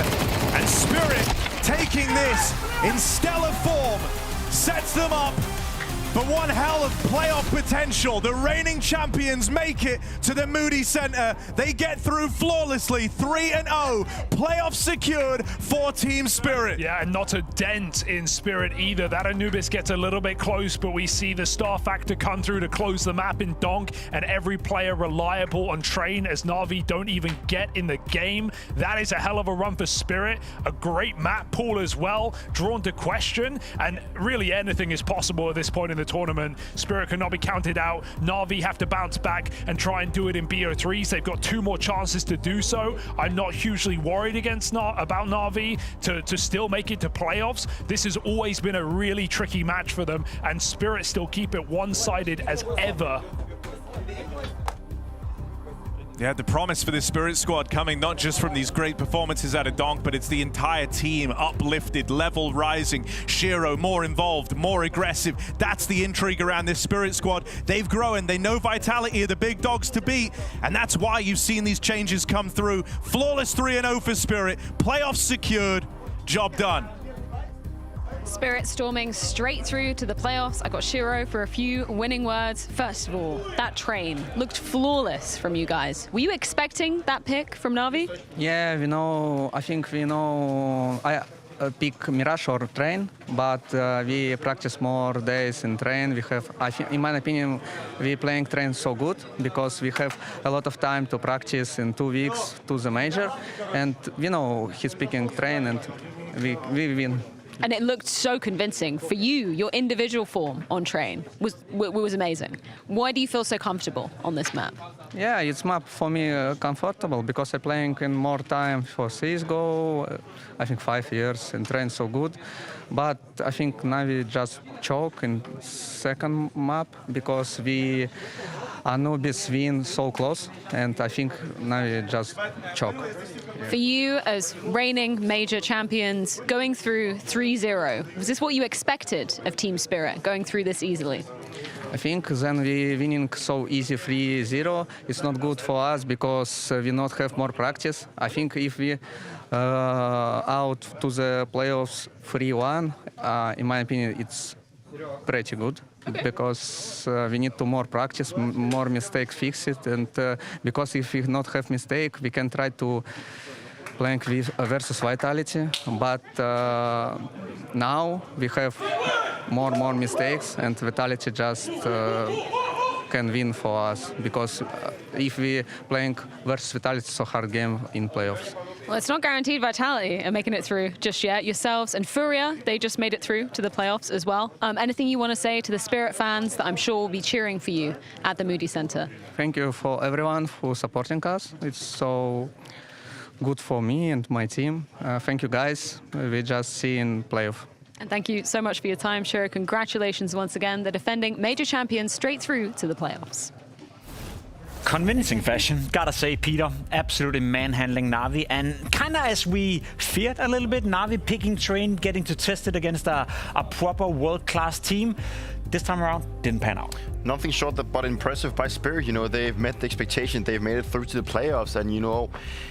And Spirit, taking this in stellar form, sets them up for one hell of playoff potential. The reigning champions make it to the Moody Center. They get through flawlessly, 3-0. Playoffs secured for Team Spirit. Yeah, and not a dent in Spirit either. That Anubis gets a little bit close, but we see the star factor come through to close the map in Donk, and every player reliable on Train as Na'Vi don't even get in the game. That is a hell of a run for Spirit. A great map pool as well, drawn to question, and really anything is possible at this point in the tournament. Spirit cannot be counted out. Na'Vi have to bounce back and try and do it in BO3s. They've got 2 more chances to do so. I'm not hugely worried about Na'Vi to still make it to playoffs. This has always been a really tricky match for them, and Spirit still keep it one-sided as ever. Yeah, the promise for this Spirit squad coming not just from these great performances out of Donk, but it's the entire team uplifted, level rising. Shiro more involved, more aggressive. That's the intrigue around this Spirit squad. They've grown. They know Vitality are the big dogs to beat, and that's why you've seen these changes come through. Flawless 3-0 for Spirit. Playoffs secured. Job done. Spirit storming straight through to the playoffs. I got Shiro for a few winning words. First of all, that Train looked flawless from you guys. Were you expecting that pick from Na'Vi? Yeah, I think we know I pick Mirage or Train, but we practice more days in Train. We have, in my opinion, we playing Train so good because we have a lot of time to practice in 2 weeks to the major, and we know he's picking Train, and we win. And it looked so convincing. For you, your individual form on Train was amazing. Why do you feel so comfortable on this map? Yeah, it's map for me comfortable because I'm playing in more time for CSGO. I think 5 years and Train so good. But I think Na'Vi just choke in second map because we Anubis win so close, and I think Na'Vi just choke. For you as reigning major champions, going through 3-0, was this what you expected of Team Spirit, going through this easily? I think then we winning so easy 3-0. It's not good for us because we not have more practice. I think if we out to the playoffs 3-1, in my opinion, it's pretty good. Okay. Because we need to more practice, more mistakes fix it, and because if we not have mistake, we can try to playing with versus Vitality. But now we have more mistakes, and Vitality just can win for us because if we playing versus Vitality, it's a hard game in playoffs. Well, it's not guaranteed Vitality are making it through just yet. Yourselves and Furia, they just made it through to the playoffs as well. Anything you want to say to the Spirit fans that I'm sure will be cheering for you at the Moody Center? Thank you for everyone who supporting us. It's so good for me and my team. Thank you, guys. We just see in playoff. And thank you so much for your time, Shira. Congratulations once again, the defending major champions straight through to the playoffs. Convincing fashion, gotta say, Peter. Absolutely manhandling Na'Vi, and kind of as we feared a little bit, Na'Vi picking train, getting to test it against a proper world-class team. This time around, didn't pan out. Nothing short but impressive by Spirit. You know, they've met the expectation. They've made it through to the playoffs. And, you know,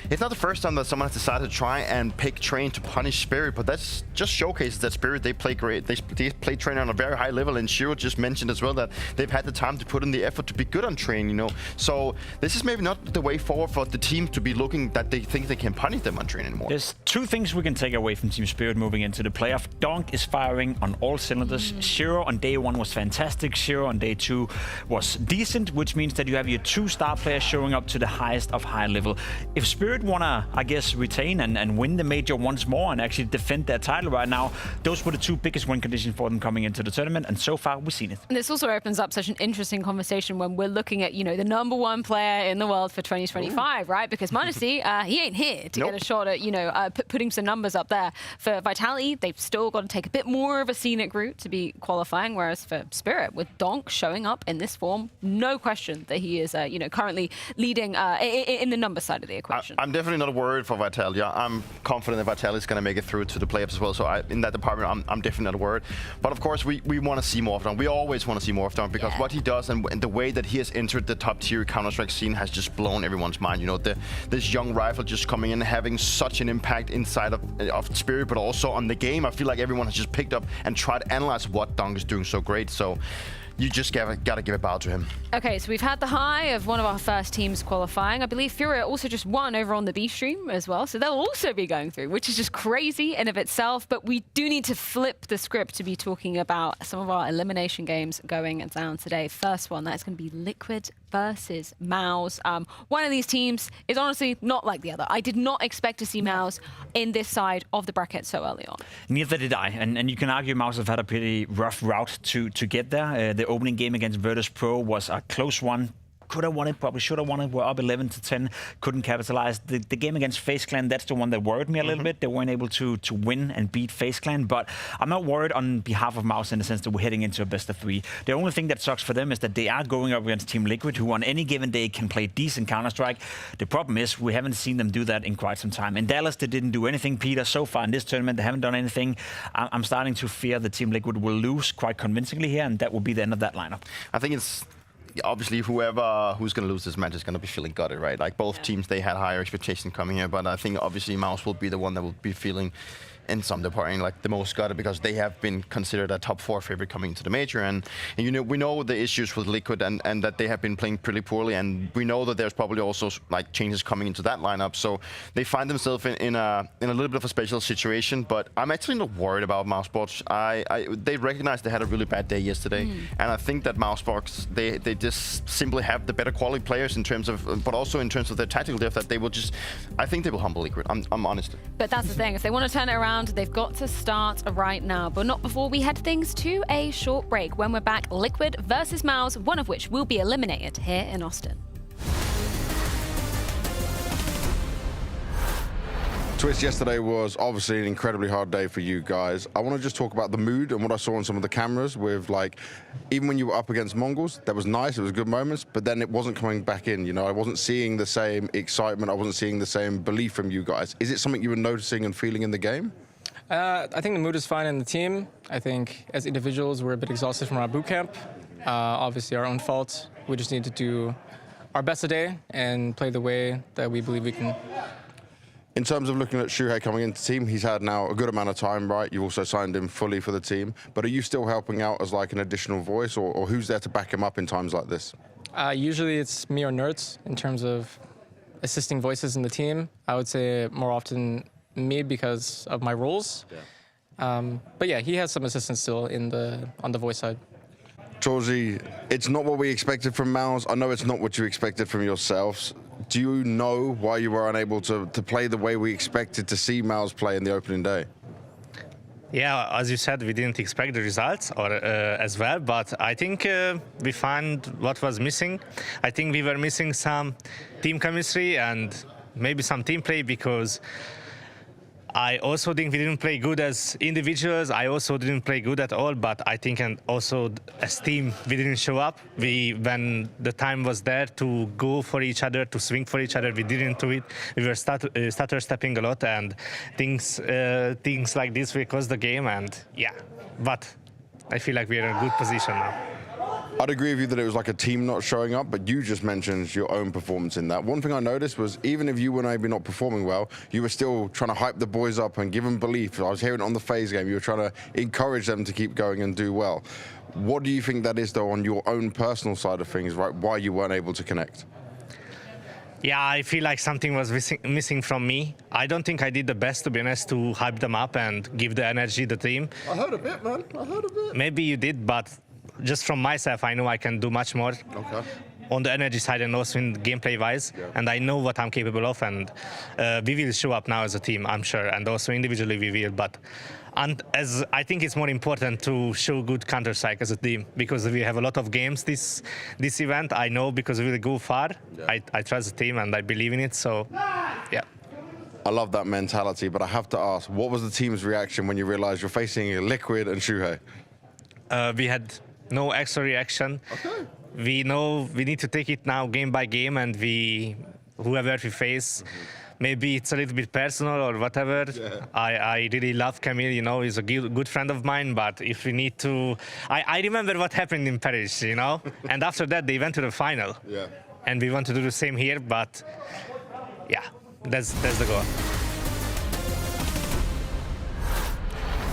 it's not the first time that someone has decided to try and pick Train to punish Spirit, but that's just showcases that Spirit, they play great. They play Train on a very high level. And Shiro just mentioned as well that they've had the time to put in the effort to be good on Train, you know. So this is maybe not the way forward for the team to be looking that they think they can punish them on Train anymore. There's two things we can take away from Team Spirit moving into the playoff. Donk is firing on all cylinders. Shiro on day one was fantastic. Shiro on day two was decent, which means that you have your two star players showing up to the highest of high level. If Spirit wanna, I guess, retain and win the major once more and actually defend their title right now, those were the two biggest win conditions for them coming into the tournament, and so far we've seen it. And this also opens up such an interesting conversation when we're looking at, you know, the #1 player in the world for 2025, right? Because Modesty, he ain't here to get a shot at, you know, putting some numbers up there. For Vitality, they've still got to take a bit more of a scenic route to be qualifying, whereas for Spirit, with Donk showing up in this form, no question that he is, you know, currently leading in the number side of the equation. I'm definitely not worried for Vitality. I'm confident that Vitality is going to make it through to the playoffs as well. So in that department, I'm definitely not worried. But of course, we want to see more of Donk. We always want to see more of Donk because what he does and the way that he has entered the top tier Counter-Strike scene has just blown everyone's mind. You know, this young rifle just coming in, having such an impact inside of Spirit, but also on the game. I feel like everyone has just picked up and tried to analyze what Donk is doing so great. So you just gotta give a bow to him. Okay, so we've had the high of one of our first teams qualifying. I believe Furia also just won over on the B stream as well, so they'll also be going through, which is just crazy in of itself. But we do need to flip the script to be talking about some of our elimination games going down today. First one, that's going to be Liquid versus MOUZ. One of these teams is honestly not like the other. I did not expect to see MOUZ in this side of the bracket so early on. Neither did I, and you can argue MOUZ have had a pretty rough route to get there. The opening game against Virtus Pro was a close one. Could have won it, probably should have won it. We're up 11-10, couldn't capitalize. The game against FaZe Clan, that's the one that worried me a little bit. They weren't able to win and beat FaZe Clan, but I'm not worried on behalf of MOUZ in the sense that we're heading into a best of 3. The only thing that sucks for them is that they are going up against Team Liquid, who on any given day can play decent Counter-Strike. The problem is we haven't seen them do that in quite some time. In Dallas, they didn't do anything, Peter. So far in this tournament, they haven't done anything. I'm starting to fear that Team Liquid will lose quite convincingly here, and that will be the end of that lineup. I think it's obviously who's going to lose this match is going to be feeling gutted, right? Like both teams, they had higher expectations coming here, but I think obviously MOUZ will be the one that will be feeling in some department like the most gutted because they have been considered a top 4 favorite coming into the major, and you know, we know the issues with Liquid and that they have been playing pretty poorly, and we know that there's probably also like changes coming into that lineup, so they find themselves in a little bit of a special situation. But I'm actually not worried about mousesports. They recognized they had a really bad day yesterday, and I think that mousesports they just simply have the better quality players in terms of, but also in terms of their tactical depth, that they will just, I think they will humble Liquid. I'm honest. But that's the thing, if they want to turn it around, they've got to start right now, but not before we head things to a short break. When we're back, Liquid versus MOUZ, one of which will be eliminated here in Austin. Twist, yesterday was obviously an incredibly hard day for you guys. I want to just talk about the mood and what I saw on some of the cameras with, like, even when you were up against Mongols, that was nice, it was good moments, but then it wasn't coming back in, you know? I wasn't seeing the same excitement, I wasn't seeing the same belief from you guys. Is it something you were noticing and feeling in the game? I think the mood is fine in the team. I think as individuals, we're a bit exhausted from our boot camp. Obviously our own fault. We just need to do our best today and play the way that we believe we can. In terms of looking at Shuhei coming into the team, he's had now a good amount of time, right? You've also signed him fully for the team. But are you still helping out as like an additional voice, or who's there to back him up in times like this? Usually it's me or Nerds in terms of assisting voices in the team. I would say more often me because of my roles. Yeah. But yeah, he has some assistance still on the voice side. Torji, it's not what we expected from MOUZ. I know it's not what you expected from yourselves. Do you know why you were unable to play the way we expected to see MOUZ play in the opening day? Yeah, as you said, we didn't expect the results as well, but I think we found what was missing. I think we were missing some team chemistry and maybe some team play, because I also think we didn't play good as individuals. I also didn't play good at all, but I think and also as team, we didn't show up. When the time was there to go for each other, to swing for each other, we didn't do it. We were stutter stepping a lot, and things like this will cost the game. And yeah, but I feel like we're in a good position now. I'd agree with you that it was like a team not showing up, but you just mentioned your own performance in that. One thing I noticed was even if you were maybe not performing well, you were still trying to hype the boys up and give them belief. I was hearing it on the FaZe game. You were trying to encourage them to keep going and do well. What do you think that is, though, on your own personal side of things, right? Why you weren't able to connect? Yeah, I feel like something was missing from me. I don't think I did the best, to be honest, to hype them up and give the energy to the team. I heard a bit, man. I heard a bit. Maybe you did, but just from myself, I know I can do much more. Okay. On the energy side and also in gameplay-wise, and I know what I'm capable of, and we will show up now as a team, I'm sure, and also individually we will. But as I think it's more important to show good counter-strike as a team, because we have a lot of games this event. I know because we will go far. Yeah. I trust the team and I believe in it. So, yeah. I love that mentality, but I have to ask, what was the team's reaction when you realized you're facing Liquid and Shuhei? We had no extra reaction. Okay. We know we need to take it now game by game, and whoever we face, maybe it's a little bit personal or whatever. Yeah. I really love Camille, you know, he's a good friend of mine, but if we need to, I remember what happened in Paris, you know, and after that they went to the final. Yeah. And we want to do the same here, but yeah, that's the goal.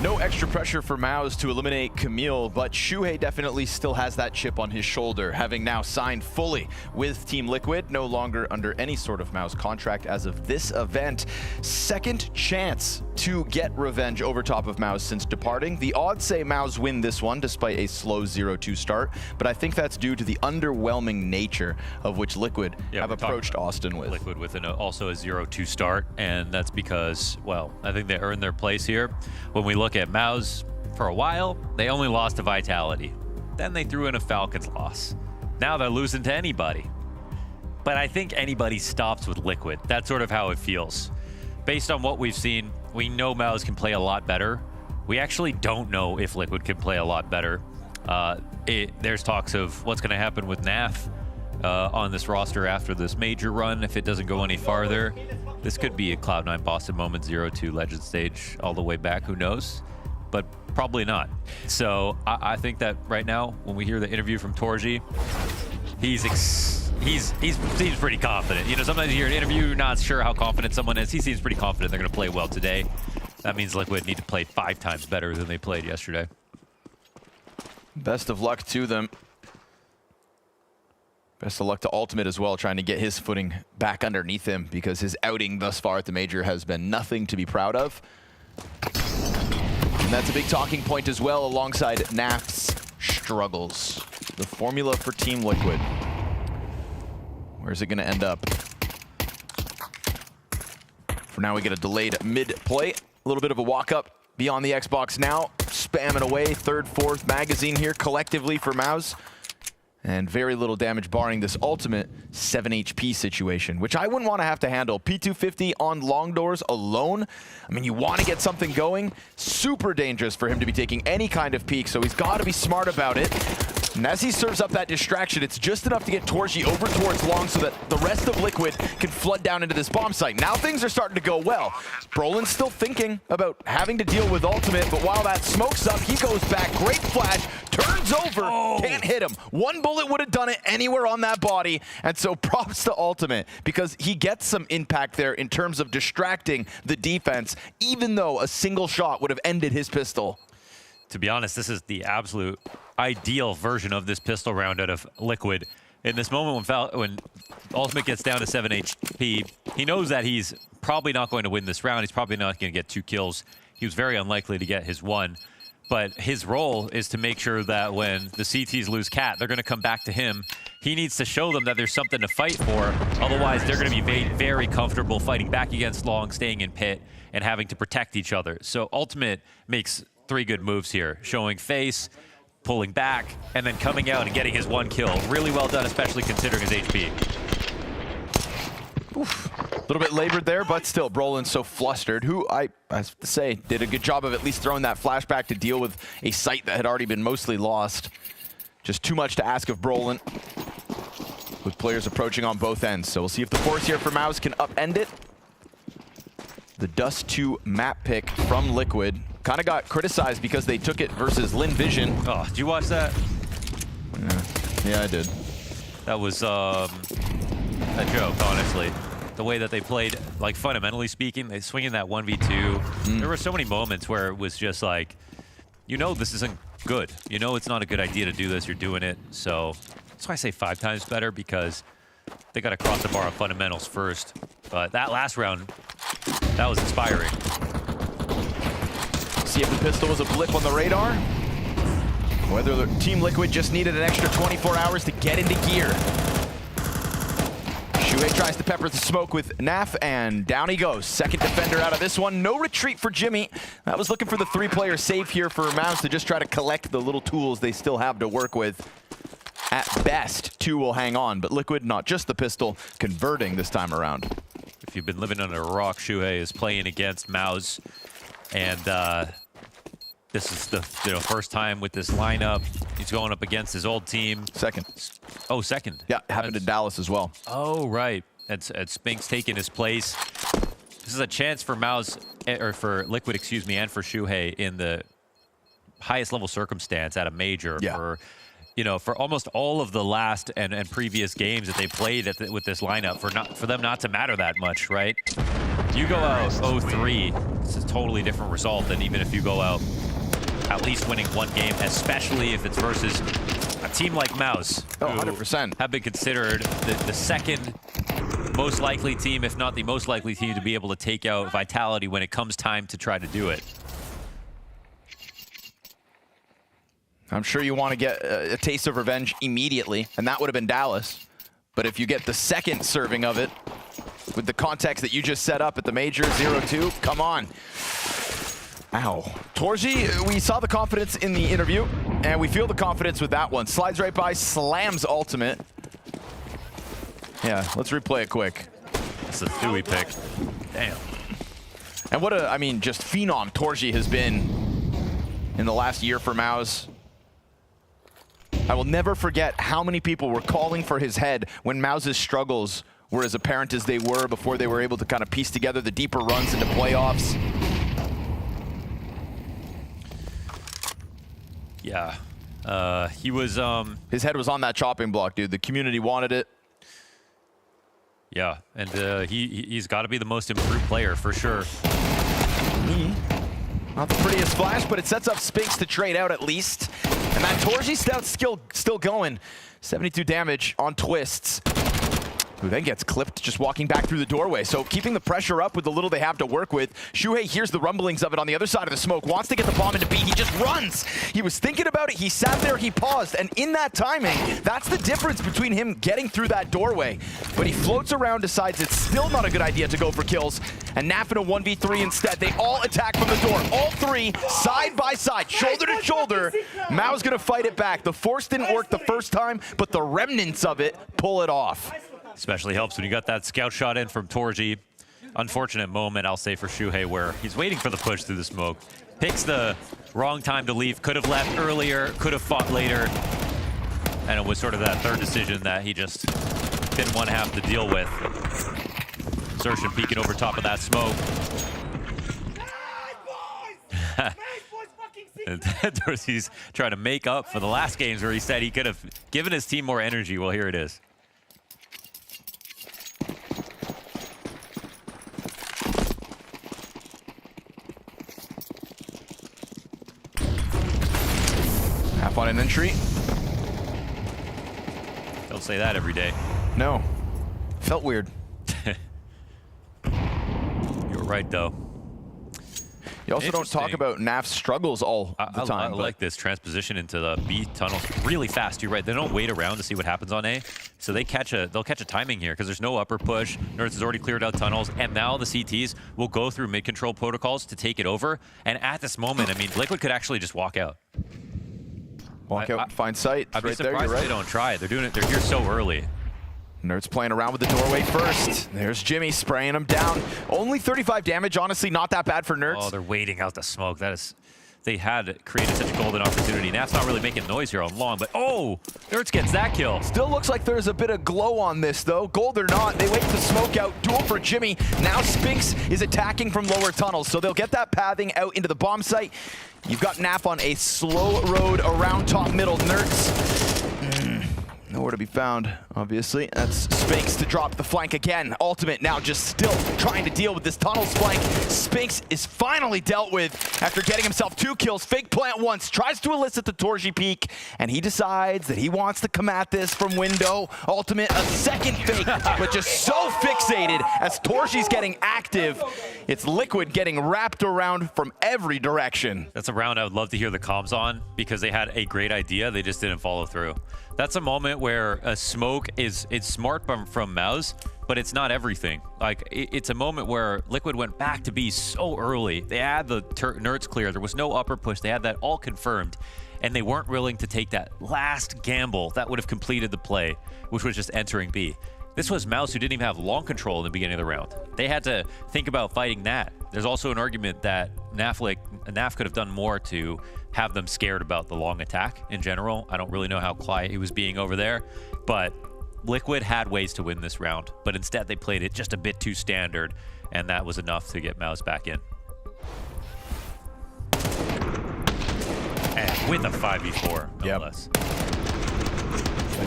No extra pressure for MOUZ to eliminate Camille, but Shuhei definitely still has that chip on his shoulder, having now signed fully with Team Liquid, no longer under any sort of MOUZ contract as of this event. Second chance to get revenge over top of MOUZ since departing. The odds say MOUZ win this one despite a slow 0-2 start, but I think that's due to the underwhelming nature of which Liquid have approached Austin with. Liquid with also a 0-2 start, and that's because, well, I think they earned their place here. When we look at MOUZ, for a while, they only lost to Vitality. Then they threw in a Falcons loss. Now they're losing to anybody. But I think anybody stops with Liquid. That's sort of how it feels. Based on what we've seen, we know MOUZ can play a lot better. We actually don't know if Liquid can play a lot better. There's talks of what's going to happen with NAF on this roster after this major run if it doesn't go any farther. This could be a Cloud9 Boston moment 0-2 legend stage all the way back, who knows? But probably not. So I think that right now, when we hear the interview from Torji, he seems pretty confident. You know, sometimes you hear an interview, you're not sure how confident someone is. He seems pretty confident they're going to play well today. That means Liquid need to play 5 times better than they played yesterday. Best of luck to them. Best of luck to Ultimate as well, trying to get his footing back underneath him, because his outing thus far at the Major has been nothing to be proud of. And that's a big talking point as well, alongside Naf's struggles. The formula for Team Liquid. Where's it going to end up? For now, we get a delayed mid-play. A little bit of a walk-up beyond the Xbox now. Spamming away, 3rd, 4th magazine here collectively for MOUZ. And very little damage barring this ultimate 7 HP situation, which I wouldn't want to have to handle. P250 on long doors alone. I mean, you want to get something going. Super dangerous for him to be taking any kind of peek, so he's got to be smart about it. And as he serves up that distraction, it's just enough to get Torji over towards long so that the rest of Liquid can flood down into this bomb site. Now things are starting to go well. Brolin's still thinking about having to deal with ultimate, but while that smoke's up, he goes back. Great flash, turns runs over, can't hit him. One bullet would have done it anywhere on that body, and so props to Ultimate, because he gets some impact there in terms of distracting the defense, even though a single shot would have ended his pistol. To be honest, this is the absolute ideal version of this pistol round out of Liquid. In this moment when Ultimate gets down to 7 HP, he knows that he's probably not going to win this round. He's probably not going to get 2 kills. He was very unlikely to get his 1. But his role is to make sure that when the CTs lose Cat, they're going to come back to him. He needs to show them that there's something to fight for. Otherwise, they're going to be very comfortable fighting back against Long, staying in pit, and having to protect each other. So Ultimate makes 3 good moves here, showing face, pulling back, and then coming out and getting his 1 kill. Really well done, especially considering his HP. Oof. A little bit labored there, but still, Brolin's so flustered, who I have to say did a good job of at least throwing that flashback to deal with a site that had already been mostly lost. Just too much to ask of Brolin, with players approaching on both ends. So we'll see if the force here for MOUZ can upend it. The Dust 2 map pick from Liquid kind of got criticized because they took it versus Lin Vision. Oh, did you watch that? Yeah, I did. That was a joke, honestly. The way that they played, like fundamentally speaking, they swing in that 1v2. There were so many moments where it was just like, you know this isn't good. You know it's not a good idea to do this, you're doing it. So that's why I say 5 times better, because they got to cross the bar on fundamentals first. But that last round, that was inspiring. See if the pistol was a blip on the radar. Whether the Team Liquid just needed an extra 24 hours to get into gear. Shuhei tries to pepper the smoke with Naf, and down he goes. Second defender out of this one. No retreat for Jimmy. That was looking for the 3-player save here for MOUZ to just try to collect the little tools they still have to work with. At best, 2 will hang on, but Liquid, not just the pistol, converting this time around. If you've been living under a rock, Shuhei is playing against MOUZ, and this is the first time with this lineup. He's going up against his old team. Second. Oh, second. Yeah, happened in Dallas as well. Oh, right. That's Spinks taking his place. This is a chance for MOUZ, or for Liquid, excuse me, and for Shuhei in the highest level circumstance at a major. Yeah. For almost all of the last and previous games that they played with this lineup, for them not to matter that much, right? You go out 0-3, it's a totally different result than even if you go out at least winning 1 game, especially if it's versus a team like MOUZ. Oh, 100%. Have been considered the second most likely team, if not the most likely team, to be able to take out Vitality when it comes time to try to do it. I'm sure you want to get a taste of revenge immediately, and that would have been Dallas. But if you get the second serving of it, with the context that you just set up at the major, 0-2, come on. Ow. Torji, we saw the confidence in the interview, and we feel the confidence with that one. Slides right by, slams Ultimate. Yeah, let's replay it quick. That's a Thuy pick. Damn. And what just phenom Torji has been in the last year for MOUZ. I will never forget how many people were calling for his head when MOUZ's struggles were as apparent as they were before they were able to kind of piece together the deeper runs into playoffs. Yeah. He was... His head was on that chopping block, dude. The community wanted it. Yeah, and he's got to be the most improved player for sure. Not the prettiest flash, but it sets up Spinks to trade out at least. And that Torji Stout's still going. 72 damage on twists. Who then gets clipped just walking back through the doorway. So keeping the pressure up with the little they have to work with. Shuhei hears the rumblings of it on the other side of the smoke, wants to get the bomb into B. He just runs. He was thinking about it. He sat there, he paused. And in that timing, that's the difference between him getting through that doorway. But he floats around, decides it's still not a good idea to go for kills. And Naf in a 1v3 instead. They all attack from the door. All 3 side by side, shoulder to shoulder. MOUZ gonna fight it back. The force didn't work the first time, but the remnants of it pull it off. Especially helps when you got that scout shot in from Torji. Unfortunate moment, I'll say, for Shuhei, where he's waiting for the push through the smoke. Picks the wrong time to leave. Could have left earlier, could have fought later. And it was sort of that third decision that he just didn't want to have to deal with. Xerxin peeking over top of that smoke. And Dorsey's trying to make up for the last games where he said he could have given his team more energy. Well, here it is. Half on an entry. Don't say that every day. No. Felt weird. You're right, though. You also don't talk about Naf's struggles all the time. I like this transposition into the B tunnel really fast. You're right. They don't wait around to see what happens on A, so they'll catch a timing here because there's no upper push. Nerds has already cleared out tunnels, and now the CTs will go through mid control protocols to take it over. And at this moment, I mean, Liquid could actually just walk out. Walk out, find sight. I'd be right there, surprised you're if right. they don't try it. They're doing it. They're here so early. Nerds playing around with the doorway first. There's Jimmy spraying him down. Only 35 damage, honestly, not that bad for Nerds. Oh, they're waiting out the smoke. That is, they had created such a golden opportunity. Naf's not really making noise here on long, but oh, Nerds gets that kill. Still looks like there's a bit of glow on this, though. Gold or not, they wait to smoke out. Duel for Jimmy. Now Spinks is attacking from lower tunnels, so they'll get that pathing out into the bomb site. You've got Naf on a slow road around top middle. Nerds. Nowhere to be found, obviously. That's Spinks to drop the flank again. Ultimate now just still trying to deal with this tunnels flank. Spinks is finally dealt with after getting himself 2 kills. Fake plant once, tries to elicit the Torji peek, and he decides that he wants to come at this from window. Ultimate, a second fake, but just so fixated as Torji's getting active. It's Liquid getting wrapped around from every direction. That's a round I would love to hear the comms on because they had a great idea. They just didn't follow through. That's a moment where a smoke it's smart from MOUZ, but it's not everything. Like, it's a moment where Liquid went back to B so early. They had the Nerds clear. There was no upper push. They had that all confirmed, and they weren't willing to take that last gamble that would have completed the play, which was just entering B. This was MOUZ who didn't even have long control in the beginning of the round. They had to think about fighting that. There's also an argument that Naf could have done more to have them scared about the long attack in general. I don't really know how quiet he was being over there, but Liquid had ways to win this round, but instead they played it just a bit too standard, and that was enough to get MOUZ back in. And with a 5v4, no less.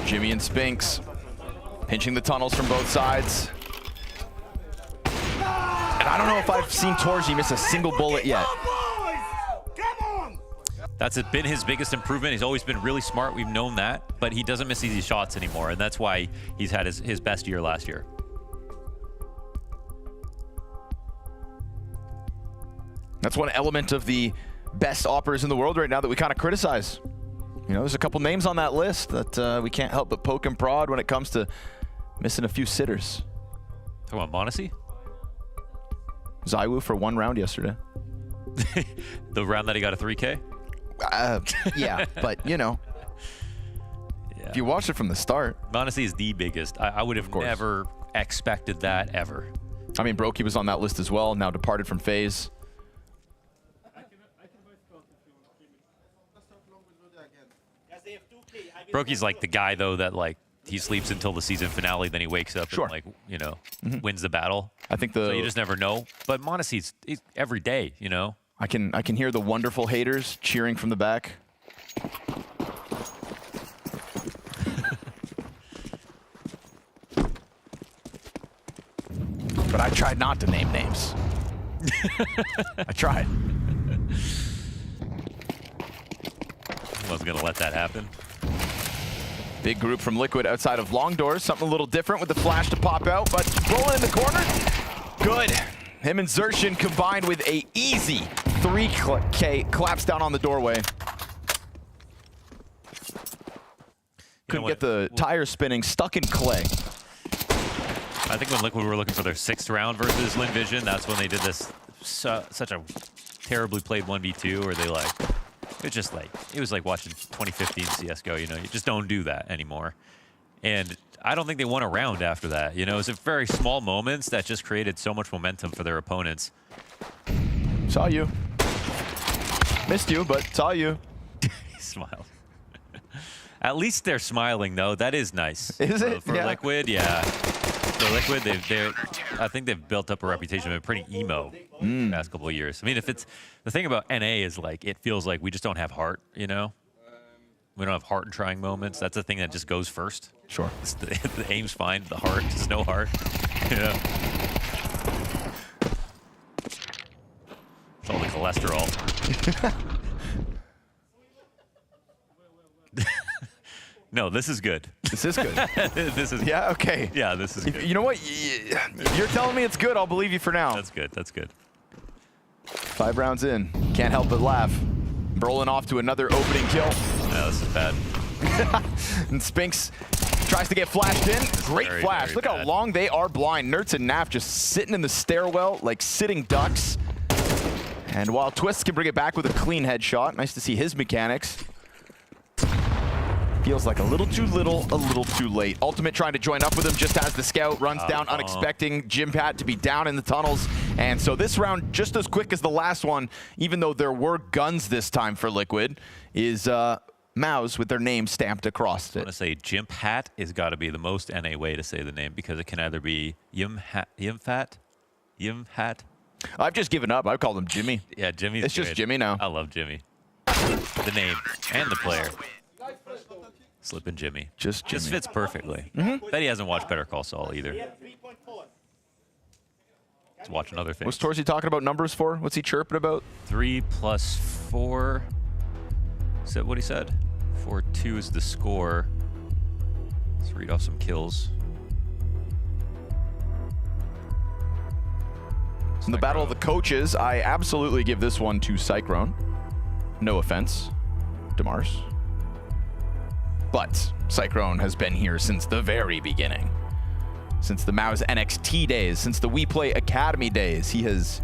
Jimmy and Spinks pinching the tunnels from both sides. And I don't know if I've seen Torji miss a single bullet yet. That's been his biggest improvement. He's always been really smart. We've known that, but he doesn't miss easy shots anymore, and that's why he's had his best year last year. That's one element of the best operators in the world right now that we kind of criticize. You know, there's a couple names on that list that we can't help but poke and prod when it comes to missing a few sitters. Talking about m0NESY? ZywOo for 1 round yesterday. The round that he got a 3K? Yeah, but you know, if you watched it from the start. m0NESY is the biggest. I would have never expected that ever. I mean, Brokey was on that list as well, now departed from FaZe. Brokey's like the guy, though, that like he sleeps until the season finale, then he wakes up and like, you know, wins the battle. I think so you just never know. But m0NESY's every day, you know. I can hear the wonderful haters cheering from the back. But I tried not to name names. I tried. I wasn't gonna let that happen. Big group from Liquid outside of long doors. Something a little different with the flash to pop out, but rolling in the corner. Good. Him and Xerxin combined with a easy 3K collapse down on the doorway. Couldn't get the tires spinning, stuck in clay. I think when Liquid were looking for their 6th round versus LinVision, that's when they did this such a terribly played 1v2 where they like, it was like watching 2015 CSGO, you know, you just don't do that anymore. And I don't think they won a round after that. You know, it was very small moments that just created so much momentum for their opponents. Saw you. Missed you, but saw you. He smiled. At least they're smiling, though. That is nice. Is it? For Liquid, yeah. for Liquid, I think they've built up a reputation of pretty emo the past couple of years. I mean, if it's the thing about NA is like it feels like we just don't have heart, you know. We don't have heart in trying moments. That's the thing that just goes first. Sure. The aim's fine. The heart, just no heart. You know. It's all the cholesterol. No, this is good. This is good. This is yeah. Okay. Yeah, this is good. You know what? If you're telling me it's good, I'll believe you for now. That's good. That's good. 5 rounds in, can't help but laugh. Rolling off to another opening kill. Yeah, this is bad. And Spinks tries to get flashed in. Great very, flash. very Look bad. how long they are blind. Nerds and Naf just sitting in the stairwell like sitting ducks. And while Twist can bring it back with a clean headshot, nice to see his mechanics. Feels like a little too little, a little too late. Ultimate trying to join up with him just as the scout runs down, unexpecting Jimpat to be down in the tunnels. And so this round, just as quick as the last one, even though there were guns this time for Liquid, is MOUZ with their name stamped across it. I want to say Jimpat has got to be the most NA way to say the name because it can either be Yimhat. I've just given up. I've called him Jimmy. Yeah, Jimmy's It's just good. Jimmy now. I love Jimmy. The name and the player. Slippin' Jimmy. Just fits perfectly. Bet he hasn't watched Better Call Saul either. Let's watch another thing. What's Torsey talking about numbers for? What's he chirping about? 3 + 4. Is that what he said? 4-2 is the score. Let's read off some kills. In the battle of the coaches, I absolutely give this one to Cyclone. No offense, Demars. But Cyclone has been here since the very beginning. Since the MOUZ NXT days, since the We Play Academy days, he has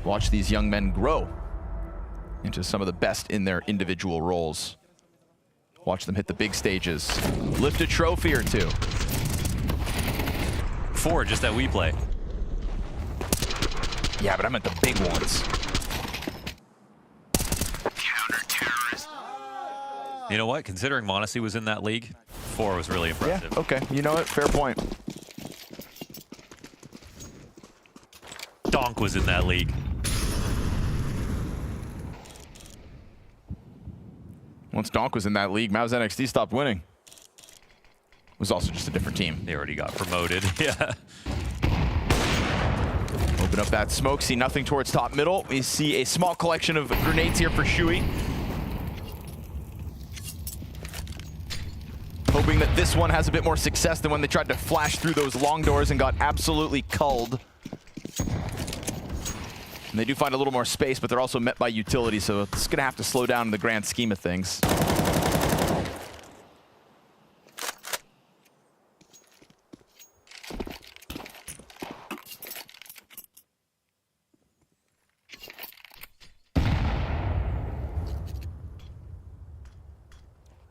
watched these young men grow into some of the best in their individual roles. Watch them hit the big stages, lift a trophy or two. 4 just that We Play. Yeah, but I meant the big ones. You know what? Considering Monacy was in that league, 4 was really impressive. Yeah, okay. You know what? Fair point. Donk was in that league. Once Donk was in that league, MOUZ NXT stopped winning. It was also just a different team. They already got promoted. Yeah. Open up that smoke, see nothing towards top middle. We see a small collection of grenades here for Shui. Hoping that this one has a bit more success than when they tried to flash through those long doors and got absolutely culled. And they do find a little more space, but they're also met by utility, so it's gonna have to slow down in the grand scheme of things.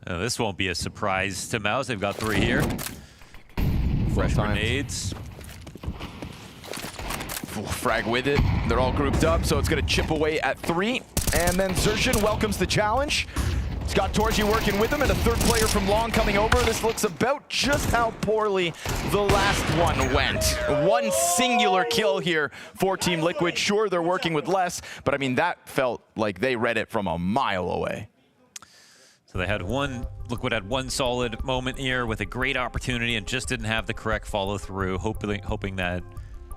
This won't be a surprise to MOUZ. They've got 3 here. Fresh grenades. Frag with it. They're all grouped up, so it's going to chip away at 3. And then Zershin welcomes the challenge. Scott Torji working with him, and a third player from Long coming over. This looks about just how poorly the last one went. One singular kill here for Team Liquid. Sure, they're working with less, but I mean, that felt like they read it from a mile away. So they had Liquid had one solid moment here with a great opportunity and just didn't have the correct follow through, hoping that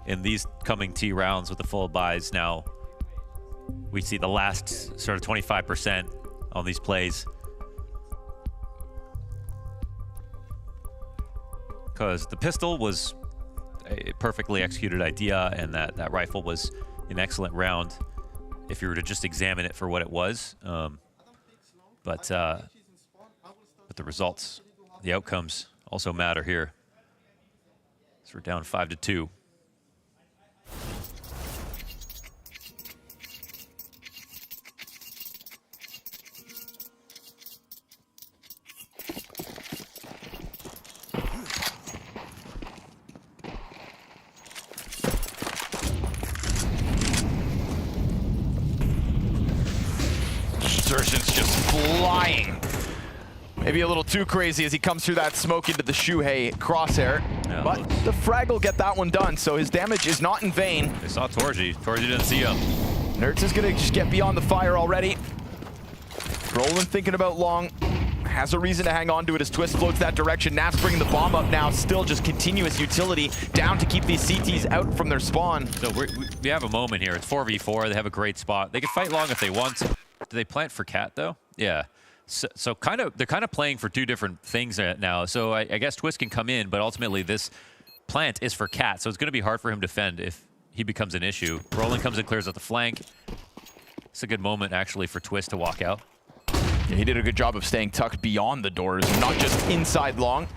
in these coming T rounds with the full buys now, we see the last sort of 25% on these plays. Because the pistol was a perfectly executed idea, and that rifle was an excellent round if you were to just examine it for what it was. But the results, the outcomes also matter here. So we're down 5-2. Zershin's just flying. Maybe a little too crazy as he comes through that smoke into the Shuhei crosshair. But the frag will get that one done, so his damage is not in vain. They saw Torji. Torji didn't see him. Nertz is gonna just get beyond the fire already. Roland thinking about long. Has a reason to hang on to it as Twist floats that direction. Naps bringing the bomb up now. Still just continuous utility down to keep these CTs out from their spawn. So we have a moment here. It's 4v4. They have a great spot. They can fight long if they want. Do they plant for Cat, though? Yeah. So they're kind of playing for two different things now. So I guess Twist can come in, but ultimately this plant is for Cat. So it's going to be hard for him to defend if he becomes an issue. Roland comes and clears out the flank. It's a good moment, actually, for Twist to walk out. Yeah, he did a good job of staying tucked beyond the doors, not just inside long.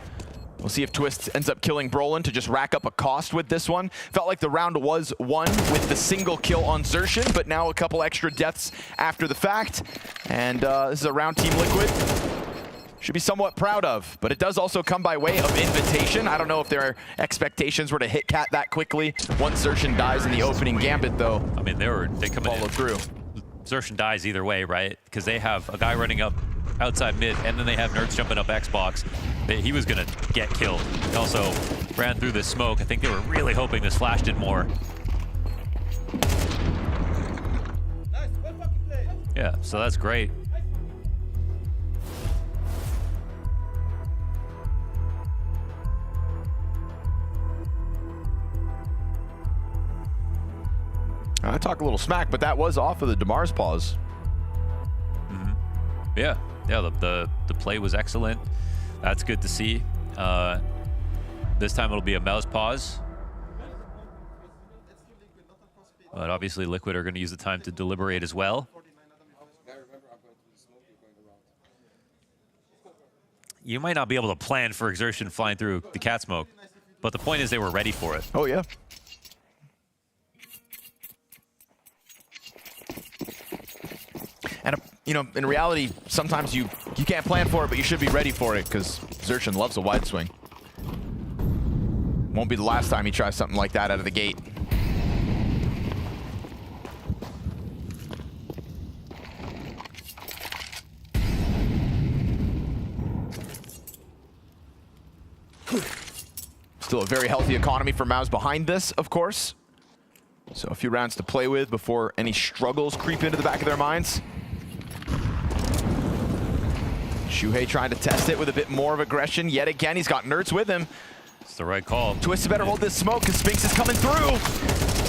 We'll see if Twist ends up killing Brolin to just rack up a cost with this one. Felt like the round was won with the single kill on Xerxin, but now a couple extra deaths after the fact. And this is a round Team Liquid should be somewhat proud of, but it does also come by way of invitation. I don't know if their expectations were to hit Cat that quickly. Once Xerxin dies in the opening gambit, though, I mean, they come follow through. Xerxin dies either way, right? Because they have a guy running up outside mid, and then they have Nerds jumping up Xbox. He was gonna get killed. He also ran through the smoke. I think they were really hoping this flash did more. Yeah, so that's great. I talk a little smack, but that was off of the Damar's pause. Mm-hmm. Yeah, the play was excellent. That's good to see. This time it'll be a MOUZ pause. But obviously Liquid are going to use the time to deliberate as well. You might not be able to plan for Xerxin flying through the cat smoke, but the point is they were ready for it. Oh, yeah. And, you know, in reality, sometimes you can't plan for it, but you should be ready for it, because Xerxin loves a wide swing. Won't be the last time he tries something like that out of the gate. Still a very healthy economy for MOUZ behind this, of course. So a few rounds to play with before any struggles creep into the back of their minds. Shuhei trying to test it with a bit more of aggression. Yet again, he's got Nertz with him. It's the right call. Twist better hold this smoke because Spinks is coming through.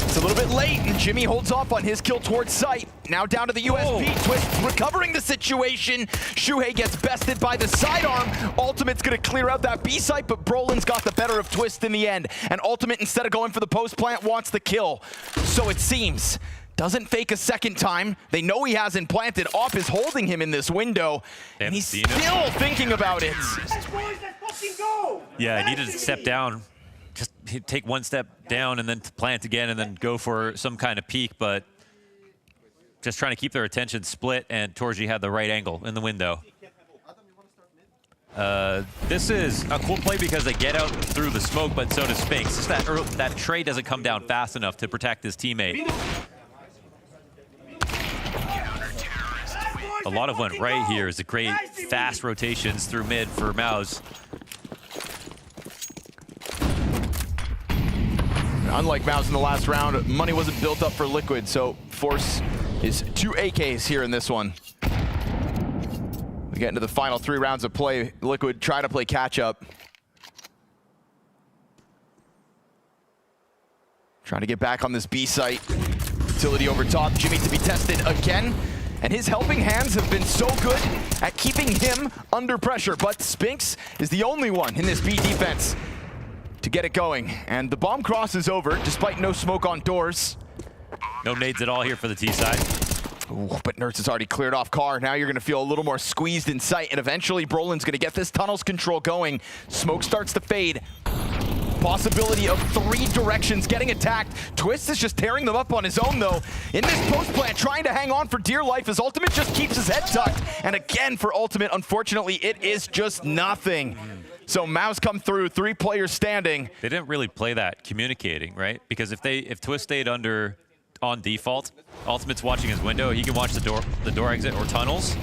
It's a little bit late, and Jimmy holds off on his kill towards sight. Now down to the USP. Oh. Twist recovering the situation. Shuhei gets bested by the sidearm. Ultimate's going to clear out that B site, but Brolin's got the better of Twist in the end. And Ultimate, instead of going for the post plant, wants the kill. So it seems. Doesn't fake a second time. They know he hasn't planted. Op is holding him in this window, and he's still thinking about it. Yeah, he needed to step down. Just take one step down and then plant again and then go for some kind of peek, but just trying to keep their attention split, and Torji had the right angle in the window. This is a cool play because they get out through the smoke, but so does Spinks. Just that trade doesn't come down fast enough to protect his teammate. A lot of went right here is a great fast rotations through mid for MOUZ. Unlike MOUZ in the last round, money wasn't built up for Liquid, so Force is 2 AKs here in this one. We get into the final 3 rounds of play. Liquid try to play catch up. Trying to get back on this B site. Utility over top, Jimmy to be tested again. And his helping hands have been so good at keeping him under pressure. But Spinks is the only one in this B defense to get it going. And the bomb cross is over, despite no smoke on doors. No nades at all here for the T side. Ooh, but Nertz has already cleared off car. Now you're going to feel a little more squeezed in sight. And eventually, Brolin's going to get this tunnels control going. Smoke starts to fade. Possibility of 3 directions getting attacked. Twist is just tearing them up on his own, though. In this post plant, trying to hang on for dear life as Ultimate just keeps his head tucked. And again, for Ultimate, unfortunately, it is just nothing. So MOUZ come through, 3 players standing. They didn't really play that communicating, right? Because if Twist stayed on default, Ultimate's watching his window. He can watch the door exit or tunnels.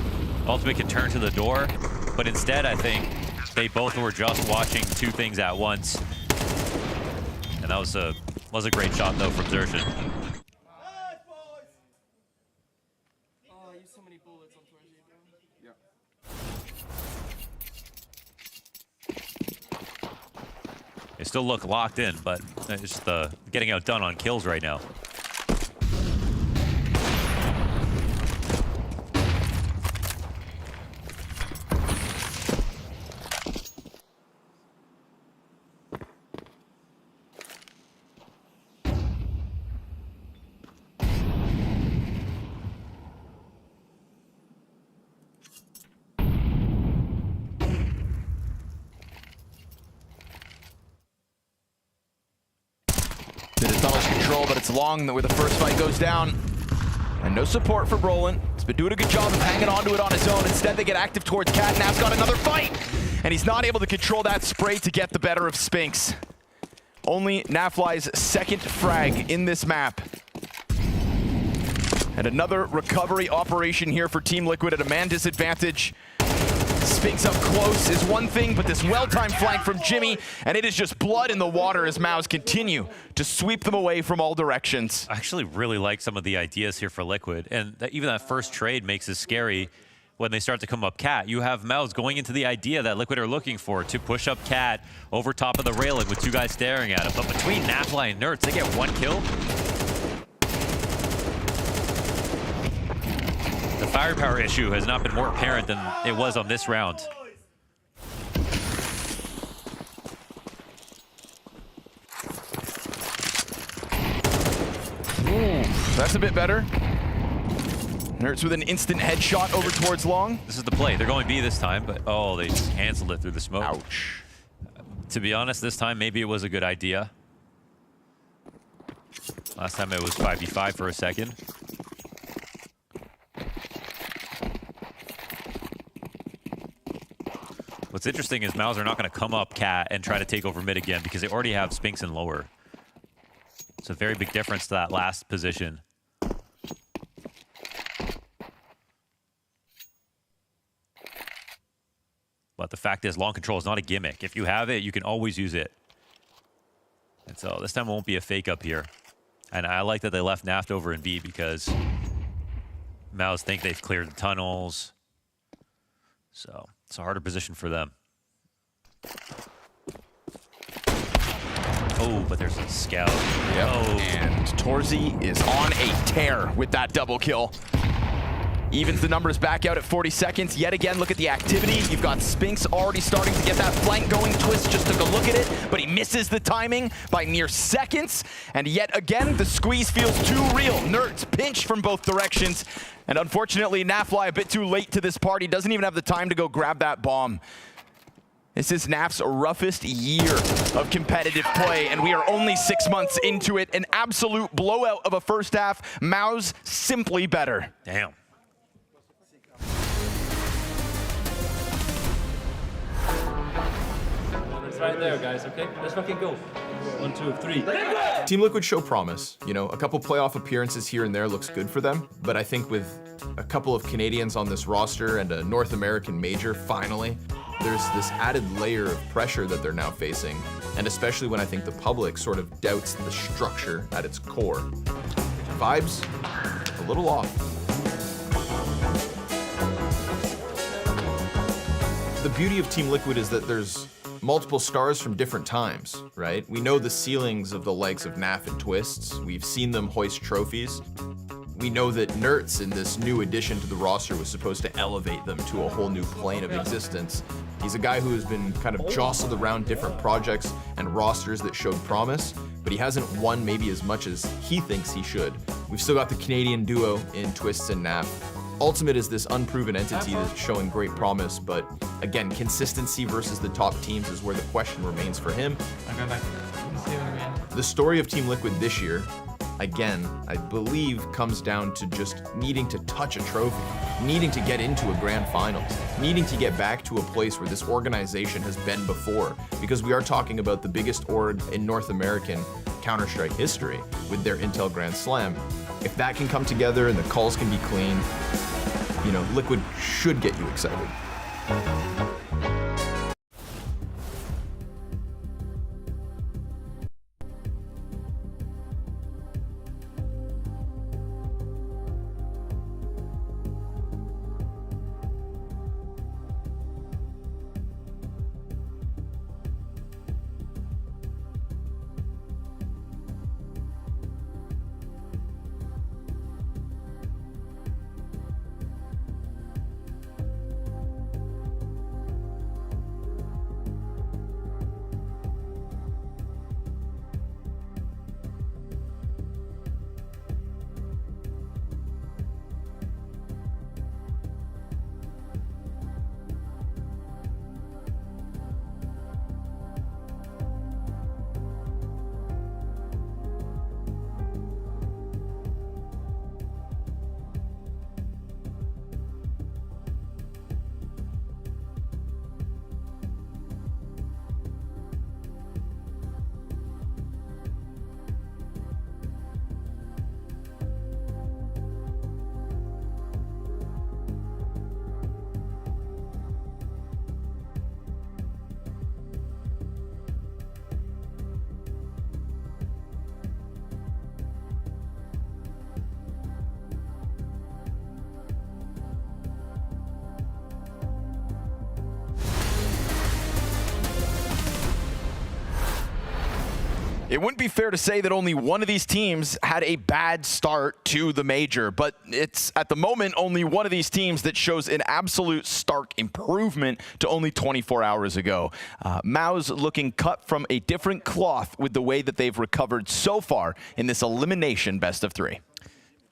Ultimate can turn to the door. But instead, I think they both were just watching 2 things at once. That was a great shot though from Xerxes. They still look locked in, but it's just getting outdone on kills right now. Tunnel's control, but it's long where the first fight goes down. And no support for Brolin. He's been doing a good job of hanging on to it on his own. Instead, they get active towards Cat. Nav's got another fight. And he's not able to control that spray to get the better of Spinks. Only Nafly's second frag in this map. And another recovery operation here for Team Liquid at a man disadvantage. Spinks up close is one thing, but this well-timed flank from Jimmy, and it is just blood in the water as MOUZ continue to sweep them away from all directions. I actually really like some of the ideas here for Liquid, and even that first trade makes it scary when they start to come up Cat. You have MOUZ going into the idea that Liquid are looking for to push up Cat over top of the railing with two guys staring at him. But between Nafly and Nerds, they get one kill. The firepower issue has not been more apparent than it was on this round. Ooh, that's a bit better. Nerds with an instant headshot over towards long. This is the play. They're going B this time, but oh, they just canceled it through the smoke. Ouch. To be honest, this time maybe it was a good idea. Last time it was 5v5 for a second. What's interesting is MOUZ are not going to come up Cat and try to take over mid again because they already have Spinks in lower. It's a very big difference to that last position. But the fact is, long control is not a gimmick. If you have it, you can always use it. And so this time it won't be a fake up here. And I like that they left Naft over in B because MOUZ think they've cleared the tunnels. So it's a harder position for them. Oh, but there's a scout. Yep. Oh. And Torzi is on a tear with that double kill. Evens the numbers back out at 40 seconds. Yet again, look at the activity. You've got Spinks already starting to get that flank going. Twist just took a look at it, but he misses the timing by mere seconds. And yet again, the squeeze feels too real. Nerds pinch from both directions. And unfortunately, Nafly a bit too late to this party. Doesn't even have the time to go grab that bomb. This is Naf's roughest year of competitive play, and we are only 6 months into it. An absolute blowout of a first half. MOUZ simply better. Damn. Right there, guys, okay? Let's fucking go. 1, 2, 3. Team Liquid show promise. You know, a couple playoff appearances here and there looks good for them, but I think with a couple of Canadians on this roster and a North American major, finally, there's this added layer of pressure that they're now facing, and especially when I think the public sort of doubts the structure at its core. Vibes, a little off. The beauty of Team Liquid is that there's multiple stars from different times, right? We know the ceilings of the likes of Naf and Twists. We've seen them hoist trophies. We know that Nertz in this new addition to the roster was supposed to elevate them to a whole new plane of existence. He's a guy who has been kind of jostled around different projects and rosters that showed promise, but he hasn't won maybe as much as he thinks he should. We've still got the Canadian duo in Twists and Naf. Ultimate is this unproven entity that's showing great promise, but again, consistency versus the top teams is where the question remains for him. The story of Team Liquid this year, again, I believe comes down to just needing to touch a trophy, needing to get into a grand finals, needing to get back to a place where this organization has been before, because we are talking about the biggest org in North American Counter-Strike history with their Intel Grand Slam. If that can come together and the calls can be clean, you know, Liquid should get you excited. It wouldn't be fair to say that only one of these teams had a bad start to the major, but it's at the moment only one of these teams that shows an absolute stark improvement to only 24 hours ago. MOUZ looking cut from a different cloth with the way that they've recovered so far in this elimination best of 3.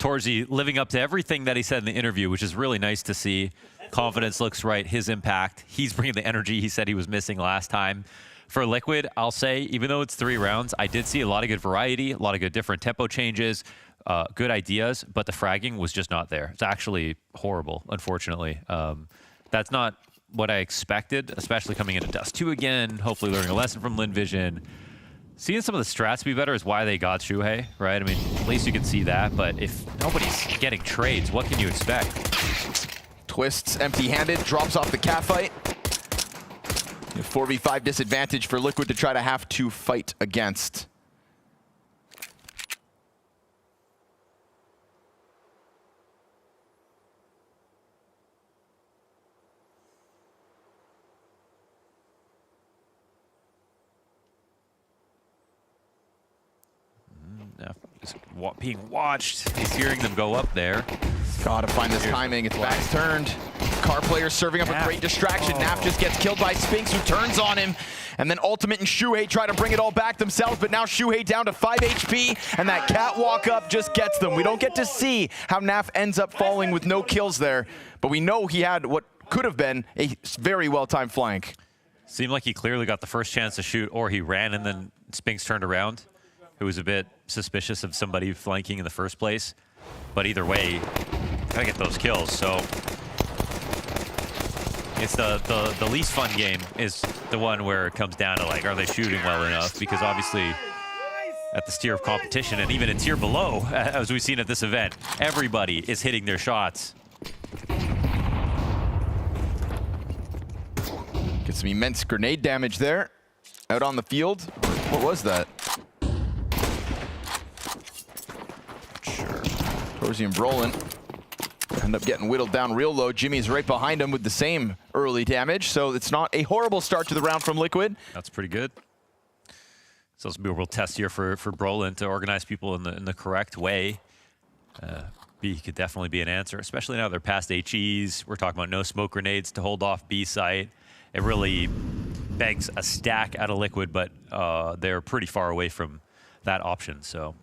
Torzy living up to everything that he said in the interview, which is really nice to see. Confidence looks right, his impact. He's bringing the energy he said he was missing last time. For Liquid, I'll say, even though it's 3 rounds, I did see a lot of good variety, a lot of good different tempo changes, good ideas, but the fragging was just not there. It's actually horrible, unfortunately. That's not what I expected, especially coming into Dust 2 again, hopefully learning a lesson from Lin Vision. Seeing some of the strats be better is why they got Shuhei, right? I mean, at least you can see that, but if nobody's getting trades, what can you expect? Twists empty-handed, drops off the cat fight. 4v5 disadvantage for Liquid to try to have to fight against. Just being watched. He's hearing them go up there. Gotta find this timing. It's back's turned. Car player serving up a great distraction. Naf just gets killed by Spinks, who turns on him. And then Ultimate and Shuhei try to bring it all back themselves, but now Shuhei down to 5 HP, and that catwalk up just gets them. We don't get to see how Naf ends up falling with no kills there, but we know he had what could have been a very well-timed flank. Seemed like he clearly got the first chance to shoot, or he ran and then Spinks turned around, who was a bit suspicious of somebody flanking in the first place. But either way, gotta get those kills. So it's the least fun game is the one where it comes down to, like, are they shooting well enough? Because obviously at this tier of competition, and even a tier below, as we've seen at this event, everybody is hitting their shots. Get some immense grenade damage there. Out on the field. What was that? Torzy and Brolin end up getting whittled down real low. Jimmy's right behind him with the same early damage, so it's not a horrible start to the round from Liquid. That's pretty good. So it's going to be a real test here for Brolin to organize people in the correct way. B could definitely be an answer, especially now they're past HEs. We're talking about no smoke grenades to hold off B site. It really begs a stack out of Liquid, but they're pretty far away from that option. So,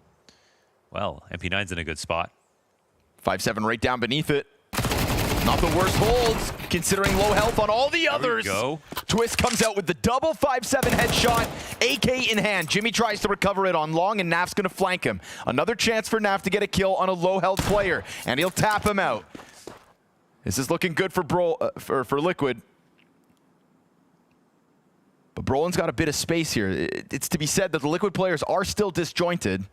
well, MP9's in a good spot. 5-7 right down beneath it. Not the worst holds, considering low health on all the others. Go. Twist comes out with the double 5-7 headshot, AK in hand. Jimmy tries to recover it on long, and Naf's gonna flank him. Another chance for Naf to get a kill on a low health player, and he'll tap him out. This is looking good for for Liquid. But Brolin's got a bit of space here. It's to be said that the Liquid players are still disjointed.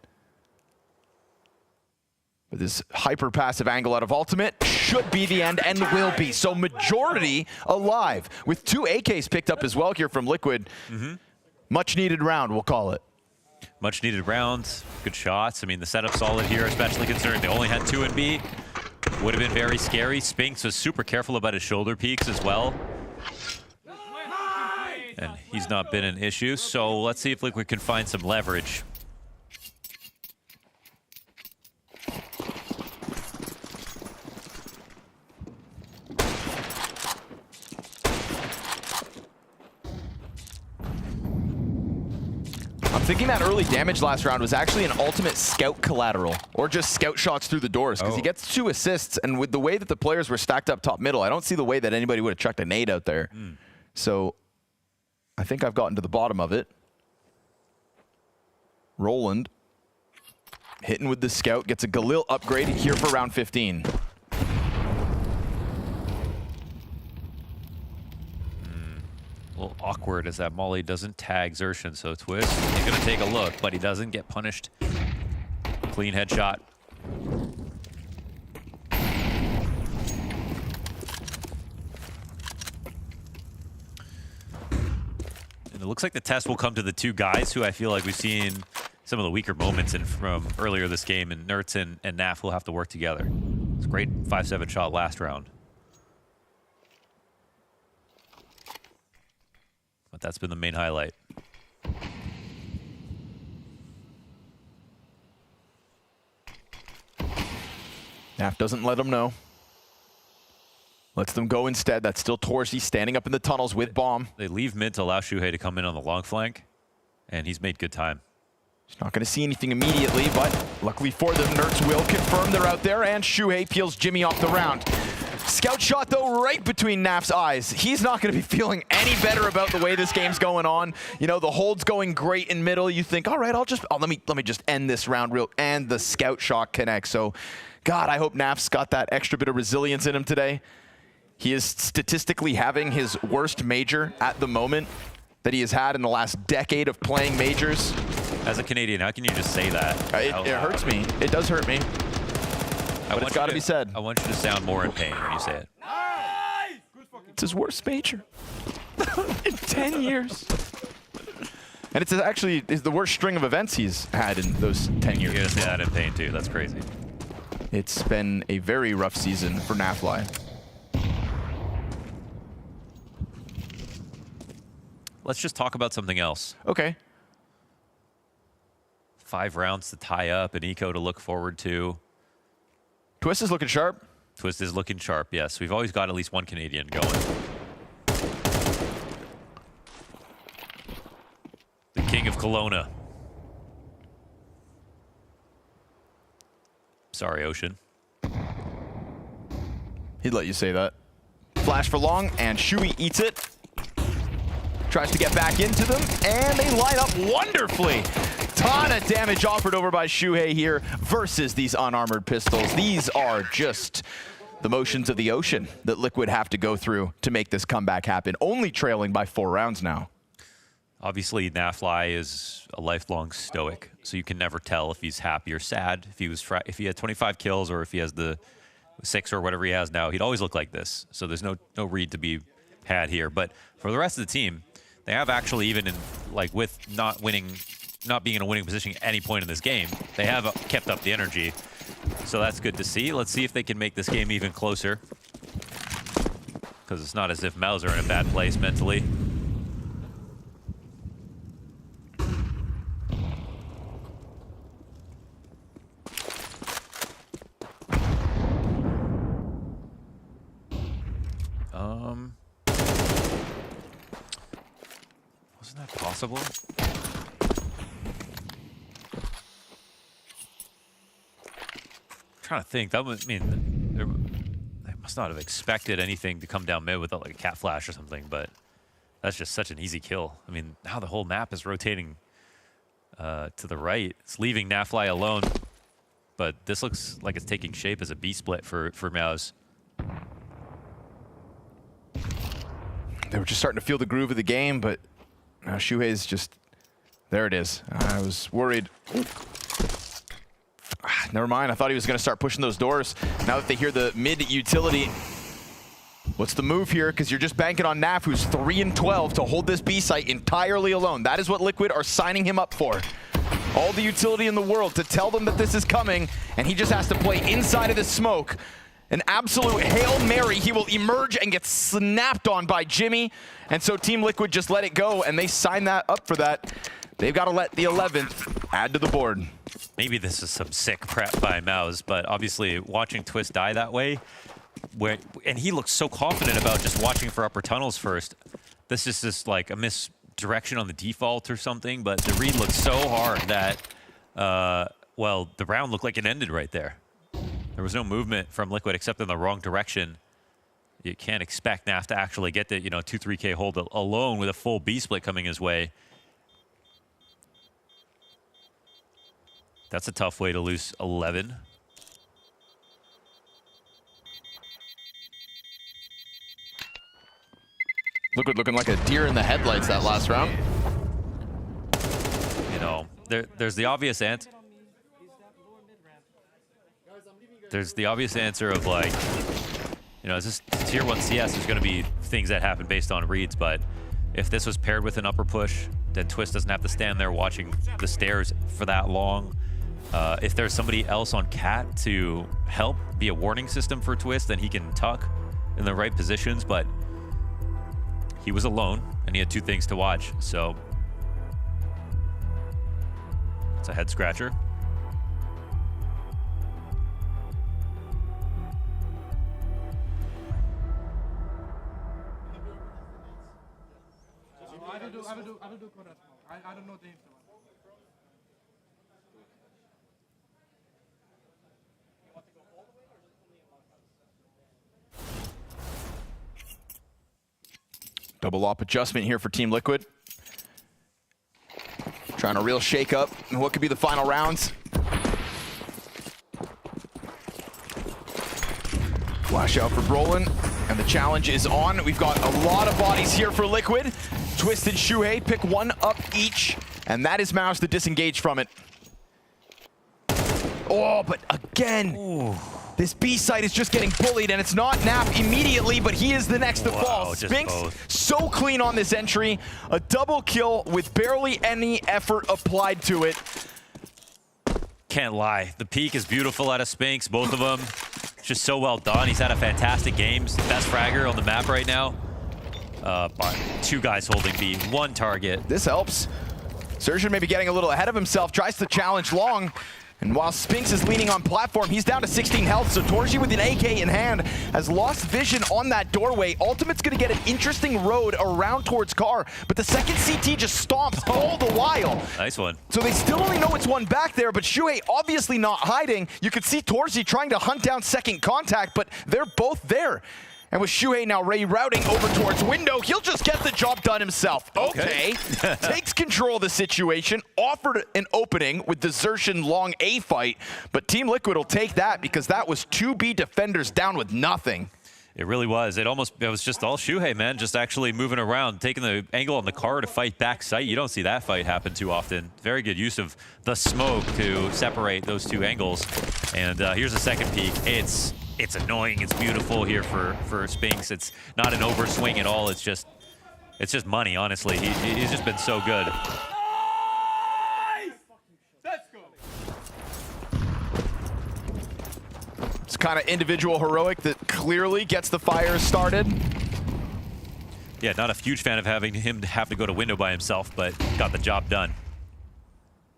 With this hyper-passive angle out of Ultimate, should be the end and will be. So majority alive, with 2 AKs picked up as well here from Liquid. Much needed round, we'll call it. Much needed round, good shots. I mean, the setup's solid here, especially considering they only had 2 in B. Would have been very scary. Spinks was super careful about his shoulder peaks as well. And he's not been an issue, so let's see if Liquid can find some leverage. I'm thinking that early damage last round was actually an ultimate scout collateral, or just scout shots through the doors, because he gets 2 assists, and with the way that the players were stacked up top middle, I don't see the way that anybody would have chucked a nade out there. So I think I've gotten to the bottom of it. Roland hitting with the scout, gets a Galil upgrade here for round 15. A little awkward as that Molly doesn't tag Xertion, so Twist, he's gonna take a look, but he doesn't get punished. Clean headshot. And it looks like the test will come to the 2 guys who I feel like we've seen some of the weaker moments from earlier this game, and Nertz and Naf will have to work together. It's a great 5-7 shot last round. But that's been the main highlight. Naf doesn't let them know. Lets them go instead. That's still Torsi standing up in the tunnels with bomb. They leave mid to allow Shuhei to come in on the long flank, and he's made good time. He's not going to see anything immediately, but luckily for them, Nerds will confirm they're out there, and Shuhei peels Jimmy off the round. Scout shot, though, right between Naf's eyes. He's not going to be feeling any better about the way this game's going on. You know, the hold's going great in middle. You think, all right, let me just end this round real, and the scout shot connects. So, God, I hope Naf's got that extra bit of resilience in him today. He is statistically having his worst major at the moment that he has had in the last decade of playing majors. As a Canadian, how can you just say that? It hurts me. It does hurt me. But it's got to be said. I want you to sound more in pain when you say it. It's his worst major in 10 years. And it's actually the worst string of events he's had in those 10 years. You're going to say that in pain, too. That's crazy. It's been a very rough season for Nafly. Let's just talk about something else. Okay. 5 rounds to tie up, an eco to look forward to. Twist is looking sharp. Twist is looking sharp, yes. We've always got at least one Canadian going. The King of Kelowna. Sorry, Ocean. He'd let you say that. Flash for long, and Shui eats it. Tries to get back into them, and they line up wonderfully. Ton of damage offered over by Shuhei here versus these unarmored pistols. These are just the motions of the ocean that Liquid have to go through to make this comeback happen. Only trailing by 4 rounds now. Obviously, Nafly is a lifelong stoic, so you can never tell if he's happy or sad. If he had 25 kills or if he has the 6 or whatever he has now, he'd always look like this. So there's no read to be had here. But for the rest of the team, they have actually, even in with not being in a winning position at any point in this game, they have kept up the energy. So that's good to see. Let's see if they can make this game even closer. Because it's not as if MOUZ are in a bad place mentally. Wasn't that possible? Trying to think. That was, I mean, they must not have expected anything to come down mid without like a cat flash or something, but that's just such an easy kill. I mean, now the whole map is rotating to the right. It's leaving Nafly alone, but this looks like it's taking shape as a B split for MOUZ. They were just starting to feel the groove of the game, but now Shuhei's just, there it is. I was worried. Never mind, I thought he was going to start pushing those doors. Now that they hear the mid utility, what's the move here? Because you're just banking on Naf, who's 3 and 12, to hold this B site entirely alone. That is what Liquid are signing him up for. All the utility in the world to tell them that this is coming, and he just has to play inside of the smoke. An absolute Hail Mary. He will emerge and get snapped on by Jimmy. And so Team Liquid just let it go, and they sign that up for that. They've got to let the 11th add to the board. Maybe this is some sick prep by MOUZ, but obviously watching Twist die that way, and he looks so confident about just watching for upper tunnels first. This is just like a misdirection on the default or something, but the read looks so hard that, well, the round looked like it ended right there. There was no movement from Liquid except in the wrong direction. You can't expect Naf to actually get the 2-3K hold alone with a full B split coming his way. That's a tough way to lose 11. Liquid looking like a deer in the headlights that last round. You know, there's the obvious answer. There's the obvious answer of like, is this tier 1 CS? There's going to be things that happen based on reads, but if this was paired with an upper push, then Twist doesn't have to stand there watching the stairs for that long. If there's somebody else on Cat to help be a warning system for Twist, then he can tuck in the right positions, but he was alone and he had 2 things to watch, so it's a head scratcher. will do corner. I don't know the info. Double op adjustment here for Team Liquid. Trying a real shake up in what could be the final rounds. Flash out for Brolin, and the challenge is on. We've got a lot of bodies here for Liquid. Twist and Shuhei pick one up each, and that is MOUZ to disengage from it. Oh, but again, this B site is just getting bullied, and it's not Nap immediately, but he is the next to fall. Spinks, so clean on this entry. A double kill with barely any effort applied to it. Can't lie. The peak is beautiful out of Spinks, both of them. Just so well done. He's had a fantastic game. He's the best fragger on the map right now. But two guys holding B, one target. This helps. Surgeon maybe getting a little ahead of himself, tries to challenge long. And while Spinks is leaning on platform, he's down to 16 health, so Torji with an AK in hand has lost vision on that doorway. Ultimate's gonna get an interesting road around towards Car, but the second CT just stomps all the while. Nice one. So they still only know it's one back there, but Shuhei obviously not hiding. You could see Torji trying to hunt down second contact, but they're both there. And with Shuhei now rerouting over towards window, he'll just get the job done himself. Okay. Takes control of the situation, offered an opening with desertion long A fight, but Team Liquid will take that because that was 2B defenders down with nothing. It really was. It was just all Shuhei, man, just actually moving around, taking the angle on the car to fight back sight. You don't see that fight happen too often. Very good use of the smoke to separate those two angles. And here's a second peek. It's annoying. It's beautiful here for Spinks. It's not an overswing at all. It's just money, honestly. He's just been so good. Let's go. It's kind of individual heroic that clearly gets the fire started. Yeah, not a huge fan of having him have to go to window by himself, but got the job done.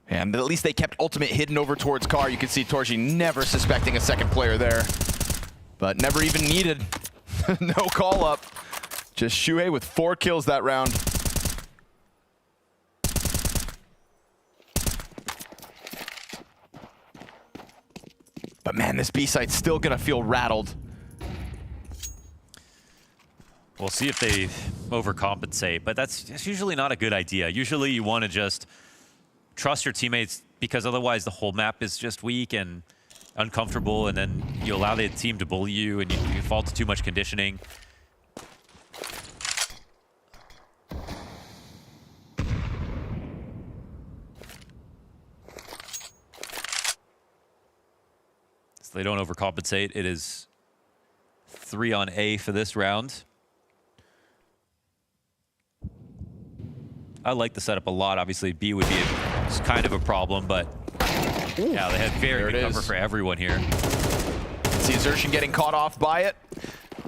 And at least they kept Ultimate hidden over towards Car. You can see Torji never suspecting a second player there. But never even needed. No call up. Just Shuhei with 4 kills that round. But man, this B site's still gonna feel rattled. We'll see if they overcompensate, but that's usually not a good idea. Usually you want to just trust your teammates because otherwise the whole map is just weak and uncomfortable, and then you allow the team to bully you and you fall to too much conditioning. So they don't overcompensate. It is 3 on A for this round. I like the setup a lot. Obviously, B would be kind of a problem, but yeah, they had very good cover for everyone here. See Xertion getting caught off by it.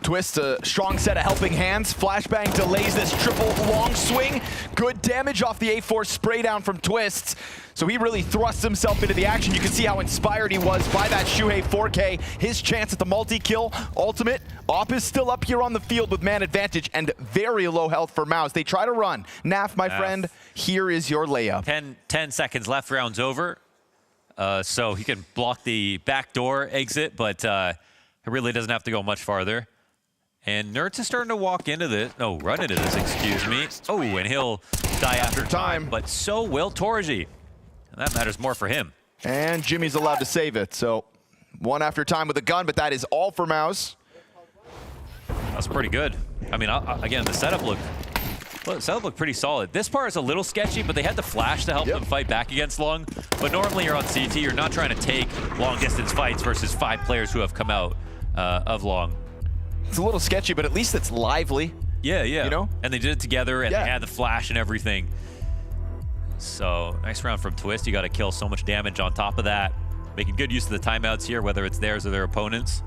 Twist, a strong set of helping hands. Flashbang delays this triple long swing. Good damage off the A4 spray down from Twist. So he really thrusts himself into the action. You can see how inspired he was by that Shuhei 4K. His chance at the multi-kill. Ultimate. Op is still up here on the field with man advantage and very low health for MOUZ. They try to run. Naf, my friend, here is your layup. 10 seconds left, round's over. So he can block the backdoor exit, but it really doesn't have to go much farther. And Nertz is starting to walk into this. No, run into this, excuse me. Oh, and he'll die after time, but so will Torji. And that matters more for him. And Jimmy's allowed to save it. So 1 after time with a gun, but that is all for MOUZ. That's pretty good. I mean, again, the setup looked pretty solid. This part is a little sketchy, but they had the flash to help them fight back against Long. But normally you're on CT, you're not trying to take long distance fights versus 5 players who have come out of Long. It's a little sketchy, but at least it's lively. Yeah, yeah. You know? And they did it together, and they had the flash and everything. So, nice round from Twist. You got to kill so much damage on top of that. Making good use of the timeouts here, whether it's theirs or their opponents.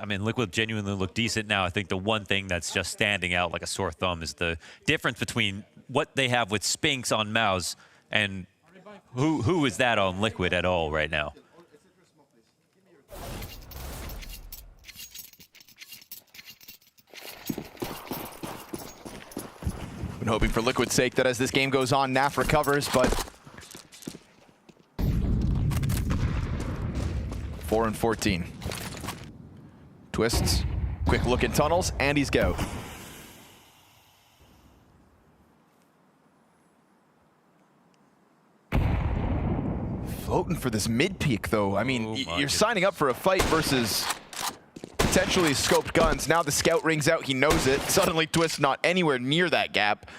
I mean, Liquid genuinely look decent now. I think the one thing that's just standing out like a sore thumb is the difference between what they have with Spinks on MOUZ and who is that on Liquid at all right now. Been hoping for Liquid's sake that as this game goes on, Naf recovers, but 4-14. Twists, quick look in tunnels, and he's go. Floating for this mid peak, though. I mean, you're signing up for a fight versus potentially scoped guns. Now the scout rings out, he knows it. Suddenly Twist not anywhere near that gap.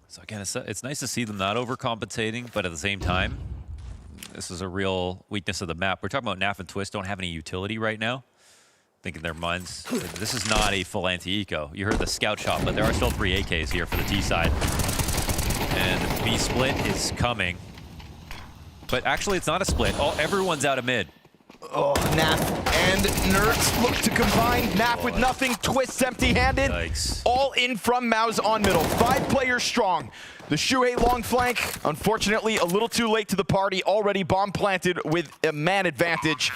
So again, it's nice to see them not overcompensating, but at the same time, this is a real weakness of the map. We're talking about Naf and Twist don't have any utility right now. I think in their minds, this is not a full anti-eco. You heard the scout shot, but there are still 3 AKs here for the T side. And the B split is coming. But actually, it's not a split. Everyone's out of mid. Oh, Naf and Nerds look to combine. Naf with nothing, Twists empty-handed. Yikes. All in from MOUZ on middle. 5 players strong. The Shuhei long flank, unfortunately, a little too late to the party. Already bomb planted with a man advantage.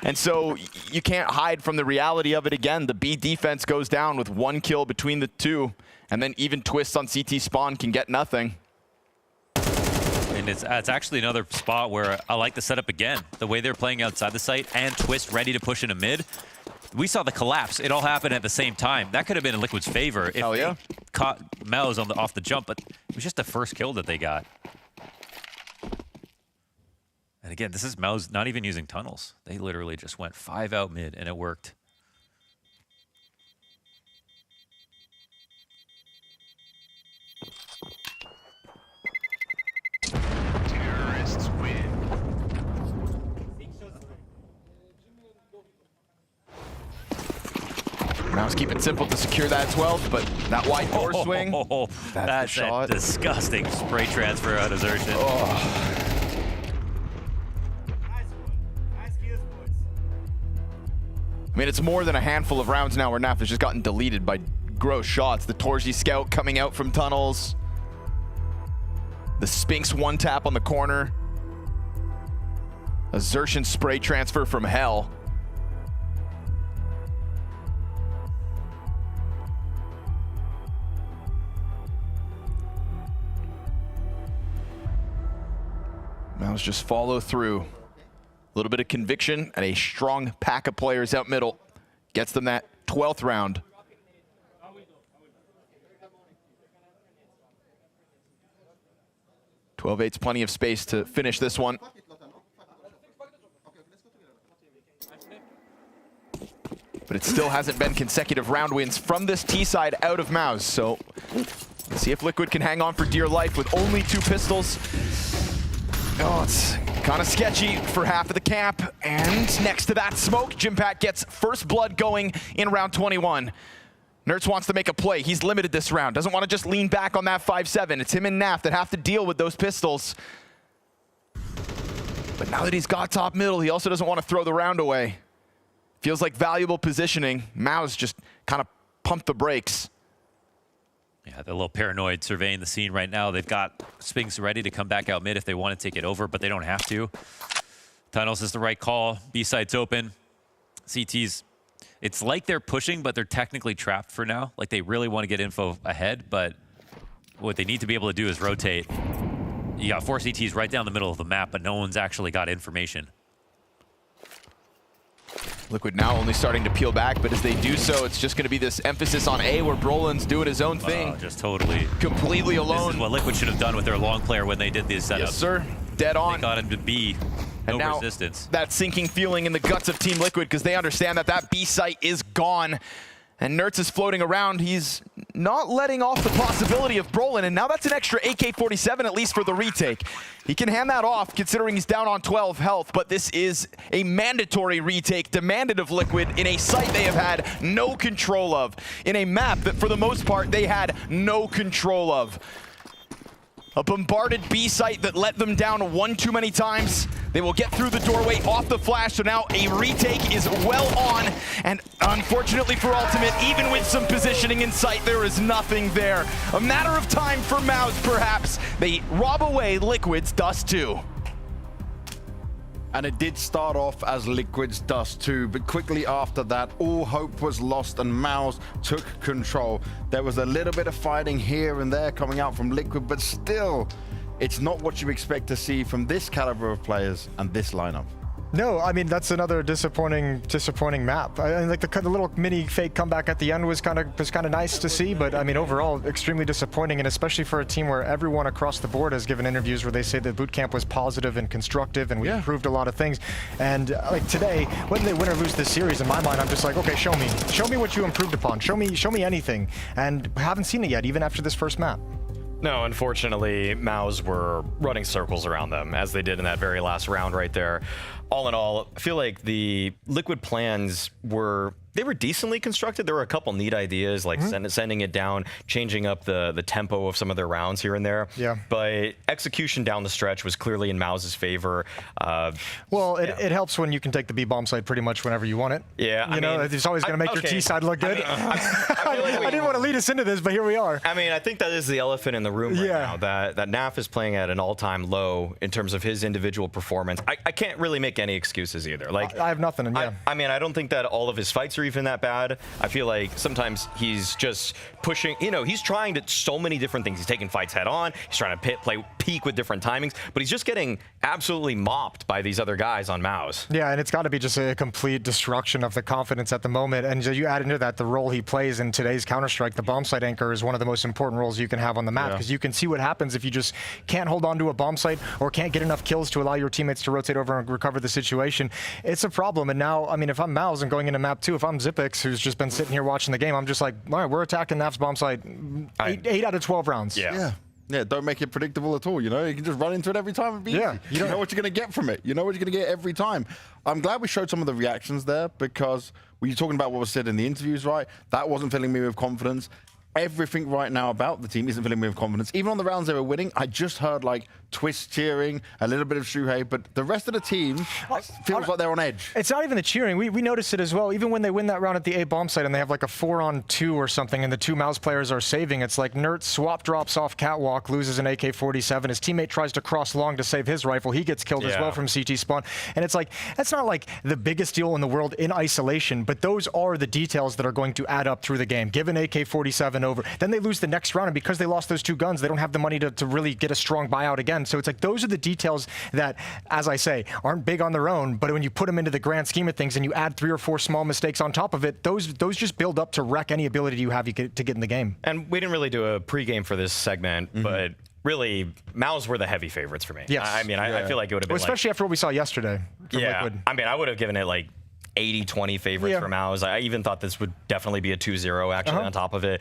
And so you can't hide from the reality of it again. The B defense goes down with 1 kill between the two. And then even Twists on CT spawn can get nothing. And it's actually another spot where I like the setup again. The way they're playing outside the site and Twist ready to push into mid. We saw the collapse. It all happened at the same time. That could have been in Liquid's favor if they caught MOUZ off the jump, but it was just the first kill that they got. And again, this is MOUZ not even using tunnels. They literally just went 5 out mid and it worked. Terrorists win. MOUZ keep it simple to secure that 12, but that wide door swing. That's a disgusting spray transfer out of Xerxes. I mean, it's more than a handful of rounds now where Naf has just gotten deleted by gross shots. The Torji scout coming out from tunnels. The Spinks 1-tap on the corner. A Xerxes spray transfer from hell. MOUZ just follow through. A little bit of conviction and a strong pack of players out middle. Gets them that 12th round. .12-8's plenty of space to finish this one. But it still hasn't been consecutive round wins from this T side out of MOUZ. So let's see if Liquid can hang on for dear life with only 2 pistols. Oh, it's kind of sketchy for half of the camp. And next to that smoke, Jimpat gets first blood going in round 21. Nerds wants to make a play. He's limited this round. Doesn't want to just lean back on that 5-7. It's him and Naf that have to deal with those pistols. But now that he's got top middle, he also doesn't want to throw the round away. Feels like valuable positioning. MOUZ just kind of pumped the brakes. Yeah, they're a little paranoid surveying the scene right now. They've got Spinks ready to come back out mid if they want to take it over, but they don't have to. Tunnels is the right call. B site's open. CT's, it's like they're pushing, but they're technically trapped for now. Like they really want to get info ahead, but what they need to be able to do is rotate. You got 4 CTs right down the middle of the map, but no one's actually got information. Liquid now only starting to peel back, but as they do so, it's just going to be this emphasis on A where Brolin's doing his own thing. Just totally. Completely alone. This is what Liquid should have done with their long player when they did these setups. Yes, sir. Dead on. They got him to B. No and now, resistance. That sinking feeling in the guts of Team Liquid because they understand that that B site is gone. And Nerds is floating around. He's not letting off the possibility of Brolin, and now that's an extra AK-47 at least for the retake. He can hand that off considering he's down on 12 health, but this is a mandatory retake demanded of Liquid in a site they have had no control of, in a map that for the most part they had no control of. A bombarded B site that let them down one too many times. They will get through the doorway off the flash, so now a retake is well on. And unfortunately for Ultimate, even with some positioning in sight, there is nothing there. A matter of time for MOUZ, perhaps. They rob away Liquid's Dust 2. And it did start off as Liquid's Dust 2, but quickly after that, all hope was lost and MOUZ took control. There was a little bit of fighting here and there coming out from Liquid, but still, it's not what you expect to see from this caliber of players and this lineup. No, I mean, that's another disappointing map. Like the little mini fake comeback at the end was kind of nice to see, but I mean, overall, extremely disappointing, and especially for a team where everyone across the board has given interviews where they say that boot camp was positive and constructive, and we improved a lot of things. And like today, whether they win or lose this series, in my mind, I'm just like, okay, show me what you improved upon. Show me anything, and haven't seen it yet, even after this first map. No, unfortunately, MOUZ were running circles around them, as they did in that very last round right there. All in all, I feel like the Liquid plans were decently constructed. There were a couple neat ideas, like sending it down, changing up the tempo of some of their rounds here and there. Yeah. But execution down the stretch was clearly in MOUZ's favor. Well, it helps when you can take the B bomb site pretty much whenever you want it. Yeah. You know, it's always going to make your T side look good. I didn't want to lead us into this, but here we are. I mean, I think that is the elephant in the room right now, that Naf is playing at an all-time low in terms of his individual performance. I can't really make any excuses either. Like I have nothing, I mean, I don't think that all of his fights are even that bad. I feel like sometimes he's just pushing, he's trying to so many different things. He's taking fights head on, he's trying to peak with different timings, but he's just getting absolutely mopped by these other guys on MOUZ. Yeah, and it's got to be just a complete destruction of the confidence at the moment. And you add into that the role he plays in today's Counter-Strike, the bomb site anchor is one of the most important roles you can have on the map, because you can see what happens if you just can't hold on to a bomb site or can't get enough kills to allow your teammates to rotate over and recover the situation. It's a problem. And now, I mean, if I'm MOUZ and going into map 2, if I'm Zipix, who's just been sitting here watching the game, I'm just like, all right, we're attacking Naf's bomb site 8 out of 12 rounds. Yeah, don't make it predictable at all, you can just run into it every time and be easy. You don't know what you're going to get from it. You know what you're going to get every time. I'm glad we showed some of the reactions there, because when you're talking about what was said in the interviews, right, that wasn't filling me with confidence. Everything right now about the team isn't filling me with confidence. Even on the rounds they were winning, I just heard like Twist cheering, a little bit of Shuhei, but the rest of the team feels like they're on edge. It's not even the cheering. We noticed it as well. Even when they win that round at the A bomb site and they have like a 4-on-2 or something, and the two MOUZ players are saving, it's like Nert swap drops off catwalk, loses an AK-47. His teammate tries to cross long to save his rifle. He gets killed as well from CT spawn. And it's like, that's not like the biggest deal in the world in isolation, but those are the details that are going to add up through the game. Give an AK-47 over. Then they lose the next round, and because they lost those two guns, they don't have the money to really get a strong buyout again. So it's like, those are the details that, as I say, aren't big on their own, but when you put them into the grand scheme of things and you add 3 or 4 small mistakes on top of it, those just build up to wreck any ability you have to get in the game. And we didn't really do a pregame for this segment, but really, MOUZ were the heavy favorites for me. Yes. I mean, I feel like it would have been especially after what we saw yesterday from Liquid. I mean, I would have given it like 80-20 favorites for MOUZ. I even thought this would definitely be a 2-0 actually on top of it.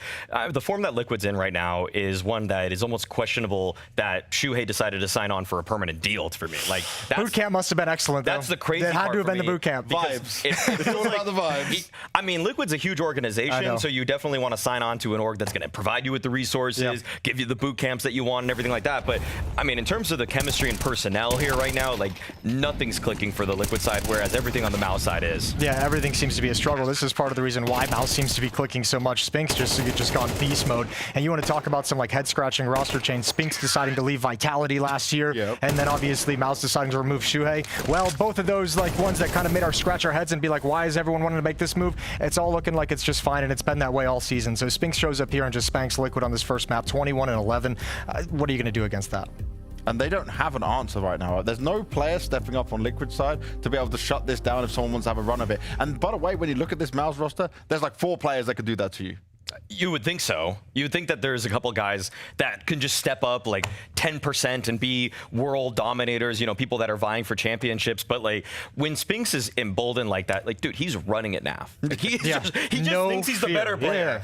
The form that Liquid's in right now is one that is almost questionable that Shuhei decided to sign on for a permanent deal for me. Like, boot camp must have been excellent, though. That's the crazy part. It had to have been the boot camp. Vibes. It feels like the vibes. I mean, Liquid's a huge organization, so you definitely want to sign on to an org that's going to provide you with the resources, give you the boot camps that you want and everything like that. But, I mean, in terms of the chemistry and personnel here right now, like, nothing's clicking for the Liquid side, whereas everything on the MOUZ side is. Yeah, everything seems to be a struggle. This is part of the reason why MOUZ seems to be clicking so much. Spinks just gone beast mode. And you want to talk about some like head-scratching roster change. Spinks deciding to leave Vitality last year, and then obviously MOUZ deciding to remove Shuhei. Well, both of those like ones that kind of made our scratch our heads and be like, why is everyone wanting to make this move? It's all looking like it's just fine, and it's been that way all season. So Spinks shows up here and just spanks Liquid on this first map, 21-11. What are you going to do against that? And they don't have an answer right now. There's no player stepping up on Liquid side to be able to shut this down if someone wants to have a run of it. And by the way, when you look at this MOUZ roster, there's like 4 players that could do that to you. You would think so. You would think that there's a couple guys that can just step up like 10% and be world dominators, people that are vying for championships. But like when Spinks is emboldened like that, like, dude, he's running at NAF. Like, he just thinks he's the better player.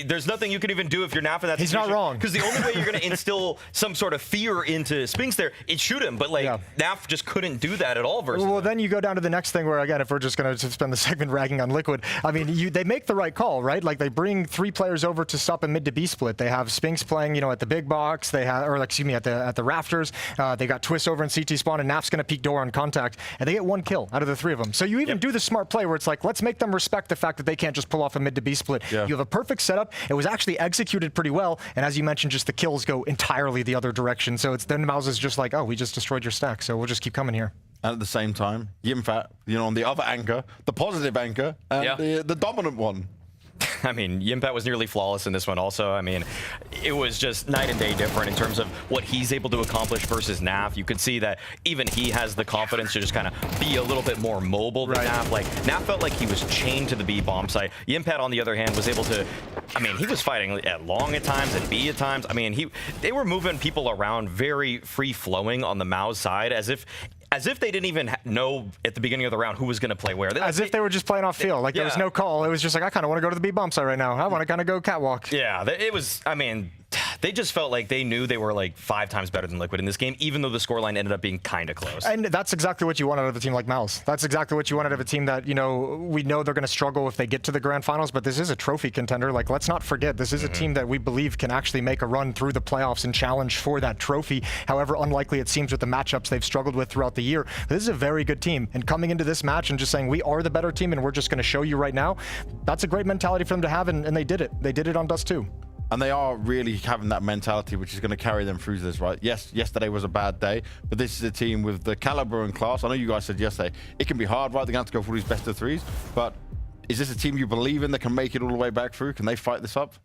There's nothing you can even do if you're NAF in that situation. He's not wrong. Because the only way you're going to instill some sort of fear into Spinks there is shoot him. But like NAF just couldn't do that at all versus Well, then you go down to the next thing where, again, if we're just going to spend the segment ragging on Liquid, I mean, they make the right call, right? Like they bring 3 players over to stop a mid to B split. They have Spinks playing, at the big box. They have, or like at the rafters. They got Twist over in CT spawn, and Naf's going to peek door on contact, and they get 1 kill out of the 3 of them. So you even do the smart play where it's like, let's make them respect the fact that they can't just pull off a mid to B split. You have a perfect setup. It was actually executed pretty well, and as you mentioned, just the kills go entirely the other direction. So it's then MOUZ is just like, oh, we just destroyed your stack, so we'll just keep coming here. And at the same time, Yimfat, on the other anchor, the positive anchor, and the dominant one. I mean, Yimpat was nearly flawless in this one also. I mean, it was just night and day different in terms of what he's able to accomplish versus Naf. You could see that even he has the confidence to just kind of be a little bit more mobile than Naf. Like, Naf felt like he was chained to the B bomb site. Yimpat, on the other hand, was able to, I mean, he was fighting at long at times and B at times. I mean, they were moving people around very free-flowing on the MOUZ side as if they didn't even know at the beginning of the round who was going to play where. As if they were just playing off field. Like, there was no call. It was just like, I kind of want to go to the B bomb site right now. I want to kind of go catwalk. Yeah, it was, I mean, they just felt like they knew they were like 5 times better than Liquid in this game, even though the scoreline ended up being kind of close. And that's exactly what you want out of a team like MOUZ. That's exactly what you want out of a team that, we know they're going to struggle if they get to the grand finals, but this is a trophy contender. Like, let's not forget, this is a team that we believe can actually make a run through the playoffs and challenge for that trophy. However unlikely it seems with the matchups they've struggled with throughout the year. This is a very good team, and coming into this match and just saying, we are the better team and we're just going to show you right now, that's a great mentality for them to have, and they did it. They did it on Dust 2. And they are really having that mentality, which is going to carry them through this, right? Yes, yesterday was a bad day, but this is a team with the caliber and class. I know you guys said yesterday, it can be hard, right? They're going to have to go for these best of 3s, but is this a team you believe in that can make it all the way back through? Can they fight this up?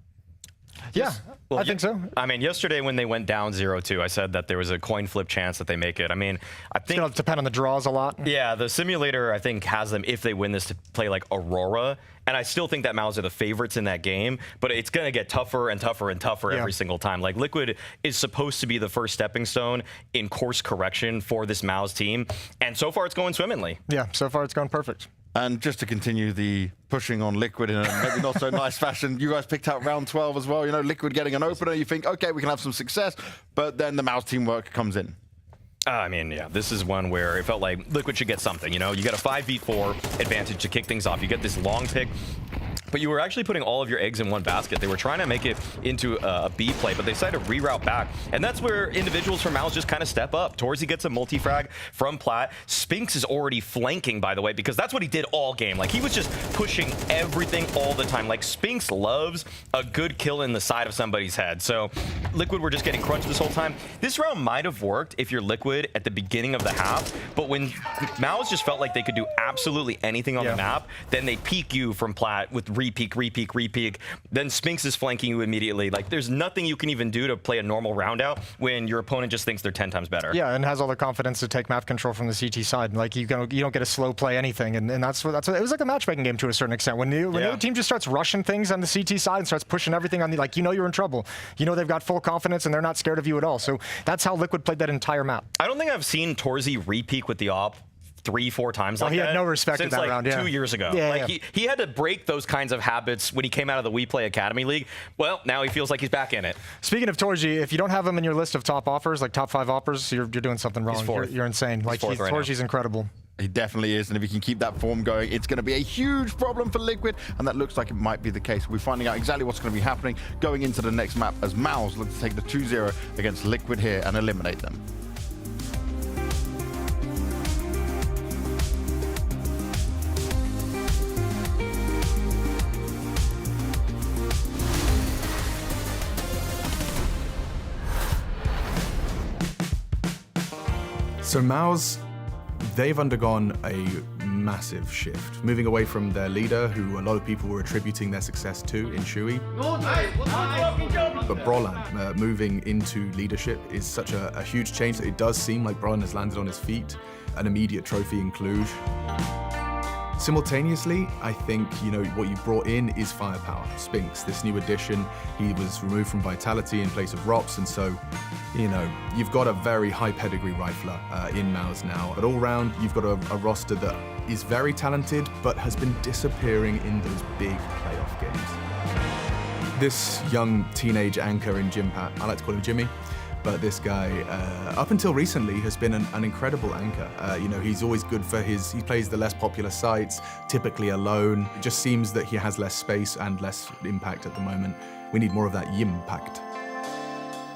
Yeah, well, I think so. I mean, yesterday when they went down 0-2, I said that there was a coin flip chance that they make it. I mean, I think... It's going to depend on the draws a lot. Yeah, the simulator, I think, has them, if they win this, to play like Aurora. And I still think that MOUZ are the favorites in that game, but it's going to get tougher and tougher and tougher every single time. Like, Liquid is supposed to be the first stepping stone in course correction for this MOUZ team, and so far it's going swimmingly. Yeah, so far it's going perfect. And just to continue the pushing on Liquid in a maybe not so nice fashion, you guys picked out round 12 as well. Liquid getting an opener, you think, okay, we can have some success, but then the MOUZ teamwork comes in. I mean, yeah, this is one where it felt like Liquid should get something, You get a 5v4 advantage to kick things off. You get this long pick, but you were actually putting all of your eggs in one basket. They were trying to make it into a B play, but they decided to reroute back. And that's where individuals from MOUZ just kind of step up. Torzy gets a multi-frag from Plat. Spinx is already flanking, by the way, because that's what he did all game. Like, he was just pushing everything all the time. Like, Spinx loves a good kill in the side of somebody's head. So Liquid were just getting crunched this whole time. This round might have worked if you're Liquid at the beginning of the half, but when MOUZ just felt like they could do absolutely anything on the map, then they peek you from Plat with repeak. Then Spinx is flanking you immediately. Like, there's nothing you can even do to play a normal round out when your opponent just thinks they're 10 times better. Yeah, and has all the confidence to take map control from the CT side. Like, you don't get a slow play anything, and that's what it was like a matchmaking game to a certain extent. When the other team just starts rushing things on the CT side and starts pushing everything on the, like, you're in trouble. They've got full confidence and they're not scared of you at all. So that's how Liquid played that entire map. I don't think I've seen Torzy repeak with the op 3-4 times like that. He had no respect since in that like round, 2 years ago. He had to break those kinds of habits when he came out of the We Play Academy League. Well, now he feels like he's back in it. Speaking of Torzy, if you don't have him in your list of top offers, like top 5 offers, you're doing something wrong. You're insane. Like, Torzy's incredible. He definitely is, and if he can keep that form going, it's going to be a huge problem for Liquid, and that looks like it might be the case. We're finding out exactly what's going to be happening going into the next map as MOUZ look to take the 2-0 against Liquid here and eliminate them. So MOUZ, they've undergone a massive shift, moving away from their leader, who a lot of people were attributing their success to in Shui. But Brolan moving into leadership is such a huge change that it does seem like Brolan has landed on his feet, an immediate trophy in Cluj. Simultaneously, I think, what you brought in is firepower. Spinx, this new addition, he was removed from Vitality in place of Rops, and so, you've got a very high pedigree rifler in MOUZ now. But all round, you've got a roster that is very talented, but has been disappearing in those big playoff games. This young teenage anchor in Jimpat, I like to call him Jimmy, but this guy, up until recently, has been an incredible anchor. He's always good for he plays the less popular sites, typically alone. It just seems that he has less space and less impact at the moment. We need more of that yimpact.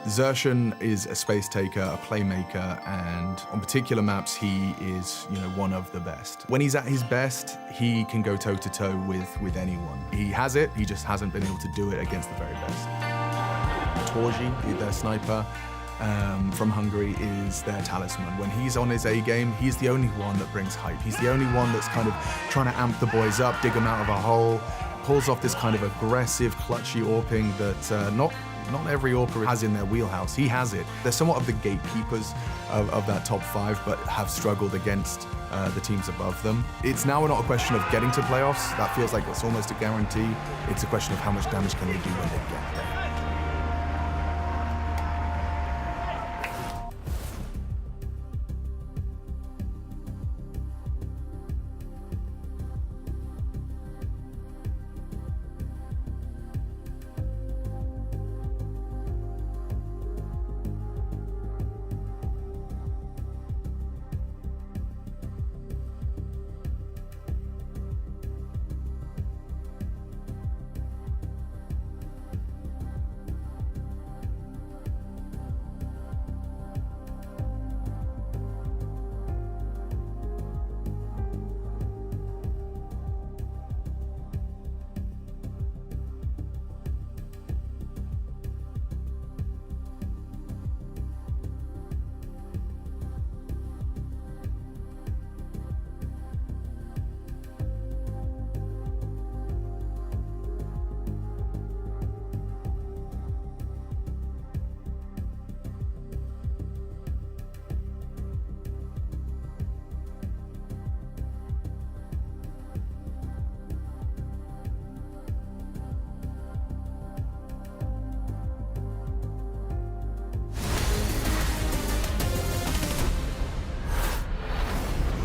Xertion is a space taker, a playmaker, and on particular maps, he is, one of the best. When he's at his best, he can go toe-to-toe with anyone. He has it, he just hasn't been able to do it against the very best. Torji, their sniper from Hungary, is their talisman. When he's on his A game, he's the only one that brings hype. He's the only one that's kind of trying to amp the boys up, dig them out of a hole, pulls off this kind of aggressive, clutchy AWPing that not every AWPer has in their wheelhouse. He has it. They're somewhat of the gatekeepers of that top 5, but have struggled against the teams above them. It's now not a question of getting to playoffs. That feels like it's almost a guarantee. It's a question of how much damage can they do when they get there.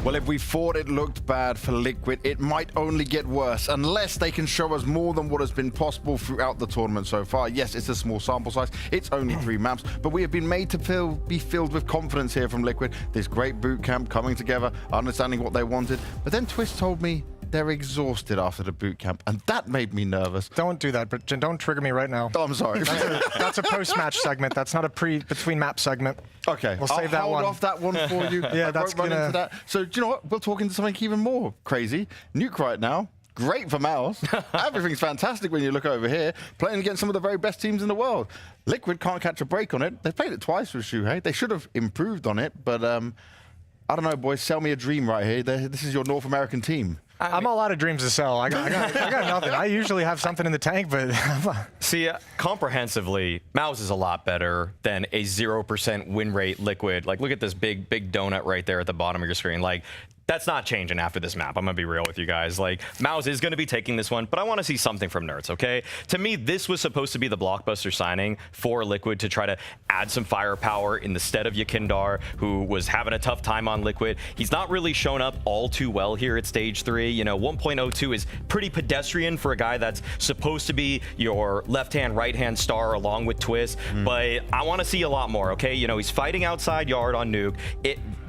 Well, if we thought it looked bad for Liquid, it might only get worse unless they can show us more than what has been possible throughout the tournament so far. Yes, it's a small sample size. It's only 3 maps, but we have been made to be filled with confidence here from Liquid. This great boot camp coming together, understanding what they wanted. But then Twist told me they're exhausted after the boot camp, and that made me nervous. Don't do that, but don't trigger me right now. Oh, I'm sorry. That's a post-match segment. That's not a between map segment. Okay, we'll save that one. I'll hold off that one for you. Yeah, that's run into that. So, do you know what? We'll talk into something even more crazy. Nuke right now. Great for MOUZ. Everything's fantastic when you look over here, playing against some of the very best teams in the world. Liquid can't catch a break on it. They've played it twice with Shuhei. They should have improved on it, but I don't know, boys. Sell me a dream right here. This is your North American team. I'm all out of dreams to sell. I got nothing. I usually have something in the tank, but... See, comprehensively, MOUZ is a lot better than a 0% win rate Liquid. Like, look at this big donut right there at the bottom of your screen. Like, that's not changing after this map. I'm going to be real with you guys. Like, MOUZ is going to be taking this one, but I want to see something from Nerds, okay? To me, this was supposed to be the blockbuster signing for Liquid to try to add some firepower in the stead of Yakindar, who was having a tough time on Liquid. He's not really shown up all too well here at Stage 3. You know, 1.02 is pretty pedestrian for a guy that's supposed to be your left-hand, right-hand star along with Twist, but I want to see a lot more, okay? You know, he's fighting outside yard on Nuke.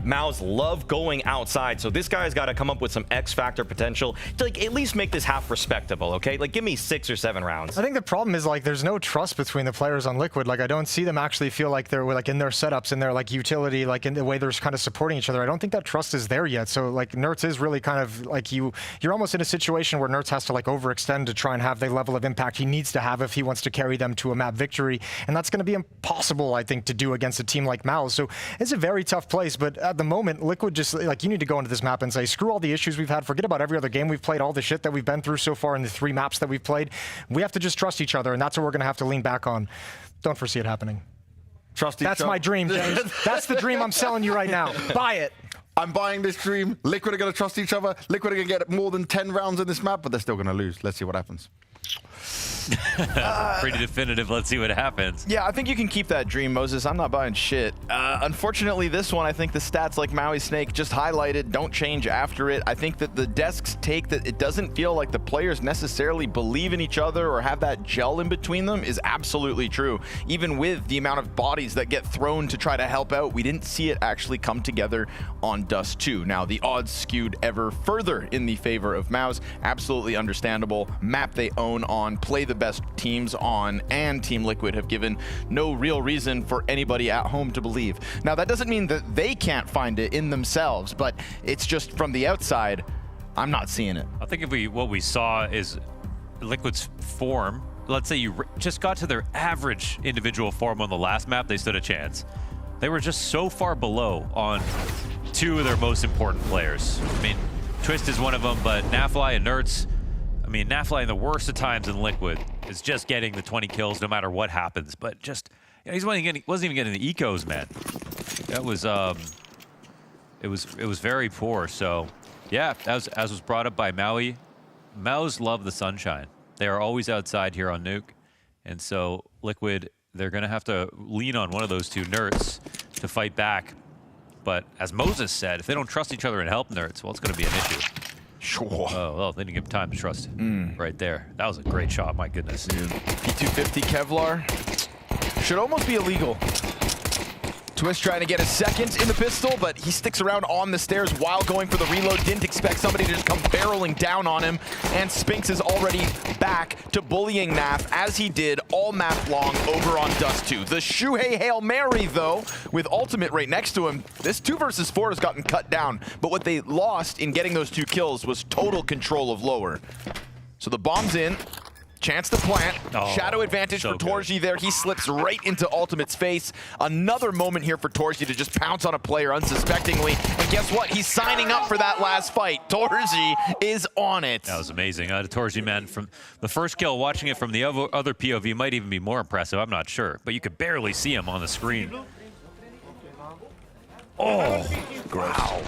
MOUZ love going outside, so this guy's got to come up with some X-factor potential to, like, at least make this half respectable, okay? Like, give me 6 or 7 rounds. I think the problem is, like, there's no trust between the players on Liquid. Like, I don't see them actually feel like they're, like, in their setups, in their, like, utility, like, in the way they're kind of supporting each other. I don't think that trust is there yet. So, like, Nerds is really kind of, like, you're almost in a situation where Nerds has to, like, overextend to try and have the level of impact he needs to have if he wants to carry them to a map victory. And that's going to be impossible, I think, to do against a team like MOUZ. So it's a very tough place, but at the moment, Liquid just, like, you need to go into this map and say, screw all the issues we've had, forget about every other game we've played, all the shit that we've been through so far in the 3 maps that we've played. We have to just trust each other, and that's what we're going to have to lean back on. Don't foresee it happening. Trust each other. That's my dream, James. That's the dream I'm selling you right now. Buy it. I'm buying this dream. Liquid are going to trust each other. Liquid are going to get more than 10 rounds in this map, but they're still going to lose. Let's see what happens. Pretty definitive. Let's see what happens. Yeah, I think you can keep that dream, Moses. I'm not buying shit. Unfortunately, this one, I think the stats like Maui Snake just highlighted don't change after it. I think that the desks take that it doesn't feel like the players necessarily believe in each other or have that gel in between them is absolutely true. Even with the amount of bodies that get thrown to try to help out, we didn't see it actually come together on Dust 2. Now, the odds skewed ever further in the favor of MOUZ. Absolutely understandable. Map they own on on, play the best teams on, and Team Liquid have given no real reason for anybody at home to believe. Now, that doesn't mean that they can't find it in themselves, but it's just from the outside, I'm not seeing it. I think what we saw is Liquid's form. Let's say you just got to their average individual form on the last map, they stood a chance. They were just so far below on two of their most important players. I mean, Twist is one of them, but Nafly and Nerds, I mean, Nafly in the worst of times in Liquid is just getting the 20 kills no matter what happens. But just, you know, he wasn't even getting the ecos, man. That was, it was very poor. So, yeah, as was brought up by Maui, MOUZ love the sunshine. They are always outside here on Nuke. And so Liquid, they're going to have to lean on one of those two Nerds to fight back. But as Moses said, if they don't trust each other and help Nerds, well, it's going to be an issue. Sure. Oh, well, they didn't give him time to trust right there. That was a great shot, my goodness. P250 Kevlar should almost be illegal. Twist trying to get a second in the pistol, but he sticks around on the stairs while going for the reload. Didn't expect somebody to just come barreling down on him. And Spinks is already back to bullying Naf, as he did all map long over on Dust 2. The Shuhei Hail Mary, though, with ultimate right next to him, this 2 versus 4 has gotten cut down. But what they lost in getting those 2 kills was total control of lower. So the bomb's in. Chance to plant. Shadow advantage for Torji there. He slips right into Ultimate's face. Another moment here for Torji to just pounce on a player unsuspectingly. And guess what? He's signing up for that last fight. Torji is on it. That was amazing. Torji, man, from the first kill, watching it from the other POV might even be more impressive. I'm not sure. But you could barely see him on the screen. Oh, wow.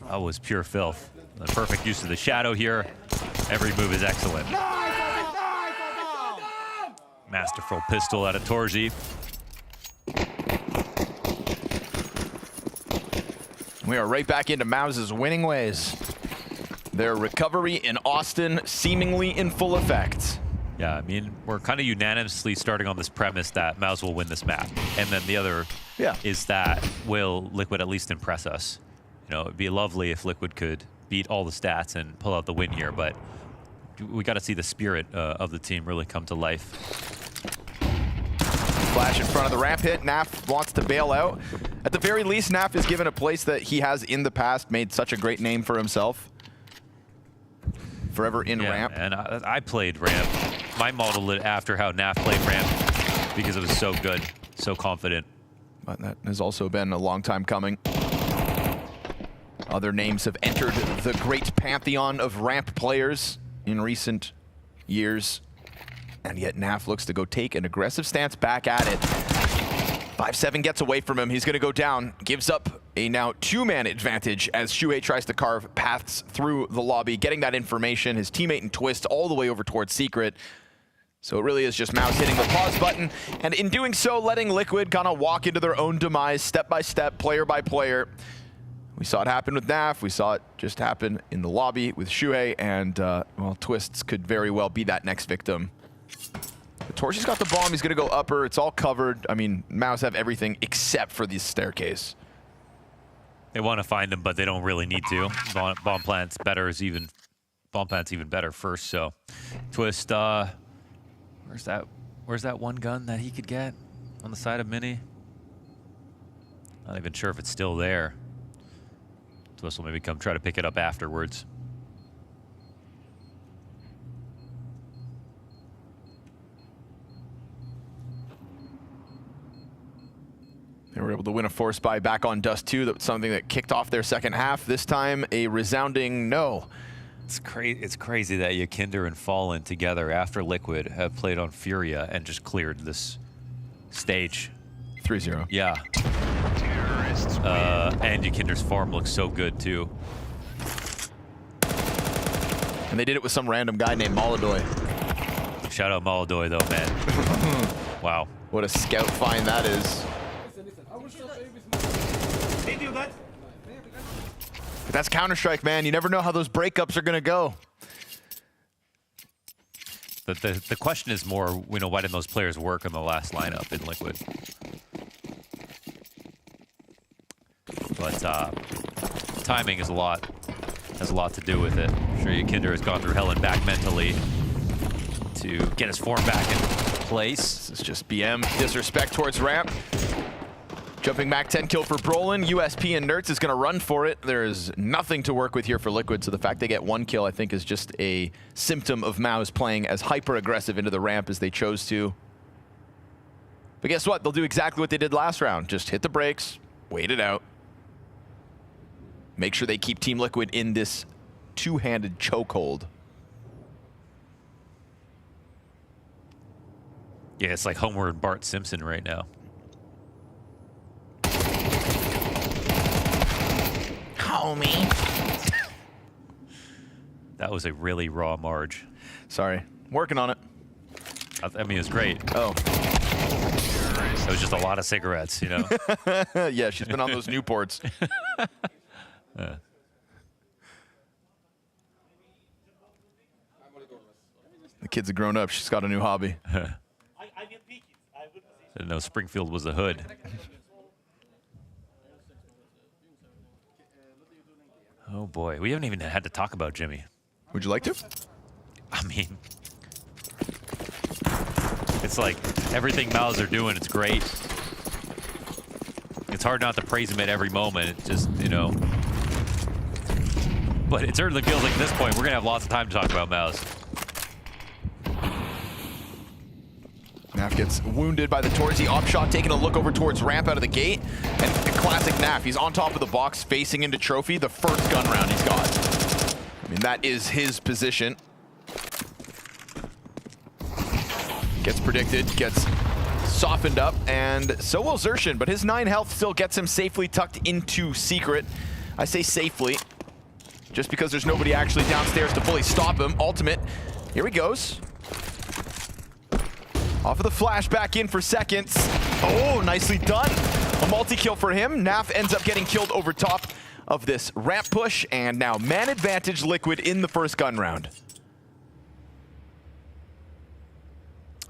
That was pure filth. The perfect use of the shadow here. Every move is excellent. Masterful pistol out of Torji. We are right back into MOUZ's winning ways. Their recovery in Austin seemingly in full effect. Yeah, I mean, we're kind of unanimously starting on this premise that MOUZ will win this map. And then the other is that will Liquid at least impress us? You know, it'd be lovely if Liquid could beat all the stats and pull out the win here, but we got to see the spirit of the team really come to life. Flash in front of the ramp hit. Naf wants to bail out. At the very least, Naf is given a place that he has in the past made such a great name for himself. Forever in ramp. And I played ramp. I modeled it after how Naf played ramp because it was so good, so confident. But that has also been a long time coming. Other names have entered the great pantheon of ramp players in recent years. And yet Naf looks to go take an aggressive stance back at it. 5-7 gets away from him. He's going to go down. Gives up a now 2-man advantage as Shuhei tries to carve paths through the lobby, getting that information. His teammate and Twist all the way over towards Secret. So it really is just MOUZ hitting the pause button. And in doing so, letting Liquid kind of walk into their own demise step by step, player by player. We saw it happen with Naf. We saw it just happen in the lobby with Shuhei. And, well, Twists could very well be that next victim. Torchi's got the bomb. He's going to go upper. It's all covered. I mean, MOUZ have everything except for the staircase. They want to find him, but they don't really need to. Bomb plant's better is even... Bomb plant's even better first, so... Twist, where's that one gun that he could get on the side of Mini? Not even sure if it's still there. Twist will maybe come try to pick it up afterwards. They were able to win a force buy back on Dust 2. That's something that kicked off their second half. This time, a resounding no. It's crazy that Yakinder and Fallen together after Liquid have played on Furia and just cleared this stage. 3-0. Yeah. And Yakinder's farm looks so good too. And they did it with some random guy named Molodoy. Shout out Molodoy though, man. Wow. What a scout find that is. But that's Counter-Strike, man. You never know how those breakups are going to go. The question is more, why didn't those players work in the last lineup in Liquid? But timing is a lot. has a lot to do with it. I'm sure Kinder has gone through hell and back mentally to get his form back in place. This is just BM disrespect towards ramp. Jumping back 10 kill for Brolin. USP and Nertz is going to run for it. There is nothing to work with here for Liquid, so the fact they get 1 kill, I think, is just a symptom of MOUZ playing as hyper-aggressive into the ramp as they chose to. But guess what? They'll do exactly what they did last round. Just hit the brakes, wait it out. Make sure they keep Team Liquid in this two-handed chokehold. Yeah, it's like Homer and Bart Simpson right now. Homie. That was a really raw Marge. Sorry. Working on it. I mean, it was great. Oh. It was just a lot of cigarettes, you know? Yeah, she's been on those Newports. The kid's a grown up. She's got a new hobby. I didn't know Springfield was the hood. Oh boy, we haven't even had to talk about Jimmy. Would you like to? I mean, it's like everything MOUZ are doing, it's great. It's hard not to praise him at every moment. It just, you know. But it certainly feels like at this point, we're going to have lots of time to talk about MOUZ. Naf gets wounded by the Torzy op shot, taking a look over towards ramp out of the gate. And classic Naf, he's on top of the box, facing into Trophy, the first gun round he's got. I mean, that is his position. Gets predicted, gets softened up, and so will Xertion, but his 9 health still gets him safely tucked into Secret. I say safely, just because there's nobody actually downstairs to fully stop him. Ultimate, here he goes. Off of the flash, back in for seconds. Oh, nicely done. A multi-kill for him. Naf ends up getting killed over top of this ramp push, and now man advantage Liquid in the first gun round.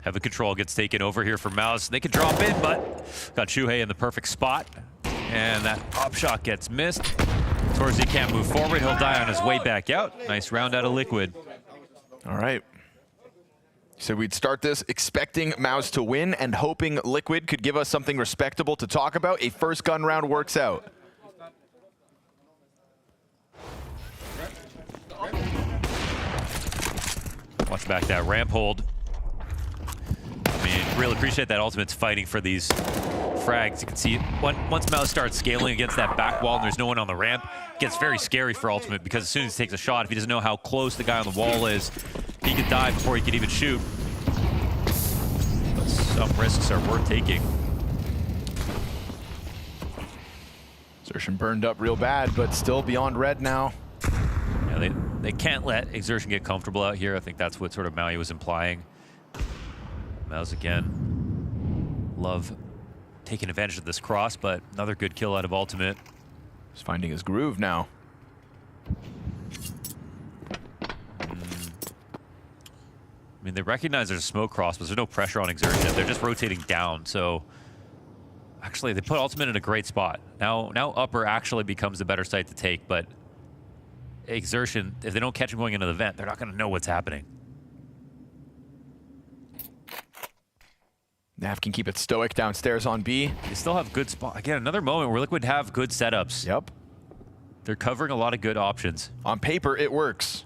Heavy control gets taken over here for MOUZ. They can drop in, but got Shuhei in the perfect spot. And that op shot gets missed. Torzy can't move forward. He'll die on his way back out. Nice round out of Liquid. All right. So we'd start this expecting MOUZ to win and hoping Liquid could give us something respectable to talk about. A first gun round works out. Watch back that ramp hold. I mean, really appreciate that Ultimate's fighting for these frags. You can see once MOUZ starts scaling against that back wall and there's no one on the ramp, it gets very scary for Ultimate because as soon as he takes a shot, if he doesn't know how close the guy on the wall is, he could die before he could even shoot. But some risks are worth taking. Xertion burned up real bad, but still beyond red now. Yeah, they can't let Xertion get comfortable out here. I think that's what sort of Maui was implying. MOUZ again. Love taking advantage of this cross, but another good kill out of Ultimate. He's finding his groove now. I mean, they recognize there's a smoke cross, but there's no pressure on Xertion. They're just rotating down, so actually they put Ultimate in a great spot. Now upper actually becomes the better site to take, but Xertion, if they don't catch him going into the vent, they're not going to know what's happening. Naf can keep it stoic downstairs on B. They still have good spot. Again, another moment where Liquid have good setups. Yep. They're covering a lot of good options. On paper, it works.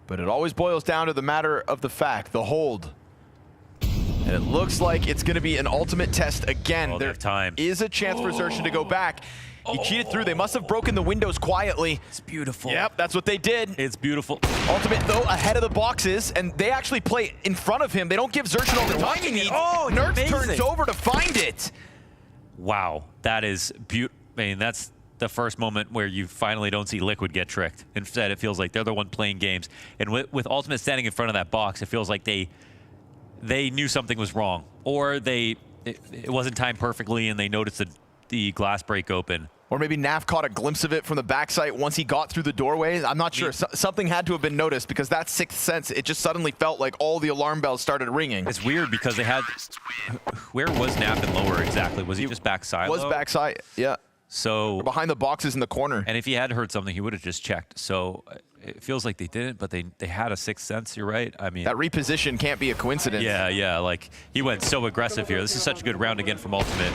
But it always boils down to the matter of the fact, the hold. And it looks like it's going to be an Ultimate test again. Oh, there time. is a chance for Xertion to go back. He cheated through. They must have broken the windows quietly. It's beautiful. Yep, that's what they did. It's beautiful. Ultimate, though, ahead of the boxes, and they actually play in front of him. They don't give Xertion all the time he needs. Oh, Nertz turns over to find it. Wow, that is beautiful. I mean, that's the first moment where you finally don't see Liquid get tricked. Instead, it feels like they're the one playing games. And with Ultimate standing in front of that box, it feels like they knew something was wrong. Or it wasn't timed perfectly and they noticed the glass break open. Or maybe Naf caught a glimpse of it from the backside once he got through the doorway. I'm not sure. Something had to have been noticed because that sixth sense, it just suddenly felt like all the alarm bells started ringing. It's weird because they had... Where was Naf and lower exactly? Was he just backside? Was backside, yeah. So behind the boxes in the corner. And if he had heard something, he would have just checked. So it feels like they didn't, but they had a sixth sense. You're right. I mean, that reposition can't be a coincidence. Yeah. Like he went so aggressive here. This is such a good round again from Ultimate.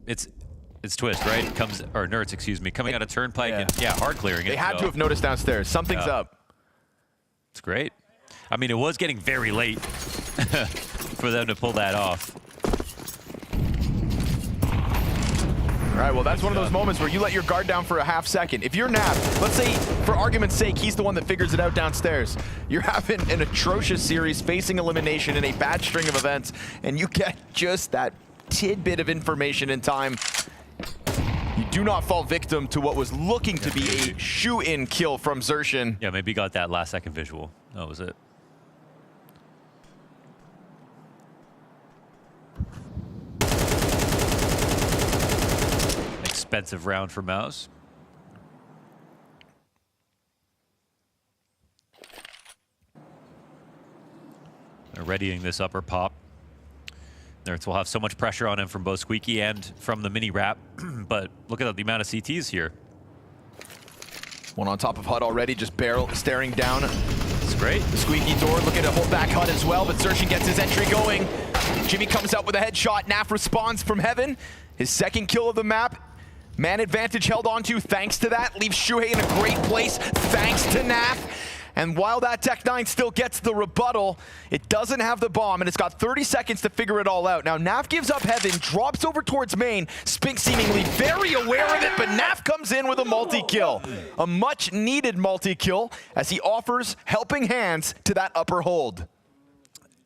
It's Twist, right? Or Nerds, excuse me, coming out of Turnpike and hard clearing it. They had to have noticed downstairs. Something's up. It's great. I mean, it was getting very late for them to pull that off. All right, well, that's one of those moments where you let your guard down for a half second. If you're Naf, let's say, for argument's sake, he's the one that figures it out downstairs. You're having an atrocious series, facing elimination in a bad string of events, and you get just that tidbit of information in time. You do not fall victim to what was looking to be a shoe-in kill from Xerxin. Yeah, maybe got that last second visual. That was it. Expensive round for MOUZ. They're readying this upper pop. Nerds will have so much pressure on him from both Squeaky and from the mini wrap, but look at the amount of CTs here. One on top of HUD already, just staring down. It's great. The Squeaky door looking to hold back HUD as well, but Xerxin gets his entry going. Jimmy comes out with a headshot. Naf responds from heaven. His second kill of the map. Man advantage held on to thanks to that. Leaves Shuhei in a great place thanks to Naf. And while that Tech-9 still gets the rebuttal, it doesn't have the bomb, and it's got 30 seconds to figure it all out. Now, Naf gives up heaven, drops over towards main. Spink seemingly very aware of it, but Naf comes in with a multi-kill. A much-needed multi-kill as he offers helping hands to that upper hold.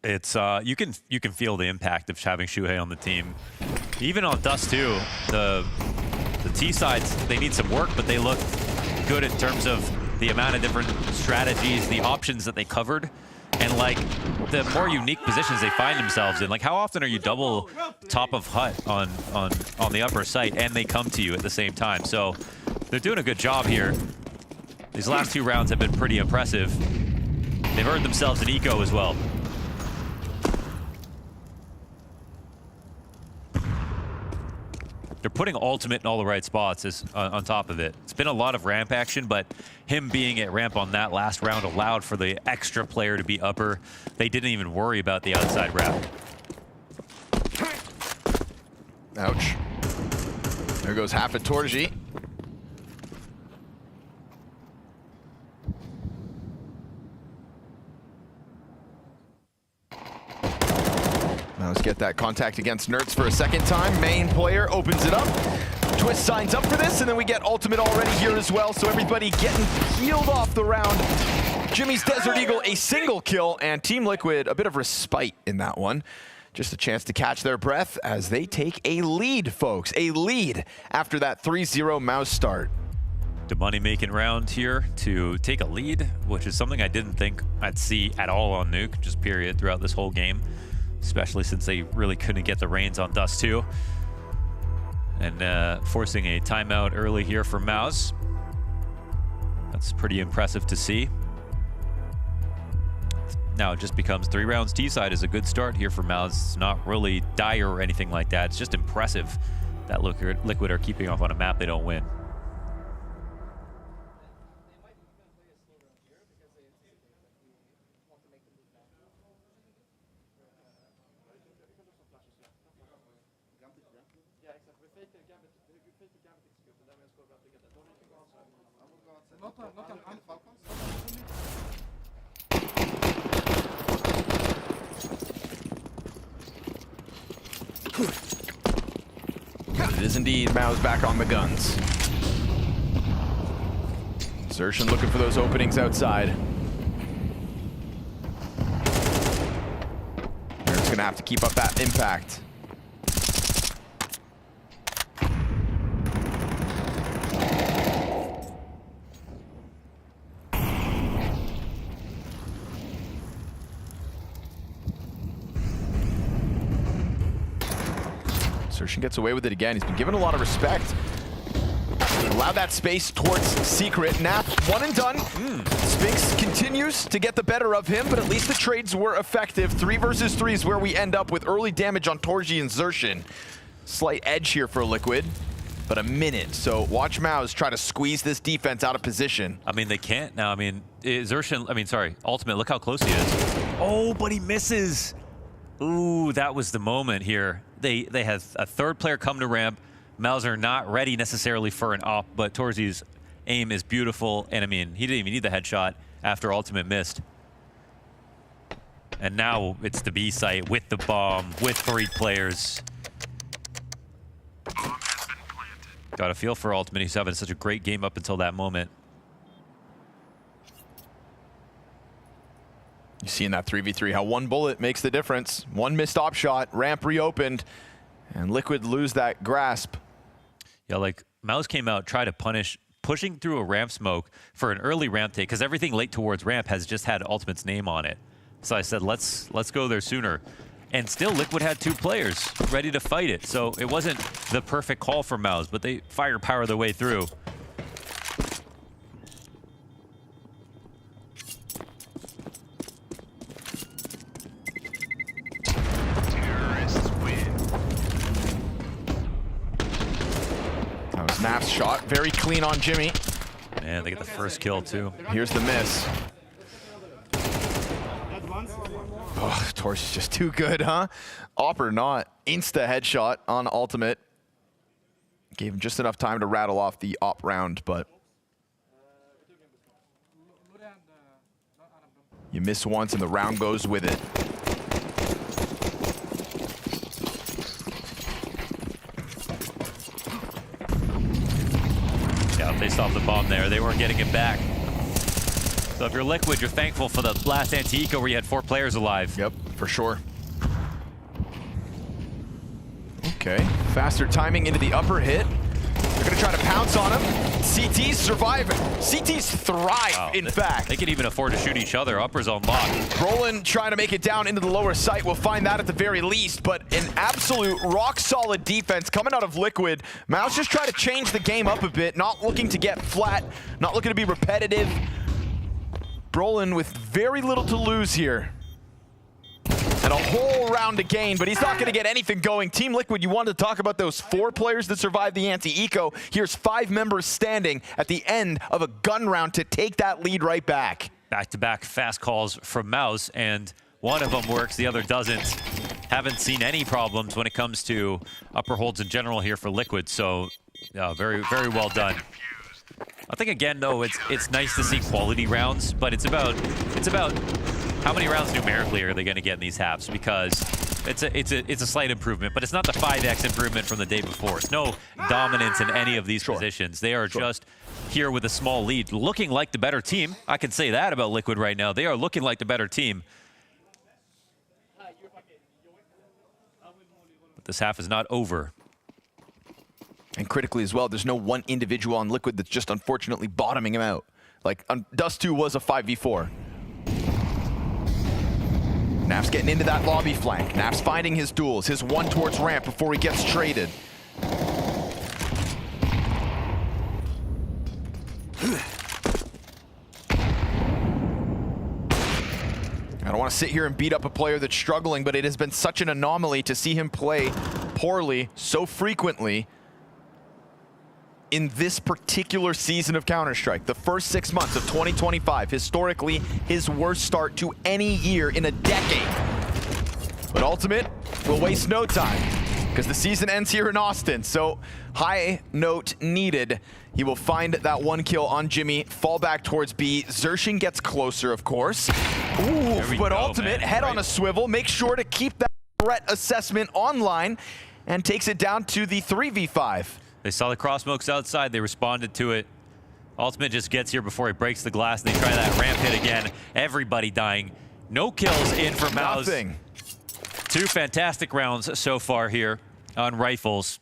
It's you can feel the impact of having Shuhei on the team. Even on Dust 2, the T sides, they need some work, but they look good in terms of the amount of different strategies, the options that they covered, and like the more unique positions they find themselves in. Like, how often are you double top of hut on the upper site and they come to you at the same time? So they're doing a good job here. These last two rounds have been pretty impressive. They've earned themselves an eco as well. They're putting Ultimate in all the right spots on top of it. It's been a lot of ramp action, but him being at ramp on that last round allowed for the extra player to be upper. They didn't even worry about the outside wrap. Ouch. There goes half a Torji. Now let's get that contact against Nerds for a second time. Main player opens it up. Twist signs up for this, and then we get Ultimate already here as well, so everybody getting peeled off the round. Jimmy's Desert Eagle, a single kill, and Team Liquid, a bit of respite in that one. Just a chance to catch their breath as they take a lead, folks. A lead after that 3-0 MOUZ start. The money-making round here to take a lead, which is something I didn't think I'd see at all on Nuke, just period, throughout this whole game. Especially since they really couldn't get the reins on Dust 2. And forcing a timeout early here for MOUZ. That's pretty impressive to see. Now it just becomes 3 rounds T-side is a good start here for MOUZ. It's not really dire or anything like that. It's just impressive that Liquid are keeping off on a map they don't win. It is indeed MOUZ back on the guns. Xerxin looking for those openings outside. Nerd's gonna have to keep up that impact. Xerxin gets away with it again. He's been given a lot of respect. Allow that space towards Secret. Naf, one and done. Spinks continues to get the better of him, but at least the trades were effective. 3 versus 3 is where we end up with early damage on Torji and Xerxin. slight edge here for Liquid, but a minute. So watch MOUZ try to squeeze this defense out of position. I mean, they can't now. I mean, Ultimate, look how close he is. Oh, but he misses. Ooh, that was the moment here. They had a third player come to ramp. MOUZ are not ready necessarily for an op, but Torzi's aim is beautiful. And I mean, he didn't even need the headshot after Ultimate missed. And now it's the B site with the bomb, with 3 players. Got a feel for Ultimate. He's having such a great game up until that moment. You see in that 3v3 how one bullet makes the difference. One missed op shot, ramp reopened, and Liquid lose that grasp. Yeah, like MOUZ came out, tried to punish, pushing through a ramp smoke for an early ramp take, because everything late towards ramp has just had Ultimate's name on it. So I said, let's go there sooner. And still, Liquid had 2 players ready to fight it. So it wasn't the perfect call for MOUZ, but they firepower their way through. That was Naft's shot. Very clean on Jimmy. Man, they get the first kill, too. Here's the miss. Oh, Torch is just too good, huh? Op or not, insta headshot on Ultimate. Gave him just enough time to rattle off the op round, but you miss once and the round goes with it. Yeah, if they stopped the bomb there, they weren't getting it back. So if you're Liquid, you're thankful for the last anti-eco where you had 4 players alive. Yep, for sure. Okay, faster timing into the upper hit. They're gonna try to pounce on him. CT's surviving. CT's thrive, in fact. They can even afford to shoot each other. Upper's on lock. Brolin trying to make it down into the lower site. We'll find that at the very least, but an absolute rock-solid defense coming out of Liquid. MOUZ just try to change the game up a bit, not looking to get flat, not looking to be repetitive. Brolin with very little to lose here. And a whole round to gain, but he's not going to get anything going. Team Liquid, you wanted to talk about those 4 players that survived the anti-eco. Here's 5 members standing at the end of a gun round to take that lead right back. Back-to-back fast calls from MOUZ, and one of them works, the other doesn't. Haven't seen any problems when it comes to upper holds in general here for Liquid, so very, very well done. I think again though, it's nice to see quality rounds, but it's about how many rounds numerically are they going to get in these halves, because it's a slight improvement, but it's not the 5x improvement from the day before. It's no dominance in any of these positions. They are just here with a small lead, looking like the better team. I can say that about Liquid right now. They are looking like the better team. But this half is not over. And critically as well, there's no one individual on Liquid that's just unfortunately bottoming him out. Like, Dust 2 was a 5v4. Naft's getting into that lobby flank. Naft's finding his duels, his one towards ramp before he gets traded. I don't want to sit here and beat up a player that's struggling, but it has been such an anomaly to see him play poorly so frequently in this particular season of Counter-Strike. The first 6 months of 2025, historically his worst start to any year in a decade. But Ultimate will waste no time, because the season ends here in Austin, so high note needed. He will find that 1 kill on Jimmy, fall back towards B. Xerxin gets closer, of course. Ooh, but Ultimate, head on a swivel, make sure to keep that threat assessment online, and takes it down to the 3v5. They saw the cross smokes outside, they responded to it. Ultimate just gets here before he breaks the glass. They try that ramp hit again. Everybody dying. No kills in for MOUZ. Nothing. 2 fantastic rounds so far here on rifles.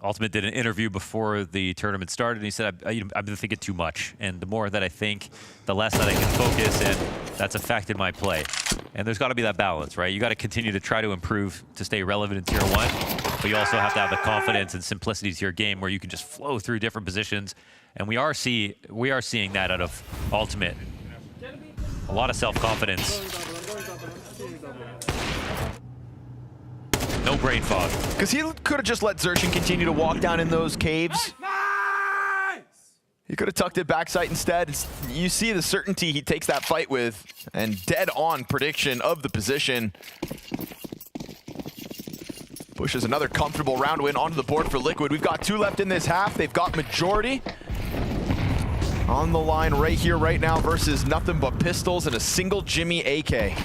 Ultimate did an interview before the tournament started, and he said, I've been thinking too much. And the more that I think, the less that I can focus, and that's affected my play. And there's got to be that balance, right? You got to continue to try to improve to stay relevant in Tier 1, but you also have to have the confidence and simplicity to your game where you can just flow through different positions. And we are seeing that out of Ultimate. A lot of self-confidence. No brain fog. Because he could have just let Xerxin continue to walk down in those caves. He could have tucked it backside instead. You see the certainty he takes that fight with, and dead on prediction of the position. Pushes another comfortable round win onto the board for Liquid. We've got 2 left in this half. They've got majority on the line right here, right now, versus nothing but pistols and a single Jimmy AK.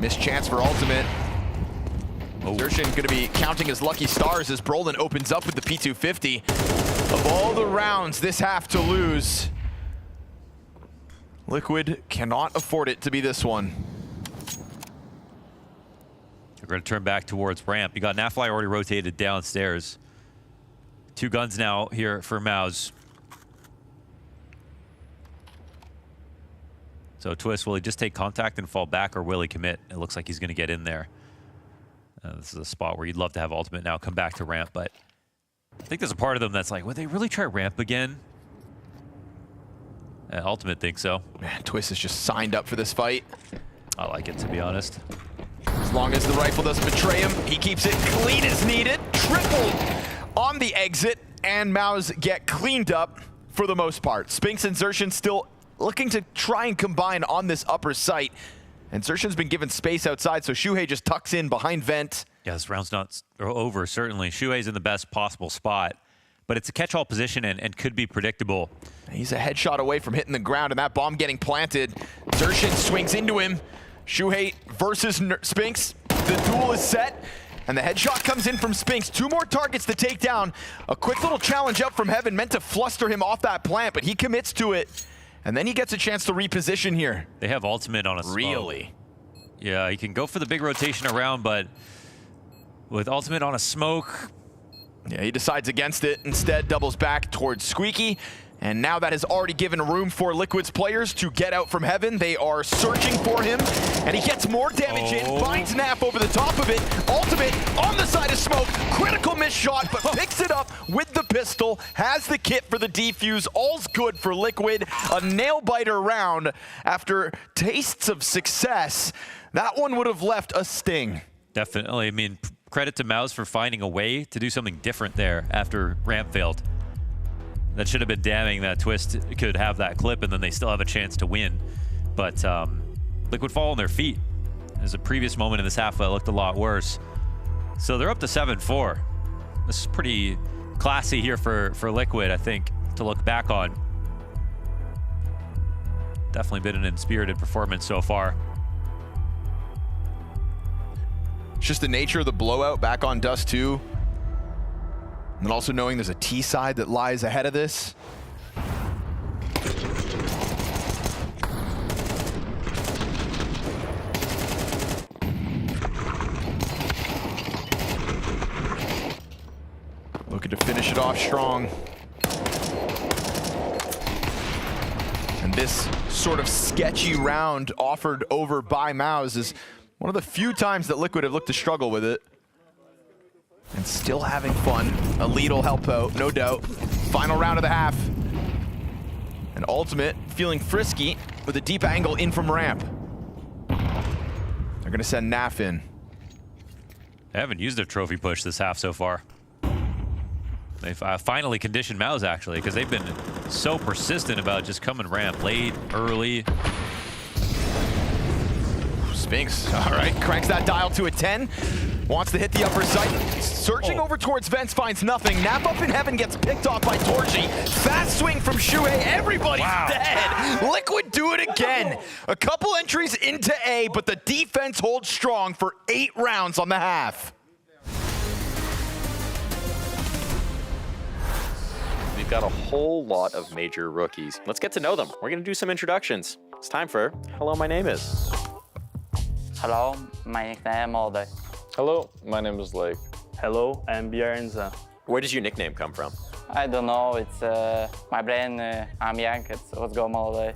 Missed chance for ultimate. Xerxin going to be counting his lucky stars as Brolin opens up with the P250. Of all the rounds this half to lose, Liquid cannot afford it to be this one. We're going to turn back towards ramp. You got Nafly already rotated downstairs. 2 guns now here for MOUZ. So Twist, will he just take contact and fall back, or will he commit? It looks like he's going to get in there. This is a spot where you'd love to have ultimate now come back to ramp, but I think there's a part of them that's like, would they really try ramp again? Ultimate thinks so. Man, Twist is just signed up for this fight. I like it, to be honest. As long as the rifle doesn't betray him, he keeps it clean as needed. Triple on the exit, and MOUZ get cleaned up for the most part. Spinks and Xerxin still looking to try and combine on this upper site. And Xerxin's been given space outside, so Shuhei just tucks in behind vent. Yeah, this round's not over, certainly. Shuhei's in the best possible spot, but it's a catch-all position and could be predictable. He's a headshot away from hitting the ground, and that bomb getting planted. Xerxin swings into him. Shuhei versus Spinks. The duel is set, and the headshot comes in from Spinks. 2 more targets to take down. A quick little challenge up from heaven meant to fluster him off that plant, but he commits to it. And then he gets a chance to reposition here. They have ultimate on a smoke. Really? Yeah, he can go for the big rotation around, but with ultimate on a smoke. Yeah, he decides against it. Instead, doubles back towards Squeaky. And now that has already given room for Liquid's players to get out from heaven. They are searching for him, and he gets more damage in, finds Nap over the top of it. Ultimate on the side of smoke, critical miss shot, but picks it up with the pistol, has the kit for the defuse. All's good for Liquid. A nail-biter round after tastes of success. That one would have left a sting. Definitely. I mean, credit to MOUZ for finding a way to do something different there after ramp failed. That should have been damning that Twist could have that clip, and then they still have a chance to win. But Liquid fall on their feet. There's a previous moment in this half that looked a lot worse. So they're up to 7-4. This is pretty classy here for Liquid, I think, to look back on. Definitely been an inspirited performance so far. It's just the nature of the blowout back on Dust 2. And also knowing there's a T side that lies ahead of this. Looking to finish it off strong. And this sort of sketchy round offered over by MOUZ is one of the few times that Liquid have looked to struggle with it. And still having fun. A lead will help out, no doubt. Final round of the half. And Ultimate feeling frisky with a deep angle in from ramp. They're gonna send Naf in. They haven't used their trophy push this half so far. They've finally conditioned MOUZ, actually, because they've been so persistent about just coming ramp late, early. Spinks, all right, cranks that dial to a 10. Wants to hit the upper sight. Searching over towards vents, finds nothing. Nap up in heaven gets picked off by Torchy. Fast swing from Shuhei. Everybody's dead. Liquid do it again. A couple entries into A, but the defense holds strong for 8 rounds on the half. We've got a whole lot of major rookies. Let's get to know them. We're going to do some introductions. It's time for Hello, my name is. Hello, my nickname is Molde. Hello, my name is Lake. Hello, I'm Björnza. Where does your nickname come from? I don't know, it's my brain, I'm young, let's go Molde.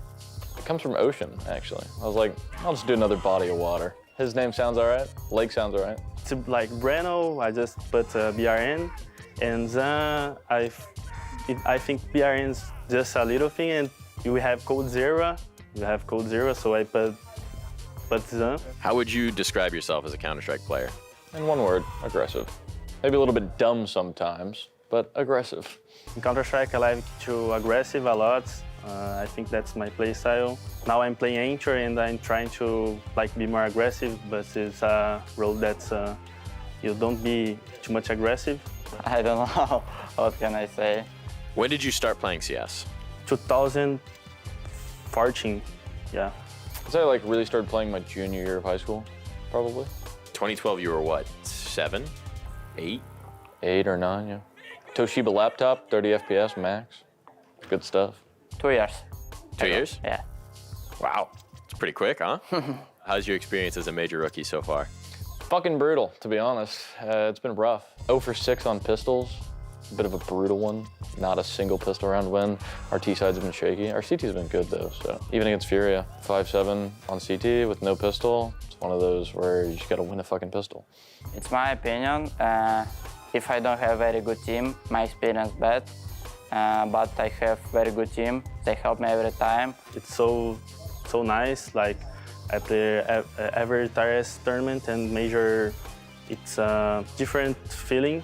It comes from ocean, actually. I was like, I'll just do another body of water. His name sounds all right. Lake sounds all right. To like Breno, I just put BRN, and then I think BRN is just a little thing, and we have code 0. We have code 0, so I put but How would you describe yourself as a Counter-Strike player? In one word, aggressive. Maybe a little bit dumb sometimes, but aggressive. in Counter-Strike I like to aggressive a lot. I think that's my play style. Now I'm playing Anchor and I'm trying to be more aggressive, but it's a role that you don't be too much aggressive. I don't know, what can I say? When did you start playing CS? 2014, yeah. I'd say I really started playing my junior year of high school, probably. 2012, you were what, 7, 8? 8 or 9, yeah. Toshiba laptop, 30 FPS max. Good stuff. 2 years. 2 years? Yeah. Wow, it's pretty quick, huh? How's your experience as a major rookie so far? Fucking brutal, to be honest. It's been rough. 0 for 6 on pistols. A bit of a brutal one. Not a single pistol round win. Our T sides have been shaky. Our CT's been good though, so. Even against Furia, 5-7 on CT with no pistol. It's one of those where you just gotta win a fucking pistol. It's my opinion. If I don't have very good team, my experience bad. But I have very good team. They help me every time. It's so nice. I play every TRS tournament and major. It's a different feeling.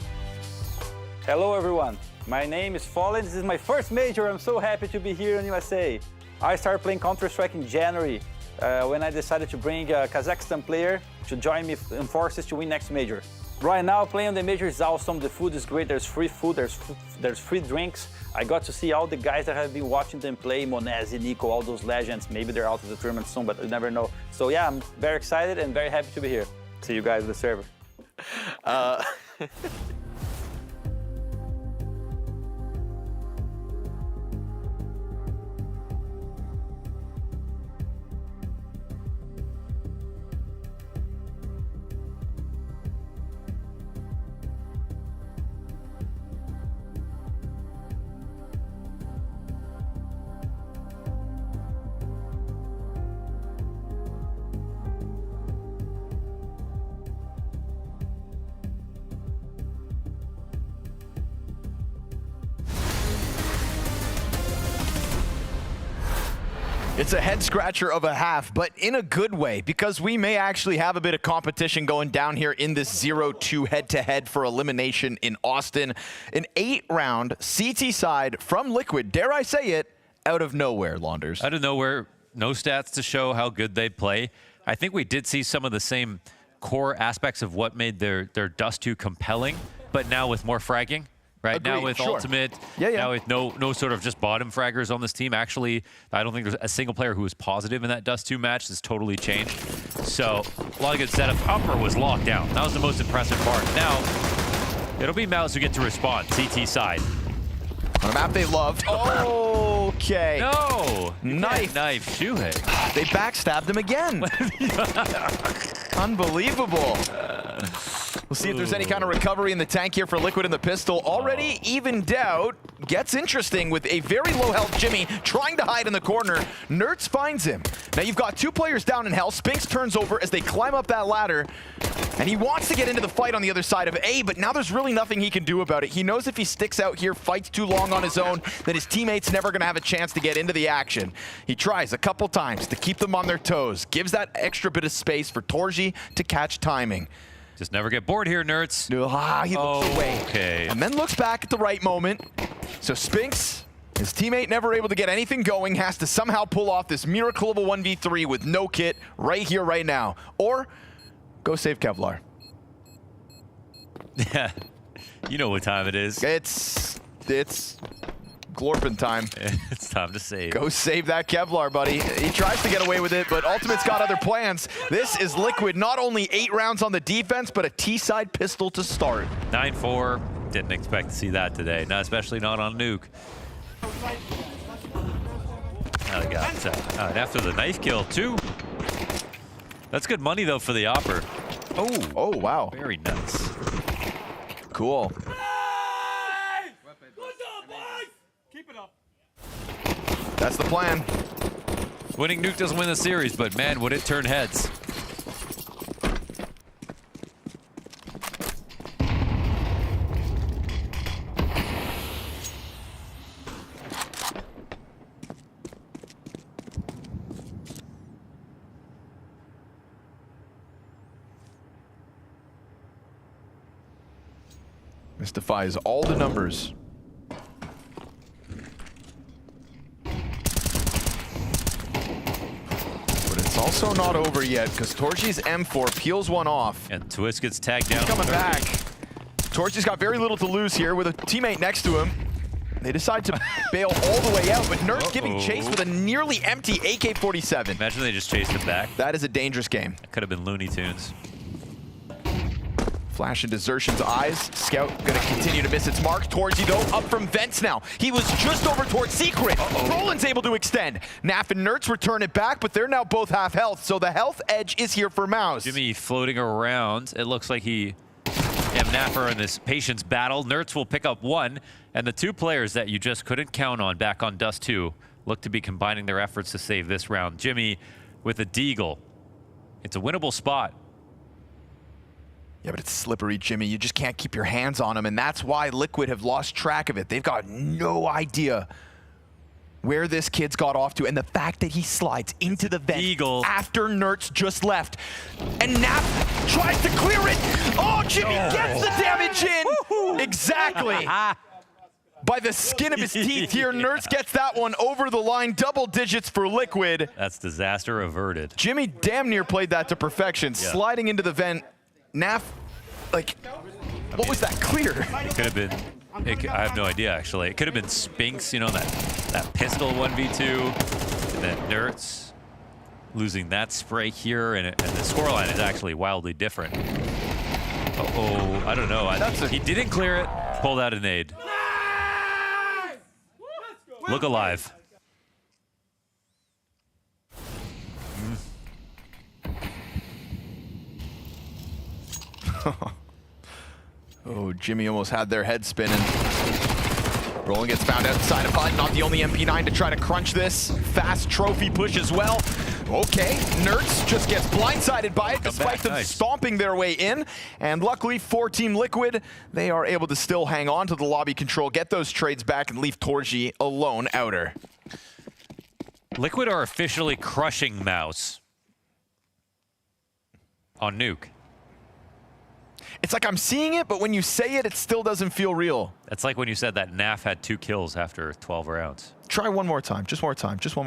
Hello everyone, my name is Fallen. This is my first major. I'm so happy to be here in USA. I started playing Counter-Strike in January when I decided to bring a Kazakhstan player to join me in forces to win next major. Right now playing the major is awesome. The food is great. There's free food, there's free drinks. I got to see all the guys that have been watching them play, Monesi, Nico, all those legends. Maybe they're out of the tournament soon, but you never know. So yeah, I'm very excited and very happy to be here. See you guys on the server. It's a head scratcher of a half, but in a good way, because we may actually have a bit of competition going down here in this 0-2 head-to-head for elimination in Austin. An 8-round CT side from Liquid, dare I say it, out of nowhere, Launders. Out of nowhere, no stats to show how good they play. I think we did see some of the same core aspects of what made their Dust 2 compelling, but now with more fragging. Right. Agreed, now with sure. Ultimate, yeah. Now with no sort of just bottom fraggers on this team. Actually, I don't think there's a single player who was positive in that Dust 2 match. It's totally changed. So, a lot of good setup. Upper was locked down. That was the most impressive part. Now, it'll be MOUZ who get to respond, CT side. On a map they loved. Okay. No! Knife. Shuhei. They backstabbed him again. Unbelievable. We'll see if there's any kind of recovery in the tank here for Liquid and the pistol. Already evened out. Gets interesting with a very low health Jimmy trying to hide in the corner. Nertz finds him. Now you've got 2 players down in hell. Spinks turns over as they climb up that ladder. And he wants to get into the fight on the other side of A, but now there's really nothing he can do about it. He knows if he sticks out here, fights too long on his own, that his teammate's never going to have a chance to get into the action. He tries a couple times to keep them on their toes. Gives that extra bit of space for Torji to catch timing. Just never get bored here, Nertz. He looks away. Okay. And then looks back at the right moment. So Spinks, his teammate never able to get anything going, has to somehow pull off this miracle of a 1v3 with no kit right here, right now. Or go save Kevlar. Yeah. You know what time it is. It's Glorpin time. It's time to save. Go save that Kevlar, buddy. He tries to get away with it, but Ultimate's got other plans. This is Liquid. Not only 8 rounds on the defense, but a T-side pistol to start. 9-4. Didn't expect to see that today. Not especially not on Nuke. Now they got and after the knife kill too. That's good money though for the Opper. Oh wow. Very nice. Cool. That's the plan. Winning Nuke doesn't win the series, but man, would it turn heads. This defies all the numbers. But it's also not over yet, because Torchi's M4 peels one off. And Twist gets tagged down. Coming back. Torchi's got very little to lose here with a teammate next to him. They decide to bail all the way out, but Nert's giving chase with a nearly empty AK-47. Imagine they just chased him back. That is a dangerous game. It could have been Looney Tunes. Flash into Xertion's eyes. Scout gonna continue to miss its mark. Torchi though, up from vents now. He was just over towards Secret. Roland's able to extend. Naf and Nertz return it back, but they're now both half health, so the health edge is here for MOUZ. Jimmy floating around. It looks like he and Naf are in this patience battle. Nertz will pick up one, and the two players that you just couldn't count on back on Dust 2 look to be combining their efforts to save this round. Jimmy with a deagle. It's a winnable spot. Yeah, but it's slippery, Jimmy. You just can't keep your hands on him, and that's why Liquid have lost track of it. They've got no idea where this kid's got off to, and the fact that he slides into the vent after Nertz just left. And Nap tries to clear it. Oh, Jimmy gets the damage in. Exactly. By the skin of his teeth here, Nertz gets that one over the line. Double digits for Liquid. That's disaster averted. Jimmy damn near played that to perfection, sliding into the vent. Naf, like, what was that clear? It could have been, I have no idea actually. It could have been Spinks, you know, that pistol 1v2, and then Nertz losing that spray here, and the scoreline is actually wildly different. Uh-oh, I don't know. He didn't clear it, pulled out a nade. Look alive. Oh, Jimmy almost had their head spinning. Roland gets found outside of HUD, not the only MP9 to try to crunch this. Fast trophy push as well. Okay, Nertz just gets blindsided by it despite them stomping their way in. And luckily for Team Liquid, they are able to still hang on to the lobby control, get those trades back, and leave Torji alone outer. Liquid are officially crushing MOUZ on Nuke. It's like I'm seeing it, but when you say it, it still doesn't feel real. That's like when you said that Naf had 2 kills after 12 rounds. Try one more time, just one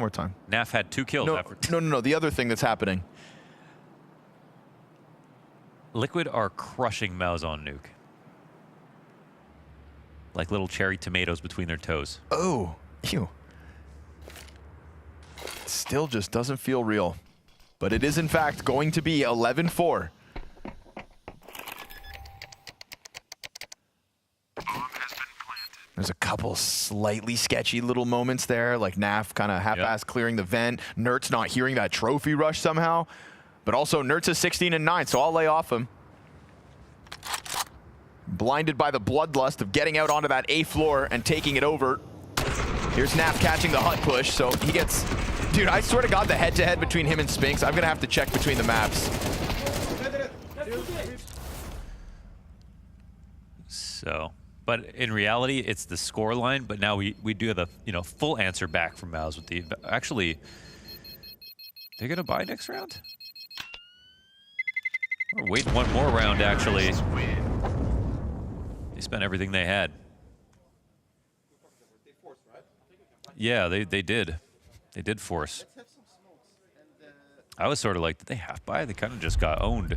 more time. Naf had 2 kills after... No, the other thing that's happening. Liquid are crushing MOUZ on Nuke. Like little cherry tomatoes between their toes. Oh, ew. Still just doesn't feel real. But it is in fact going to be 11-4. There's a couple slightly sketchy little moments there, like Naf kind of half-ass clearing the vent, Nertz not hearing that trophy rush somehow, but also Nertz is 16-9, so I'll lay off him. Blinded by the bloodlust of getting out onto that A floor and taking it over. Here's Naf catching the HUD push, so he gets... Dude, I swear to God, the head-to-head between him and Spinks, I'm gonna have to check between the maps. So... But in reality, it's the score line. But now we do the full answer back from MOUZ with the actually. They're gonna buy next round. Or wait one more round actually. They spent everything they had. Yeah, they did. They did force. I was sort of like, did they half buy? They kind of just got owned.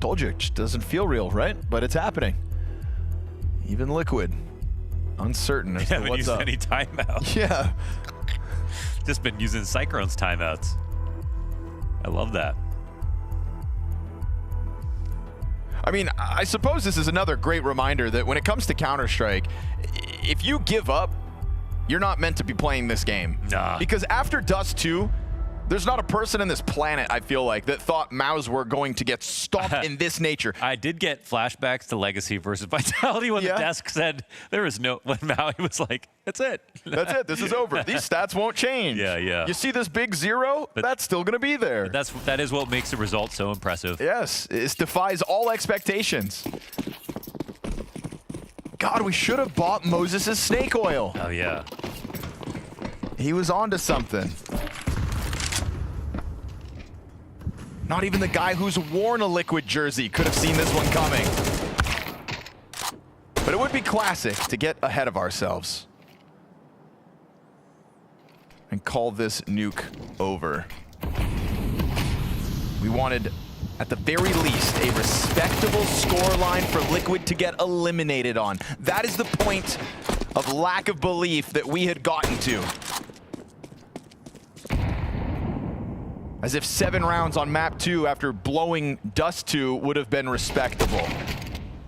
Told you, it just doesn't feel real, right? But it's happening. Even Liquid, uncertain as to what's up. Any timeout. Yeah. Just been using Cyclone's timeouts. I love that. I mean, I suppose this is another great reminder that when it comes to Counter-Strike, if you give up, you're not meant to be playing this game. Nah. Because after Dust 2, there's not a person in this planet, I feel like, that thought MOUZ were going to get stomped in this nature. I did get flashbacks to Legacy versus Vitality when the desk said there was no... When Maui was like, that's it. That's it. This is over. These stats won't change. Yeah. You see this big 0? But that's still going to be there. That is what makes the result so impressive. Yes. It defies all expectations. God, we should have bought Moses' snake oil. Oh, yeah. He was onto something. Not even the guy who's worn a Liquid jersey could have seen this one coming. But it would be classic to get ahead of ourselves and call this nuke over. We wanted, at the very least, a respectable scoreline for Liquid to get eliminated on. That is the point of lack of belief that we had gotten to. As if 7 rounds on map 2 after blowing Dust 2 would have been respectable.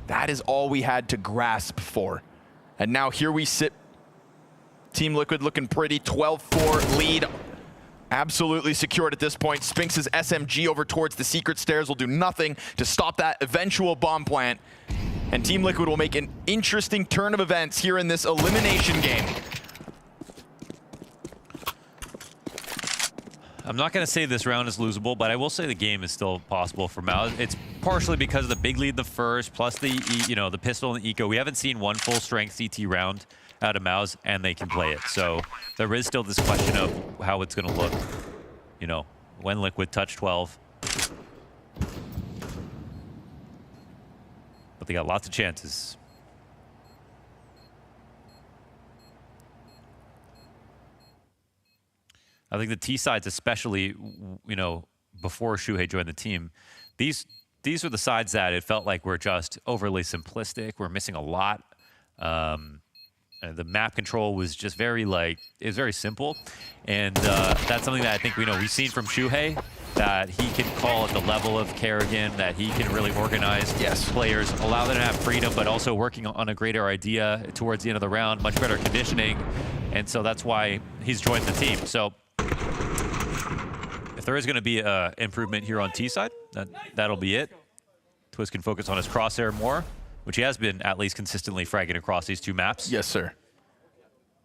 That is all we had to grasp for. And now here we sit. Team Liquid looking pretty, 12-4 lead. Absolutely secured at this point. Spinx's SMG over towards the secret stairs will do nothing to stop that eventual bomb plant. And Team Liquid will make an interesting turn of events here in this elimination game. I'm not going to say this round is losable, but I will say the game is still possible for MOUZ. It's partially because of the big lead in the first, plus the the pistol and the eco. We haven't seen one full strength CT round out of MOUZ, and they can play it. So there is still this question of how it's going to look, when Liquid touch 12. But they got lots of chances. I think the T sides, especially, before Shuhei joined the team, these were the sides that it felt like were just overly simplistic. We're missing a lot. The map control was just very it was very simple, and that's something that I think we've seen from Shuhei, that he can call at the level of Kerrigan, that he can really organize players, allow them to have freedom, but also working on a greater idea towards the end of the round, much better conditioning, and so that's why he's joined the team. So if there is going to be an improvement here on T side, that'll be it. Twist can focus on his crosshair more, which he has been at least consistently fragging across these 2 maps. Yes, sir.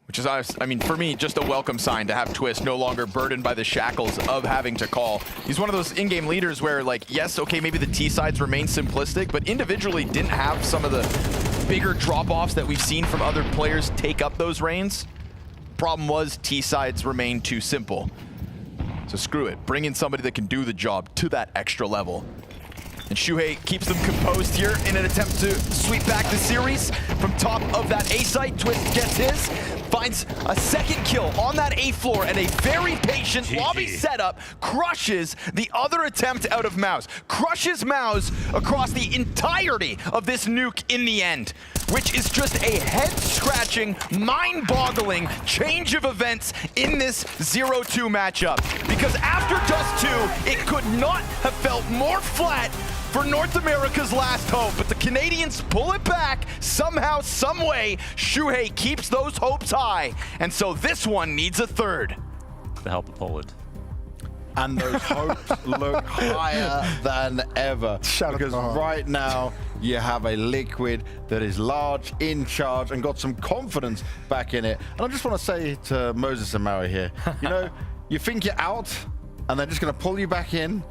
Which is, I mean, for me, just a welcome sign to have Twist no longer burdened by the shackles of having to call. He's one of those in-game leaders where, yes, okay, maybe the T sides remain simplistic, but individually didn't have some of the bigger drop-offs that we've seen from other players take up those reins. Problem was, T sides remain too simple. So screw it. Bring in somebody that can do the job to that extra level. And Shuhei keeps them composed here in an attempt to sweep back the series. From top of that A site, Twist gets his, finds a second kill on that A floor, and a very patient lobby setup crushes the other attempt out of MOUZ. Crushes MOUZ across the entirety of this nuke in the end, which is just a head-scratching, mind-boggling change of events in this 0-2 matchup. Because after Dust 2, it could not have felt more flat for North America's last hope, but the Canadians pull it back somehow, some way. Shuhei keeps those hopes high, and so this one needs a third. The help of Poland. And those hopes look higher than ever. Because right now, you have a Liquid that is large, in charge, and got some confidence back in it. And I just want to say to Moses and Maui here, you think you're out, and they're just going to pull you back in.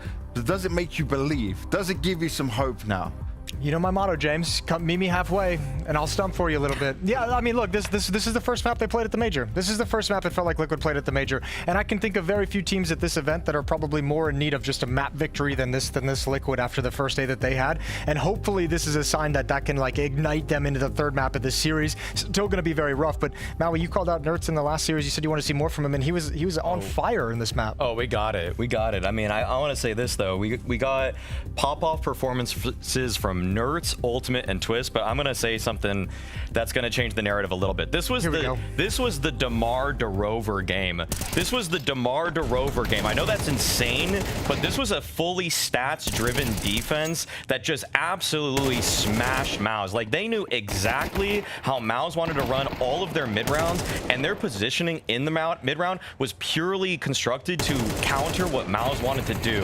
Does it make you believe? Does it give you some hope now? You know my motto, James. Come meet me halfway, and I'll stump for you a little bit. Yeah, I mean, look, this is the first map they played at the Major. This is the first map it felt like Liquid played at the Major. And I can think of very few teams at this event that are probably more in need of just a map victory than this Liquid after the first day that they had. And hopefully this is a sign that can ignite them into the 3rd map of this series. Still going to be very rough, but Maui, you called out Nertz in the last series. You said you want to see more from him, and he was on fire in this map. Oh, we got it. We got it. I mean, I want to say this though. We got pop-off performances from Nertz, Ultimate, and Twist, but I'm gonna say something that's gonna change the narrative a little bit. This was the DeMar DeRover game. This was the DeMar DeRover game. I know that's insane, but this was a fully stats-driven defense that just absolutely smashed MOUZ. They knew exactly how MOUZ wanted to run all of their mid-rounds, and their positioning in the mid-round was purely constructed to counter what MOUZ wanted to do.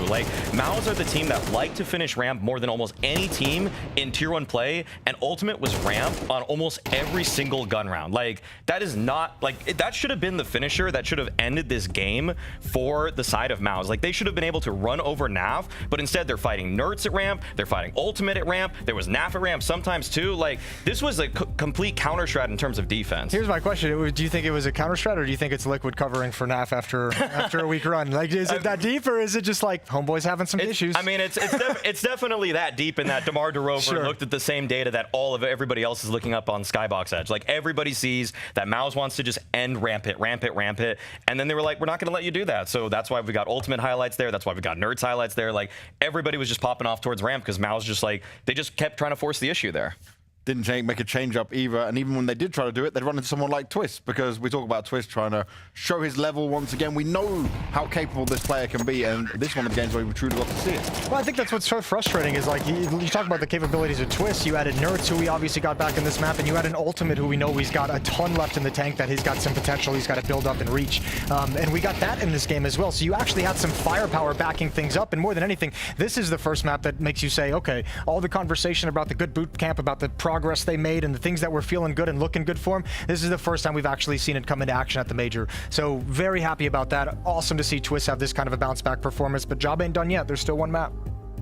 MOUZ are the team that like to finish ramp more than almost any team team in Tier 1 play, and Ultimate was ramp on almost every single gun round. Like, that is not, like, that should have been the finisher that should have ended this game for the side of MOUZ. Like, they should have been able to run over NAF, but instead they're fighting Nerds at ramp, they're fighting Ultimate at ramp, there was NAF at ramp sometimes too. Like, this was a complete counter strat in terms of defense. Here's my question. Do you think it was a counter strat, or do you think it's Liquid covering for NAF after a week run? Like, is it that deep, or is it just like homeboys having some issues? I mean, it's definitely that deep in that DeMar DeRover looked at the same data that everybody else is looking up on Skybox Edge. Like, everybody sees that MOUZ wants to just end ramp it, and then they were like, we're not going to let you do that. So that's why we got Ultimate highlights there. That's why we got Nerds highlights there. Like, everybody was just popping off towards ramp because MOUZ just like, they just kept trying to force the issue there. Didn't make a change up either, and even when they did try to do it, they'd run into someone like Twist, because we talk about Twist trying to show his level once again. We know how capable this player can be, and this is one of the games where we truly got to see it. Well, I think that's what's so frustrating is, like, you talk about the capabilities of Twist. You added Nerds, who we obviously got back in this map, and you add an Ultimate, who we know he's got a ton left in the tank, that he's got some potential he's got to build up and reach. And we got that in this game as well. So you actually had some firepower backing things up, and more than anything, this is the first map that makes you say, okay, all the conversation about the good boot camp, about the progress they made, and the things that were feeling good and looking good for him, this is the first time we've actually seen it come into action at the major. So very happy about that. Awesome to see Twist have this kind of a bounce back performance, but job ain't done yet. There's still one map.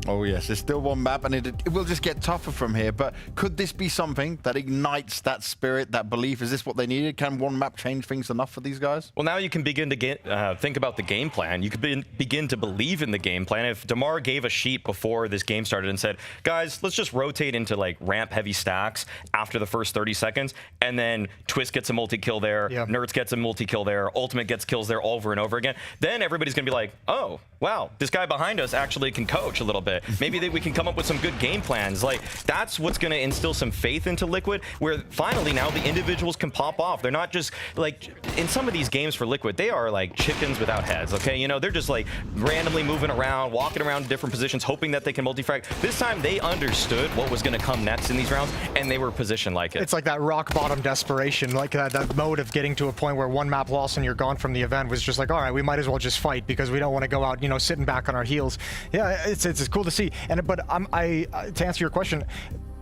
Oh yes, there's still one map, and it will just get tougher from here. But could this be something that ignites that spirit, that belief? Is this what they needed? Can one map change things enough for these guys? Well, now you can begin to think about the game plan. You could begin to believe in the game plan. If DeMar gave a sheet before this game started and said, guys, let's just rotate into like ramp heavy stacks after the first 30 seconds, and then Twist gets a multi-kill there, Nerds gets a multi-kill there, Ultimate gets kills there over and over again, then everybody's going to be like, oh, wow, this guy behind us actually can coach a little bit. Maybe we can come up with some good game plans. Like, that's what's going to instill some faith into Liquid, where finally now the individuals can pop off. They're not just like, in some of these games for Liquid, they are like chickens without heads, okay? You know, they're just like randomly moving around, walking around different positions, hoping that they can multi-frag. This time they understood what was going to come next in these rounds, and they were positioned like it. It's like that rock bottom desperation, like that mode of getting to a point where one map loss and you're gone from the event was just like, all right, we might as well just fight because we don't want to go out, you know, sitting back on our heels. Yeah, it's cool to see. But to answer your question,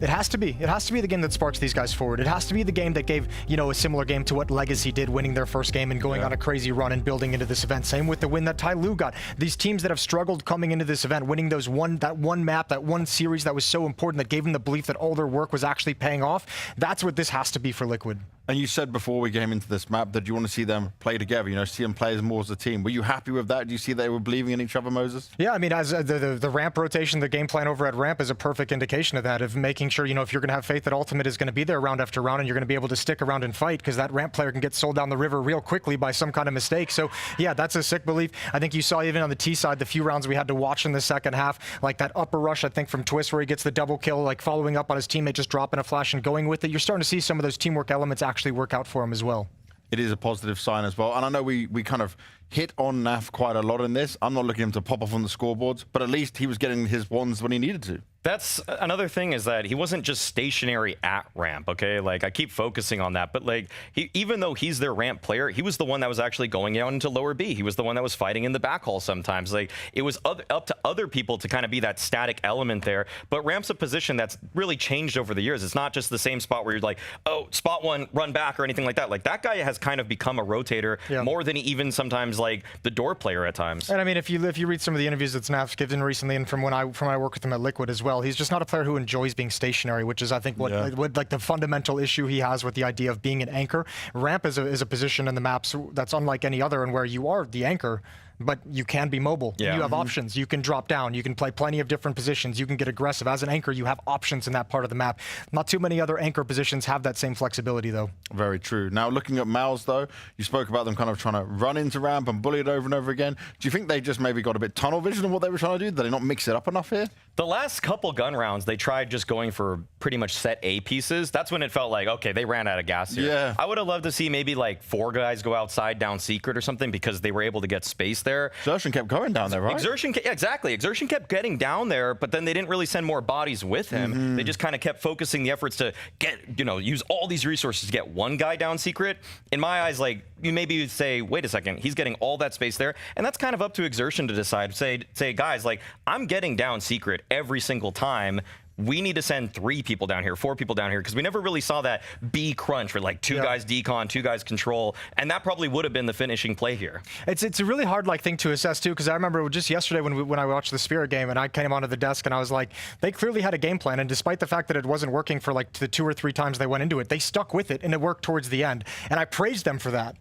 it has to be the game that sparks these guys forward. It has to be the game that gave, you know, a similar game to what Legacy did, winning their first game and going on a crazy run and building into this event. Same with the win that Tyloo got. These teams that have struggled coming into this event, winning that one map, that one series that was so important, that gave them the belief that all their work was actually paying off. That's what this has to be for Liquid. And you said before we came into this map that you want to see them play together, you know, see them play as more as a team. Were you happy with that? Do you see they were believing in each other, Moses? Yeah, I mean, as the ramp rotation, the game plan over at ramp is a perfect indication of that, of making sure, you know, if you're going to have faith that Ultimate is going to be there round after round and you're going to be able to stick around and fight, because that ramp player can get sold down the river real quickly by some kind of mistake. So yeah, that's a sick belief. I think you saw even on the T side, the few rounds we had to watch in the second half, like that upper rush, I think from Twist, where he gets the double kill, like following up on his teammate, just dropping a flash and going with it. You're starting to see some of those teamwork elements actually work out for him as well. It is a positive sign as well. And I know we kind of hit on NAF quite a lot in this. I'm not looking him to pop off on the scoreboards, but at least he was getting his ones when he needed to. That's another thing, is that he wasn't just stationary at ramp, okay? Like, I keep focusing on that, but like, even though he's their ramp player, he was the one that was actually going out into lower B. He was the one that was fighting in the backhaul sometimes. Like, it was up to other people to kind of be that static element there, but ramp's a position that's really changed over the years. It's not just the same spot where you're like, oh, spot one, run back, or anything like that. Like, that guy has kind of become a rotator more than even sometimes like the door player at times. And I mean, if you read some of the interviews that Snap's given recently, and from when I work with him at Liquid as well, he's just not a player who enjoys being stationary, which is, I think, what like the fundamental issue he has with the idea of being an anchor. Ramp is a position in the maps that's unlike any other, and where you are the anchor, but you can be mobile. You have options. You can drop down. You can play plenty of different positions. You can get aggressive. As an anchor, you have options in that part of the map. Not too many other anchor positions have that same flexibility, though. Very true. Now, looking at MOUZ, though, you spoke about them kind of trying to run into ramp and bully it over and over again. Do you think they just maybe got a bit tunnel vision of what they were trying to do? Did they not mix it up enough here? The last couple gun rounds, they tried just going for pretty much set A pieces. That's when it felt like, okay, they ran out of gas here. Yeah. I would have loved to see maybe like 4 guys go outside down secret or something, because they were able to get space there. Exertion kept going down there, right? Exertion, exactly. Exertion kept getting down there, but then they didn't really send more bodies with him. They just kind of kept focusing the efforts to get, use all these resources to get one guy down secret. In my eyes, like, you maybe would say, wait a second, he's getting all that space there, and that's kind of up to Exertion to decide. Say, guys, like, I'm getting down secret every single time. we need to send 3 people down here, 4 people down here, because we never really saw that B crunch where like 2 guys decon, 2 guys control, and that probably would have been the finishing play here. It's a really hard thing to assess too, because I remember just yesterday when I watched the Spirit game and I came onto the desk and I was like, they clearly had a game plan, and despite the fact that it wasn't working for like the 2 or 3 times they went into it, they stuck with it and it worked towards the end, and I praised them for that.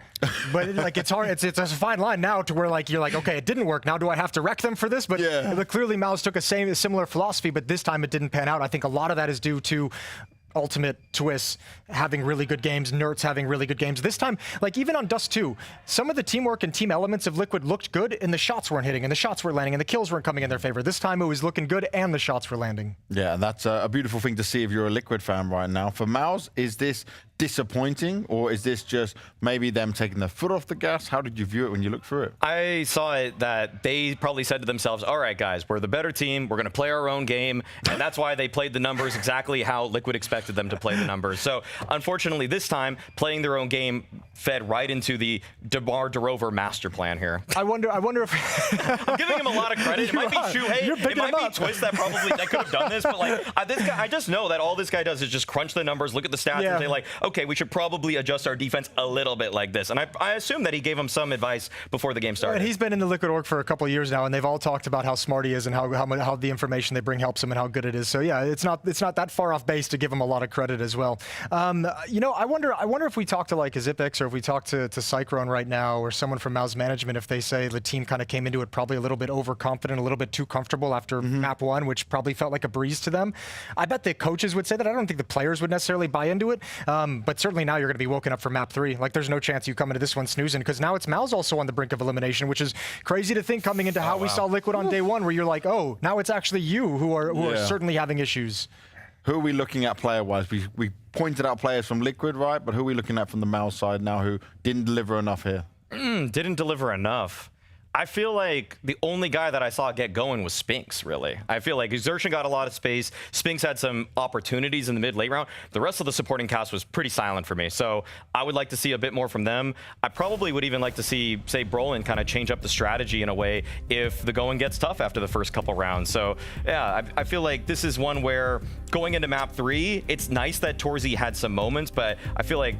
But like it's hard, it's a fine line now to where like you're like, okay, it didn't work. Now do I have to wreck them for this? But clearly MOUZ took a similar philosophy, but this time it didn't pan out. I think a lot of that is due to Ultimate, Twists having really good games, Nerds having really good games. This time, like even on Dust 2, some of the teamwork and team elements of Liquid looked good, and the shots weren't hitting, and the shots were landing, and the kills weren't coming in their favor. This time it was looking good, and the shots were landing. Yeah, and that's a beautiful thing to see if you're a Liquid fan right now. For MOUZ, is this disappointing, or is this just maybe them taking their foot off the gas? How did you view it when you looked through it? I saw it that they probably said to themselves, all right, guys, we're the better team. We're going to play our own game. And that's why they played the numbers exactly how Liquid expected them to play the numbers. So unfortunately, this time, playing their own game fed right into the DeMar DeRover master plan here. I wonder if... I'm giving him a lot of credit. It might be Shuhei. It might be Twist that could have done this. But like this guy, I just know that all this guy does is just crunch the numbers, look at the stats, and say like, okay, we should probably adjust our defense a little bit like this. And I assume that he gave him some advice before the game started. And he's been in the Liquid org for a couple of years now, and they've all talked about how smart he is and how the information they bring helps him and how good it is. So yeah, it's not that far off base to give him a lot of credit as well. You know, I wonder if we talk to like Zipix or if we talk to Cyclone right now or someone from MOUZ management, if they say the team kind of came into it probably a little bit overconfident, a little bit too comfortable after map 1, which probably felt like a breeze to them. I bet the coaches would say that. I don't think the players would necessarily buy into it, but certainly now you're going to be woken up for map 3. Like there's no chance you come into this one snoozing, because now it's MOUZ also on the brink of elimination, which is crazy to think coming into how we saw Liquid on day 1, where you're like, oh, now it's actually you who are certainly having issues. Who are we looking at player-wise? We pointed out players from Liquid, right? But who are we looking at from the MOUZ side now who didn't deliver enough here? Didn't deliver enough. I feel like the only guy that I saw get going was Spinks, really. I feel like Exertion got a lot of space. Spinks had some opportunities in the mid-late round. The rest of the supporting cast was pretty silent for me. So I would like to see a bit more from them. I probably would even like to see, say, Brolin kind of change up the strategy in a way if the going gets tough after the first couple rounds. So yeah, I feel like this is one where going into map 3, it's nice that Torzy had some moments, but I feel like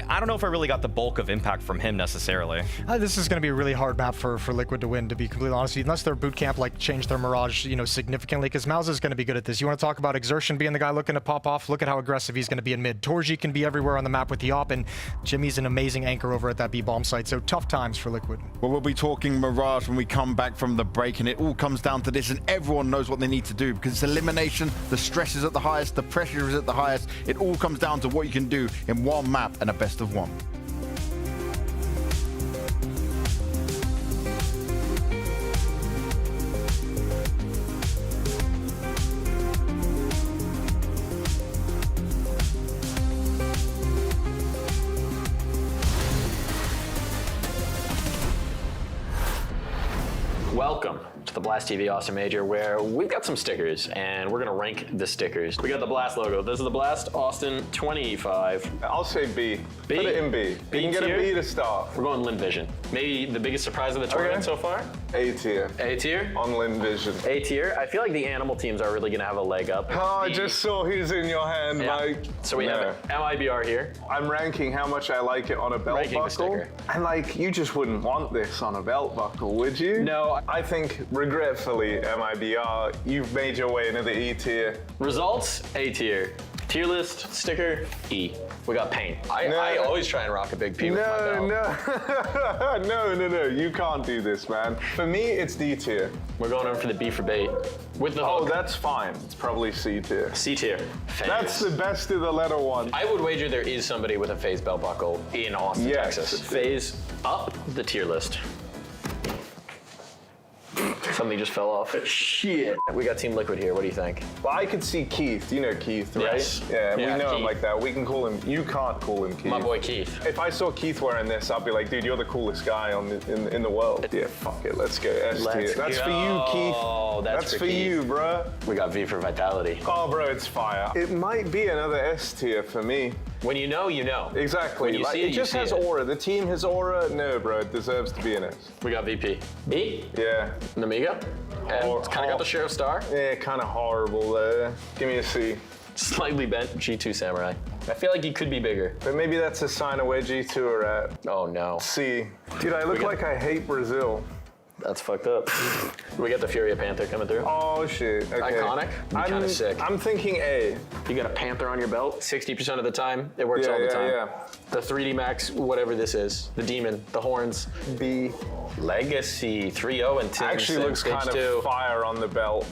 I don't know if I really got the bulk of impact from him necessarily. This is going to be a really hard map for Liquid to win, to be completely honest, unless their boot camp like changed their Mirage, you know, significantly, because MOUZ is going to be good at this. You want to talk about Exertion being the guy looking to pop off? Look at how aggressive he's going to be in mid. Torji can be everywhere on the map with the op, and Jimmy's an amazing anchor over at that B-bomb site, so tough times for Liquid. Well, we'll be talking Mirage when we come back from the break, and it all comes down to this, and everyone knows what they need to do, because it's elimination, the stress is at the highest, the pressure is at the highest. It all comes down to what you can do in one map and a best of one. Welcome to the Blast TV Austin Major, where we've got some stickers, and we're gonna rank the stickers. We got the Blast logo. This is the Blast Austin 25. I'll say B. B? Put it in B. B You can get a tier? B to start. We're going Lim Vision. Maybe the biggest surprise of the tournament so far? A tier. A tier? On Lim Vision. A tier. I feel like the animal teams are really gonna have a leg up. Oh, I just saw who's in your hand, Mike. So we have MIBR here. I'm ranking how much I like it on a belt Ranking the buckle. sticker. And like, you just wouldn't want this on a belt buckle, would you? No. I think, regretfully, MIBR, you've made your way into the E tier. Results, A tier. Tier list, sticker, E. We got paint. I always try and rock a big P with my belt. No, you can't do this, man. For me, it's D tier. We're going over for the B for bait. With the hook. Oh, that's fine. It's probably C tier. C tier. FaZe. That's the best of the letter one. I would wager there is somebody with a FaZe belt buckle in Austin, Texas. FaZe up the tier list. Something just fell off. Shit. We got Team Liquid here. What do you think? Well, I could see Keith. You know Keith, right? Yes. Yeah, we know Keith. him like that. We can call him. You can't call him Keith. My boy Keith. If I saw Keith wearing this, I'd be like, dude, you're the coolest guy in the world. Yeah, fuck it. Let's go S tier. That's for you, Keith. Oh, that's for Keith. you, bro. We got V for Vitality. Oh, bro, it's fire. It might be another S tier for me. When you know, you know. Exactly. When you see it it, just you has see it. aura. The team has aura. No, bro, it deserves to be an S. We got VP. B? Yeah. Namiga? And kind of got the share of star. Yeah, kind of horrible there. Give me a C. Slightly bent G2 Samurai. I feel like he could be bigger. But maybe that's a sign of where G2 are at. Oh no. C. Dude, I look like I hate Brazil. That's fucked up. We got the Furia Panther coming through. Oh shit. Okay. Iconic. Kind of sick. I'm thinking A. You got a Panther on your belt 60% of the time. It works all the time. Yeah. The 3D Max, whatever this is. The demon, the horns. B. Legacy 3-0 and 10. Actually looks kind of fire on the belt.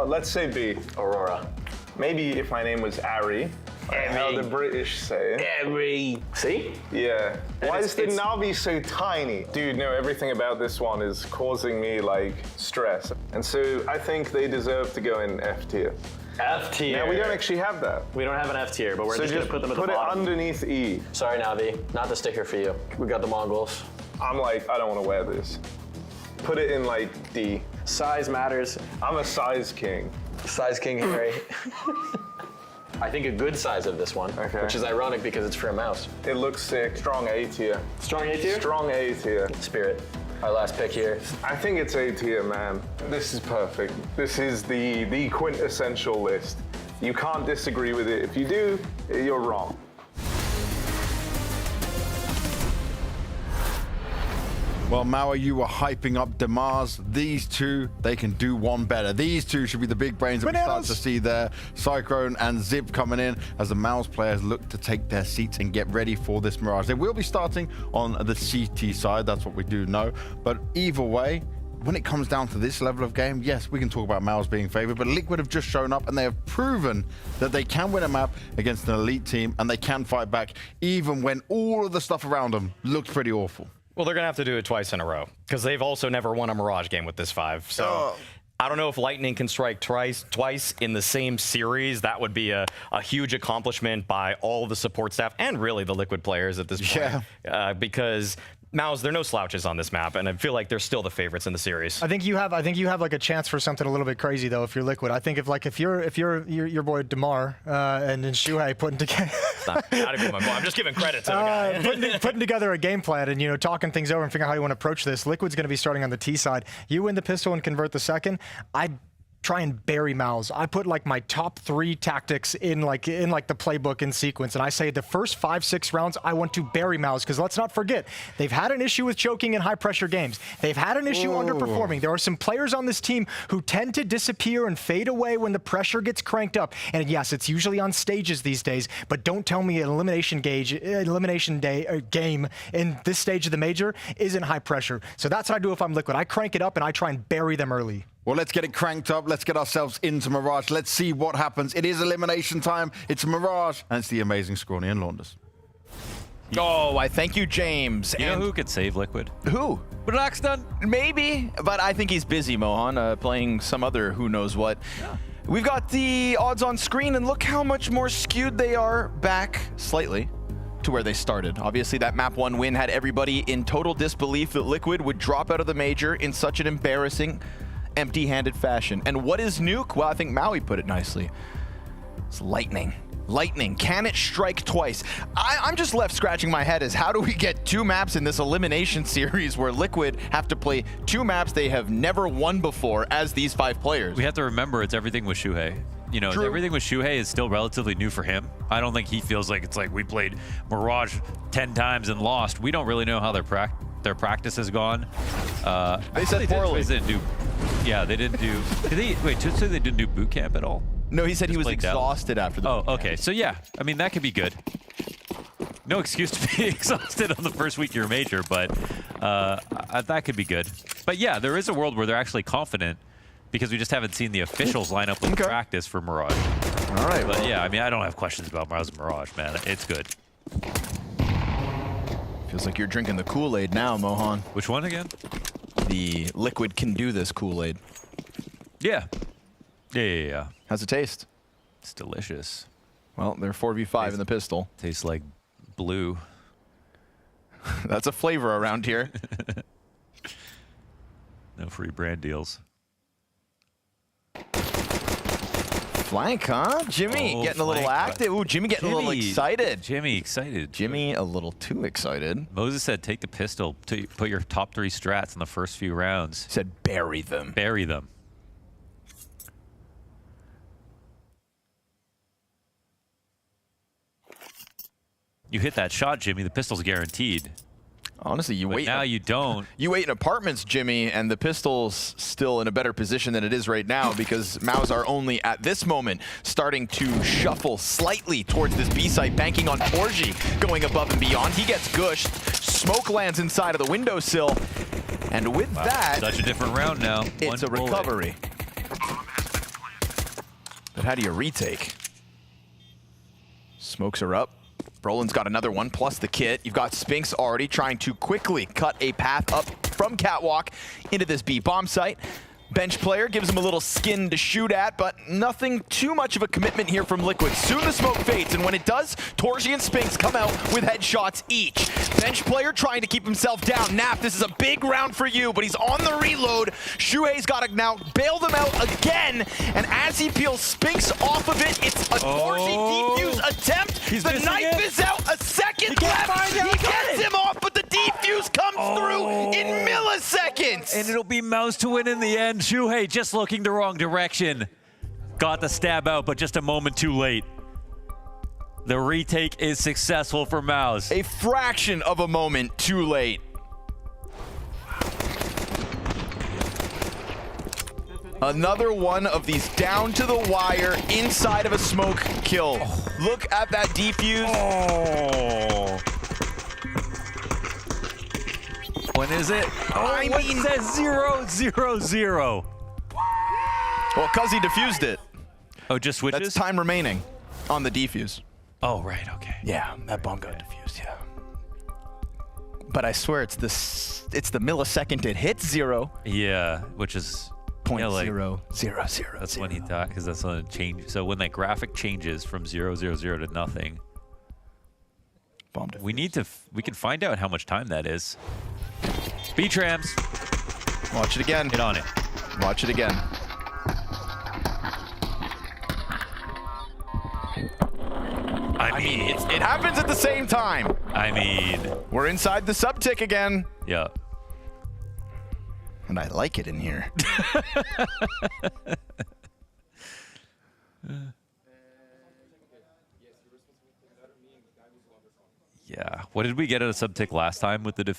Let's say B. Aurora. Maybe if my name was Ari. How the British say. Ari. See? Yeah. Why is the Navi so tiny? Dude, no, everything about this one is causing me like stress. And so I think they deserve to go in F tier. F tier. Now we don't actually have that. We don't have an F tier, but we're just gonna put them at the bottom. Put it underneath E. Sorry, Navi. Not the sticker for you. We got the Mongols. I'm like, I don't want to wear this. Put it in like D. Size matters. I'm a size king. Size king, Harry. I think a good size of this one, which is ironic because it's for a mouse. It looks sick. Strong A tier. Strong A tier? Strong A tier. Spirit. Our last pick here. I think it's A tier, man. This is perfect. This is the quintessential list. You can't disagree with it. If you do, you're wrong. Well, Mauer, you were hyping up Demars. These two, they can do one better. These two should be the big brains that we start to see there. Cyclone and Zip coming in as the MOUZ players look to take their seats and get ready for this Mirage. They will be starting on the CT side. That's what we do know. But either way, when it comes down to this level of game, yes, we can talk about MOUZ being favored, but Liquid have just shown up and they have proven that they can win a map against an elite team and they can fight back even when all of the stuff around them looks pretty awful. Well, they're going to have to do it twice in a row because they've also never won a Mirage game with this 5. So I don't know if Lightning can strike twice in the same series. That would be a huge accomplishment by all the support staff and really the Liquid players at this point. Yeah. Because MOUZ, they're no slouches on this map, and I feel like they're still the favorites in the series. I think you have like a chance for something a little bit crazy though if you're Liquid. I think if you're your boy Demar and then Shuhei putting together not even my boy. I'm just giving credit to the guy. putting together a game plan and talking things over and figuring out how you want to approach this. Liquid's going to be starting on the T side. You win the pistol and convert the second. I'd try and bury MOUZ. I put like my top 3 tactics in the playbook in sequence, and I say the first 5-6 rounds I want to bury MOUZ because let's not forget they've had an issue with choking in high pressure games. They've had an issue underperforming. There are some players on this team who tend to disappear and fade away when the pressure gets cranked up. And yes, it's usually on stages these days, but don't tell me an elimination game in this stage of the major isn't high pressure. So that's what I do if I'm Liquid. I crank it up and I try and bury them early. Well, let's get it cranked up. Let's get ourselves into Mirage. Let's see what happens. It is elimination time. It's Mirage, and it's the amazing Scrawny and Launders. Oh, I thank you, James. You know who could save Liquid? Who? Braxton? Maybe, but I think he's busy, Mohan, playing some other who knows what. Yeah. We've got the odds on screen, and look how much more skewed they are back slightly to where they started. Obviously, that map 1 win had everybody in total disbelief that Liquid would drop out of the major in such an embarrassing, empty-handed fashion. And what is Nuke? Well, I think Maui put it nicely. It's lightning. Lightning. Can it strike twice? I'm just left scratching my head as how do we get 2 maps in this elimination series where Liquid have to play 2 maps they have never won before as these 5 players? We have to remember it's everything with Shuhei. Everything with Shuhei is still relatively new for him. I don't think he feels like it's like we played Mirage 10 times and lost. We don't really know how their practice has gone. They said poorly. They didn't do. Yeah, they didn't do. Wait, so they didn't do boot camp at all? No, he said he was exhausted after the boot camp. Okay. So yeah, I mean that could be good. No excuse to be exhausted on the first week of your major, but that could be good. But yeah, there is a world where they're actually confident because we just haven't seen the officials line up with practice for Mirage. All right. But yeah, I mean I don't have questions about MOUZ and Mirage, man. It's good. Feels like you're drinking the Kool-Aid now, Mohan. Which one again? The Liquid can do this Kool-Aid. Yeah. Yeah. How's it taste? It's delicious. Well, they're 4v5 in the pistol. Tastes like blue. That's a flavor around here. No free brand deals. Flank, huh? Jimmy getting a little active. Ooh, Jimmy getting a little excited. Jimmy excited. Jimmy a little too excited. Moses said take the pistol to put your top 3 strats in the first few rounds. Said bury them. Bury them. You hit that shot, Jimmy, the pistol's guaranteed. Honestly, you wait. Now you don't. You wait in apartments, Jimmy, and the pistol's still in a better position than it is right now because MOUZ are only at this moment starting to shuffle slightly towards this B site, banking on Torji going above and beyond. He gets gushed. Smoke lands inside of the windowsill. And with that, such a different round now. It's a recovery. But how do you retake? Smokes are up. Brolin's got another one, plus the kit. You've got Spinks already trying to quickly cut a path up from Catwalk into this B bomb site. Bench player gives him a little skin to shoot at, but nothing too much of a commitment here from Liquid. Soon the smoke fades, and when it does, Torji and Spinks come out with headshots each. Bench player trying to keep himself down. Nap, this is a big round for you, but he's on the reload. Shuhei's got to now bail them out again, and as he peels Spinks off of it, it's a Torji defuse attempt. The knife is out, a second left. He gets him off, but the defuse comes through in milliseconds. And it'll be MOUZ to win in the end. Shuhei just looking the wrong direction. Got the stab out, but just a moment too late. The retake is successful for MOUZ. A fraction of a moment too late. Another one of these down to the wire inside of a smoke kill. Look at that defuse. When is it? I mean, it says 0-0-0. Well, because he defused it. Oh, just switches? That's time remaining on the defuse. Oh, right, okay. Yeah, that bomb got defused, yeah. But I swear it's the millisecond it hits 0. Yeah, which is... 0.000. That's when he thought, because that's when it changed. So when that graphic changes from 0-0-0 to nothing, we can find out how much time that is. B-Trams. Watch it again. Get on it. Watch it again. I mean, it happens at the same time. I mean, we're inside the sub-tick again. Yeah. And I like it in here. Yeah. What did we get at a sub-tick last time with the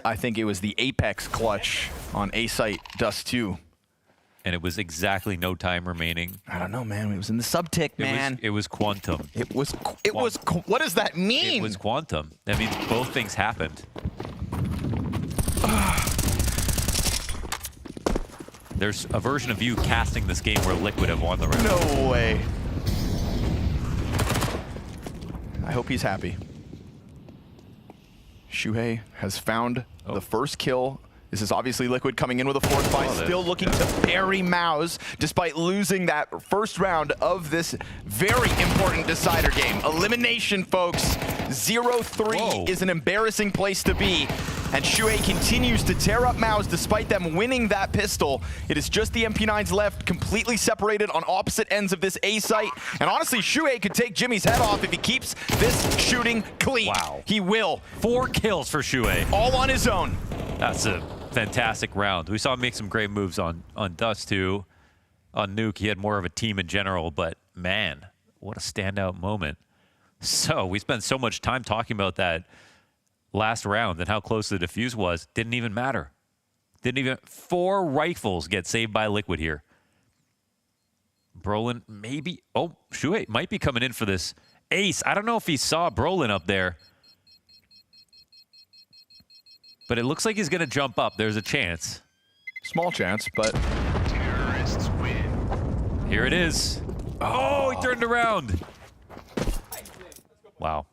I think it was the Apex clutch on A site Dust 2. And it was exactly no time remaining. I don't know, man. It was in the sub-tick, man. It was quantum. It was what does that mean? It was quantum. That means both things happened. There's a version of you casting this game where Liquid have won the round. No way. I hope he's happy. Shuhei has found the first kill. This is obviously Liquid coming in with a fourth fight, still looking to bury MOUZ despite losing that first round of this very important decider game. Elimination, folks. 0-3 is an embarrassing place to be. And Shuhei continues to tear up MOUZ despite them winning that pistol. It is just the MP9s left, completely separated on opposite ends of this A site. And honestly, Shuhei could take Jimmy's head off if he keeps this shooting clean. Wow. He will. 4 kills for Shuhei. All on his own. That's a fantastic round. We saw him make some great moves on Dust 2. On Nuke, he had more of a team in general, but man, what a standout moment. So we spent so much time talking about that last round and how close the defuse was. Didn't even matter. 4 rifles get saved by Liquid here. Brolin maybe, Shuhei might be coming in for this ace. I don't know if he saw Brolin up there. But it looks like he's going to jump up. There's a chance. Small chance, but... Terrorists win. Here it is. Oh, he turned around. Wow.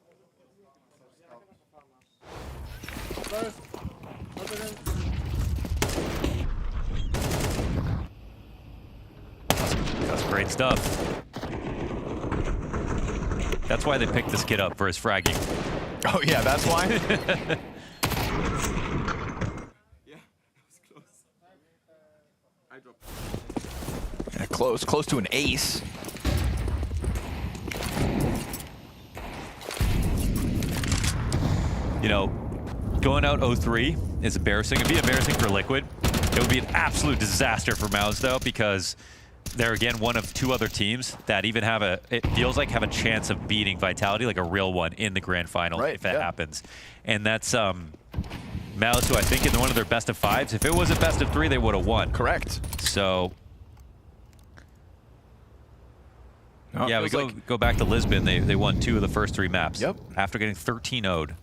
That's great stuff. That's why they picked this kid up for his fragging. Oh, yeah, that's why? Close to an ace. You know, going out 0-3 is embarrassing. It'd be embarrassing for Liquid. It would be an absolute disaster for MOUZ, though, because they're again one of 2 other teams that even have it feels like have a chance of beating Vitality, like a real one, in the grand final if that happens. And that's MOUZ, who I think in one of their best of 5s. If it was a best of 3, they would have won. Correct. So No, yeah, we go back to Lisbon. They won 2 of the first 3 maps. Yep. After getting 13-0'd.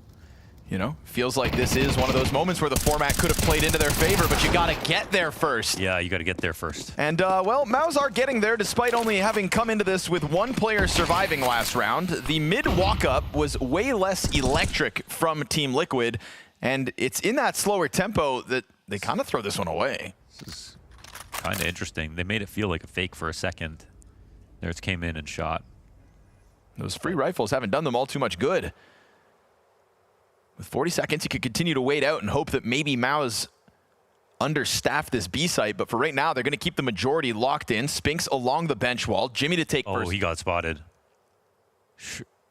You know, feels like this is one of those moments where the format could have played into their favor, but you got to get there first. Yeah, you got to get there first. And, well, MOUZ are getting there despite only having come into this with 1 player surviving last round. The mid walk-up was way less electric from Team Liquid, and it's in that slower tempo that they kind of throw this one away. This is kind of interesting. They made it feel like a fake for a second. Nerds came in and shot. Those free rifles haven't done them all too much good. With 40 seconds, you could continue to wait out and hope that maybe MOUZ understaffed this B site, but for right now, they're going to keep the majority locked in. Spinks along the bench wall. Jimmy to take first. Oh, he got spotted.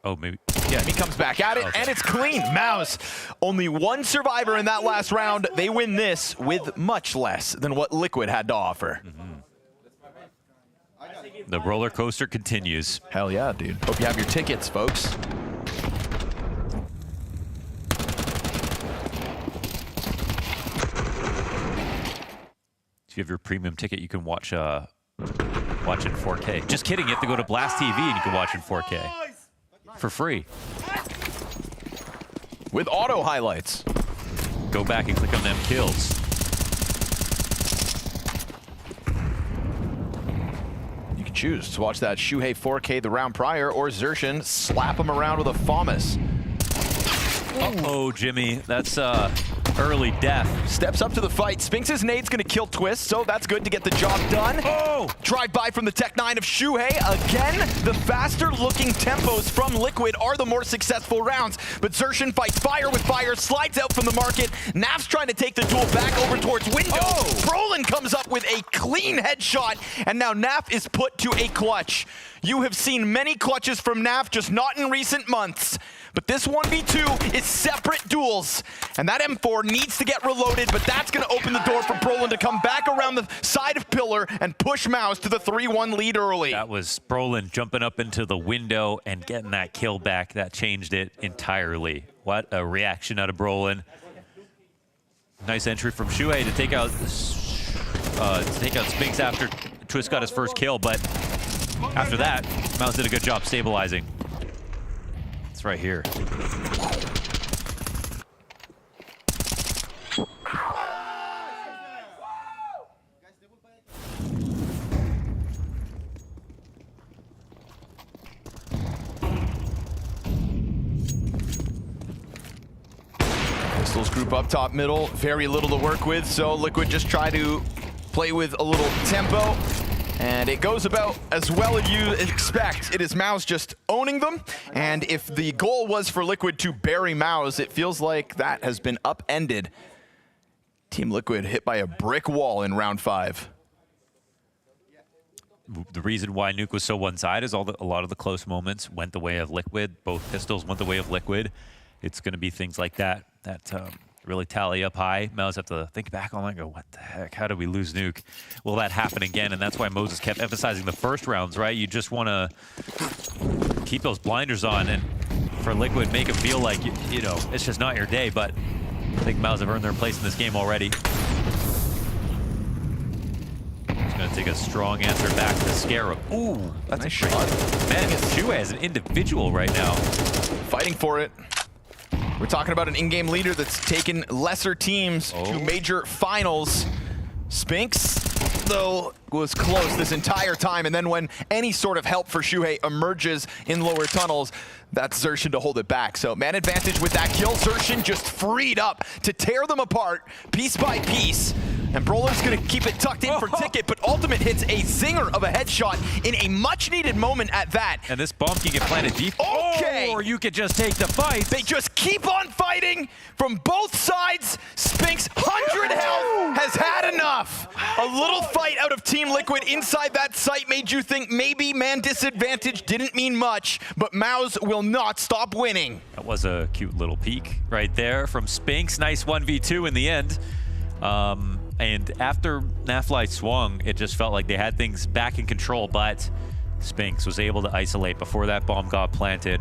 Oh, maybe. Yeah, he comes back at it, and it's clean. MOUZ, only 1 survivor in that last round. They win this with much less than what Liquid had to offer. The roller coaster continues. Hell yeah, dude. Hope you have your tickets, folks. If you have your premium ticket, you can watch in 4K. Just kidding, you have to go to Blast TV and you can watch in 4K. For free. With auto highlights. Go back and click on them kills. You can choose to watch that Shuhei 4K the round prior, or Xerxin slap him around with a FAMAS. Oh, Jimmy, that's early death. Steps up to the fight. Spinks' nade's gonna kill Twist, so that's good to get the job done. Oh! Drive by from the Tech 9 of Shuhei. Again, the faster looking tempos from Liquid are the more successful rounds. But Xerxin fights fire with fire, slides out from the market. Naf's trying to take the duel back over towards window. Oh! Brolin comes up with a clean headshot, and now Naf is put to a clutch. You have seen many clutches from Naf, just not in recent months. But this 1v2 is separate duels, and that M4 needs to get reloaded, but that's going to open the door for Brolin to come back around the side of Pillar and push MOUZ to the 3-1 lead early. That was Brolin jumping up into the window and getting that kill back. That changed it entirely. What a reaction out of Brolin. Nice entry from Shuhei to take out Spinks after Twist got his first kill, but after that, MOUZ did a good job stabilizing. It's right here. Pistols group up top middle, very little to work with, so Liquid just try to play with a little tempo. And it goes about as well as you expect. It is MOUZ just owning them. And if the goal was for Liquid to bury MOUZ, it feels like that has been upended. Team Liquid hit by a brick wall in round 5. The reason why Nuke was so one-sided is a lot of the close moments went the way of Liquid. Both pistols went the way of Liquid. It's going to be things like that really tally up high. MOUZ have to think back on and go, what the heck? How did we lose Nuke? Will that happen again? And that's why Moses kept emphasizing the first rounds, right? You just want to keep those blinders on, and for Liquid, make them feel like, you know, it's just not your day. But I think MOUZ have earned their place in this game already. He's going to take a strong answer back to Scarab. Ooh, that's nice a shot. Man, Shuhei as an individual right now. Fighting for it. We're talking about an in-game leader that's taken lesser teams to major finals. Spinks, though, was close this entire time, and then when any sort of help for Shuhei emerges in lower tunnels, that's Xerxin to hold it back. So man advantage with that kill. Xerxin just freed up to tear them apart piece by piece. And Brolin's gonna keep it tucked in for Ticket, but Ultimate hits a zinger of a headshot in a much-needed moment at that. And this bomb can get planted deep. Okay! Or you could just take the fight. They just keep on fighting from both sides. Spinks, 100 health, has had enough. A little fight out of Team Liquid inside that site made you think maybe man disadvantage didn't mean much, but MOUZ will not stop winning. That was a cute little peek right there from Spinks. Nice 1v2 in the end. And after Nafly swung, it just felt like they had things back in control, but Spinks was able to isolate before that bomb got planted.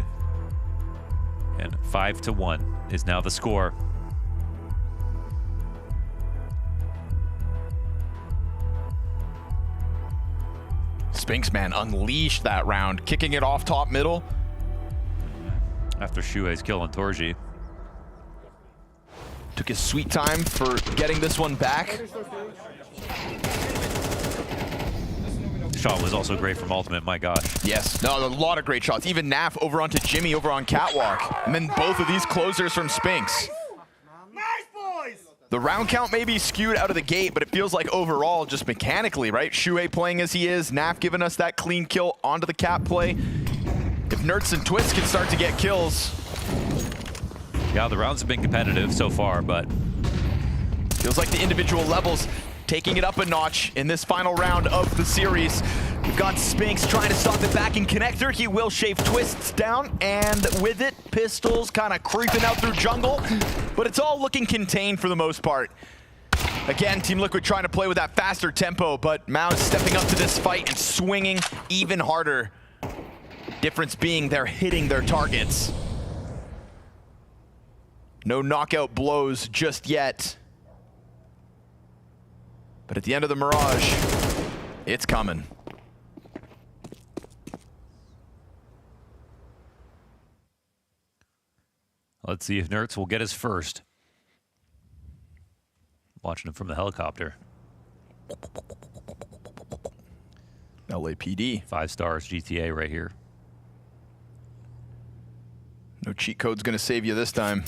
And 5-1 is now the score. Spinks, man, unleashed that round, kicking it off top middle. After Shuei's kill on Torji. Took his sweet time for getting this one back. Shot was also great from Ultimate, my gosh. Yes, no, a lot of great shots. Even Naf over onto Jimmy over on Catwalk. And then both of these closers from Spinks. The round count may be skewed out of the gate, but it feels like overall, just mechanically, right? Shuei playing as he is, Naf giving us that clean kill onto the cap play. If Nerts and Twist can start to get kills. Yeah, the rounds have been competitive so far, but feels like the individual levels taking it up a notch in this final round of the series. We've got Spinks trying to stop it back in connector. He will shave Twists down, and with it, Pistols kind of creeping out through jungle, but it's all looking contained for the most part. Again, Team Liquid trying to play with that faster tempo, but MOUZ stepping up to this fight and swinging even harder. Difference being they're hitting their targets. No knockout blows just yet. But at the end of the Mirage, it's coming. Let's see if Nerts will get his first. Watching him from the helicopter. LAPD. 5 stars GTA right here. No cheat code's gonna save you this time.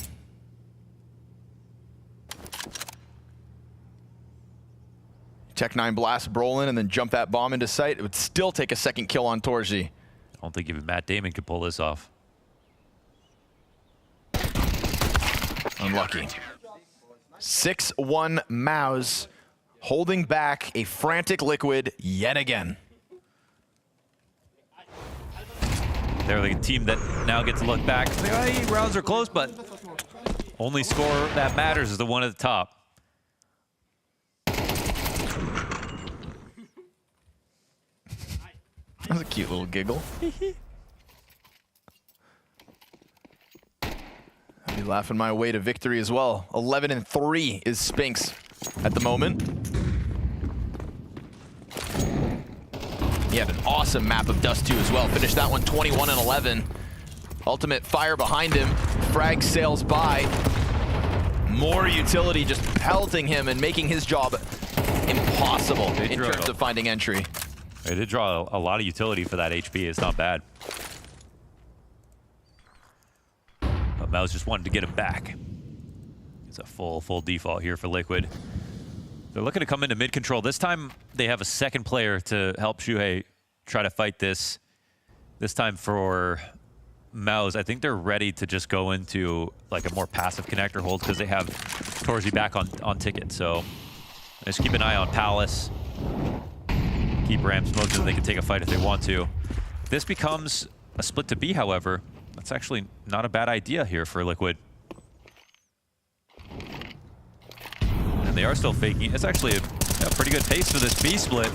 Tech-9 blast Brolin and then jump that bomb into sight. It would still take a second kill on Torji. I don't think even Matt Damon could pull this off. Unlucky. 6-1 MOUZ, holding back a frantic Liquid yet again. They're the team that now gets to look back. Hey, rounds are close, but only score that matters is the one at the top. That was a cute little giggle. I'll be laughing my way to victory as well. 11-3 is Spinks at the moment. He had an awesome map of Dust 2 as well. Finished that one 21-11. Ultimate fire behind him. Frag sails by. More utility just pelting him and making his job impossible in terms of finding entry. They did draw a lot of utility for that HP. It's not bad. But MOUZ just wanted to get him back. It's a full default here for Liquid. They're looking to come into mid control. This time they have a second player to help Shuhei try to fight this. This time for MOUZ, I think they're ready to just go into like a more passive connector hold because they have Torzi back on ticket. So just keep an eye on Palace. Keep ramps smoked so they can take a fight if they want to. If this becomes a split to B, however, that's actually not a bad idea here for Liquid. And they are still faking. It's actually a pretty good pace for this B split.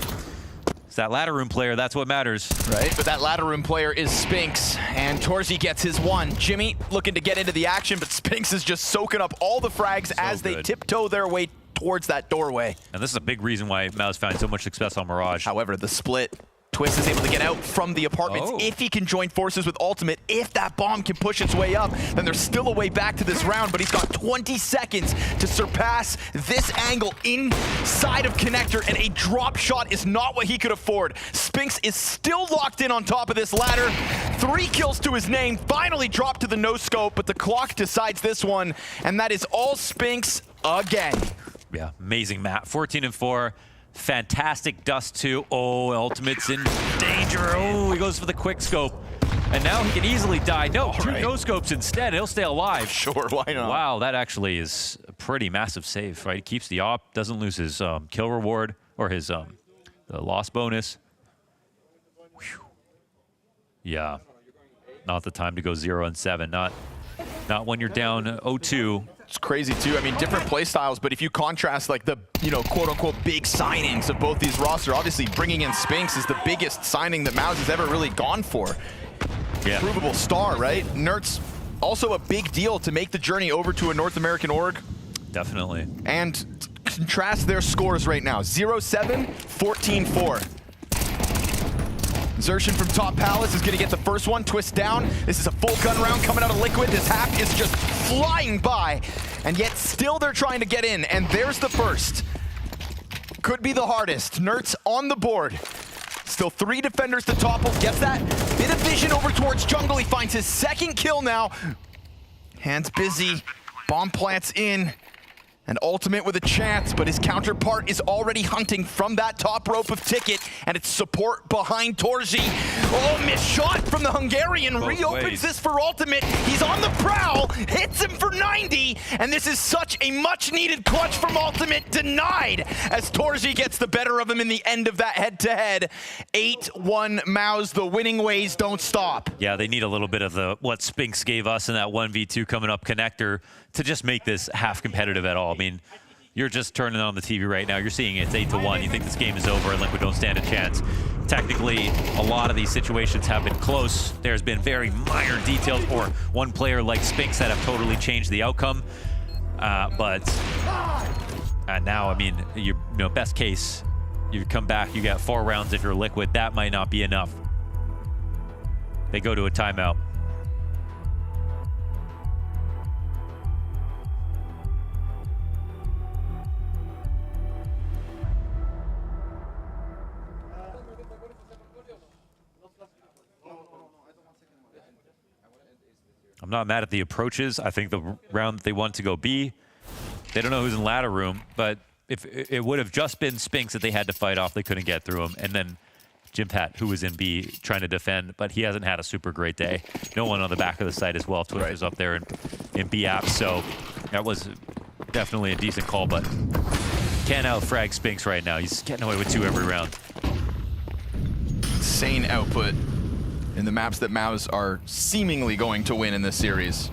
It's that ladder room player, that's what matters. Right, but that ladder room player is Spinks, and Torzi gets his one. Jimmy looking to get into the action, but Spinks is just soaking up all the frags as they tiptoe their way towards that doorway. And this is a big reason why MOUZ found so much success on Mirage. However, the split, Twist is able to get out from the apartments if he can join forces with Ultimate. If that bomb can push its way up, then there's still a way back to this round, but he's got 20 seconds to surpass this angle inside of Connector, and a drop shot is not what he could afford. Spinks is still locked in on top of this ladder. 3 kills to his name, finally dropped to the no-scope, but the clock decides this one, and that is all Spinks again. Yeah, amazing map. 14-4. Fantastic Dust 2. Oh, Ultimate's in danger. Oh, he goes for the quick scope. And now he can easily die. No, two no-scopes instead. He'll stay alive. Sure, why not? Wow, that actually is a pretty massive save, right? He keeps the op, doesn't lose his kill reward or his the loss bonus. Whew. Yeah, not the time to go 0-7. Not when you're down 0-2. It's crazy too. I mean, different play styles, but if you contrast like the, you know, quote unquote big signings of both these rosters, obviously bringing in Spinks is the biggest signing that MOUZ has ever really gone for. Yeah. Provable star, right? Nert's also a big deal to make the journey over to a North American org. Definitely. And contrast their scores right now. 0-7, 14-4. Xertion from top palace is going to get the first one. Twist down. This is a full gun round coming out of Liquid. This half is just flying by. And yet still they're trying to get in. And there's the first. Could be the hardest. Nert's on the board. Still 3 defenders to topple. Gets that bit of vision over towards jungle. He finds his second kill now. Hands busy. Bomb plants in. And Ultimate with a chance, but his counterpart is already hunting from that top rope of Ticket, and it's support behind Torzi. Oh, missed shot from the Hungarian. Both Reopens ways. this for Ultimate. He's on the prowl, hits him for 90, and this is such a much-needed clutch from Ultimate, denied as Torzi gets the better of him in the end of that head-to-head. 8-1 MOUZ, the winning ways don't stop. Yeah, they need a little bit of the what Spinks gave us in that 1v2 coming up connector to just make this half competitive at all. I mean, you're just turning on the TV right now. You're seeing it's 8-1. You think this game is over and Liquid don't stand a chance. Technically, a lot of these situations have been close. There's been very minor details or one player like Spinks that have totally changed the outcome. But now, I mean, you know, best case, you come back, you got 4 rounds if you're Liquid. That might not be enough. They go to a timeout. I'm not mad at the approaches. I think the round that they want to go B, they don't know who's in ladder room, but if it would have just been Spinks that they had to fight off, they couldn't get through him. And then Jimpat, who was in B, trying to defend, but he hasn't had a super great day. No one on the back of the site as well. Twitch is up there in B apps, so that was definitely a decent call, but can't out-frag Spinks right now. He's getting away with 2 every round. Insane output in the maps that MOUZ are seemingly going to win in this series.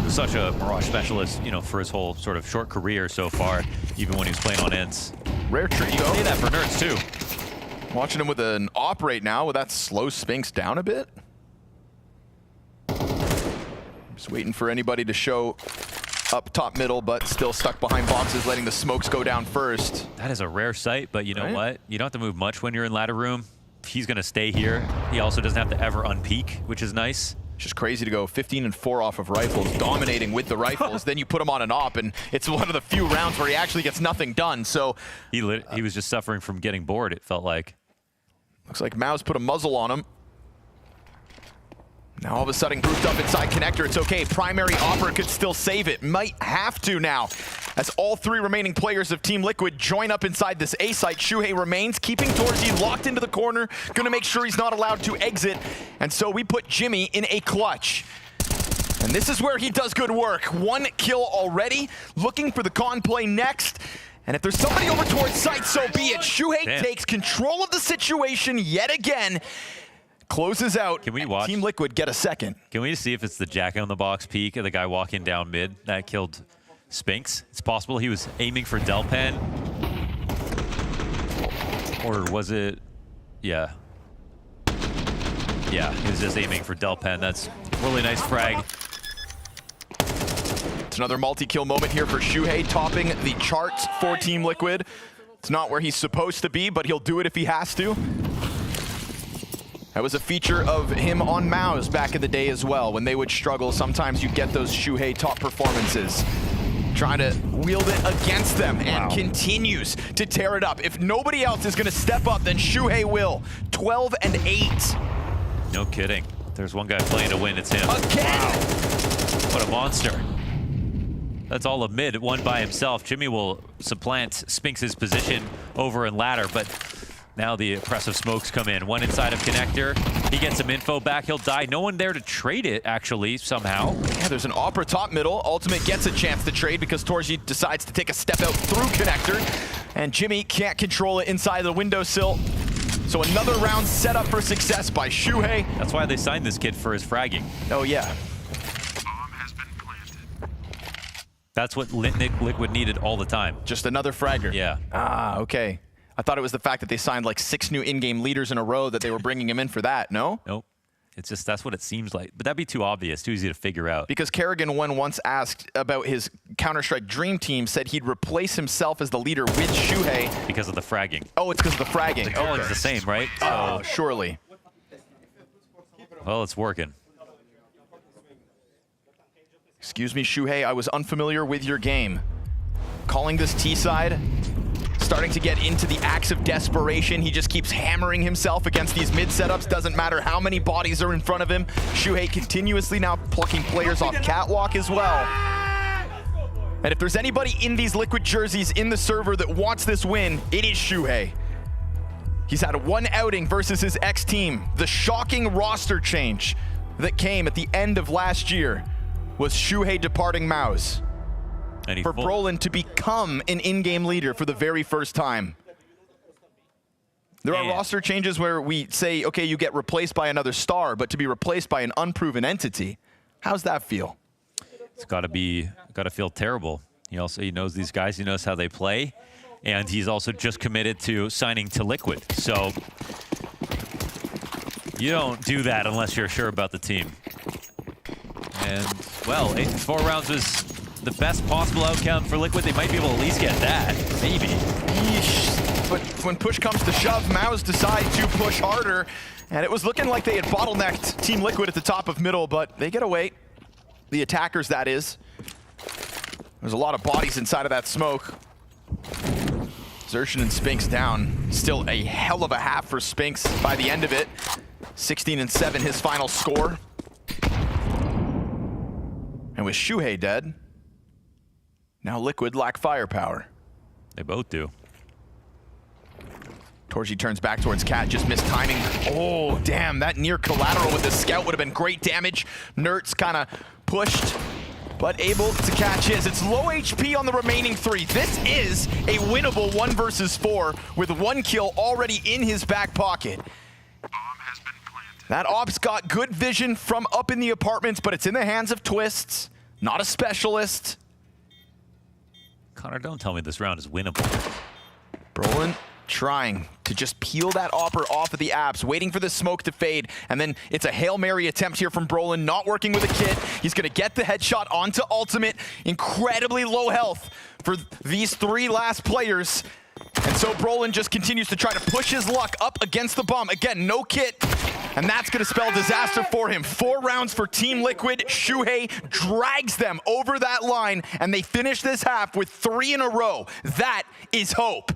Such a Mirage specialist, you know, for his whole sort of short career so far, even when he was playing on ends. Rare trio. You can say that for Nerds too. Watching him with an op right now. Will that slow Spinks down a bit? Just waiting for anybody to show up top middle, but still stuck behind boxes, letting the smokes go down first. That is a rare sight, but you know what? You don't have to move much when you're in ladder room. He's going to stay here. He also doesn't have to ever unpeak, which is nice. It's just crazy to go 15-4 off of rifles, dominating with the rifles. Then you put him on an op, and it's one of the few rounds where he actually gets nothing done. So he was just suffering from getting bored, it felt like. Looks like MOUZ put a muzzle on him. Now all of a sudden, grouped up inside connector, it's okay. Primary Opera could still save it. Might have to now, as all 3 remaining players of Team Liquid join up inside this A site. Shuhei remains, keeping Torzi locked into the corner, gonna make sure he's not allowed to exit. And so we put Jimmy in a clutch. And this is where he does good work. 1 kill already, looking for the con play next. And if there's somebody over towards site, so be it. Shuhei takes control of the situation yet again. Closes out. Can we watch? Team Liquid get a second. Can we see if it's the jack on the box peek of the guy walking down mid that killed Spinks? It's possible he was aiming for Delpen. Or was it? Yeah. Yeah, he was just aiming for Delpen. That's really nice frag. It's another multi-kill moment here for Shuhei, topping the charts for Team Liquid. It's not where he's supposed to be, but he'll do it if he has to. That was a feature of him on MOUZ back in the day as well. When they would struggle, sometimes you get those Shuhei top performances. Trying to wield it against them and continues to tear it up. If nobody else is going to step up, then Shuhei will. 12-8. No kidding. There's one guy playing to win, it's him. Again! Wow. What a monster. That's all of mid, one by himself. Jimmy will supplant Spinks' position over in ladder, but now the oppressive smokes come in. One inside of connector. He gets some info back. He'll die. No one there to trade it, actually, somehow. Yeah, there's an Opera top middle. Ultimate gets a chance to trade because Torzi decides to take a step out through connector. And Jimmy can't control it inside the windowsill. So another round set up for success by Shuhei. That's why they signed this kid for his fragging. Oh, yeah. That's what Liquid needed all the time. Just another fragger. Yeah. Ah, okay. I thought it was the fact that they signed like 6 new in-game leaders in a row that they were bringing him in for that. No? Nope. It's just, that's what it seems like. But that'd be too obvious, too easy to figure out. Because Kerrigan, when once asked about his Counter-Strike Dream Team, said he'd replace himself as the leader with Shuhei. Because of the fragging. Oh, it's because of the fragging. The calling's the same, right? Oh, surely. Well, it's working. Excuse me, Shuhei, I was unfamiliar with your game. Calling this T-side, starting to get into the acts of desperation. He just keeps hammering himself against these mid setups. Doesn't matter how many bodies are in front of him. Shuhei continuously now plucking players off catwalk as well. And if there's anybody in these Liquid jerseys in the server that wants this win, it is Shuhei. He's had one outing versus his ex-team. The shocking roster change that came at the end of last year was Shuhei departing MOUZ. For Brolin to become an in-game leader for the very first time. There are roster changes where we say, okay, you get replaced by another star, but to be replaced by an unproven entity, how's that feel? It's got to feel terrible. He knows these guys, he knows how they play, and he's also just committed to signing to Liquid. So you don't do that unless you're sure about the team. And well, 4 rounds was the best possible outcome for Liquid. They might be able to at least get that, maybe. Yeesh. But when push comes to shove, MOUZ decide to push harder, and it was looking like they had bottlenecked Team Liquid at the top of middle, but they get away. The attackers, that is. There's a lot of bodies inside of that smoke. Xertion and Spinks down. Still a hell of a half for Spinks by the end of it. 16-7 his final score. And with Shuhei dead, now Liquid lack firepower. They both do. Torji turns back towards Cat, just missed timing. Oh, damn, that near collateral with the scout would have been great damage. Nertz kind of pushed, but able to catch his. It's low HP on the remaining 3. This is a winnable 1 versus 4 with 1 kill already in his back pocket. That Ops got good vision from up in the apartments, but it's in the hands of Twists, not a specialist. Connor, don't tell me this round is winnable. Brolin trying to just peel that Opper off of the apps, waiting for the smoke to fade, and then it's a Hail Mary attempt here from Brolin, not working with a kit. He's gonna get the headshot onto ultimate. Incredibly low health for these 3 last players. And so Brolin just continues to try to push his luck up against the bomb. Again, no kit, and that's gonna spell disaster for him. 4 rounds for Team Liquid. Shuhei drags them over that line, and they finish this half with 3 in a row. That is hope.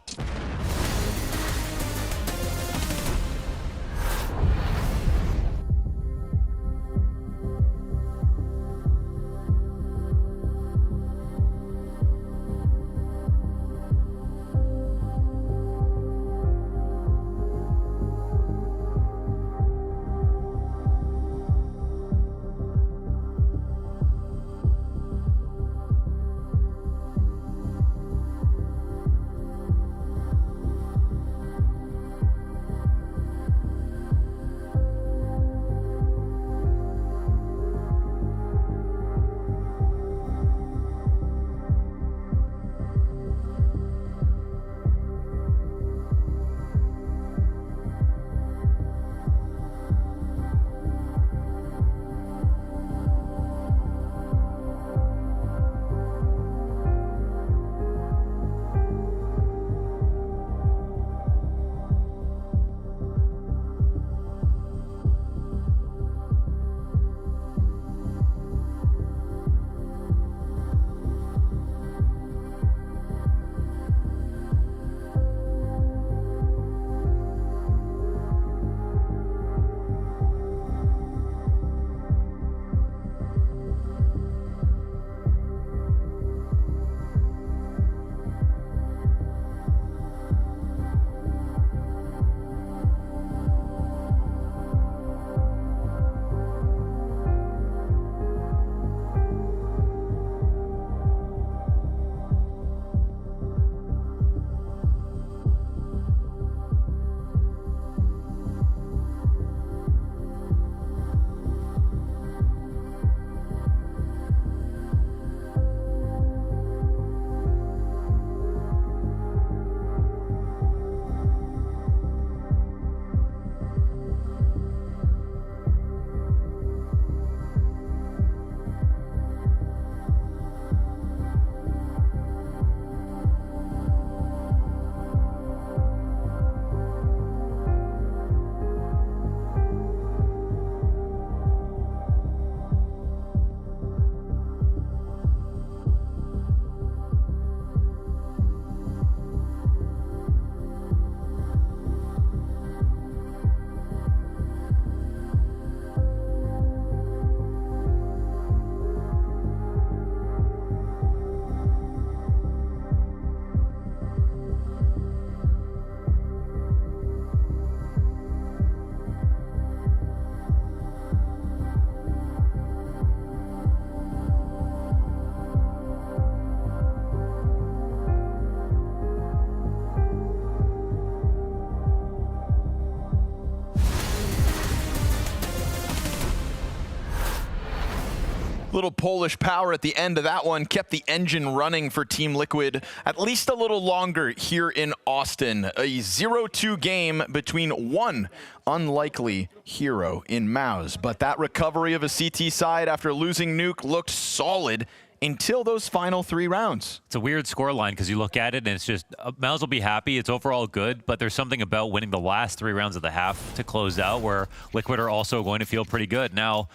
Little Polish power at the end of that one kept the engine running for Team Liquid at least a little longer here in Austin. A 0-2 game between one unlikely hero in MOUZ. But that recovery of a CT side after losing Nuke looked solid until those final 3 rounds. It's a weird scoreline because you look at it and it's just, MOUZ will be happy. It's overall good, but there's something about winning the last 3 rounds of the half to close out where Liquid are also going to feel pretty good. Now,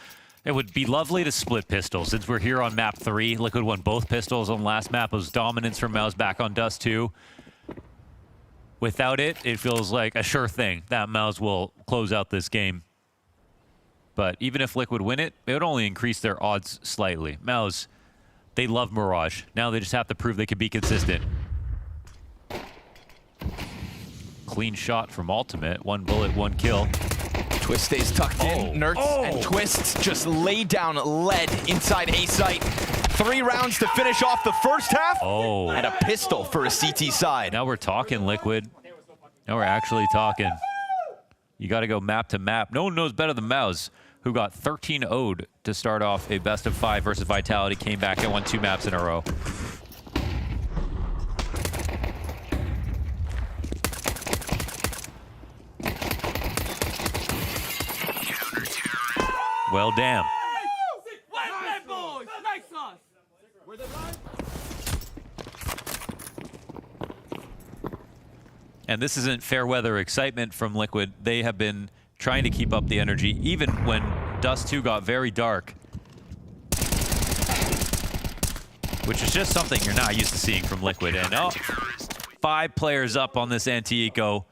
it would be lovely to split pistols. Since we're here on map 3, Liquid won both pistols on the last map. It was dominance from MOUZ back on Dust 2. Without it, it feels like a sure thing that MOUZ will close out this game. But even if Liquid win it, it would only increase their odds slightly. MOUZ, they love Mirage. Now they just have to prove they can be consistent. Clean shot from Ultimate. 1 bullet, 1 kill. Twist stays tucked in. Nerds and Twists just lay down lead inside A site. 3 rounds to finish off the first half. Oh. And a pistol for a CT side. Now we're talking, Liquid. Now we're actually talking. You got to go map to map. No one knows better than MOUZ, who got 13-0'd to start off a best of 5 versus Vitality, came back and won 2 maps in a row. Well, damn. And this isn't fair weather excitement from Liquid. They have been trying to keep up the energy, even when Dust 2 got very dark. Which is just something you're not used to seeing from Liquid. And 5 players up on this anti-eco.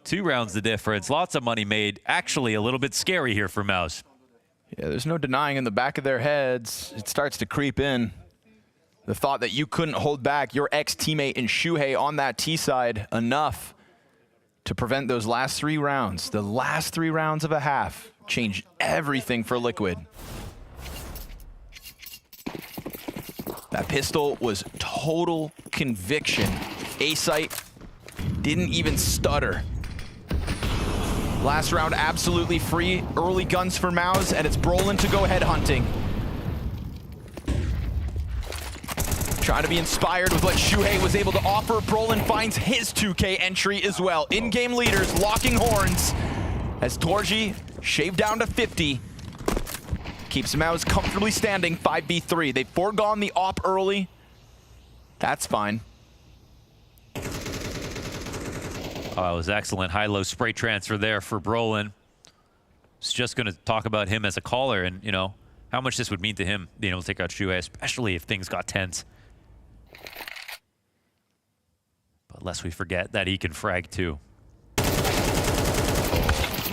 2 rounds the difference. Lots of money made. Actually, a little bit scary here for MOUZ. Yeah, there's no denying in the back of their heads, it starts to creep in. The thought that you couldn't hold back your ex-teammate in Shuhei on that T side enough to prevent those last 3 rounds. The last 3 rounds of a half changed everything for Liquid. That pistol was total conviction. A-site didn't even stutter. Last round absolutely free. Early guns for MOUZ, and it's Brolin to go head hunting. Trying to be inspired with what Shuhei was able to offer. Brolin finds his 2K entry as well. In-game leaders locking horns as Torji shaved down to 50. Keeps MOUZ comfortably standing 5v3. They've foregone the op early. That's fine. Oh, it was excellent. High-low spray transfer there for Brolin. It's just going to talk about him as a caller and, you know, how much this would mean to him being able to take out Shuhei, especially if things got tense. But lest we forget that he can frag too.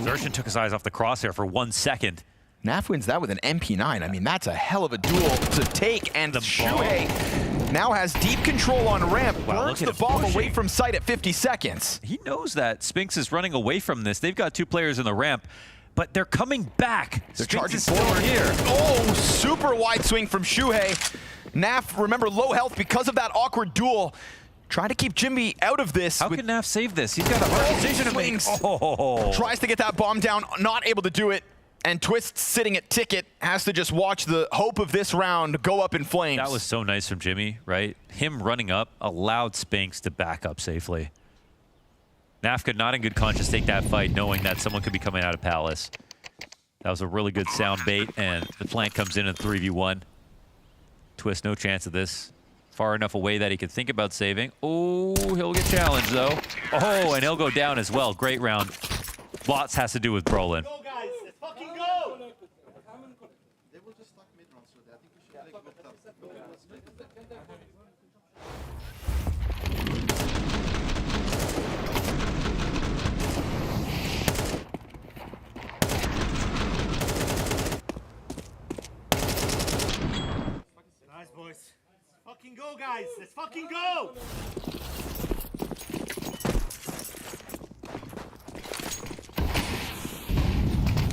Zershin took his eyes off the crosshair for 1 second. Naf wins that with an MP9. I mean, that's a hell of a duel to take. And the Shuhei now has deep control on ramp. Wow, burns the bomb away from sight at 50 seconds. He knows that Spinx is running away from this. They've got 2 players in the ramp, but they're coming back. They're Spinx charging is still forward here. Oh, super wide swing from Shuhei. Naf, remember, low health because of that awkward duel. Trying to keep Jimmy out of this. How can Naf save this? He's got a hard decision to make. Oh. Tries to get that bomb down, not able to do it. And Twist, sitting at ticket, has to just watch the hope of this round go up in flames. That was so nice from Jimmy, right? Him running up allowed Spinx to back up safely. Naf could not in good conscience take that fight knowing that someone could be coming out of Palace. That was a really good sound bait, and the flank comes in 3v1. Twist, no chance of this. Far enough away that he could think about saving. Oh, he'll get challenged, though. Oh, and he'll go down as well. Great round. Lots has to do with Brolin. Nice, boys. Let's fucking go, guys. Let's fucking go.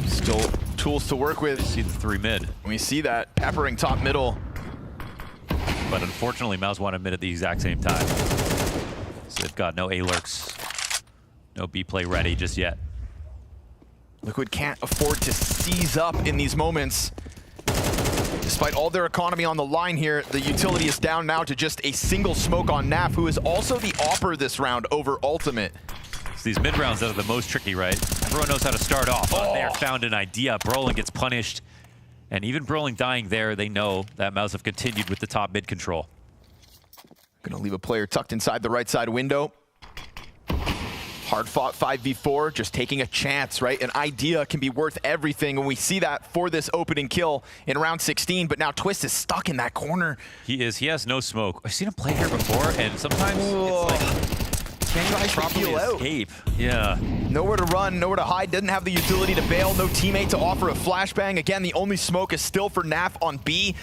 Still tools to work with. See the 3 mid. We see that peppering top middle. But unfortunately, MOUZ wanted mid at the exact same time. So they've got no A-lurks, no B-play ready just yet. Liquid can't afford to seize up in these moments. Despite all their economy on the line here, the utility is down now to just a single smoke on Naf, who is also the AWPer this round over Ultimate. So these mid rounds that are the most tricky, right? Everyone knows how to start off. Oh, they found an idea. Brolin gets punished. And even Brolin dying there, they know that MOUZ have continued with the top mid control. Gonna leave a player tucked inside the right side window. Hard fought 5v4, just taking a chance, right? An idea can be worth everything, and we see that for this opening kill in round 16, but now Twist is stuck in that corner. He is. He has no smoke. I've seen him play here before, and sometimes it's like, can he properly escape? Yeah. Nowhere to run, nowhere to hide, doesn't have the utility to bail, no teammate to offer a flashbang. Again, the only smoke is still for Naf on B.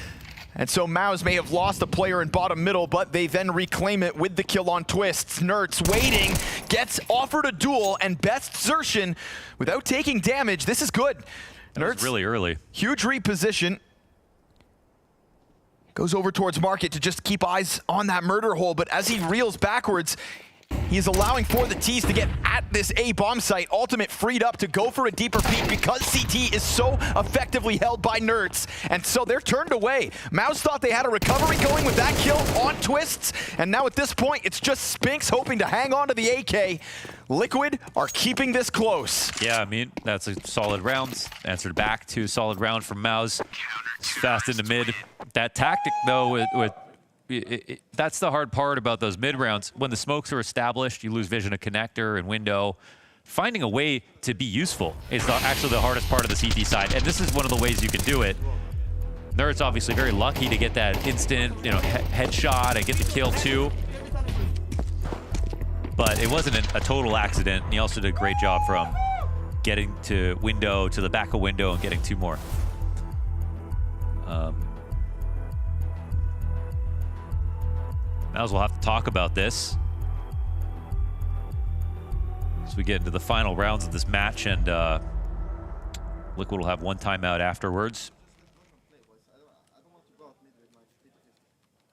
And so MOUZ may have lost a player in bottom middle, but they then reclaim it with the kill on Twists. Nertz waiting, gets offered a duel, and best Xertion without taking damage. This is good. Nertz really early. Huge reposition. Goes over towards Market to just keep eyes on that murder hole, but as he reels backwards, he's allowing for the T's to get at this A bomb site. Ultimate freed up to go for a deeper peek because CT is so effectively held by Nertz. And so they're turned away. MOUZ thought they had a recovery going with that kill on Twists. And now at this point, it's just Spinks hoping to hang on to the AK. Liquid are keeping this close. Yeah, I mean, that's a solid round. Answered back to a solid round from MOUZ. Fast into mid. That tactic, though, that's the hard part about those mid rounds. When the smokes are established, you lose vision of connector and window. Finding a way to be useful is actually the hardest part of the CT side, and this is one of the ways you can do it. Nertz obviously very lucky to get that instant, headshot and get the kill too. But it wasn't a total accident. And he also did a great job from getting to window, to the back of window, and getting two more. MOUZ will have to talk about this as we get into the final rounds of this match, and Liquid will have one timeout afterwards.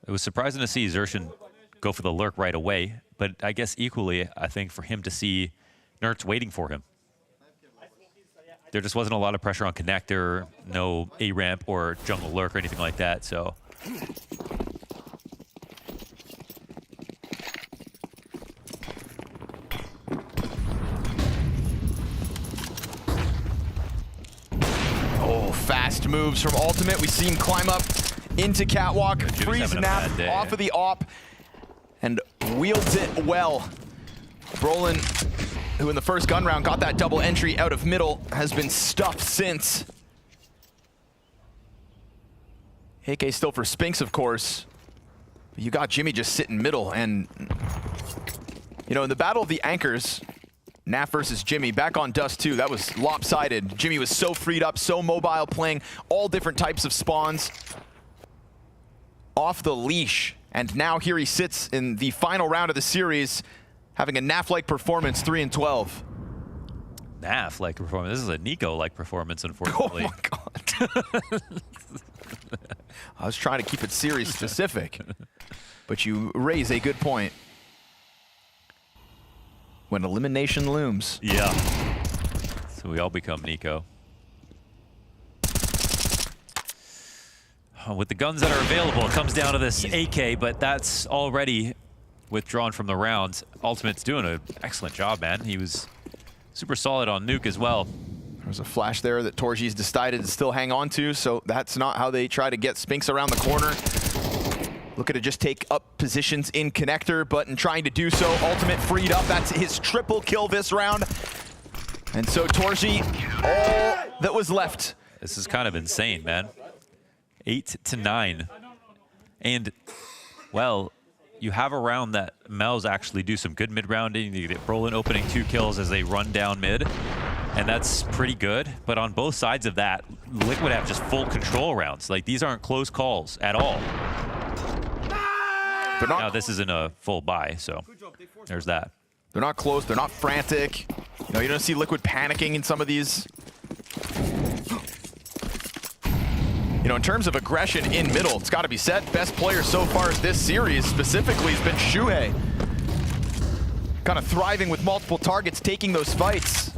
It was surprising to see Xertion go for the lurk right away, but I guess equally, I think for him to see Nertz waiting for him. There just wasn't a lot of pressure on connector, no A-ramp or jungle lurk or anything like that, so. Fast moves from Ultimate. We see him climb up into Catwalk, freeze Nap off of the op, and wields it well. Brolin, who in the first gun round got that double entry out of middle, has been stuffed since. AK still for Spinks, of course. But you got Jimmy just sitting middle, and in the battle of the anchors, Naf versus Jimmy, back on Dust 2, that was lopsided. Jimmy was so freed up, so mobile, playing all different types of spawns. Off the leash. And now here he sits in the final round of the series, having a Naf-like performance, 3-12. Naf-like performance? This is a Nico-like performance, unfortunately. Oh my god. I was trying to keep it series specific, but you raise a good point. When elimination looms. Yeah. So we all become Nico. With the guns that are available, it comes down to this AK, but that's already withdrawn from the rounds. Ultimate's doing an excellent job, man. He was super solid on Nuke as well. There's a flash there that Torgy's decided to still hang on to, so that's not how they try to get Spinks around the corner. Looking to just take up positions in connector, but in trying to do so, Ultimate freed up. That's his triple kill this round. And so Torgy, all that was left. This is kind of insane, man. 8-9. And, well, you have a round that MOUZ actually do some good mid-rounding. You get Brolin opening 2 kills as they run down mid. And that's pretty good. But on both sides of that, Liquid have just full control rounds. Like, these aren't close calls at all. Now, this isn't a full buy, so there's that. They're not close. They're not frantic. You don't see Liquid panicking in some of these. In terms of aggression in middle, it's got to be said, best player so far this series specifically has been Shuhei. Kind of thriving with multiple targets, taking those fights.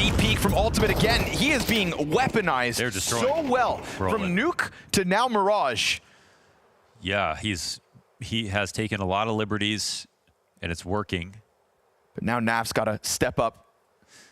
deep peek from Ultimate again. He is being weaponized so well from Nuke to now Mirage. Yeah, he has taken a lot of liberties, and it's working. But now Naf's got to step up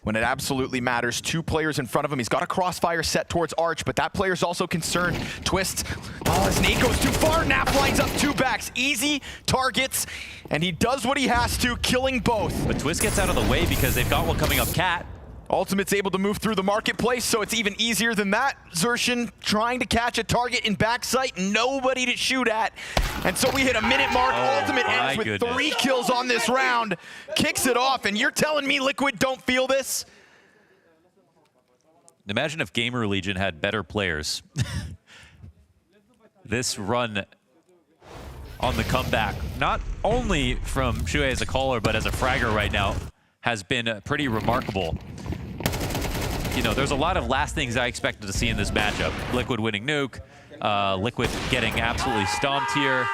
when it absolutely matters. 2 players in front of him. He's got a crossfire set towards Arch, but that player's also concerned. Twist. Oh, his nade goes too far. Naf lines up 2 backs. Easy targets, and he does what he has to, killing both. But Twist gets out of the way because they've got one coming up Cat. Ultimate's able to move through the marketplace, so it's even easier than that. Xerxin trying to catch a target in backside, nobody to shoot at. And so we hit a minute mark. Ultimate ends with 3 kills on this round. Kicks it off, and you're telling me Liquid don't feel this? Imagine if Gamer Legion had better players. This run on the comeback, not only from Shuhei as a caller, but as a fragger right now, has been pretty remarkable. You know, there's a lot of last things I expected to see in this matchup. Liquid winning Nuke, Liquid getting absolutely stomped here,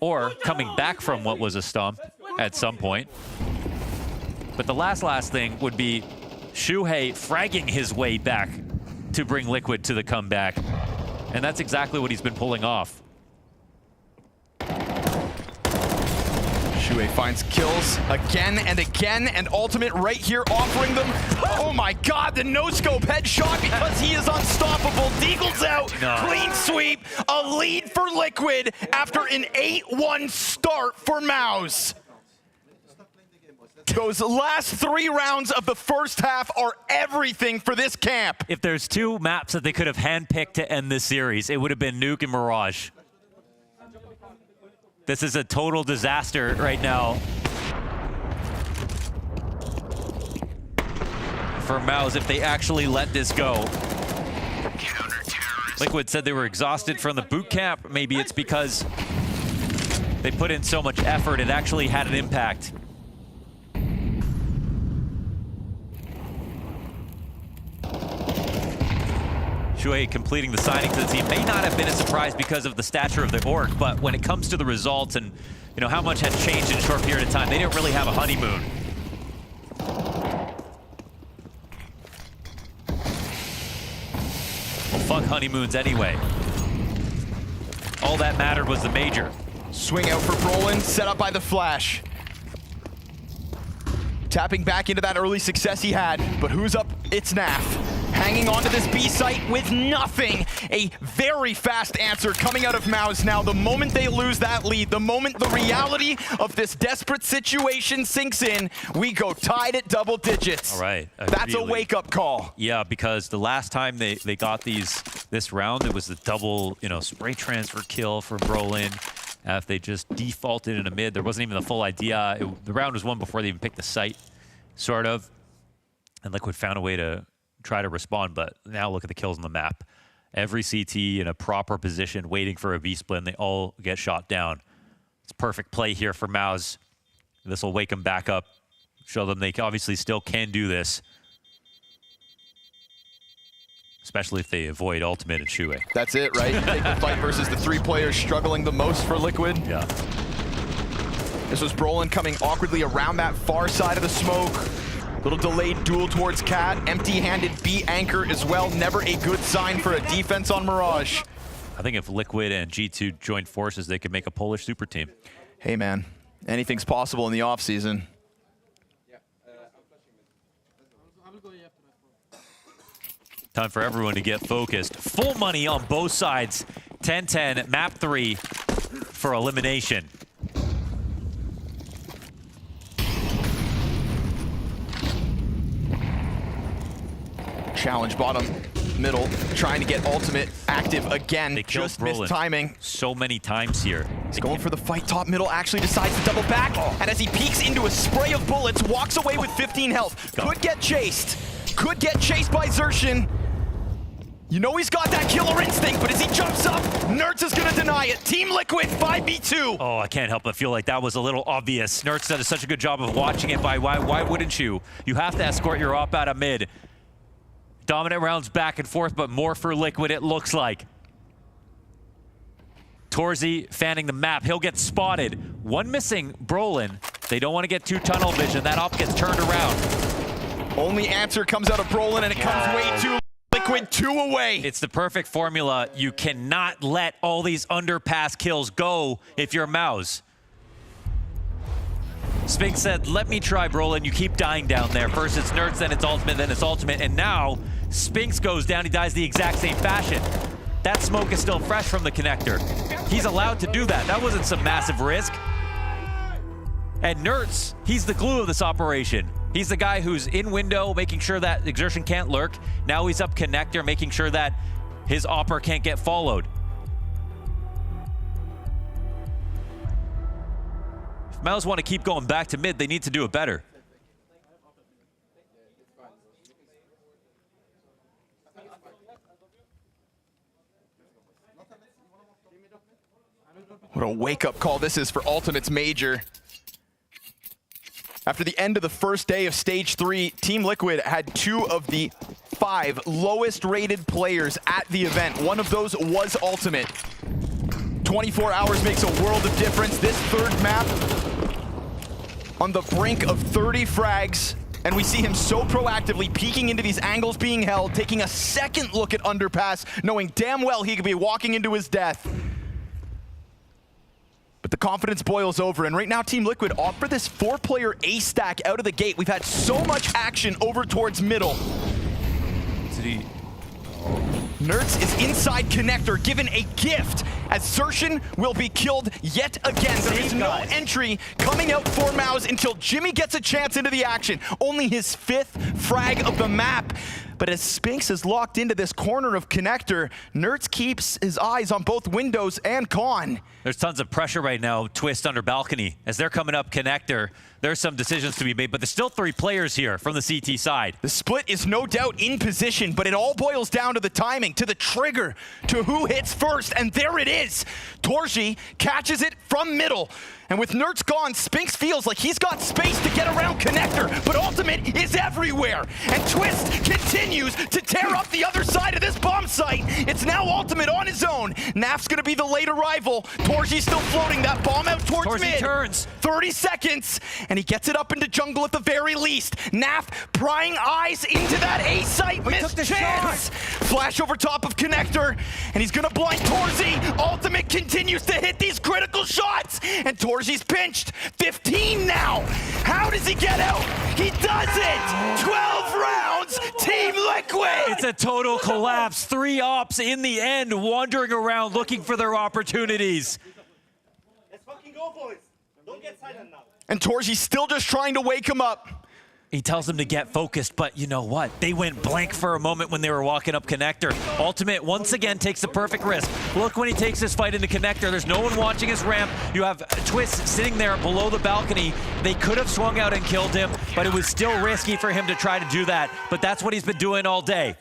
or coming back from what was a stomp at some point. But the last thing would be Shuhei fragging his way back to bring Liquid to the comeback. And that's exactly what he's been pulling off. Shuhei finds kills again and again, and Ultimate right here offering them. Oh my god, the no-scope headshot because he is unstoppable. Deagle's out, clean sweep, a lead for Liquid after an 8-1 start for MOUZ. Those last 3 rounds of the first half are everything for this camp. If there's 2 maps that they could have handpicked to end this series, it would have been Nuke and Mirage. This is a total disaster right now for MOUZ if they actually let this go. Liquid said they were exhausted from the boot camp. Maybe it's because they put in so much effort, it actually had an impact. Shuhei completing the signing to the team may not have been a surprise because of the stature of the org, but when it comes to the results and you know how much has changed in a short period of time, they didn't really have a honeymoon. Well, fuck honeymoons anyway. All that mattered was the major. Swing out for Brolin, set up by the flash. Tapping back into that early success he had, but who's up? It's Naf. Hanging onto this B site with nothing. A very fast answer coming out of MOUZ now. The moment they lose that lead, the moment the reality of this desperate situation sinks in, we go tied at double digits. All right. That's a wake-up call. Yeah, because the last time they got this round, it was the double, spray transfer kill for Brolin. If they just defaulted in a mid, there wasn't even the full idea. The round was won before they even picked the site, sort of. And Liquid found a way to try to respond, but now look at the kills on the map. Every CT in a proper position, waiting for a V-split, and they all get shot down. It's perfect play here for MOUZ. This will wake them back up, show them they obviously still can do this. Especially if they avoid Ultimate and Shuhei. That's it, right? You take the fight versus the 3 players struggling the most for Liquid. Yeah. This was Brolin coming awkwardly around that far side of the smoke. Little delayed duel towards Cat. Empty-handed B anchor as well. Never a good sign for a defense on Mirage. I think if Liquid and G2 joined forces, they could make a Polish super team. Hey, man. Anything's possible in the offseason. Time for everyone to get focused. Full money on both sides. 10-10, map 3 for elimination. Challenge bottom, middle, trying to get Ultimate active again. They just missed timing. So many times here. He's going for the fight. Top middle actually decides to double back. And as he peeks into a spray of bullets, walks away with 15 health. Could get chased. Could get chased by Xerxin. You know he's got that killer instinct, but as he jumps up, Nertz is going to deny it. Team Liquid 5v2. Oh, I can't help but feel like that was a little obvious. Nertz does such a good job of watching it. Why wouldn't you? You have to escort your op out of mid. Dominant rounds back and forth, but more for Liquid, it looks like. Torzi fanning the map. He'll get spotted. One missing Brolin. They don't want to get too tunnel vision. That op gets turned around. Only answer comes out of Brolin, and it comes way too Liquid 2 away. It's the perfect formula. You cannot let all these underpass kills go if you're MOUZ. Spinks said, let me try, Brolin. You keep dying down there. First it's Nerds, then it's Ultimate, then it's Ultimate. And now Spinks goes down. He dies the exact same fashion. That smoke is still fresh from the connector. He's allowed to do that. That wasn't some massive risk. And Nerds, he's the glue of this operation. He's the guy who's in window, making sure that Exertion can't lurk. Now he's up connector, making sure that his Opper can't get followed. If MOUZ want to keep going back to mid, they need to do it better. What a wake-up call this is for Ultimate's Major. After the end of the first day of Stage 3, Team Liquid had 2 of the 5 lowest rated players at the event. One of those was Ultimate. 24 hours makes a world of difference. This third map on the brink of 30 frags, and we see him so proactively peeking into these angles being held, taking a second look at underpass, knowing damn well he could be walking into his death. But the confidence boils over, and right now Team Liquid opt for this 4-player A stack out of the gate. We've had so much action over towards middle. Nerds is inside connector, given a gift, as Xerxin will be killed yet again. There is no entry coming out for MOUZ until Jimmy gets a chance into the action. Only his 5th frag of the map. But as Spinks is locked into this corner of connector, Nerds keeps his eyes on both windows and con. There's tons of pressure right now, Twist under balcony. As they're coming up connector, there's some decisions to be made, but there's still 3 players here from the CT side. The split is no doubt in position, but it all boils down to the timing, to the trigger, to who hits first, and there it is. Torji catches it from middle. And with Nerds gone, Spinks feels like he's got space to get around connector, but Ultimate is everywhere. And Twist continues to tear up the other side of this bomb site. It's now Ultimate on his own. Naf's gonna be the late arrival. Torji's still floating that bomb out towards mid. Turns. 30 seconds, and he gets it up into jungle at the very least. Naf prying eyes into that A site. Missed chance. Flash over top of connector, and he's gonna blind Torji. Ultimate continues to hit these critical shots, and Torji's pinched. 15 now. How does he get out? He does it. 12 rounds. Team Liquid. It's a total collapse. 3 ops in the end, wandering around looking for their opportunities. Let's fucking go, boys. Don't get silent now. And Torji's still just trying to wake him up. He tells them to get focused, but you know what? They went blank for a moment when they were walking up connector. Ultimate once again takes the perfect risk. Look when he takes this fight into connector. There's no one watching his ramp. You have Twist sitting there below the balcony. They could have swung out and killed him, but it was still risky for him to try to do that. But that's what he's been doing all day.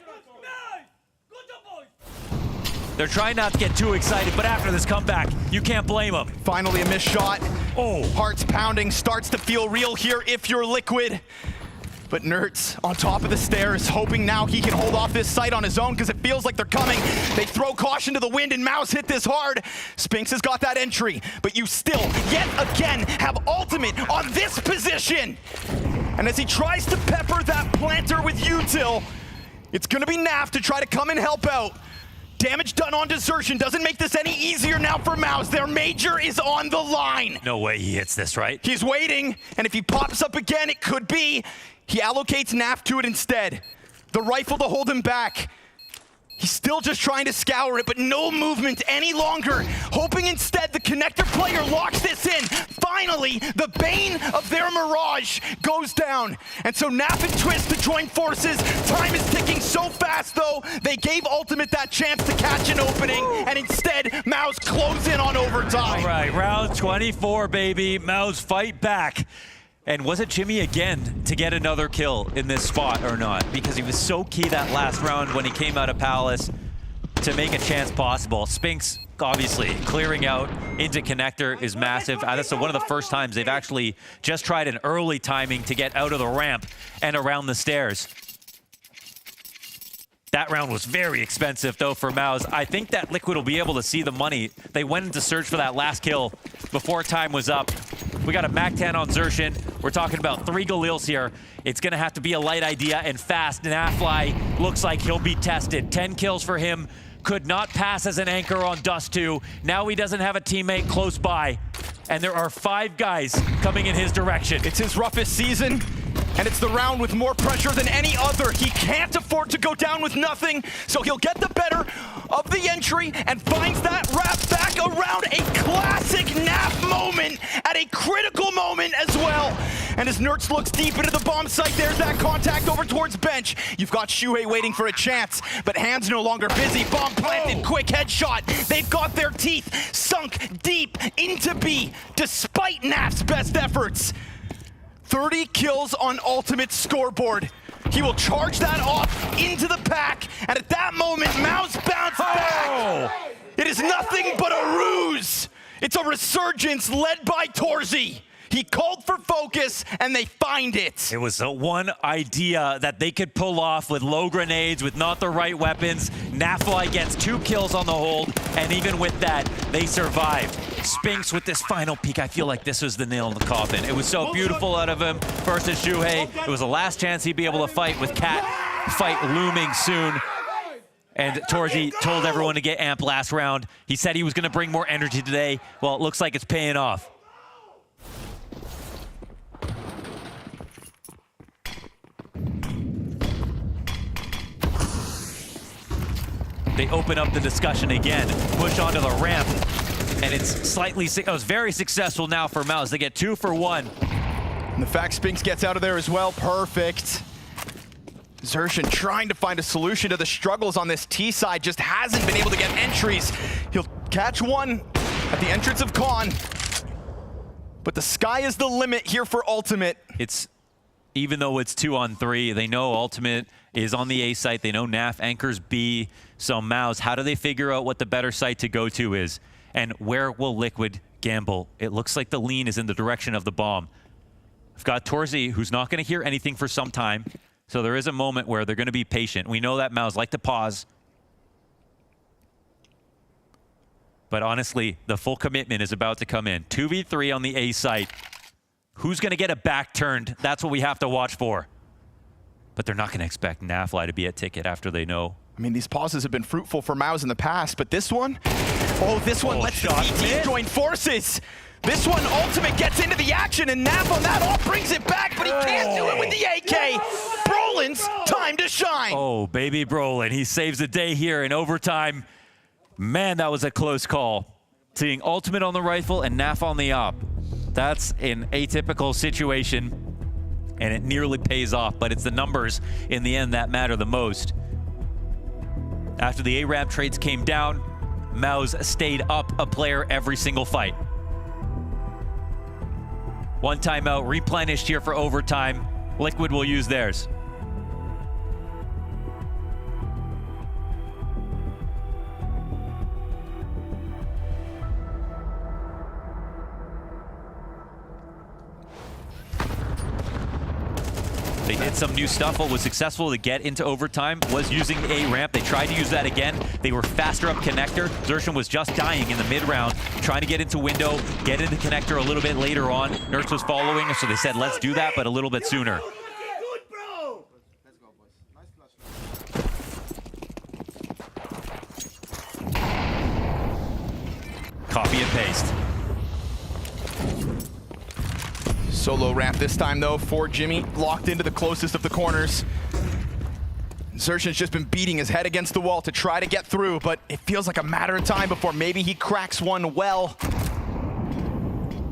They're trying not to get too excited, but after this comeback, you can't blame them. Finally a missed shot. Oh. Hearts pounding, starts to feel real here if you're Liquid. But Nerds on top of the stairs, hoping now he can hold off this site on his own because it feels like they're coming. They throw caution to the wind and MOUZ hit this hard. Spinks has got that entry, but you still, yet again, have Ultimate on this position. And as he tries to pepper that planter with util, it's gonna be Naf to try to come and help out. Damage done on desertion doesn't make this any easier now for MOUZ. Their major is on the line. No way he hits this, right? He's waiting, and if he pops up again, it could be. He allocates Naf to it instead. The rifle to hold him back. He's still just trying to scour it, but no movement any longer. Hoping instead the connector player locks this in. Finally, the bane of their mirage goes down. And so Naf and Twist to join forces. Time is ticking so fast, though. They gave Ultimate that chance to catch an opening, and instead, MOUZ close in on overtime. All right, round 24, baby. MOUZ fight back. And was it Jimmy again to get another kill in this spot or not? Because he was so key that last round when he came out of Palace to make a chance possible. Spinks, obviously, clearing out into connector is massive. That's one of the first times they've actually just tried an early timing to get out of the ramp and around the stairs. That round was very expensive, though, for MOUZ. I think that Liquid will be able to see the money. They went into search for that last kill before time was up. We got a MAC-10 on Xerxin. We're talking about 3 Galils here. It's going to have to be a light idea and fast. Nafly looks like he'll be tested. 10 kills for him. Could not pass as an anchor on Dust 2. Now he doesn't have a teammate close by. And there are 5 guys coming in his direction. It's his roughest season, and it's the round with more pressure than any other. He can't afford to go down with nothing, so he'll get the better of the entry and finds that wrap back around a classic Naf moment at a critical moment as well. And as Nertz looks deep into the bomb site, there's that contact over towards bench. You've got Shuhei waiting for a chance, but Hands no longer busy. Bomb planted, quick headshot. They've got their teeth sunk deep into B, despite Naf's best efforts. 30 kills on Ultimate's scoreboard. He will charge that off into the pack, and at that moment, MOUZ bounce back. It is nothing but a ruse. It's a resurgence led by Torzy. He called for focus, and they find it. It was the one idea that they could pull off with low grenades, with not the right weapons. Nafly gets 2 kills on the hold, and even with that, they survive. Spinks with this final peek. I feel like this was the nail in the coffin. It was so beautiful out of him versus Shuhei. It was the last chance he'd be able to fight with Cat fight looming soon. And Torzy told everyone to get amped last round. He said he was going to bring more energy today. Well, it looks like it's paying off. They open up the discussion again, push onto the ramp, and it's slightly, it was very successful now for MOUZ. They get 2 for 1. And the fact Spinks gets out of there as well, perfect. Xerxin trying to find a solution to the struggles on this T side, just hasn't been able to get entries. He'll catch one at the entrance of Khan, but the sky is the limit here for Ultimate. It's, even though it's 2-on-3, they know Ultimate is on the A site. They know Naf anchors B. So MOUZ, how do they figure out what the better site to go to is? And where will Liquid gamble? It looks like the lean is in the direction of the bomb. I've got Torzy, who's not going to hear anything for some time. So there is a moment where they're going to be patient. We know that MOUZ like to pause. But honestly, the full commitment is about to come in. 2v3 on the A site. Who's going to get a back turned? That's what we have to watch for. But they're not going to expect Nafly to be at ticket after they know. I mean, these pauses have been fruitful for MOUZ in the past, but this one? Oh, this one lets the CT join forces. This one, Ultimate gets into the action, and Naf on that off brings it back, but he can't do it with the AK. Brolin's time to shine. Oh, baby Brolin. He saves the day here in overtime. Man, that was a close call. Seeing Ultimate on the rifle and Naf on the op. That's an atypical situation, and it nearly pays off, but it's the numbers in the end that matter the most. After the A-Ramp trades came down, MOUZ stayed up a player every single fight. One timeout replenished here for overtime. Liquid will use theirs. They did some new stuff. What was successful to get into overtime was using a ramp. They tried to use that again. They were faster up connector. Xerxin was just dying in the mid-round, trying to get into window, get into connector a little bit later on. Nertz was following, so they said, let's do that, but a little bit sooner. Copy and paste. Solo ramp this time, though, for Jimmy. Locked into the closest of the corners. Xerxin's just been beating his head against the wall to try to get through, but it feels like a matter of time before maybe he cracks one well.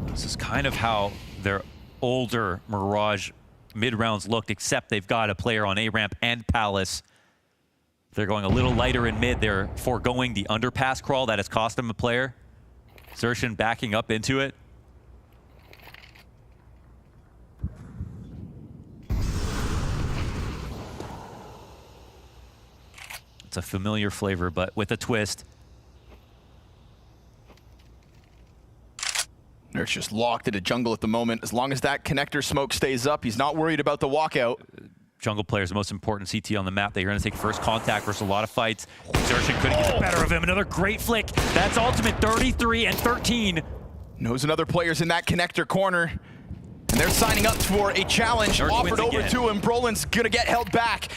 This is kind of how their older Mirage mid-rounds looked, except they've got a player on A-Ramp and Palace. They're going a little lighter in mid. They're foregoing the underpass crawl that has cost them a player. Xerxin backing up into it. It's a familiar flavor, but with a twist. Nertz just locked into jungle at the moment. As long as that connector smoke stays up, he's not worried about the walkout. Jungle player's the most important CT on the map. They're going to take first contact versus a lot of fights. Xerxin couldn't get the better of him. Another great flick. That's Ultimate 33 and 13. Knows another player's in that connector corner. And they're signing up for a challenge Nerds offered wins over again. to him. Brolin's gonna get held back.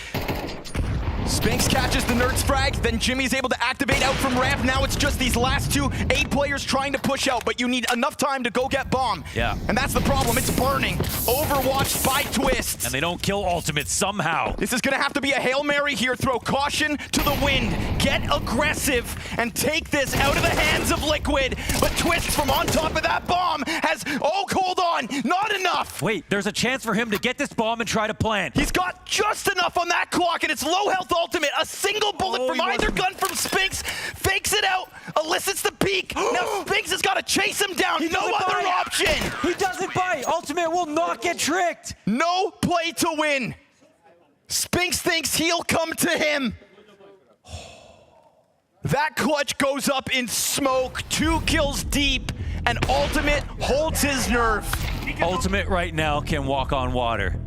Spinks catches the Nerds frag, then Jimmy's able to activate out from ramp. Now it's just these last two A players trying to push out, but you need enough time to go get bomb. Yeah. And that's the problem, it's burning. Overwatched by Twist. And they don't kill ultimate somehow. This is gonna have to be a Hail Mary here. Throw caution to the wind. Get aggressive and take this out of the hands of Liquid. But Twist from on top of that bomb has, oh, hold on, not enough. Wait, there's a chance for him to get this bomb and try to plant. He's got just enough on that clock, and it's low health ultimate. A single bullet from either gun from Spinks. Fakes it out, elicits the peek. Now Spinks has got to chase him down. No other option. He doesn't bite. Ultimate will not get tricked. No play to win. Spinks thinks he'll come to him. That clutch goes up in smoke, 2 kills deep, and Ultimate holds his nerve. Ultimate right now can walk on water.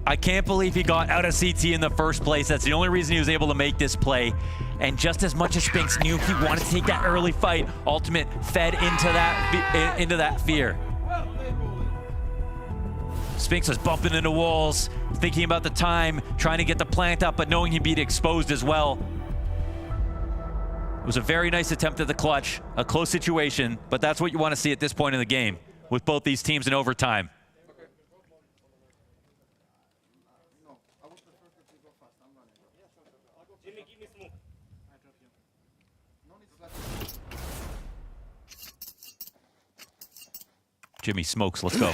I can't believe he got out of CT in the first place. That's the only reason he was able to make this play. And just as much as Spinks knew he wanted to take that early fight, Ultimate fed into that fear. Spinks was bumping into walls, thinking about the time, trying to get the plant up, but knowing he'd be exposed as well. It was a very nice attempt at the clutch, a close situation, but that's what you want to see at this point in the game with both these teams in overtime. Jimmy smokes, let's go.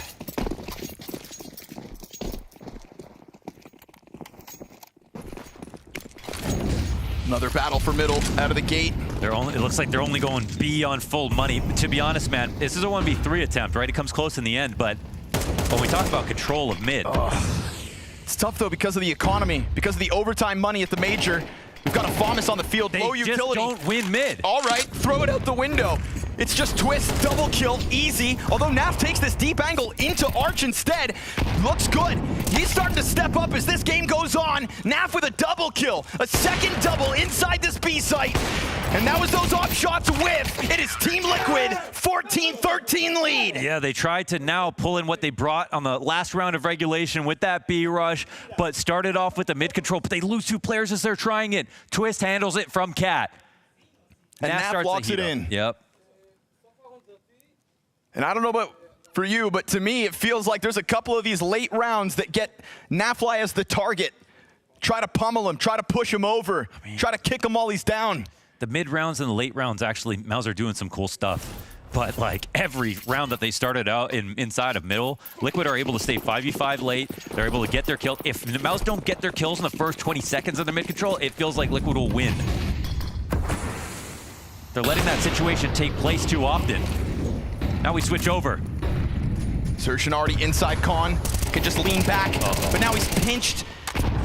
Another battle for middle out of the gate. It looks like they're only going B on full money. To be honest, man, this is a 1v3 attempt, right? It comes close in the end, but when we talk about control of mid. It's tough though because of the economy, because of the overtime money at the major. We've got a Famas on the field, low utility. Just don't win mid. All right, throw it out the window. It's just Twist, double kill, easy. Although Naf takes this deep angle into Arch instead. Looks good. He's starting to step up as this game goes on. Naf with a double kill, a second double inside this B site. And that was those off shots whiff. It is Team Liquid, 14-13 lead. Yeah, they tried to now pull in what they brought on the last round of regulation with that B rush, but started off with the mid control, but they lose 2 players as they're trying it. Twist handles it from Cat. And Naf locks it in. Yep. And I don't know about for you, but to me, it feels like there's a couple of these late rounds that get Nafly as the target. Try to pummel him, try to push him over, try to kick him while he's down. The mid rounds and the late rounds, actually, MOUZ are doing some cool stuff. But like every round that they started out inside of middle, Liquid are able to stay 5v5 late. They're able to get their kill. If the MOUZ don't get their kills in the first 20 seconds of the mid control, it feels like Liquid will win. They're letting that situation take place too often. Now we switch over. Sershin already inside Con, can just lean back, but now he's pinched.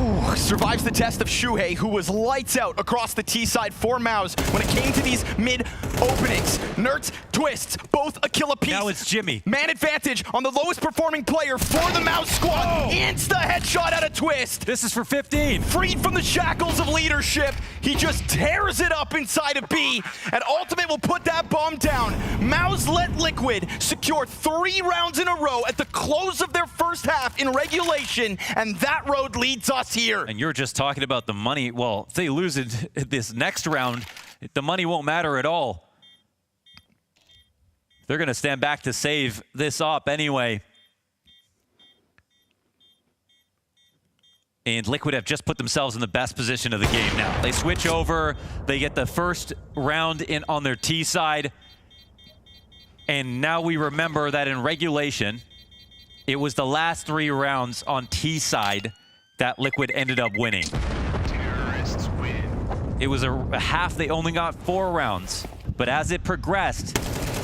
Ooh, survives the test of Shuhei, who was lights out across the T side for MOUZ when it came to these mid openings. Nerds, Twists, both a kill apiece. Now it's Jimmy. Man advantage on the lowest performing player for the MOUZ squad. Insta headshot out of Twist. This is for 15. Freed from the shackles of leadership, he just tears it up inside of B, and Ultimate will put that bomb down. MOUZ let Liquid secure 3 rounds in a row at the close of their first half in regulation, and that road leads us here. And you're just talking about the money. Well, if they lose it this next round, the money won't matter at all. They're going to stand back to save this up anyway. And Liquid have just put themselves in the best position of the game now. They switch over. They get the first round in on their T side. And now we remember that in regulation, it was the last 3 rounds on T side that Liquid ended up winning. Terrorists win. It was a half, they only got 4 rounds. But as it progressed,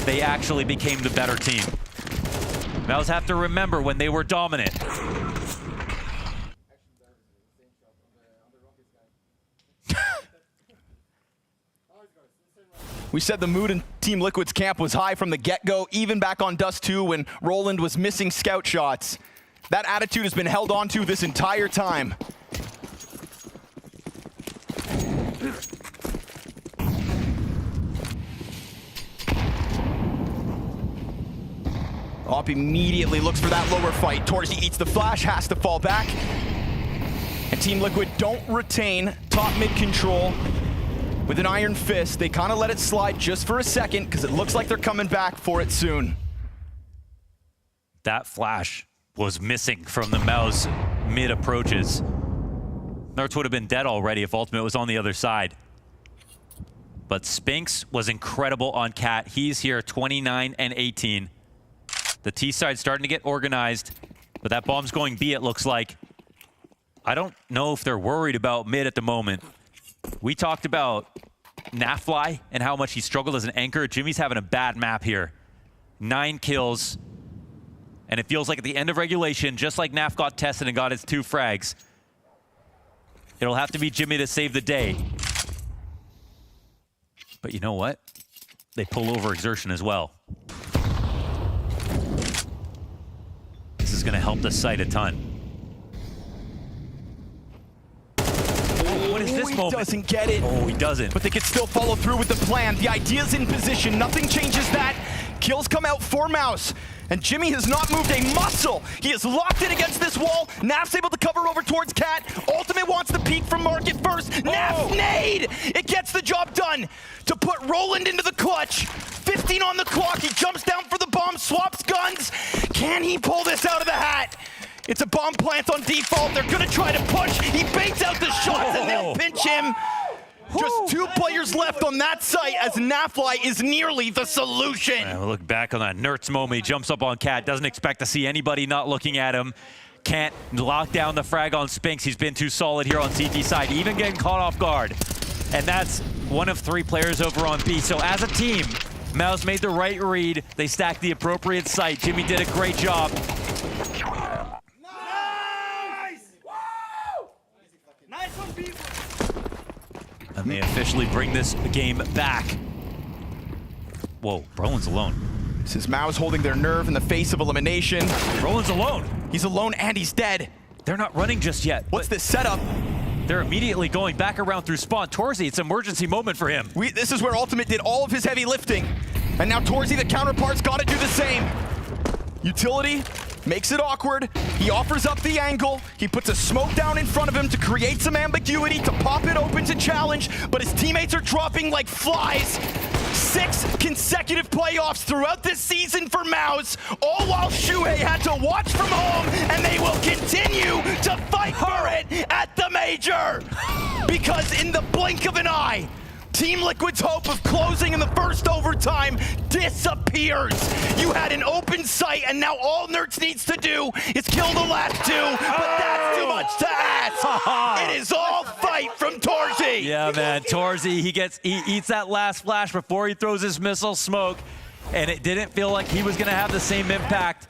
they actually became the better team. MOUZ have to remember when they were dominant. We said the mood in Team Liquid's camp was high from the get-go, even back on Dust 2 when Roland was missing scout shots. That attitude has been held on to this entire time. Hop immediately looks for that lower fight. Torzy eats the flash, has to fall back. And Team Liquid don't retain top mid control with an iron fist. They kind of let it slide just for a second because it looks like they're coming back for it soon. That flash was missing from the MOUZ mid approaches. Nerds would have been dead already if Ultimate was on the other side. But Spinks was incredible on Cat. He's here 29 and 18. The T side starting to get organized, but that bomb's going B, it looks like. I don't know if they're worried about mid at the moment. We talked about Nafly and how much he struggled as an anchor. Jimmy's having a bad map here. 9 kills. And it feels like at the end of regulation, just like Naf got tested and got his 2 frags, it'll have to be Jimmy to save the day. But you know what? They pull over exertion as well. This is going to help the site a ton. What is this moment? He doesn't get it. Oh, he doesn't. But they can still follow through with the plan. The idea's in position. Nothing changes that. Kills come out for MOUZ. And Jimmy has not moved a muscle. He is locked in against this wall. Naf's able to cover over towards Cat. Ultimate wants the peek from Market first. Naf nade! It gets the job done to put Roland into the clutch. 15 on the clock. He jumps down for the bomb, swaps guns. Can he pull this out of the hat? It's a bomb plant on default. They're gonna try to push. He baits out the shots and they'll pinch him. Just 2 players left on that site as Nafly is nearly the solution. Yeah, we'll look back on that Nertz moment. He jumps up on Cat, doesn't expect to see anybody not looking at him. Can't lock down the frag on Spinks. He's been too solid here on CT side, even getting caught off guard. And that's 1 of 3 players over on B. So as a team, MOUZ made the right read. They stacked the appropriate site. Jimmy did a great job. And they officially bring this game back. Whoa, Roland's alone. This is MOUZ holding their nerve in the face of elimination. Roland's alone. He's alone and he's dead. They're not running just yet. What's this setup? They're immediately going back around through spawn. Torzy, it's an emergency moment for him. This is where Ultimate did all of his heavy lifting. And now Torzy, the counterpart's got to do the same. Utility makes it awkward. He offers up the angle. He puts a smoke down in front of him to create some ambiguity, to pop it open to challenge, but his teammates are dropping like flies. 6 consecutive playoffs throughout this season for MOUZ, all while Shuhei had to watch from home, and they will continue to fight for it at the major. Because in the blink of an eye, Team Liquid's hope of closing in the first overtime disappears. You had an open sight, and now all Nertz needs to do is kill the last 2, but that's too much to ask. It is all fight from Torzy. Yeah, man, Torzy, he eats that last flash before he throws his missile smoke, and it didn't feel like he was gonna have the same impact.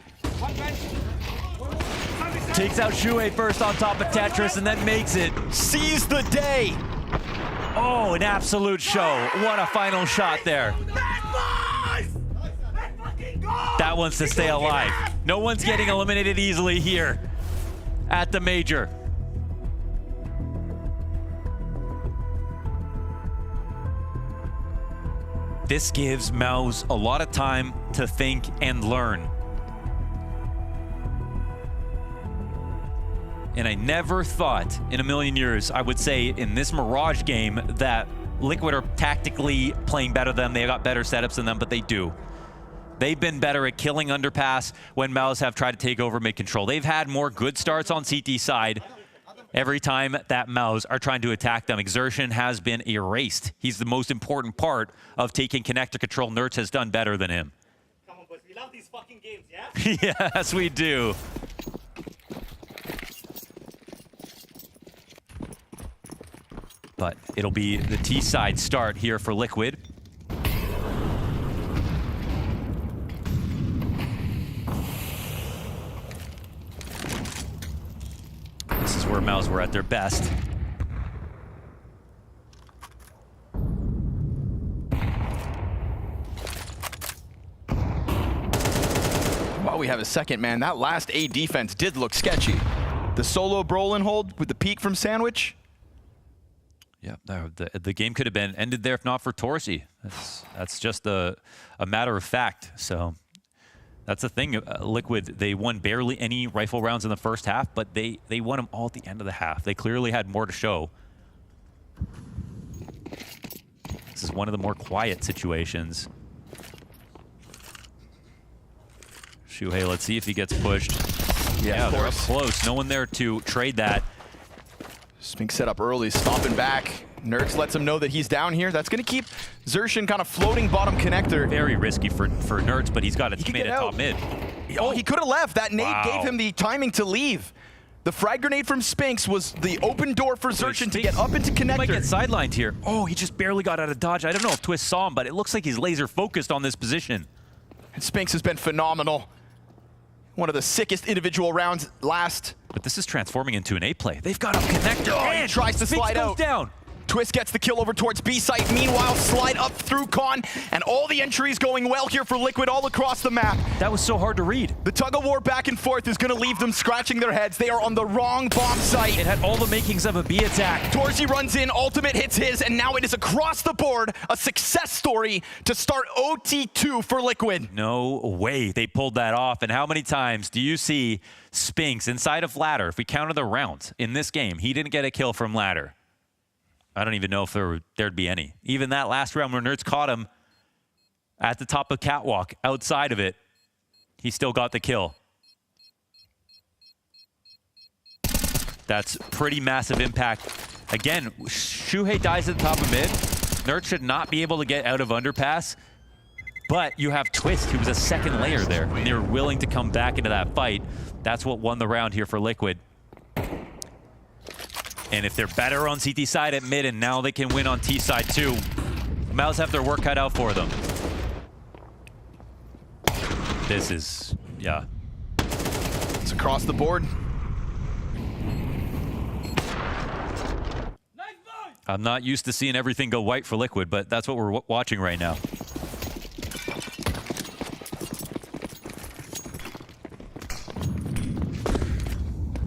Takes out Shuhei first on top of Tetris and then makes it. Seize the day. Oh, an absolute show. What a final shot there. That one's to stay alive. No one's getting eliminated easily here at the major. This gives MOUZ a lot of time to think and learn. And I never thought in a million years I would say in this Mirage game that Liquid are tactically playing better than them. They got better setups than them, but they do. They've been better at killing underpass when MOUZ have tried to take over mid-control. They've had more good starts on CT side every time that MOUZ are trying to attack them. Exertion has been erased. He's the most important part of taking connector control. Nertz has done better than him. Come on, boys. We love these fucking games, yeah? Yes, we do. But it'll be the T-side start here for Liquid. This is where MOUZ were at their best. While we have a second, man, that last A defense did look sketchy. The solo Brolin hold with the peek from Sandwich. Yeah, the game could have been ended there if not for Torzy. That's just a matter of fact. So That's the thing. Liquid, they won barely any rifle rounds in the first half, but they won them all at the end of the half. They clearly had more to show. This is one of the more quiet situations. Shuhei, let's see if he gets pushed. Yeah, they're up close. No one there to trade that. Spink set up early, stomping back. Nerds lets him know that he's down here. That's going to keep Xerxin kind of floating bottom connector. Very risky for Nerds, but he's got a teammate at top mid. Oh, he could have left. That nade gave him the timing to leave. The frag grenade from Spinks was the open door for Xerxin to get up into connector. He might get sidelined here. Oh, he just barely got out of dodge. I don't know if Twist saw him, but it looks like he's laser focused on this position. And Spinks has been phenomenal. One of the sickest individual rounds last. But this is transforming into an A play. They've got a connector. Oh, he tries to slide out. Down. Twist gets the kill over towards B site. Meanwhile, slide up through Con, and all the entries going well here for Liquid all across the map. That was so hard to read. The tug-of-war back and forth is going to leave them scratching their heads. They are on the wrong bomb site. It had all the makings of a B attack. Torzy runs in, ultimate hits his, and now it is across the board a success story to start OT2 for Liquid. No way they pulled that off. And how many times do you see Spinks inside of ladder? If we counted the rounds in this game, he didn't get a kill from ladder. I don't even know if there'd be any. Even that last round where Nerds caught him at the top of catwalk, outside of it, he still got the kill. That's pretty massive impact. Again, Shuhei dies at the top of mid. Nerds should not be able to get out of underpass, but you have Twist, who was a second layer there, and they were willing to come back into that fight. That's what won the round here for Liquid. And if they're better on CT side at mid, and now they can win on T side too, MOUZ have their work cut out for them. This is, yeah. It's across the board. I'm not used to seeing everything go white for Liquid, but that's what we're watching right now.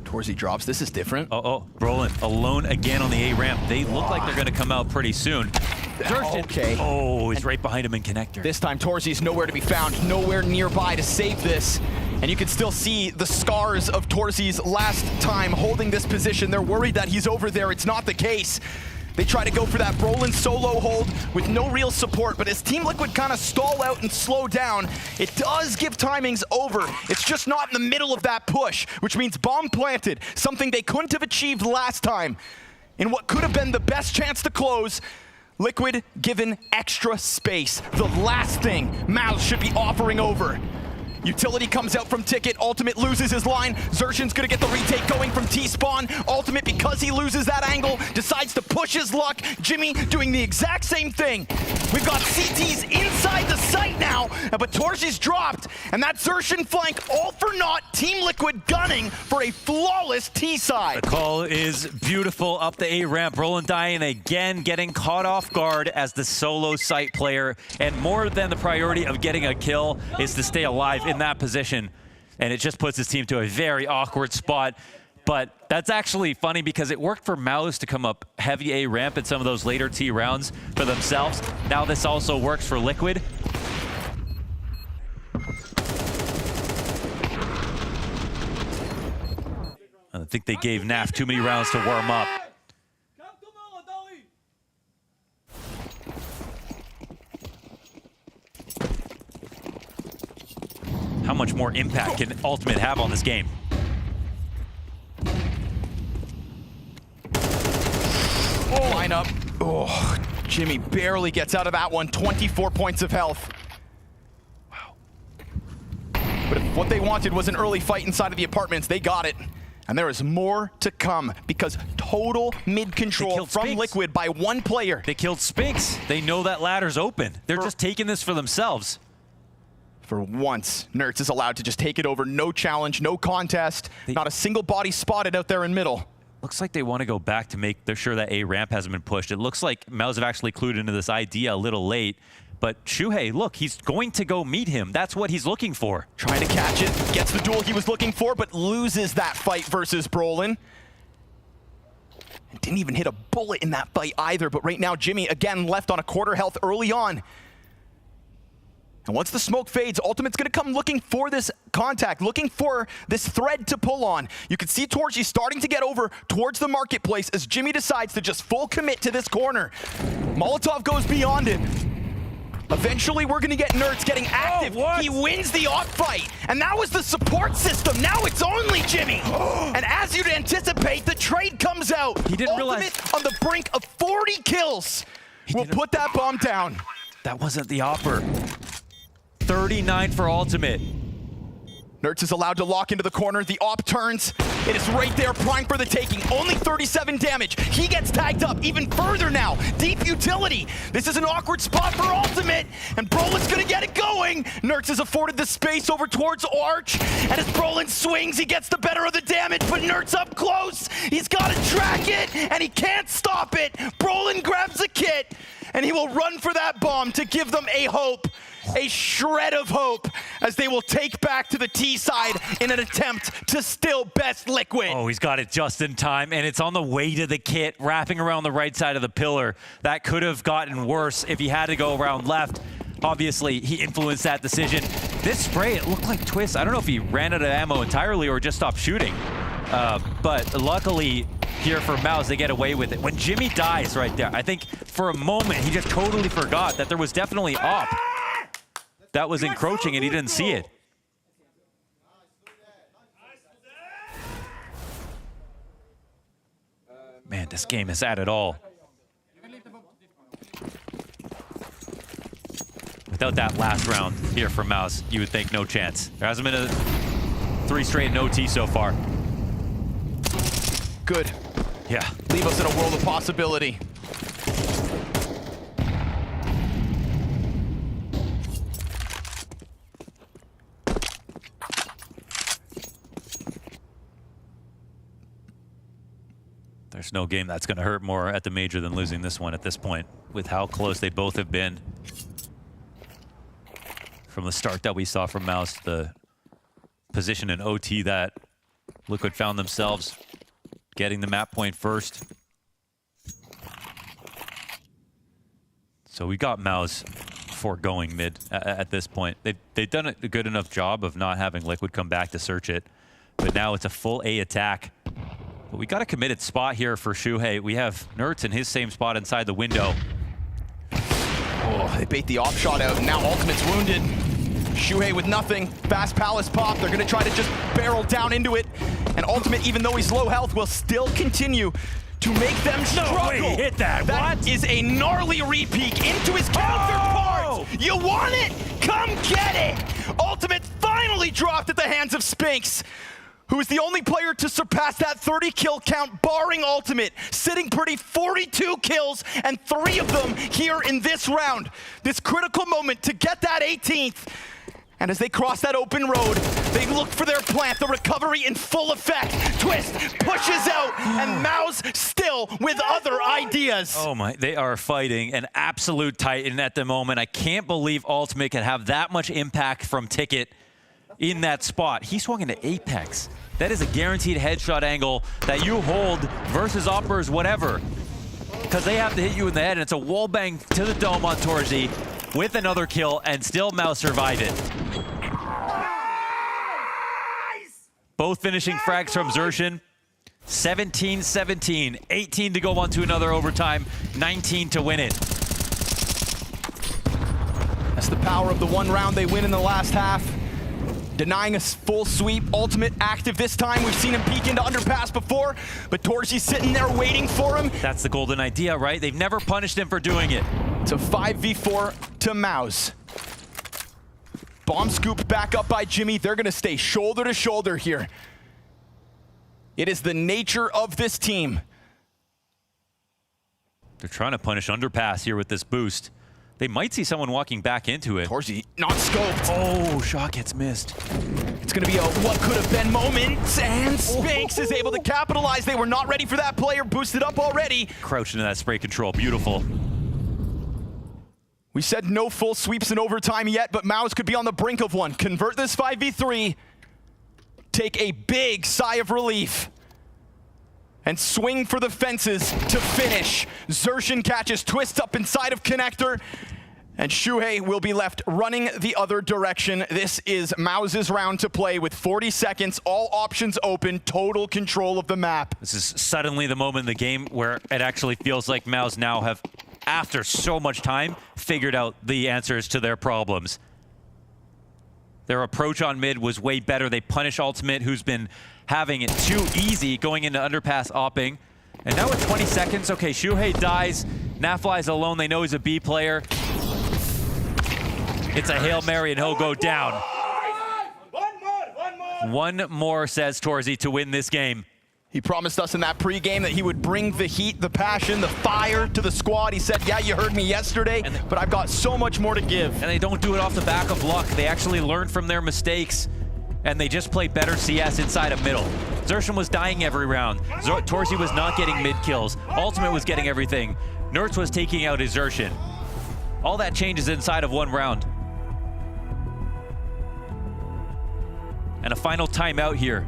Torzy drops. This is different. Brolin alone again on the A ramp. They look like they're going to come out pretty soon. Okay. Oh, he's right behind him in connector. This time Torzy's nowhere to be found, nowhere nearby to save this. And you can still see the scars of Torzy's last time holding this position. They're worried that he's over there. It's not the case. They try to go for that Brolin solo hold with no real support, but as Team Liquid kind of stall out and slow down, it does give timings over. It's just not in the middle of that push, which means bomb planted, something they couldn't have achieved last time. In what could have been the best chance to close, Liquid given extra space. The last thing MOUZ should be offering over. Utility comes out from Ticket. Ultimate loses his line. Xerxin's gonna get the retake going from T-Spawn. Ultimate, because he loses that angle, decides to push his luck. Jimmy doing the exact same thing. We've got CTs inside the site now, but Torzy's dropped, and that Xerxin flank all for naught. Team Liquid gunning for a flawless T-side. The call is beautiful up the A ramp. Roland dying again, getting caught off guard as the solo site player, and more than the priority of getting a kill is to stay alive in that position, and it just puts his team to a very awkward spot. But that's actually funny because it worked for MOUZ to come up heavy A ramp in some of those later T rounds for themselves. Now this also works for Liquid. I think they gave Naf too many rounds to warm up. How much more impact can Ultimate have on this game? Line up. Oh, Jimmy barely gets out of that one. 24 points of health. Wow. But if what they wanted was an early fight inside of the apartments, they got it. And there is more to come because total mid control from Liquid by one player. They killed Spinks. They know that ladder's open. They're just taking this for themselves. For once, Nerds is allowed to just take it over. No challenge, no contest. Not a single body spotted out there in middle. Looks like they want to go back to make sure that A ramp hasn't been pushed. It looks like MOUZ have actually clued into this idea a little late. But Shuhei, look, he's going to go meet him. That's what he's looking for. Trying to catch it. Gets the duel he was looking for, but loses that fight versus Brolin. Didn't even hit a bullet in that fight either. But right now, Jimmy, again, left on a quarter health early on. And once the smoke fades, Ultimate's gonna come looking for this contact, looking for this thread to pull on. You can see Torchy starting to get over towards the marketplace as Jimmy decides to just full commit to this corner. Molotov goes beyond it. Eventually, we're gonna get Nerds getting active. He wins the op fight, and that was the support system. Now it's only Jimmy. And as you'd anticipate, the trade comes out. He didn't Ultimate realize on the brink of 40 kills. We'll put that bomb down. That wasn't the opper. 39 for Ultimate. Nerds is allowed to lock into the corner. The op turns. It is right there, prime for the taking. Only 37 damage. He gets tagged up even further now. Deep utility. This is an awkward spot for Ultimate, and Brolin's gonna get it going. Nerds is afforded the space over towards Arch, and as Brolin swings, he gets the better of the damage, but Nerds up close. He's gotta track it, and he can't stop it. Brolin grabs the kit, and he will run for that bomb to give them a hope. A shred of hope as they will take back to the T side in an attempt to still best Liquid. Oh, he's got it just in time, and it's on the way to the kit, wrapping around the right side of the pillar. That could have gotten worse if he had to go around left. Obviously, he influenced that decision. This spray, it looked like Twist. I don't know if he ran out of ammo entirely or just stopped shooting. But luckily, here for MOUZ, they get away with it. When Jimmy dies right there, I think for a moment, he just totally forgot that there was definitely op that was encroaching and he didn't see it. Man, this game is at it all. Without that last round here for MOUZ, you would think no chance. There hasn't been a 3 straight no T so far. Good. Yeah. Leave us in a world of possibility. There's no game that's going to hurt more at the major than losing this one at this point, with how close they both have been. From the start that we saw from MOUZ, the position in OT that Liquid found themselves getting the map point first. So we got MOUZ foregoing mid at this point. They've done a good enough job of not having Liquid come back to search it, but now it's a full A attack. But we got a committed spot here for Shuhei. We have Nerds in his same spot inside the window. Oh, they bait the off shot out, and now Ultimate's wounded. Shuhei with nothing. Fast Palace pop. They're going to try to just barrel down into it. And Ultimate, even though he's low health, will still continue to make them struggle. No way he hit that. That is a gnarly re-peek into his counterpart. You want it? Come get it. Ultimate finally dropped at the hands of Spinks, who is the only player to surpass that 30 kill count, barring Ultimate, sitting pretty 42 kills, and 3 of them here in this round. This critical moment to get that 18th. And as they cross that open road, they look for their plant, the recovery in full effect. Twist pushes out, and MOUZ still with other ideas. Oh my, they are fighting an absolute titan at the moment. I can't believe Ultimate can have that much impact from Ticket in that spot. He swung into Apex. That is a guaranteed headshot angle that you hold versus Oppers, whatever, because they have to hit you in the head, and it's a wall bang to the dome on Torzi with another kill, and still MOUZ survive it. Both finishing frags from Xerxin. 17-17, 18 to go on to another overtime, 19 to win it. That's the power of the one round they win in the last half. Denying a full sweep, Ultimate active this time. We've seen him peek into underpass before, but Torchi's sitting there waiting for him. That's the golden idea, right? They've never punished him for doing it. It's a 5v4 to MOUZ. Bomb scooped back up by Jimmy. They're gonna stay shoulder to shoulder here. It is the nature of this team. They're trying to punish underpass here with this boost. They might see someone walking back into it. Torchi not scoped. Oh, shot gets missed. It's gonna be a what could have been moment, and Spinks is able to capitalize. They were not ready for that player, boosted up already. Crouched into that spray control, beautiful. We said no full sweeps in overtime yet, but MOUZ could be on the brink of one. Convert this 5v3, take a big sigh of relief, and swing for the fences to finish. Xerxin catches Twist up inside of Connector, And Shuhei will be left running the other direction. This is MOUZ's round to play with 40 seconds, all options open, total control of the map. This is suddenly the moment in the game where it actually feels like MOUZ now have, after so much time, figured out the answers to their problems. Their approach on mid was way better. They punish Ultimate, who's been having it too easy going into underpass opping. And now with 20 seconds, okay, Shuhei dies. Nafly's alone. They know he's a B player. It's a Hail Mary and he'll go down. One more, says Torzy, to win this game. He promised us in that pregame that he would bring the heat, the passion, the fire to the squad. He said, yeah, you heard me yesterday, but I've got so much more to give. And they don't do it off the back of luck. They actually learn from their mistakes, and they just play better CS inside of middle. Xerxin was dying every round. Torzy was not getting mid kills. Ultimate was getting everything. Nertz was taking out his Xerxin. All that changes inside of one round. And a final timeout here.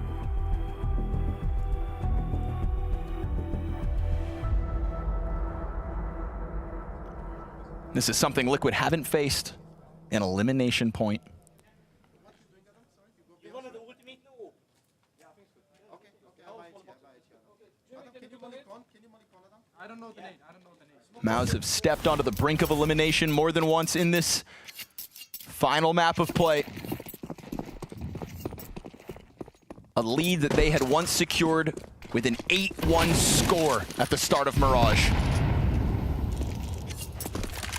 This is something Liquid haven't faced, an elimination point. MOUZ have stepped onto the brink of elimination more than once in this final map of play. A lead that they had once secured with an 8-1 score at the start of Mirage.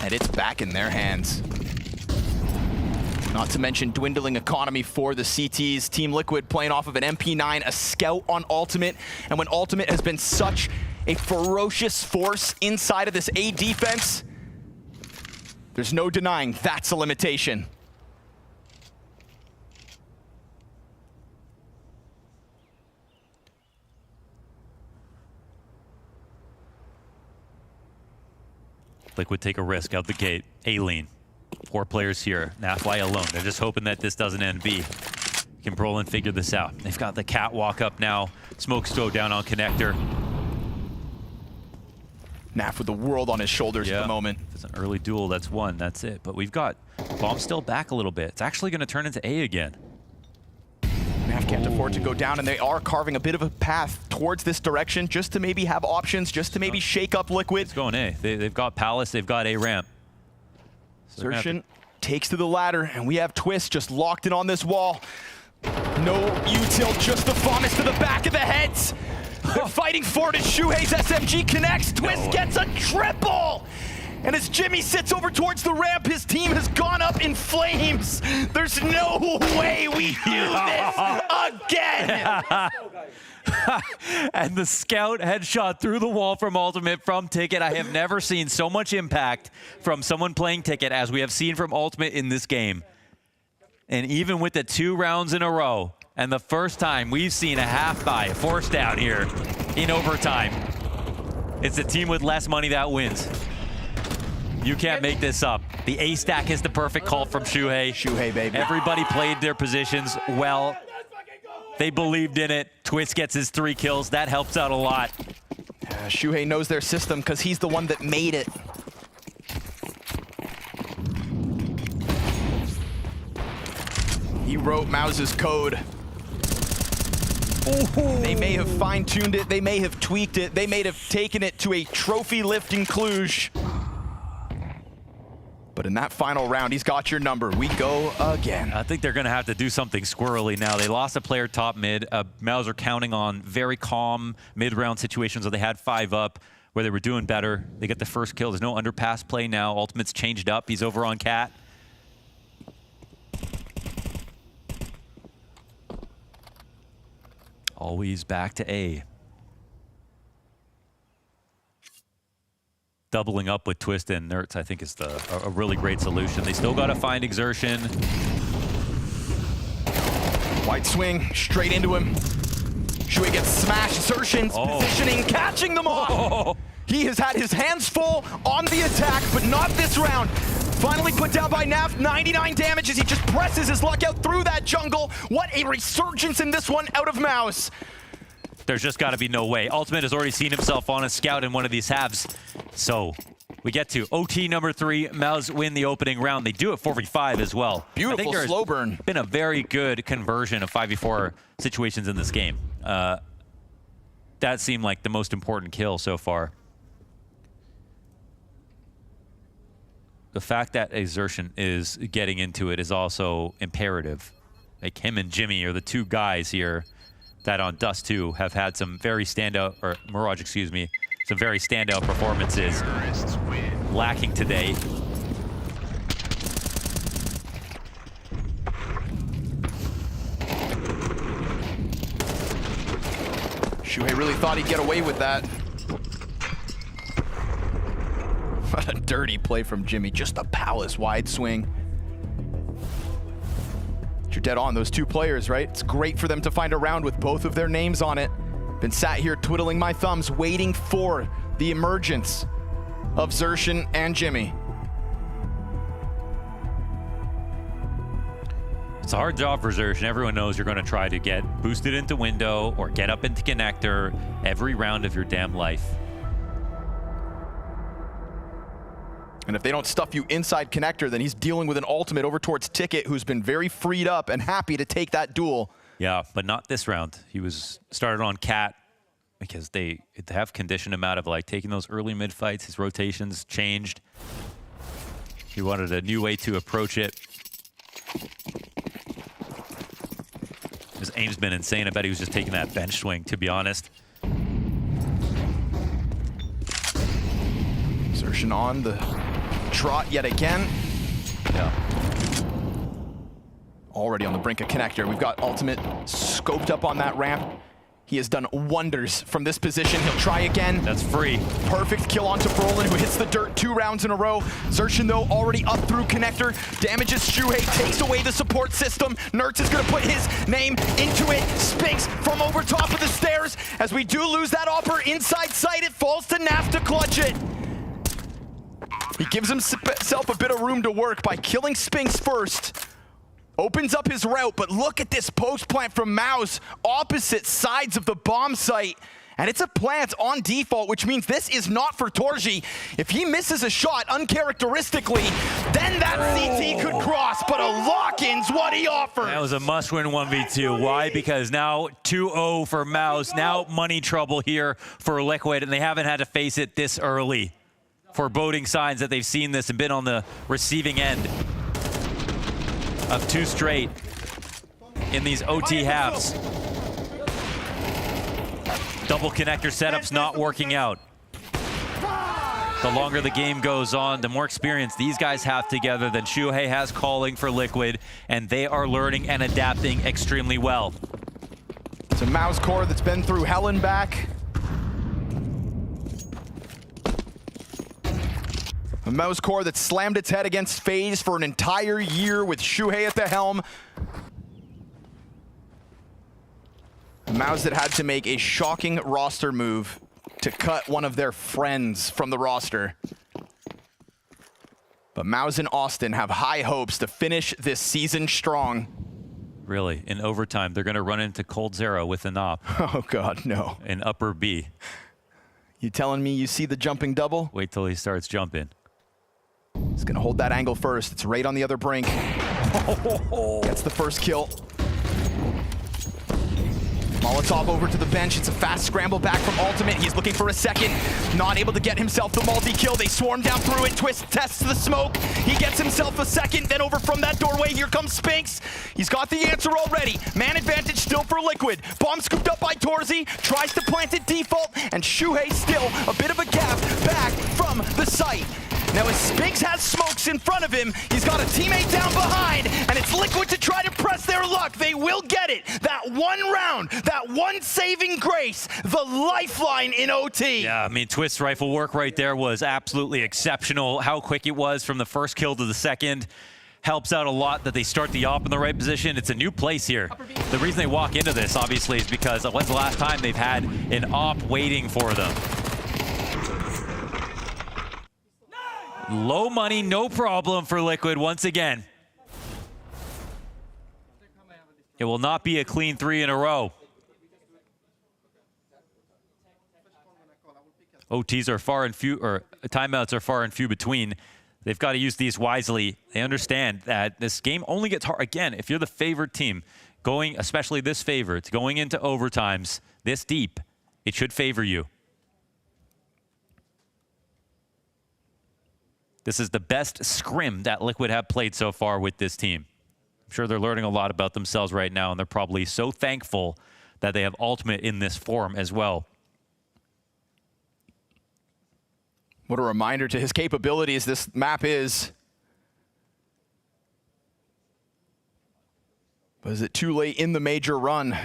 And it's back in their hands. Not to mention dwindling economy for the CTs. Team Liquid playing off of an MP9, a scout on Ultimate. And when Ultimate has been such a ferocious force inside of this A defense, there's no denying that's a limitation. Liquid take a risk out the gate. A-Lean. 4 players here. Nafly alone. They're just hoping that this doesn't end B. Can Brolin figure this out? They've got the catwalk up now. Smoke stove down on connector. Naf with the world on his shoulders at the moment. If it's an early duel, that's one. That's it. But we've got Bomb still back a little bit. It's actually going to turn into A again. Naf can't afford to go down, and they are carving a bit of a path towards this direction just to maybe have options, just to maybe shake up Liquid. It's going A. They've got Palace, they've got A ramp. So Xerxin takes to the ladder, and we have Twist just locked in on this wall. No util, just the Faunus to the back of the heads. They're fighting for it as Shuhei's SMG connects. Twist gets a triple! And as Jimmy sits over towards the ramp, his team has gone up in flames. There's no way we do this again! And the scout headshot through the wall from Ultimate from Ticket. I have never seen so much impact from someone playing Ticket as we have seen from Ultimate in this game. And even with the 2 rounds in a row, and the first time we've seen a half buy, a force down here in overtime, it's the team with less money that wins. You can't make this up. The A stack is the perfect call from Shuhei. Shuhei, baby. Everybody played their positions well. They believed in it. Twist gets his 3 kills. That helps out a lot. Shuhei knows their system because he's the one that made it. He wrote MOUZ's code. Ooh. They may have fine-tuned it. They may have tweaked it. They may have taken it to a trophy lift in Cluj. But in that final round, he's got your number. We go again. I think they're going to have to do something squirrely now. They lost a player top mid. MOUZ are counting on very calm mid-round situations where they had 5 up, where they were doing better. They get the first kill. There's no underpass play now. Ultimate's changed up. He's over on Cat. Always back to A. Doubling up with Twist and Nertz, I think, is a really great solution. They still got to find Exertion. White swing, straight into him. Shuhei gets smashed. Xerxin's positioning, catching them off. He has had his hands full on the attack, but not this round. Finally put down by Naf, 99 damage as he just presses his luck out through that jungle. What a resurgence in this one out of MOUZ. There's just got to be no way. Ultimate has already seen himself on a scout in one of these halves. So We get to OT number 3. MOUZ win the opening round. They do it 4v5 as well. Beautiful slow burn. Been a very good conversion of 5v4 situations in this game. That seemed like the most important kill so far. The fact that Exertion is getting into it is also imperative. Like him and Jimmy are the 2 guys here that on Dust 2 have had some very standout, or Mirage, excuse me, some very standout performances. Lacking today. Shuhei really thought he'd get away with that. What a dirty play from Jimmy. Just a palace wide swing. You're dead on, those 2 players, right? It's great for them to find a round with both of their names on it. Been sat here twiddling my thumbs, waiting for the emergence of Xertion and Jimmy. It's a hard job for Xertion. Everyone knows you're going to try to get boosted into window or get up into connector every round of your damn life. And if they don't stuff you inside connector, then he's dealing with an ultimate over towards Ticket, who's been very freed up and happy to take that duel. Yeah, but not this round. He was started on Cat because they have conditioned him out of like taking those early mid fights. His rotations changed. He wanted a new way to approach it. His aim's been insane. I bet he was just taking that bench swing, to be honest. Xertion on the trot yet again. Yeah. Already on the brink of connector. We've got ultimate scoped up on that ramp. He has done wonders from this position. He'll try again. That's free. Perfect kill onto Brolin, who hits the dirt 2 rounds in a row. Xertion, though, already up through connector. Damages Shuhei, takes away the support system. Nertz is going to put his name into it. Spinks from over top of the stairs. As we do lose that offer inside sight, it falls to Naf to clutch it. He gives himself a bit of room to work by killing Spinks first. Opens up his route, but look at this post plant from MOUZ. Opposite sides of the bomb site. And it's a plant on default, which means this is not for Torji. If he misses a shot uncharacteristically, then that CT could cross, but a lock-in's what he offers. That was a must-win 1v2. Why? Because now 2-0 for MOUZ. Now money trouble here for Liquid, and they haven't had to face it this early. Foreboding signs that they've seen this and been on the receiving end of 2 straight in these OT halves. Double connector setups not working out. The longer the game goes on, the more experience these guys have together than Shuhei has calling for Liquid, and they are learning and adapting extremely well. It's a MOUZ core that's been through hell and back. A MOUZ core that slammed its head against FaZe for an entire year with Shuhei at the helm. A MOUZ that had to make a shocking roster move to cut one of their friends from the roster. But MOUZ and Austin have high hopes to finish this season strong. Really, in overtime, they're going to run into Cold Zero with an op. Oh God, no. In upper B. You telling me you see the jumping double? Wait till he starts jumping. He's gonna hold that angle first. It's right on the other brink. Gets the first kill. Molotov over to the bench. It's a fast scramble back from Ultimate. He's looking for a second. Not able to get himself the multi-kill. They swarm down through it. Twist tests the smoke. He gets himself a second. Then over from that doorway, here comes Spinks. He's got the answer already. Man advantage still for Liquid. Bomb scooped up by Torzi. Tries to plant it default. And Shuhei still a bit of a gap back from the site. Now as Spinks has smokes in front of him, he's got a teammate down behind, and it's Liquid to try to press their luck. They will get it. That one round, that one saving grace, the lifeline in OT. Yeah, I mean, Twist's rifle work right there was absolutely exceptional. How quick it was from the first kill to the second. Helps out a lot that they start the op in the right position. It's a new place here. The reason they walk into this, obviously, is because when's the last time they've had an op waiting for them? Low money, no problem for Liquid once again. It will not be a clean 3 in a row. OTs are far and few, or timeouts are far and few between. They've got to use these wisely. They understand that this game only gets hard. Again, if you're the favorite team, going, especially this favorite, going into overtimes this deep, it should favor you. This is the best scrim that Liquid have played so far with this team. I'm sure they're learning a lot about themselves right now, and they're probably so thankful that they have Ultimate in this form as well. What a reminder to his capabilities this map is. But is it too late in the major run?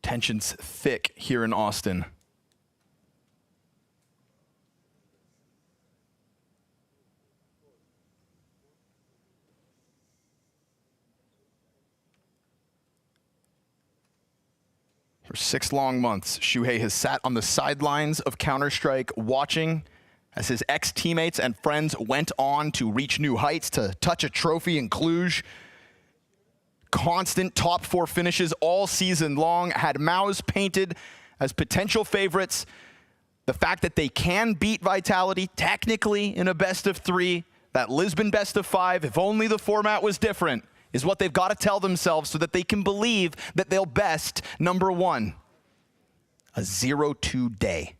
Tension's thick here in Austin. For 6 long months, Shuhei has sat on the sidelines of Counter-Strike watching as his ex-teammates and friends went on to reach new heights, to touch a trophy in Cluj. Constant top 4 finishes all season long, had MOUZ painted as potential favorites. The fact that they can beat Vitality technically in a best of 3, that Lisbon best of 5, if only the format was different, is what they've got to tell themselves so that they can believe that they'll best number 1. A 0-2 day.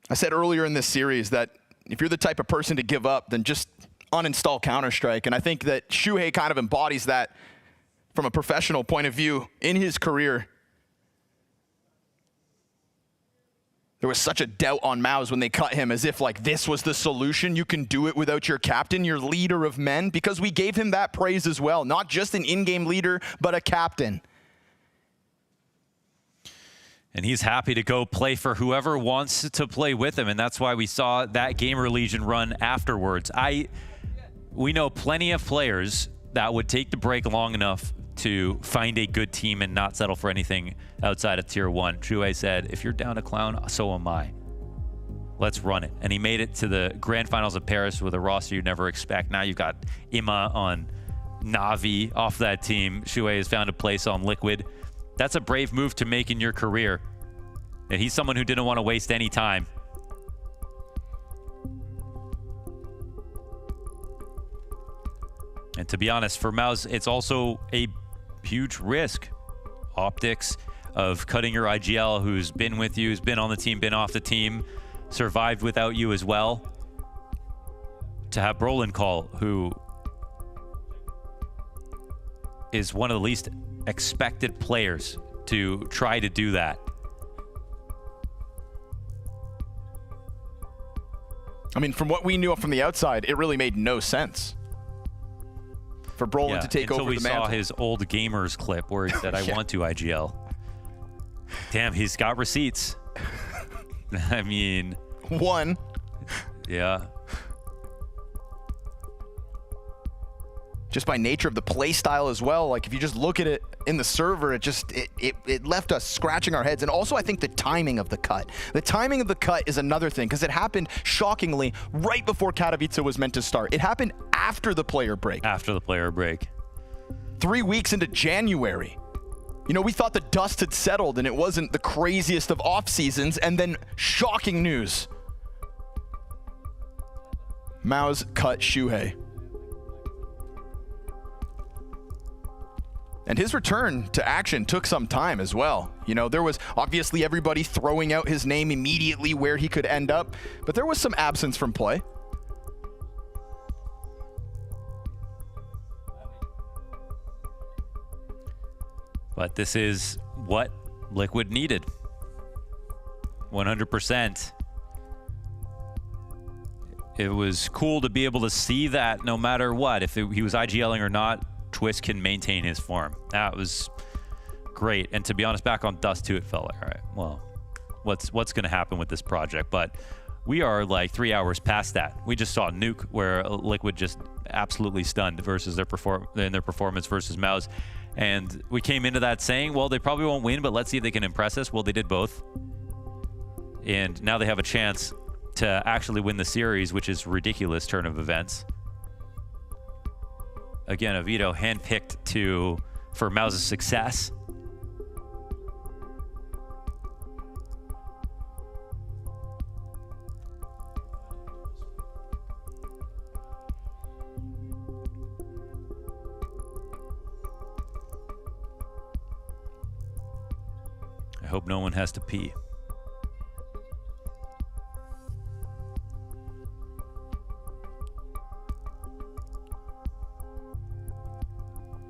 I said earlier in this series that if you're the type of person to give up, then just uninstall Counter-Strike. And I think that Shuhei kind of embodies that from a professional point of view in his career. There was such a doubt on MOUZ when they cut him, as if like this was the solution. You can do it without your captain, your leader of men, because we gave him that praise as well. Not just an in-game leader, but a captain. And he's happy to go play for whoever wants to play with him, and that's why we saw that Gamer Legion run afterwards. We know plenty of players that would take the break long enough to find a good team and not settle for anything outside of Tier 1. Shuhei said, if you're down to clown, so am I. Let's run it. And he made it to the grand finals of Paris with a roster you'd never expect. Now you've got Ima on Na'Vi off that team. Shuhei has found a place on Liquid. That's a brave move to make in your career. And he's someone who didn't want to waste any time. And to be honest, for MOUZ, it's also a huge risk. Optics of cutting your IGL, who's been with you, who's been on the team, been off the team, survived without you as well. To have Brolin call, who is one of the least expected players to try to do that. I mean, from what we knew from the outside, it really made no sense for Brolin to take over the mantle. Until we saw his old gamers clip where he said, I want to IGL. Damn, he's got receipts. I mean... 1. Yeah. Just by nature of the play style as well. Like, if you just look at it in the server, it left us scratching our heads. And also, I think the timing of the cut. The timing of the cut is another thing, because it happened, shockingly, right before Katowice was meant to start. It happened after the player break. After the player break. 3 weeks into January. You know, we thought the dust had settled and it wasn't the craziest of off seasons, and then shocking news. MOUZ cut Shuhei. And his return to action took some time as well. You know, there was obviously everybody throwing out his name immediately where he could end up, but there was some absence from play. But this is what Liquid needed. 100%. It was cool to be able to see that no matter what, if he was IGLing or not, Twist can maintain his form. That was great. And to be honest, back on Dust 2, it felt like, all right, well, what's going to happen with this project? But we are like 3 hours past that. We just saw Nuke, where Liquid just absolutely stunned versus their performance versus MOUZ. And we came into that saying, well, they probably won't win, but let's see if they can impress us. Well, they did both. And now they have a chance to actually win the series, which is a ridiculous turn of events. Again, Avito handpicked for MOUZ's success. I hope no one has to pee.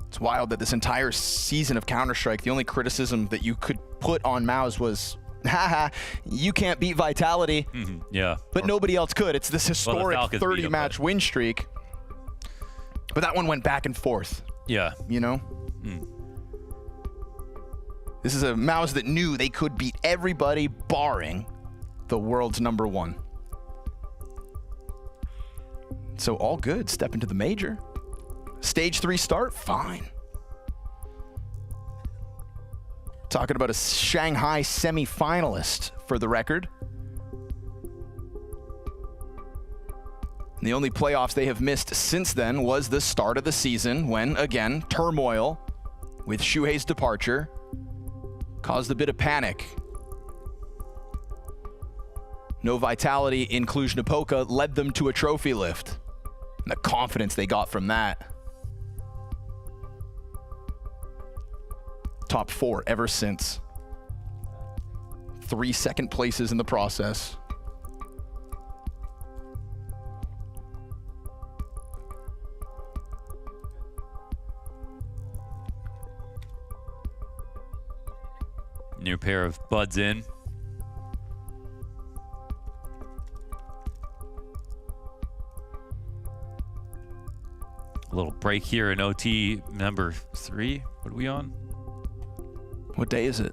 It's wild that this entire season of Counter-Strike, the only criticism that you could put on MOUZ was, haha, you can't beat Vitality. Yeah. But nobody else could. It's this historic 30-match win streak. But that one went back and forth. Yeah. You know? This is a MOUZ that knew they could beat everybody barring the world's #1. So all good. Step into the major. Stage 3 start, fine. Talking about a Shanghai semi-finalist for the record. And the only playoffs they have missed since then was the start of the season when, again, turmoil with Shuhei's departure caused a bit of panic. No Vitality in Cluj-Napoca led them to a trophy lift. And the confidence they got from that. Top 4 ever since. 3 second places in the process. New pair of buds in. A little break here in OT number 3. What are we on? What day is it?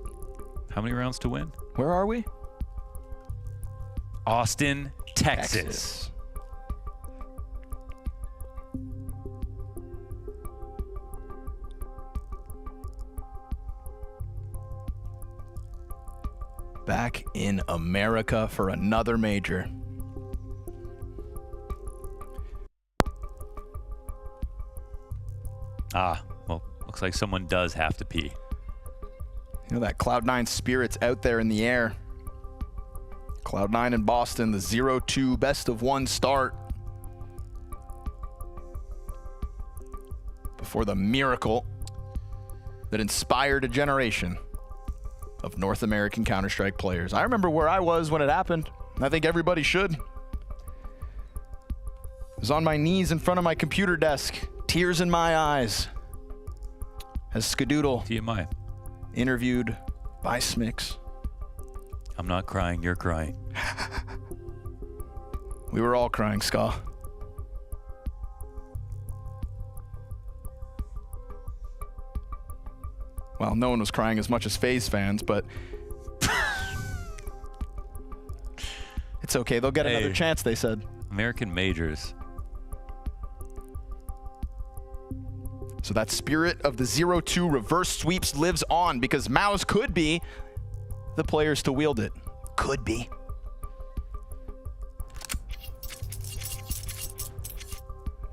How many rounds to win? Where are we? Austin, Texas. Back in America for another major. Well, looks like someone does have to pee. You know, that Cloud9 spirit's out there in the air. Cloud9 in Boston, the 0-2 best-of-1 start. Before the miracle that inspired a generation of North American Counter-Strike players. I remember where I was when it happened. I think everybody should. I was on my knees in front of my computer desk, tears in my eyes, as Skadoodle TMI interviewed by Smix. I'm not crying, you're crying. We were all crying, Ska. Well, no one was crying as much as FaZe fans, but it's okay. They'll get another chance, they said. American majors. So that spirit of the 0-2 reverse sweeps lives on because MOUZ could be the players to wield it. Could be.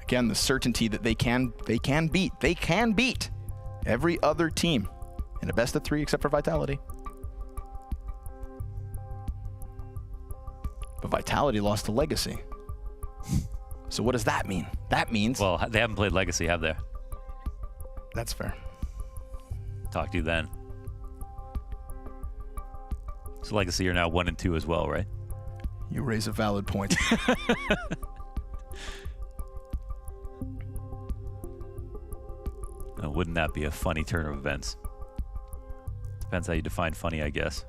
Again, the certainty that they can beat every other team in a best of 3 except for Vitality. But Vitality lost to Legacy. So what does that mean? That means... Well, they haven't played Legacy, have they? That's fair. Talk to you then. So Legacy are now 1 and 2 as well, right? You raise a valid point. Oh, wouldn't that be a funny turn of events? Depends how you define funny, I guess.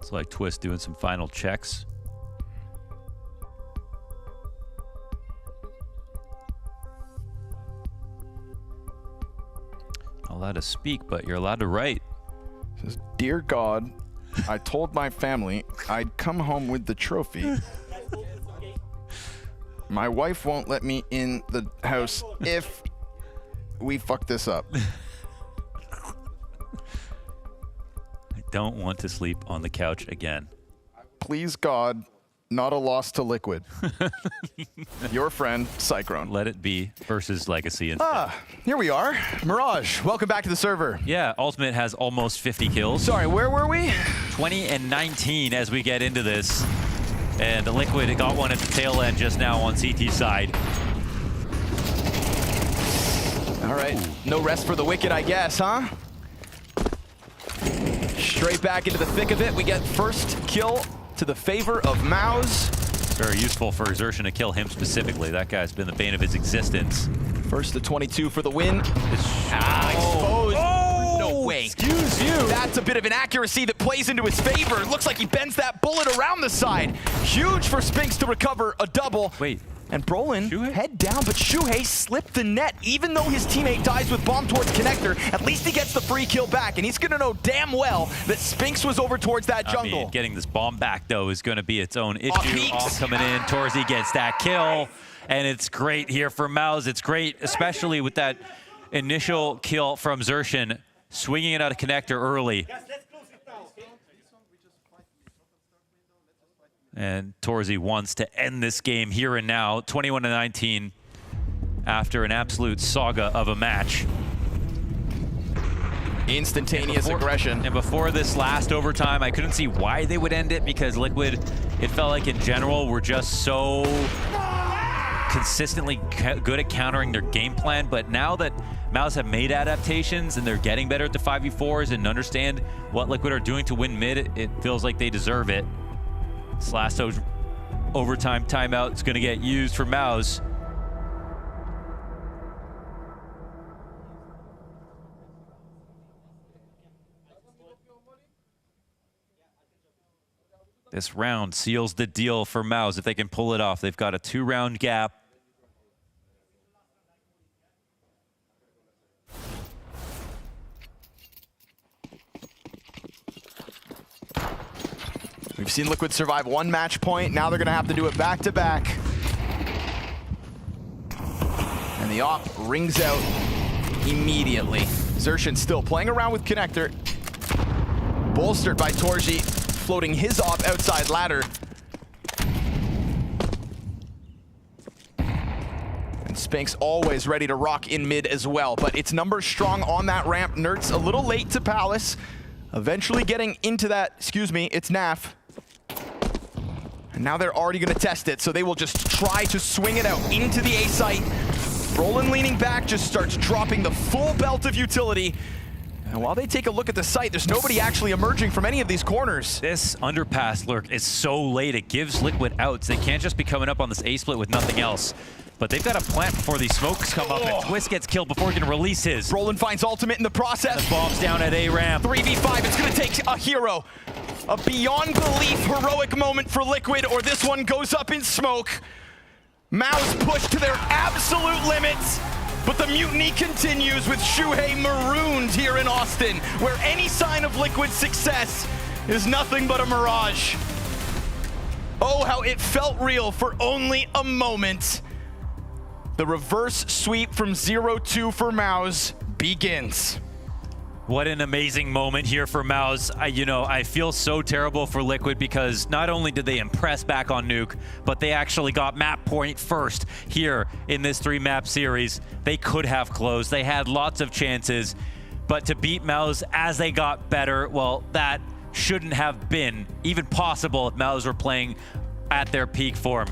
It's like Twist doing some final checks. Not allowed to speak, but you're allowed to write. Says, "Dear God, I told my family I'd come home with the trophy. My wife won't let me in the house if we fuck this up. I don't want to sleep on the couch again. Please, God, not a loss to Liquid." Your friend, Cyclone. Let it be versus Legacy. Here we are. Mirage, welcome back to the server. Yeah, Ultimate has almost 50 kills. Sorry, where were we? 20 and 19 as we get into this. And Liquid got one at the tail end just now on CT side. All right, no rest for the wicked, I guess, huh? Straight back into the thick of it. We get first kill to the favor of MOUZ. Very useful for Exertion to kill him specifically. That guy's been the bane of his existence. First to 22 for the win. Exposed. Oh, no way. Excuse you. That's a bit of inaccuracy that plays into his favor. It looks like he bends that bullet around the side. Huge for Spinks to recover a double. Wait. And Brolin, head down, but Shuhei slipped the net. Even though his teammate dies with bomb towards connector, at least he gets the free kill back, and he's gonna know damn well that Spinks was over towards that jungle. I mean, getting this bomb back, though, is gonna be its own issue. Off coming in, Torzy gets that kill, and it's great here for MOUZ. It's great, especially with that initial kill from Xertion, swinging it out of connector early. And Torzy wants to end this game here and now, 21-19, after an absolute saga of a match. Instantaneous aggression. And before this last overtime, I couldn't see why they would end it, because Liquid, it felt like in general, were just so consistently good at countering their game plan. But now that MOUZ have made adaptations and they're getting better at the 5v4s and understand what Liquid are doing to win mid, it feels like they deserve it. This last overtime timeout is going to get used for MOUZ. This round seals the deal for MOUZ if they can pull it off. They've got a 2-round gap. We've seen Liquid survive one match point. Now they're going to have to do it back-to-back. And the op rings out immediately. Xertion still playing around with connector. Bolstered by Torzy, floating his op outside ladder. And Spinks always ready to rock in mid as well. But it's numbers strong on that ramp. Nert's a little late to Palace. Eventually getting into that, excuse me, it's Naf. And now they're already gonna test it, so they will just try to swing it out into the A site. Brolin leaning back just starts dropping the full belt of utility. And while they take a look at the site, there's nobody actually emerging from any of these corners. This underpass lurk is so late, it gives Liquid outs. They can't just be coming up on this A split with nothing else. But they've got to plant before these smokes come up, and Twist gets killed before he can release his. Brolin finds ultimate in the process. And the bomb's down at A ramp. 3v5, it's gonna take a hero. A beyond belief heroic moment for Liquid, or this one goes up in smoke. MOUZ pushed to their absolute limits, but the mutiny continues with Shuhei marooned here in Austin, where any sign of Liquid's success is nothing but a mirage. Oh, how it felt real for only a moment. The reverse sweep from 0-2 for MOUZ begins. What an amazing moment here for MOUZ. I feel so terrible for Liquid, because not only did they impress back on Nuke, but they actually got map point first here in this 3-map series. They could have closed. They had lots of chances, but to beat MOUZ as they got better, well, that shouldn't have been even possible if MOUZ were playing at their peak form.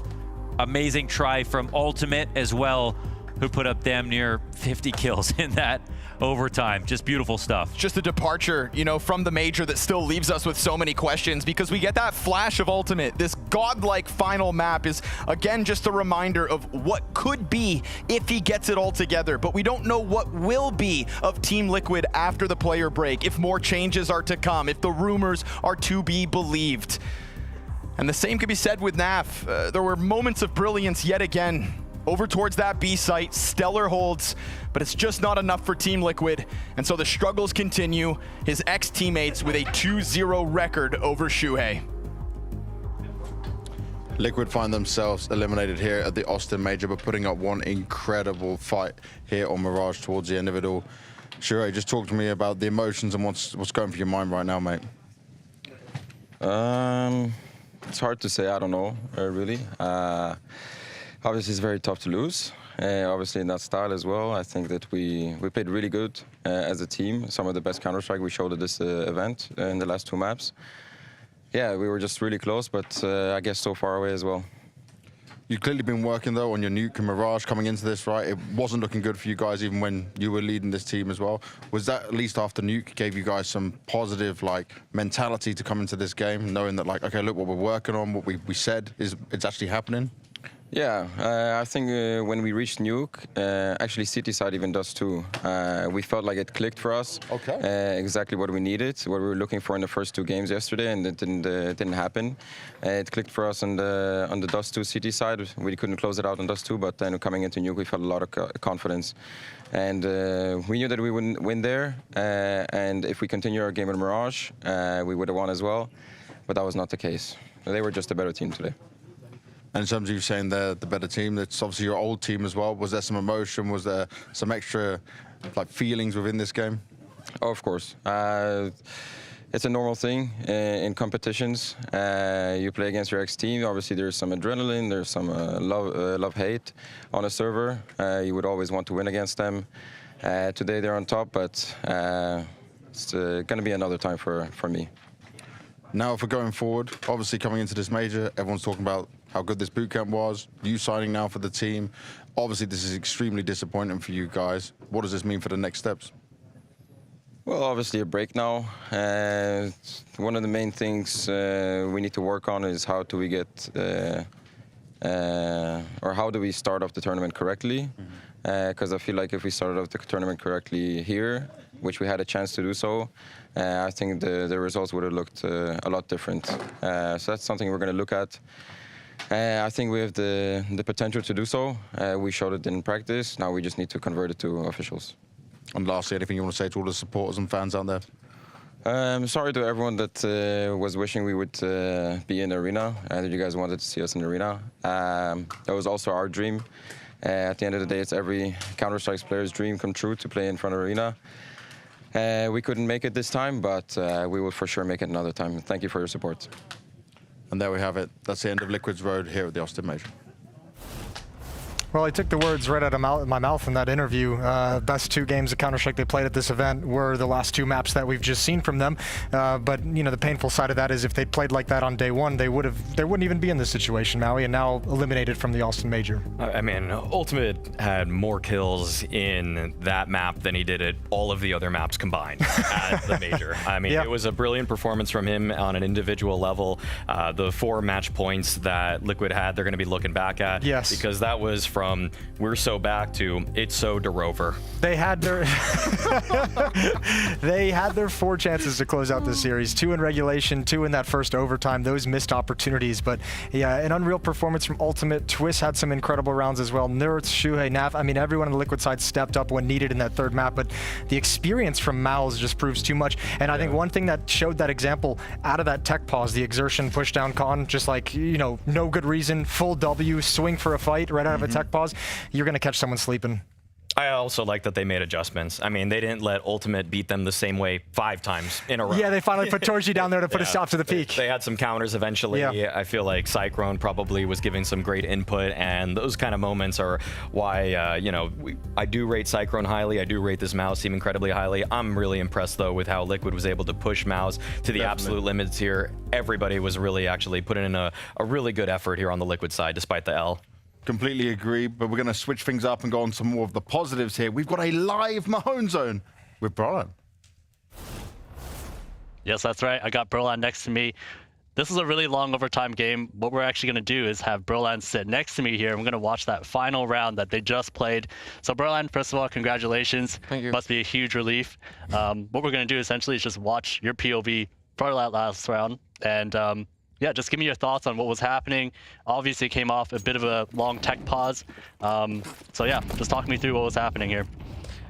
Amazing try from Ultimate as well, who put up damn near 50 kills in that overtime. Just beautiful stuff. Just a departure, from the major that still leaves us with so many questions, because we get that flash of Ultimate. This godlike final map is, again, just a reminder of what could be if he gets it all together. But we don't know what will be of Team Liquid after the player break, if more changes are to come, if the rumors are to be believed. And the same could be said with Naf. There were moments of brilliance yet again over towards that B site. Stellar holds, but it's just not enough for Team Liquid. And so the struggles continue. His ex-teammates with a 2-0 record over Shuhei. Liquid find themselves eliminated here at the Austin Major, but putting up one incredible fight here on Mirage towards the end of it all. Shuhei, just talk to me about the emotions and what's going through your mind right now, mate. It's hard to say. I don't know, really. Obviously, it's very tough to lose. Obviously, in that style as well. I think that we played really good as a team. Some of the best Counter-Strike we showed at this event in the last 2 maps. Yeah, we were just really close, but I guess so far away as well. You've clearly been working, though, on your Nuke and Mirage coming into this, right? It wasn't looking good for you guys even when you were leading this team as well. Was that, at least after Nuke, gave you guys some positive, like, mentality to come into this game, knowing that, like, okay, look, what we're working on, what we said, it's actually happening? Yeah, I think when we reached Nuke, actually City side even does too. We felt like it clicked for us. Okay. Exactly what we needed, what we were looking for in the first 2 games yesterday, and it didn't happen. It clicked for us on the Dust 2 City side. We couldn't close it out on Dust 2, but then coming into Nuke, we felt a lot of confidence. And we knew that we wouldn't win there, and if we continue our game in Mirage, we would have won as well, but that was not the case. They were just a better team today. And in terms of you saying they're the better team, that's obviously your old team as well. Was there some emotion? Was there some extra like feelings within this game? Oh, of course. It's a normal thing in competitions. You play against your ex-team. Obviously, there's some adrenaline. There's some love-hate on a server. You would always want to win against them. Today, they're on top, but it's going to be another time for me. Now, if we're going forward, obviously coming into this major, everyone's talking about how good this bootcamp was, you signing now for the team. Obviously, this is extremely disappointing for you guys. What does this mean for the next steps? Well, obviously a break now. One of the main things we need to work on is how do we get, or how do we start off the tournament correctly? Because I feel like if we started off the tournament correctly here, which we had a chance to do so, I think the results would have looked a lot different. So that's something we're going to look at. I think we have the potential to do so. We showed it in practice. Now we just need to convert it to officials. And lastly, anything you want to say to all the supporters and fans out there? I'm sorry to everyone that was wishing we would be in the arena, and that you guys wanted to see us in the arena. That was also our dream. At the end of the day, it's every Counter-Strike player's dream come true to play in front of arena. We couldn't make it this time, but we will for sure make it another time. Thank you for your support. And there we have it. That's the end of Liquid's road here at the Austin Major. Well, I took the words right out of my mouth in that interview. Best 2 games of Counter-Strike they played at this event were the last 2 maps that we've just seen from them. But you know, the painful side of that is if they'd played like that on day 1, they wouldn't even be in this situation, Maui, and now eliminated from the Austin Major. I mean, Ultimate had more kills in that map than he did at all of the other maps combined at the Major. I mean, It was a brilliant performance from him on an individual level. The 4 match points that Liquid had, they're going to be looking back at. Yes. Because that was from we're so back to it's so DeRover. They had their they had their 4 chances to close out this series. 2 in regulation, 2 in that first overtime. Those missed opportunities, but yeah, an unreal performance from Ultimate. Twist had some incredible rounds as well. Nerds, Shuhei, Nav. I mean, everyone on the Liquid side stepped up when needed in that 3rd map, but the experience from MOUZ just proves too much. And I think one thing that showed that example out of that tech pause, the exertion push down con, just like, you know, no good reason, full W, swing for a fight right out of a tech pause, you're going to catch someone sleeping. I also like that they made adjustments. I mean, they didn't let Ultimate beat them the same way 5 times in a row. Yeah, they finally put Torji down there to put a stop to the peak. They had some counters eventually. Yeah. I feel like Cyclone probably was giving some great input, and those kind of moments are why, you know, I do rate Cyclone highly. I do rate this MOUZ team incredibly highly. I'm really impressed, though, with how Liquid was able to push MOUZ to the absolute limits here. Everybody was really actually putting in a really good effort here on the Liquid side, despite the L. Completely agree, but we're going to switch things up and go on to more of the positives here. We've got a live Mahone Zone with Brolan. Yes, that's right. I got Brolan next to me. This is a really long overtime game. What we're actually going to do is have Brolan sit next to me here, and we're going to watch that final round that they just played. So Brolan, first of all, congratulations. Thank you. Must be a huge relief. What we're going to do essentially is just watch your POV for that last round, and yeah, just give me your thoughts on what was happening. Obviously, it came off a bit of a long tech pause. So yeah, just talk me through what was happening here.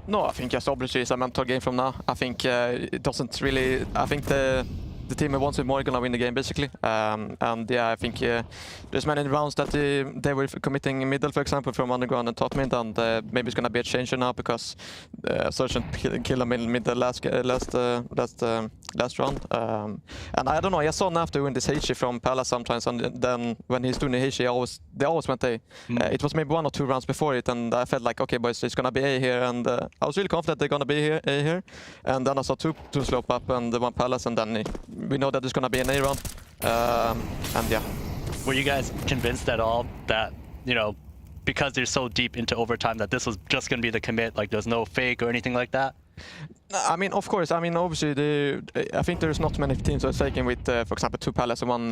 No, I think just obviously it's a mental game from now. I think it doesn't really. I think the team who wants it more gonna win the game basically. And yeah, I think there's many rounds that they were committing middle, for example, from underground and top mid, and maybe it's gonna be a change now because Surgeon killed him in the last round. And I don't know. I saw Naf doing this Heishi from Palace sometimes, and then when he's doing the Heishi, they always went A. It was maybe 1 or 2 rounds before it, and I felt like, okay, boys, it's gonna be A here, and I was really confident they're gonna be A here. And then I saw two slope up and 1 Palace, and then we know that there's gonna be an A round. And yeah. Were you guys convinced at all that, you know, because they're so deep into overtime, that this was just gonna be the commit, like there's no fake or anything like that? I mean, of course. I mean, obviously, I think there's not many teams that are taking with, for example, 2 Palace and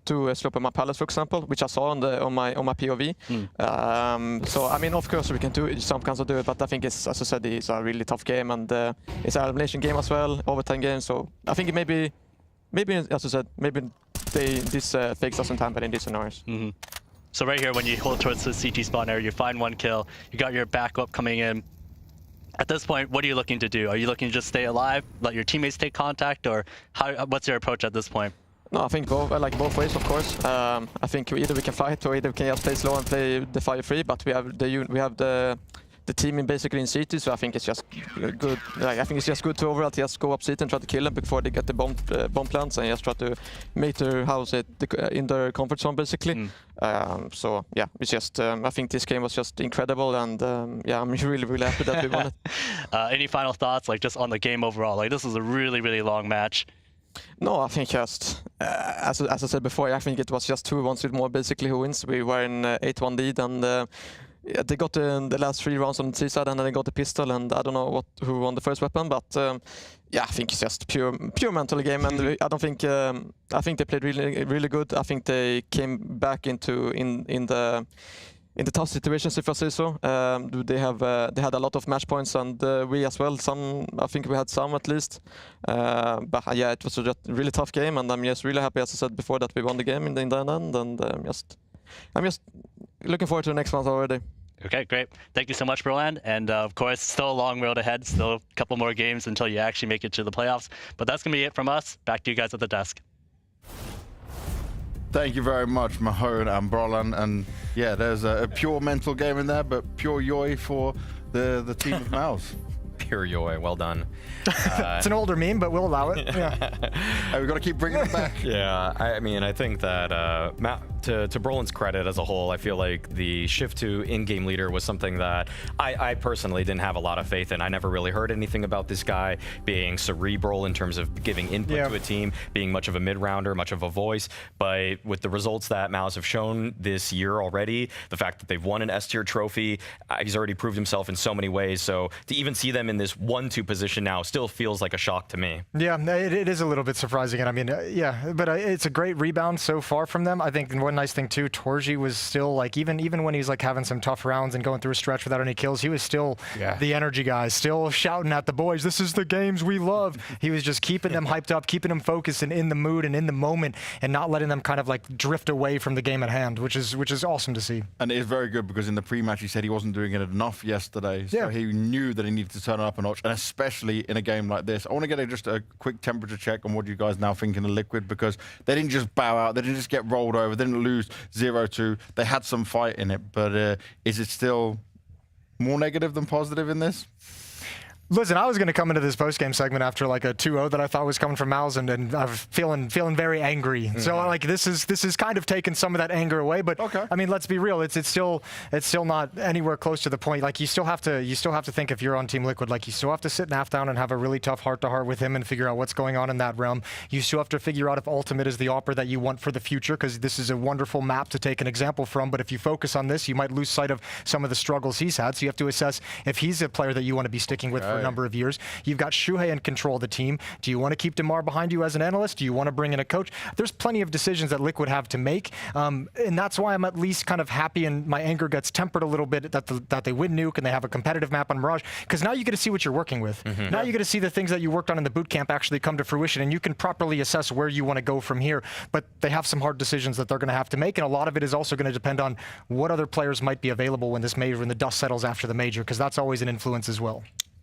2 slope and 1 Palace, for example, which I saw on my POV. So I mean, of course, we can do it. Some kinds of do it, but I think it's, as I said, it's a really tough game, and it's an elimination game as well, overtime game. So I think it maybe, as I said, maybe this fakes us in time, but in these scenarios. So right here, when you hold towards the CT spawn area, you find 1 kill, you got your backup coming in. At this point, what are you looking to do? Are you looking to just stay alive, let your teammates take contact, or what's your approach at this point? No, I think both. I like both ways, of course. I think either we can fight or either we can just play slow and play the fire free. But we have the team basically in CT, so I think it's just good. Like, I think it's just good to overall just go up CT and try to kill them before they get the bomb plants, and just try to make their in their comfort zone basically. So yeah, it's just I think this game was just incredible, and yeah, I'm really happy that we won it. Any final thoughts, like just on the game overall? Like this was a really long match. No, I think just as I said before, I think it was just 2 ones with more basically who wins. We were in 8-1 lead, and yeah, they got the last 3 rounds on the C side, and then they got the pistol, and I don't know who won the first weapon, but yeah, I think it's just pure mental game, and I don't think I think they played really good. I think they came back in the tough situations, if I say so. They had a lot of match points, and we as well. I think we had some at least. But yeah, it was a really tough game, and I'm just really happy, as I said before, that we won the game in the end, and I'm just looking forward to the next one already. Okay, great. Thank you so much, Broland. And of course, still a long road ahead. Still a couple more games until you actually make it to the playoffs. But that's going to be it from us. Back to you guys at the desk. Thank you very much, Mahone and Broland. And yeah, there's a pure mental game in there, but pure joy for the team of MOUZ. Pure joy, well done. It's an older meme, but we'll allow it. Yeah. We've got to keep bringing it back. Yeah, I mean, I think that to Broland's credit as a whole, I feel like the shift to in-game leader was something that I personally didn't have a lot of faith in. I never really heard anything about this guy being cerebral in terms of giving input to a team, being much of a mid-rounder, much of a voice. But with the results that MOUZ have shown this year already, the fact that they've won an S-tier trophy, he's already proved himself in so many ways. So to even see them in this 1-2 position now still feels like a shock to me. Yeah, it is a little bit surprising. And I mean, yeah, but it's a great rebound so far from them. I think one nice thing too, Torji was still like, even when he was like having some tough rounds and going through a stretch without any kills, he was still the energy guy, still shouting at the boys, this is the games we love. He was just keeping them hyped up, keeping them focused and in the mood and in the moment, and not letting them kind of like drift away from the game at hand, which is awesome to see. And it is very good, because in the pre-match he said he wasn't doing it enough yesterday, so he knew that he needed to turn it up a notch, and especially in a game like this. I want to get just a quick temperature check on what you guys now think in the Liquid, because they didn't just bow out, they didn't just get rolled over, they didn't lose 0-2. They had some fight in it, but is it still more negative than positive in this? Listen, I was going to come into this post-game segment after like a 2-0 that I thought was coming from MOUZ, and I'm feeling very angry. So like this is kind of taking some of that anger away. But I mean, let's be real. It's still not anywhere close to the point. Like you still have to think, if you're on Team Liquid, like you still have to sit Naf down and have a really tough heart-to-heart with him and figure out what's going on in that realm. You still have to figure out if Ultimate is the opera that you want for the future, because this is a wonderful map to take an example from. But if you focus on this, you might lose sight of some of the struggles he's had. So you have to assess if he's a player that you want to be sticking with for a number of years. You've got Shuhei in control of the team. Do you want to keep DeMar behind you as an analyst? Do you want to bring in a coach? There's plenty of decisions that Liquid have to make, and that's why I'm at least kind of happy, and my anger gets tempered a little bit that they win Nuke and they have a competitive map on Mirage, because now you get to see what you're working with. Now you get to see the things that you worked on in the boot camp actually come to fruition, and you can properly assess where you want to go from here. But they have some hard decisions that they're going to have to make, and a lot of it is also going to depend on what other players might be available when this major, when the dust settles after the major, because that's always an influence as well.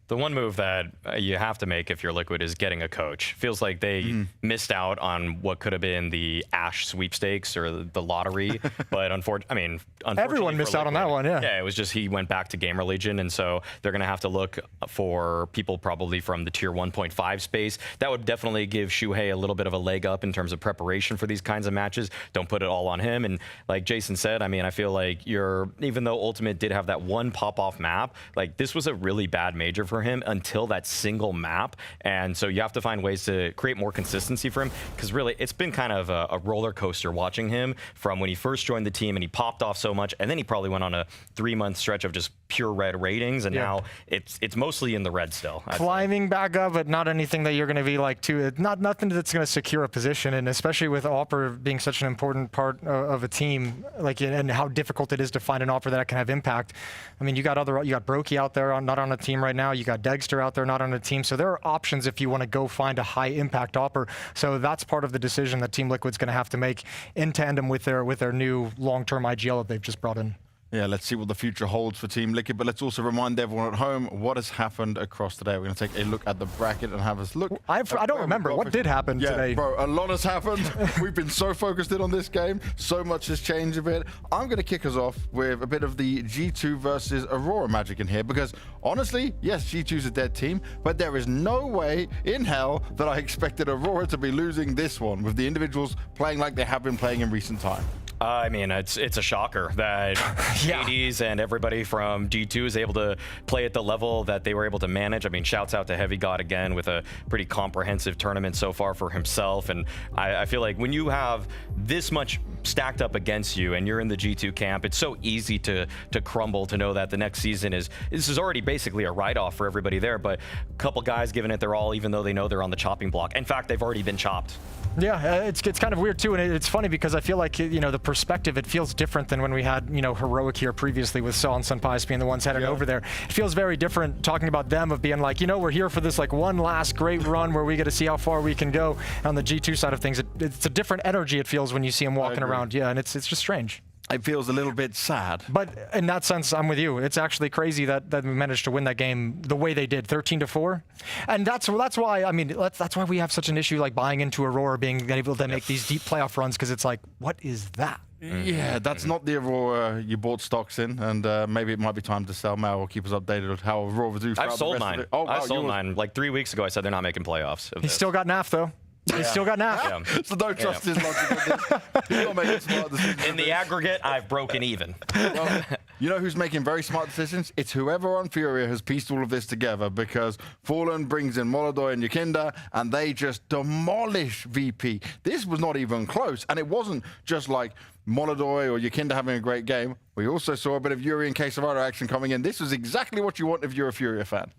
The one move that you have to make if you're Liquid is getting a coach. Feels like they missed out on what could have been the Ash sweepstakes or the lottery, but unfortunately, everyone missed out on that one. Yeah, it was just he went back to Gamer Legion, and so they're going to have to look for people probably from the tier 1.5 space. That would definitely give Shuhei a little bit of a leg up in terms of preparation for these kinds of matches. Don't put it all on him. And like Jason said, I mean, I feel like even though Ultimate did have that one pop-off map, like this was a really bad major for him until that single map, and so you have to find ways to create more consistency for him, because really it's been kind of a roller coaster watching him from when he first joined the team and he popped off so much, and then he probably went on a 3-month stretch of just pure red ratings, and now it's mostly in the red still. Climbing back up, but not anything that you're going to be like nothing that's going to secure a position, and especially with Opera being such an important part of a team, like, and how difficult it is to find an Opera that can have impact. I mean, you got Brokey out there not on a team right now. You got Degster out there not on a team. So there are options if you want to go find a high impact Opera. So that's part of the decision that Team Liquid's going to have to make in tandem with their new long-term IGL that they've just brought in. Yeah, let's see what the future holds for Team Liquid, but let's also remind everyone at home what has happened across today. We're going to take a look at the bracket and have us look. I don't remember. What did happen today? Bro, a lot has happened. We've been so focused in on this game. So much has changed a bit. I'm going to kick us off with a bit of the G2 versus Aurora magic in here, because honestly, yes, G2's a dead team, but there is no way in hell that I expected Aurora to be losing this one with the individuals playing like they have been playing in recent time. I mean, it's a shocker that Hades and everybody from G2 is able to play at the level that they were able to manage. I mean, shouts out to Heavy God again with a pretty comprehensive tournament so far for himself. And I feel like when you have this much stacked up against you and you're in the G2 camp, it's so easy to crumble, to know that the next season this is already basically a write-off for everybody there. But a couple guys giving it their all, even though they know they're on the chopping block. In fact, they've already been chopped. Yeah, it's kind of weird too, and it's funny because I feel like, the perspective, it feels different than when we had, Heroic here previously with Saw and Sunpies being the ones headed over there. It feels very different talking about them, of being like, we're here for this like one last great run where we get to see how far we can go. On the G2 side of things, it's a different energy, it feels, when you see them walking around. Yeah, and it's just strange. It feels a little bit sad. But in that sense, I'm with you. It's actually crazy that we managed to win that game the way they did, 13-4. And that's why, I mean, that's why we have such an issue like buying into Aurora being able to make these deep playoff runs, because it's like, what is that? Yeah, that's not the Aurora you bought stocks in, and maybe it might be time to sell now or keep us updated on how Aurora do. I've sold mine. I sold mine. Like 3 weeks ago, I said they're not making playoffs. He's still got NAF, though. He's still got NAF. Yeah. So don't trust his logic on this. He's not making smart decisions. In the aggregate, I've broken even. Well, you know who's making very smart decisions? It's whoever on Furia has pieced all of this together, because Fallen brings in Molodoy and Yakinda, and they just demolish VP. This was not even close, and it wasn't just like Molodoy or Yakinda having a great game. We also saw a bit of Yuri and Quesavara action coming in. This was exactly what you want if you're a Furia fan.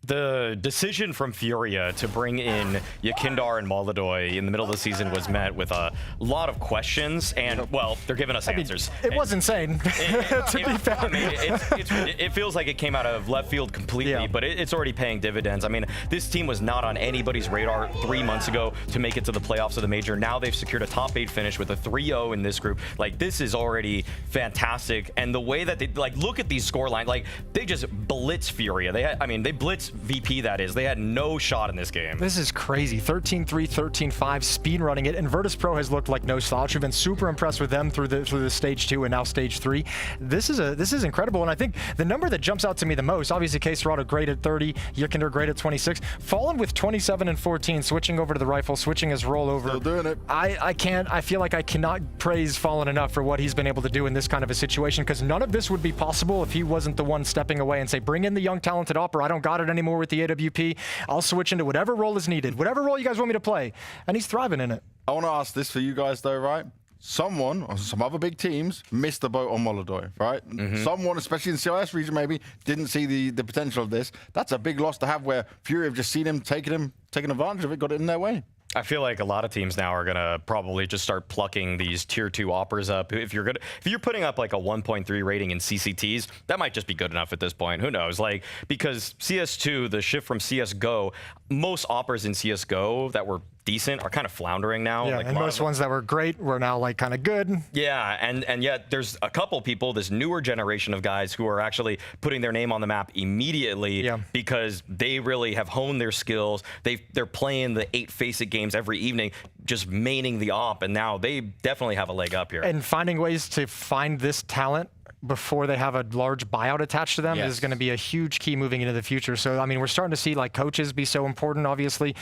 The decision from Furia to bring in Yakindar and Molodoy in the middle of the season was met with a lot of questions, and, well, they're giving us answers. It was insane, to be fair. I mean, it feels like it came out of left field completely, but it's already paying dividends. I mean, this team was not on anybody's radar 3 months ago to make it to the playoffs of the major. Now they've secured a top 8 finish with a 3-0 in this group. Like, this is already fantastic, and the way that they, like, look at these scorelines, like, they just blitz Furia. They blitz VP, that is. They had no shot in this game. This is crazy. 13-3, 13-5, speed running it. And Virtus Pro has looked like no slouch. We've been super impressed with them through the stage 2 and now stage 3. This is incredible. And I think the number that jumps out to me the most, obviously Quesarado great at 30, Yikinder great at 26, Fallen with 27 and 14, switching over to the rifle, switching his rollover. Still doing it. I feel like I cannot praise Fallen enough for what he's been able to do in this kind of a situation, because none of this would be possible if he wasn't the one stepping away and say, bring in the young talented Opera. I don't got it anymore with the AWP. I'll switch into whatever role is needed, whatever role you guys want me to play. And he's thriving in it. I want to ask this for you guys though, right? someone or some other big teams missed the boat on Molodoi, right? Someone, especially in the CIS region maybe, didn't see the potential of this. That's a big loss to have where Fury have just seen him, taken advantage of it, got it in their way. I feel like a lot of teams now are gonna probably just start plucking these tier 2 oppers up. If you're putting up like a 1.3 rating in CCTs, that might just be good enough at this point. Who knows? Like, because CS2, the shift from CS:GO, most oppers in CS:GO that were decent are kind of floundering now. Yeah, like, and most ones that were great were now like kind of good. Yeah, and yet there's a couple people, this newer generation of guys who are actually putting their name on the map immediately because they really have honed their skills. They're playing the 8 Face-It games every evening, just maining the op, and now they definitely have a leg up here. And finding ways to find this talent before they have a large buyout attached to them is going to be a huge key moving into the future. So, I mean, we're starting to see like coaches be so important, obviously,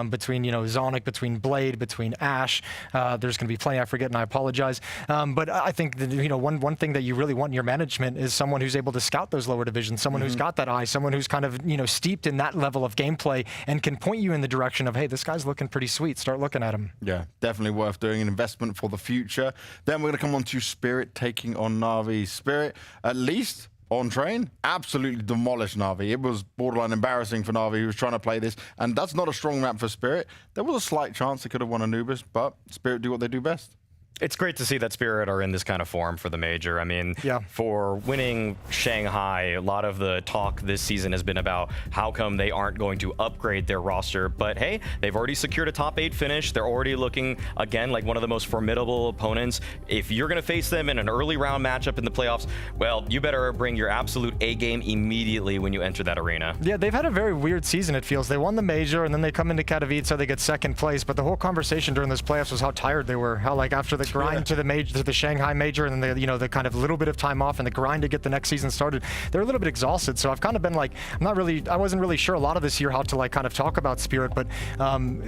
between, you know, Zonic, between Blade, between Ash. There's going to be plenty I forget, and I apologize. But I think that, you know, one thing that you really want in your management is someone who's able to scout those lower divisions, someone who's got that eye, someone who's kind of, you know, steeped in that level of gameplay and can point you in the direction of, hey, this guy's looking pretty sweet. Start looking at him. Yeah, definitely worth doing, an investment for the future. Then we're going to come on to Spirit taking on Na'Vi. Spirit, at least on train, absolutely demolished Na'Vi. It was borderline embarrassing for Na'Vi, who was trying to play this, and that's not a strong map for Spirit. There was a slight chance they could have won Anubis, but Spirit do what they do best. It's great to see that Spirit are in this kind of form for the major. I mean, for winning Shanghai, a lot of the talk this season has been about how come they aren't going to upgrade their roster. But hey, they've already secured a top 8 finish. They're already looking, again, like one of the most formidable opponents. If you're going to face them in an early round matchup in the playoffs, well, you better bring your absolute A game immediately when you enter that arena. Yeah, they've had a very weird season, it feels. They won the major, and then they come into Katowice, they get 2nd place. But the whole conversation during those playoffs was how tired they were. How, like, after the grind to the major, to the Shanghai major, and then the kind of little bit of time off and the grind to get the next season started, they're a little bit exhausted. So I've kind of been like, I wasn't really sure a lot of this year how to like kind of talk about Spirit, but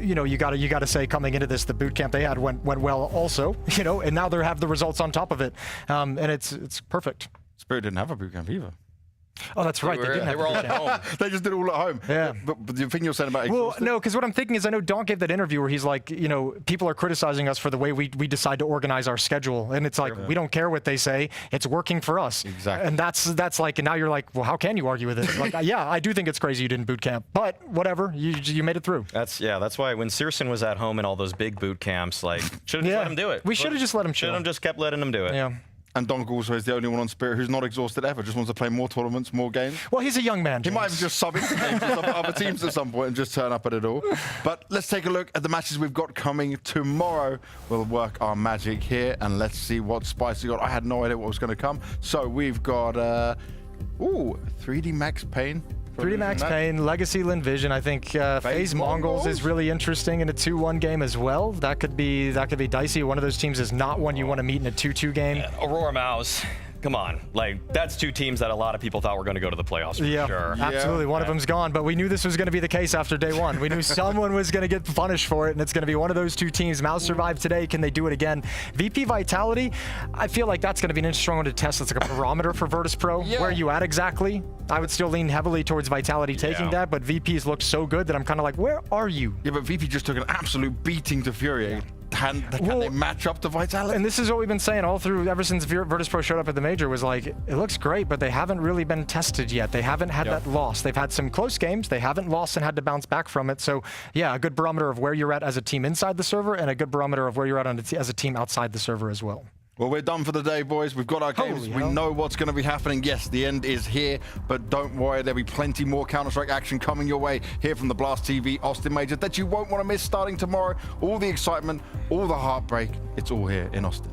you know, you gotta say coming into this, the boot camp they had went well also, you know, and now they have the results on top of it, and it's perfect. Spirit didn't have a boot camp either. Oh, that's right. They were all at home. They just did it all at home. Yeah. But the thing you're saying about exhausted? Well, no, because what I'm thinking is I know Donk gave that interview where he's like, you know, people are criticizing us for the way we decide to organize our schedule. And it's like, we don't care what they say. It's working for us. Exactly. And that's like, and now you're like, well, how can you argue with it? Like, yeah, I do think it's crazy you didn't boot camp. But whatever, you made it through. That's why when Searson was at home in all those big boot camps, like, should have let him do it. We should have just let him chill. Should have just kept letting him do it. Yeah. And Donk also is the only one on Spirit who's not exhausted ever, just wants to play more tournaments, more games. Well, he's a young man, James. He might have just sub into games with other teams at some point and just turn up at it all. But let's take a look at the matches we've got coming tomorrow. We'll work our magic here and let's see what Spicy got. I had no idea what was going to come. So we've got 3D Max Payne. 3D Max Payne, Legacy Lin Vision. I think FaZe Mongols is really interesting in a 2-1 game as well. That could be dicey. One of those teams is not one you want to meet in a 2-2 game. Aurora MOUZ. Come on, like that's 2 teams that a lot of people thought were going to go to the playoffs for sure. Absolutely. One of them's gone, but we knew this was going to be the case after day 1. We knew someone was going to get punished for it, and it's going to be one of those 2 teams. MOUZ survived today. Can they do it again? VP Vitality, I feel like that's going to be an interesting one to test. It's like a barometer for Virtus Pro. Where are you at exactly? I would still lean heavily towards Vitality taking that, but VP's looked so good that I'm kind of like, where are you? Yeah, but VP just took an absolute beating to Fury. Can they match up to Vitality? And this is what we've been saying all through, ever since Virtus Pro showed up at the major, was like, it looks great, but they haven't really been tested yet. They haven't had that loss. They've had some close games. They haven't lost and had to bounce back from it. So yeah, a good barometer of where you're at as a team inside the server and a good barometer of where you're at as a team outside the server as well. Well, we're done for the day, boys. We've got our games. We know what's going to be happening. Yes, the end is here, but don't worry. There'll be plenty more Counter-Strike action coming your way here from the Blast TV Austin Major that you won't want to miss starting tomorrow. All the excitement, all the heartbreak, it's all here in Austin.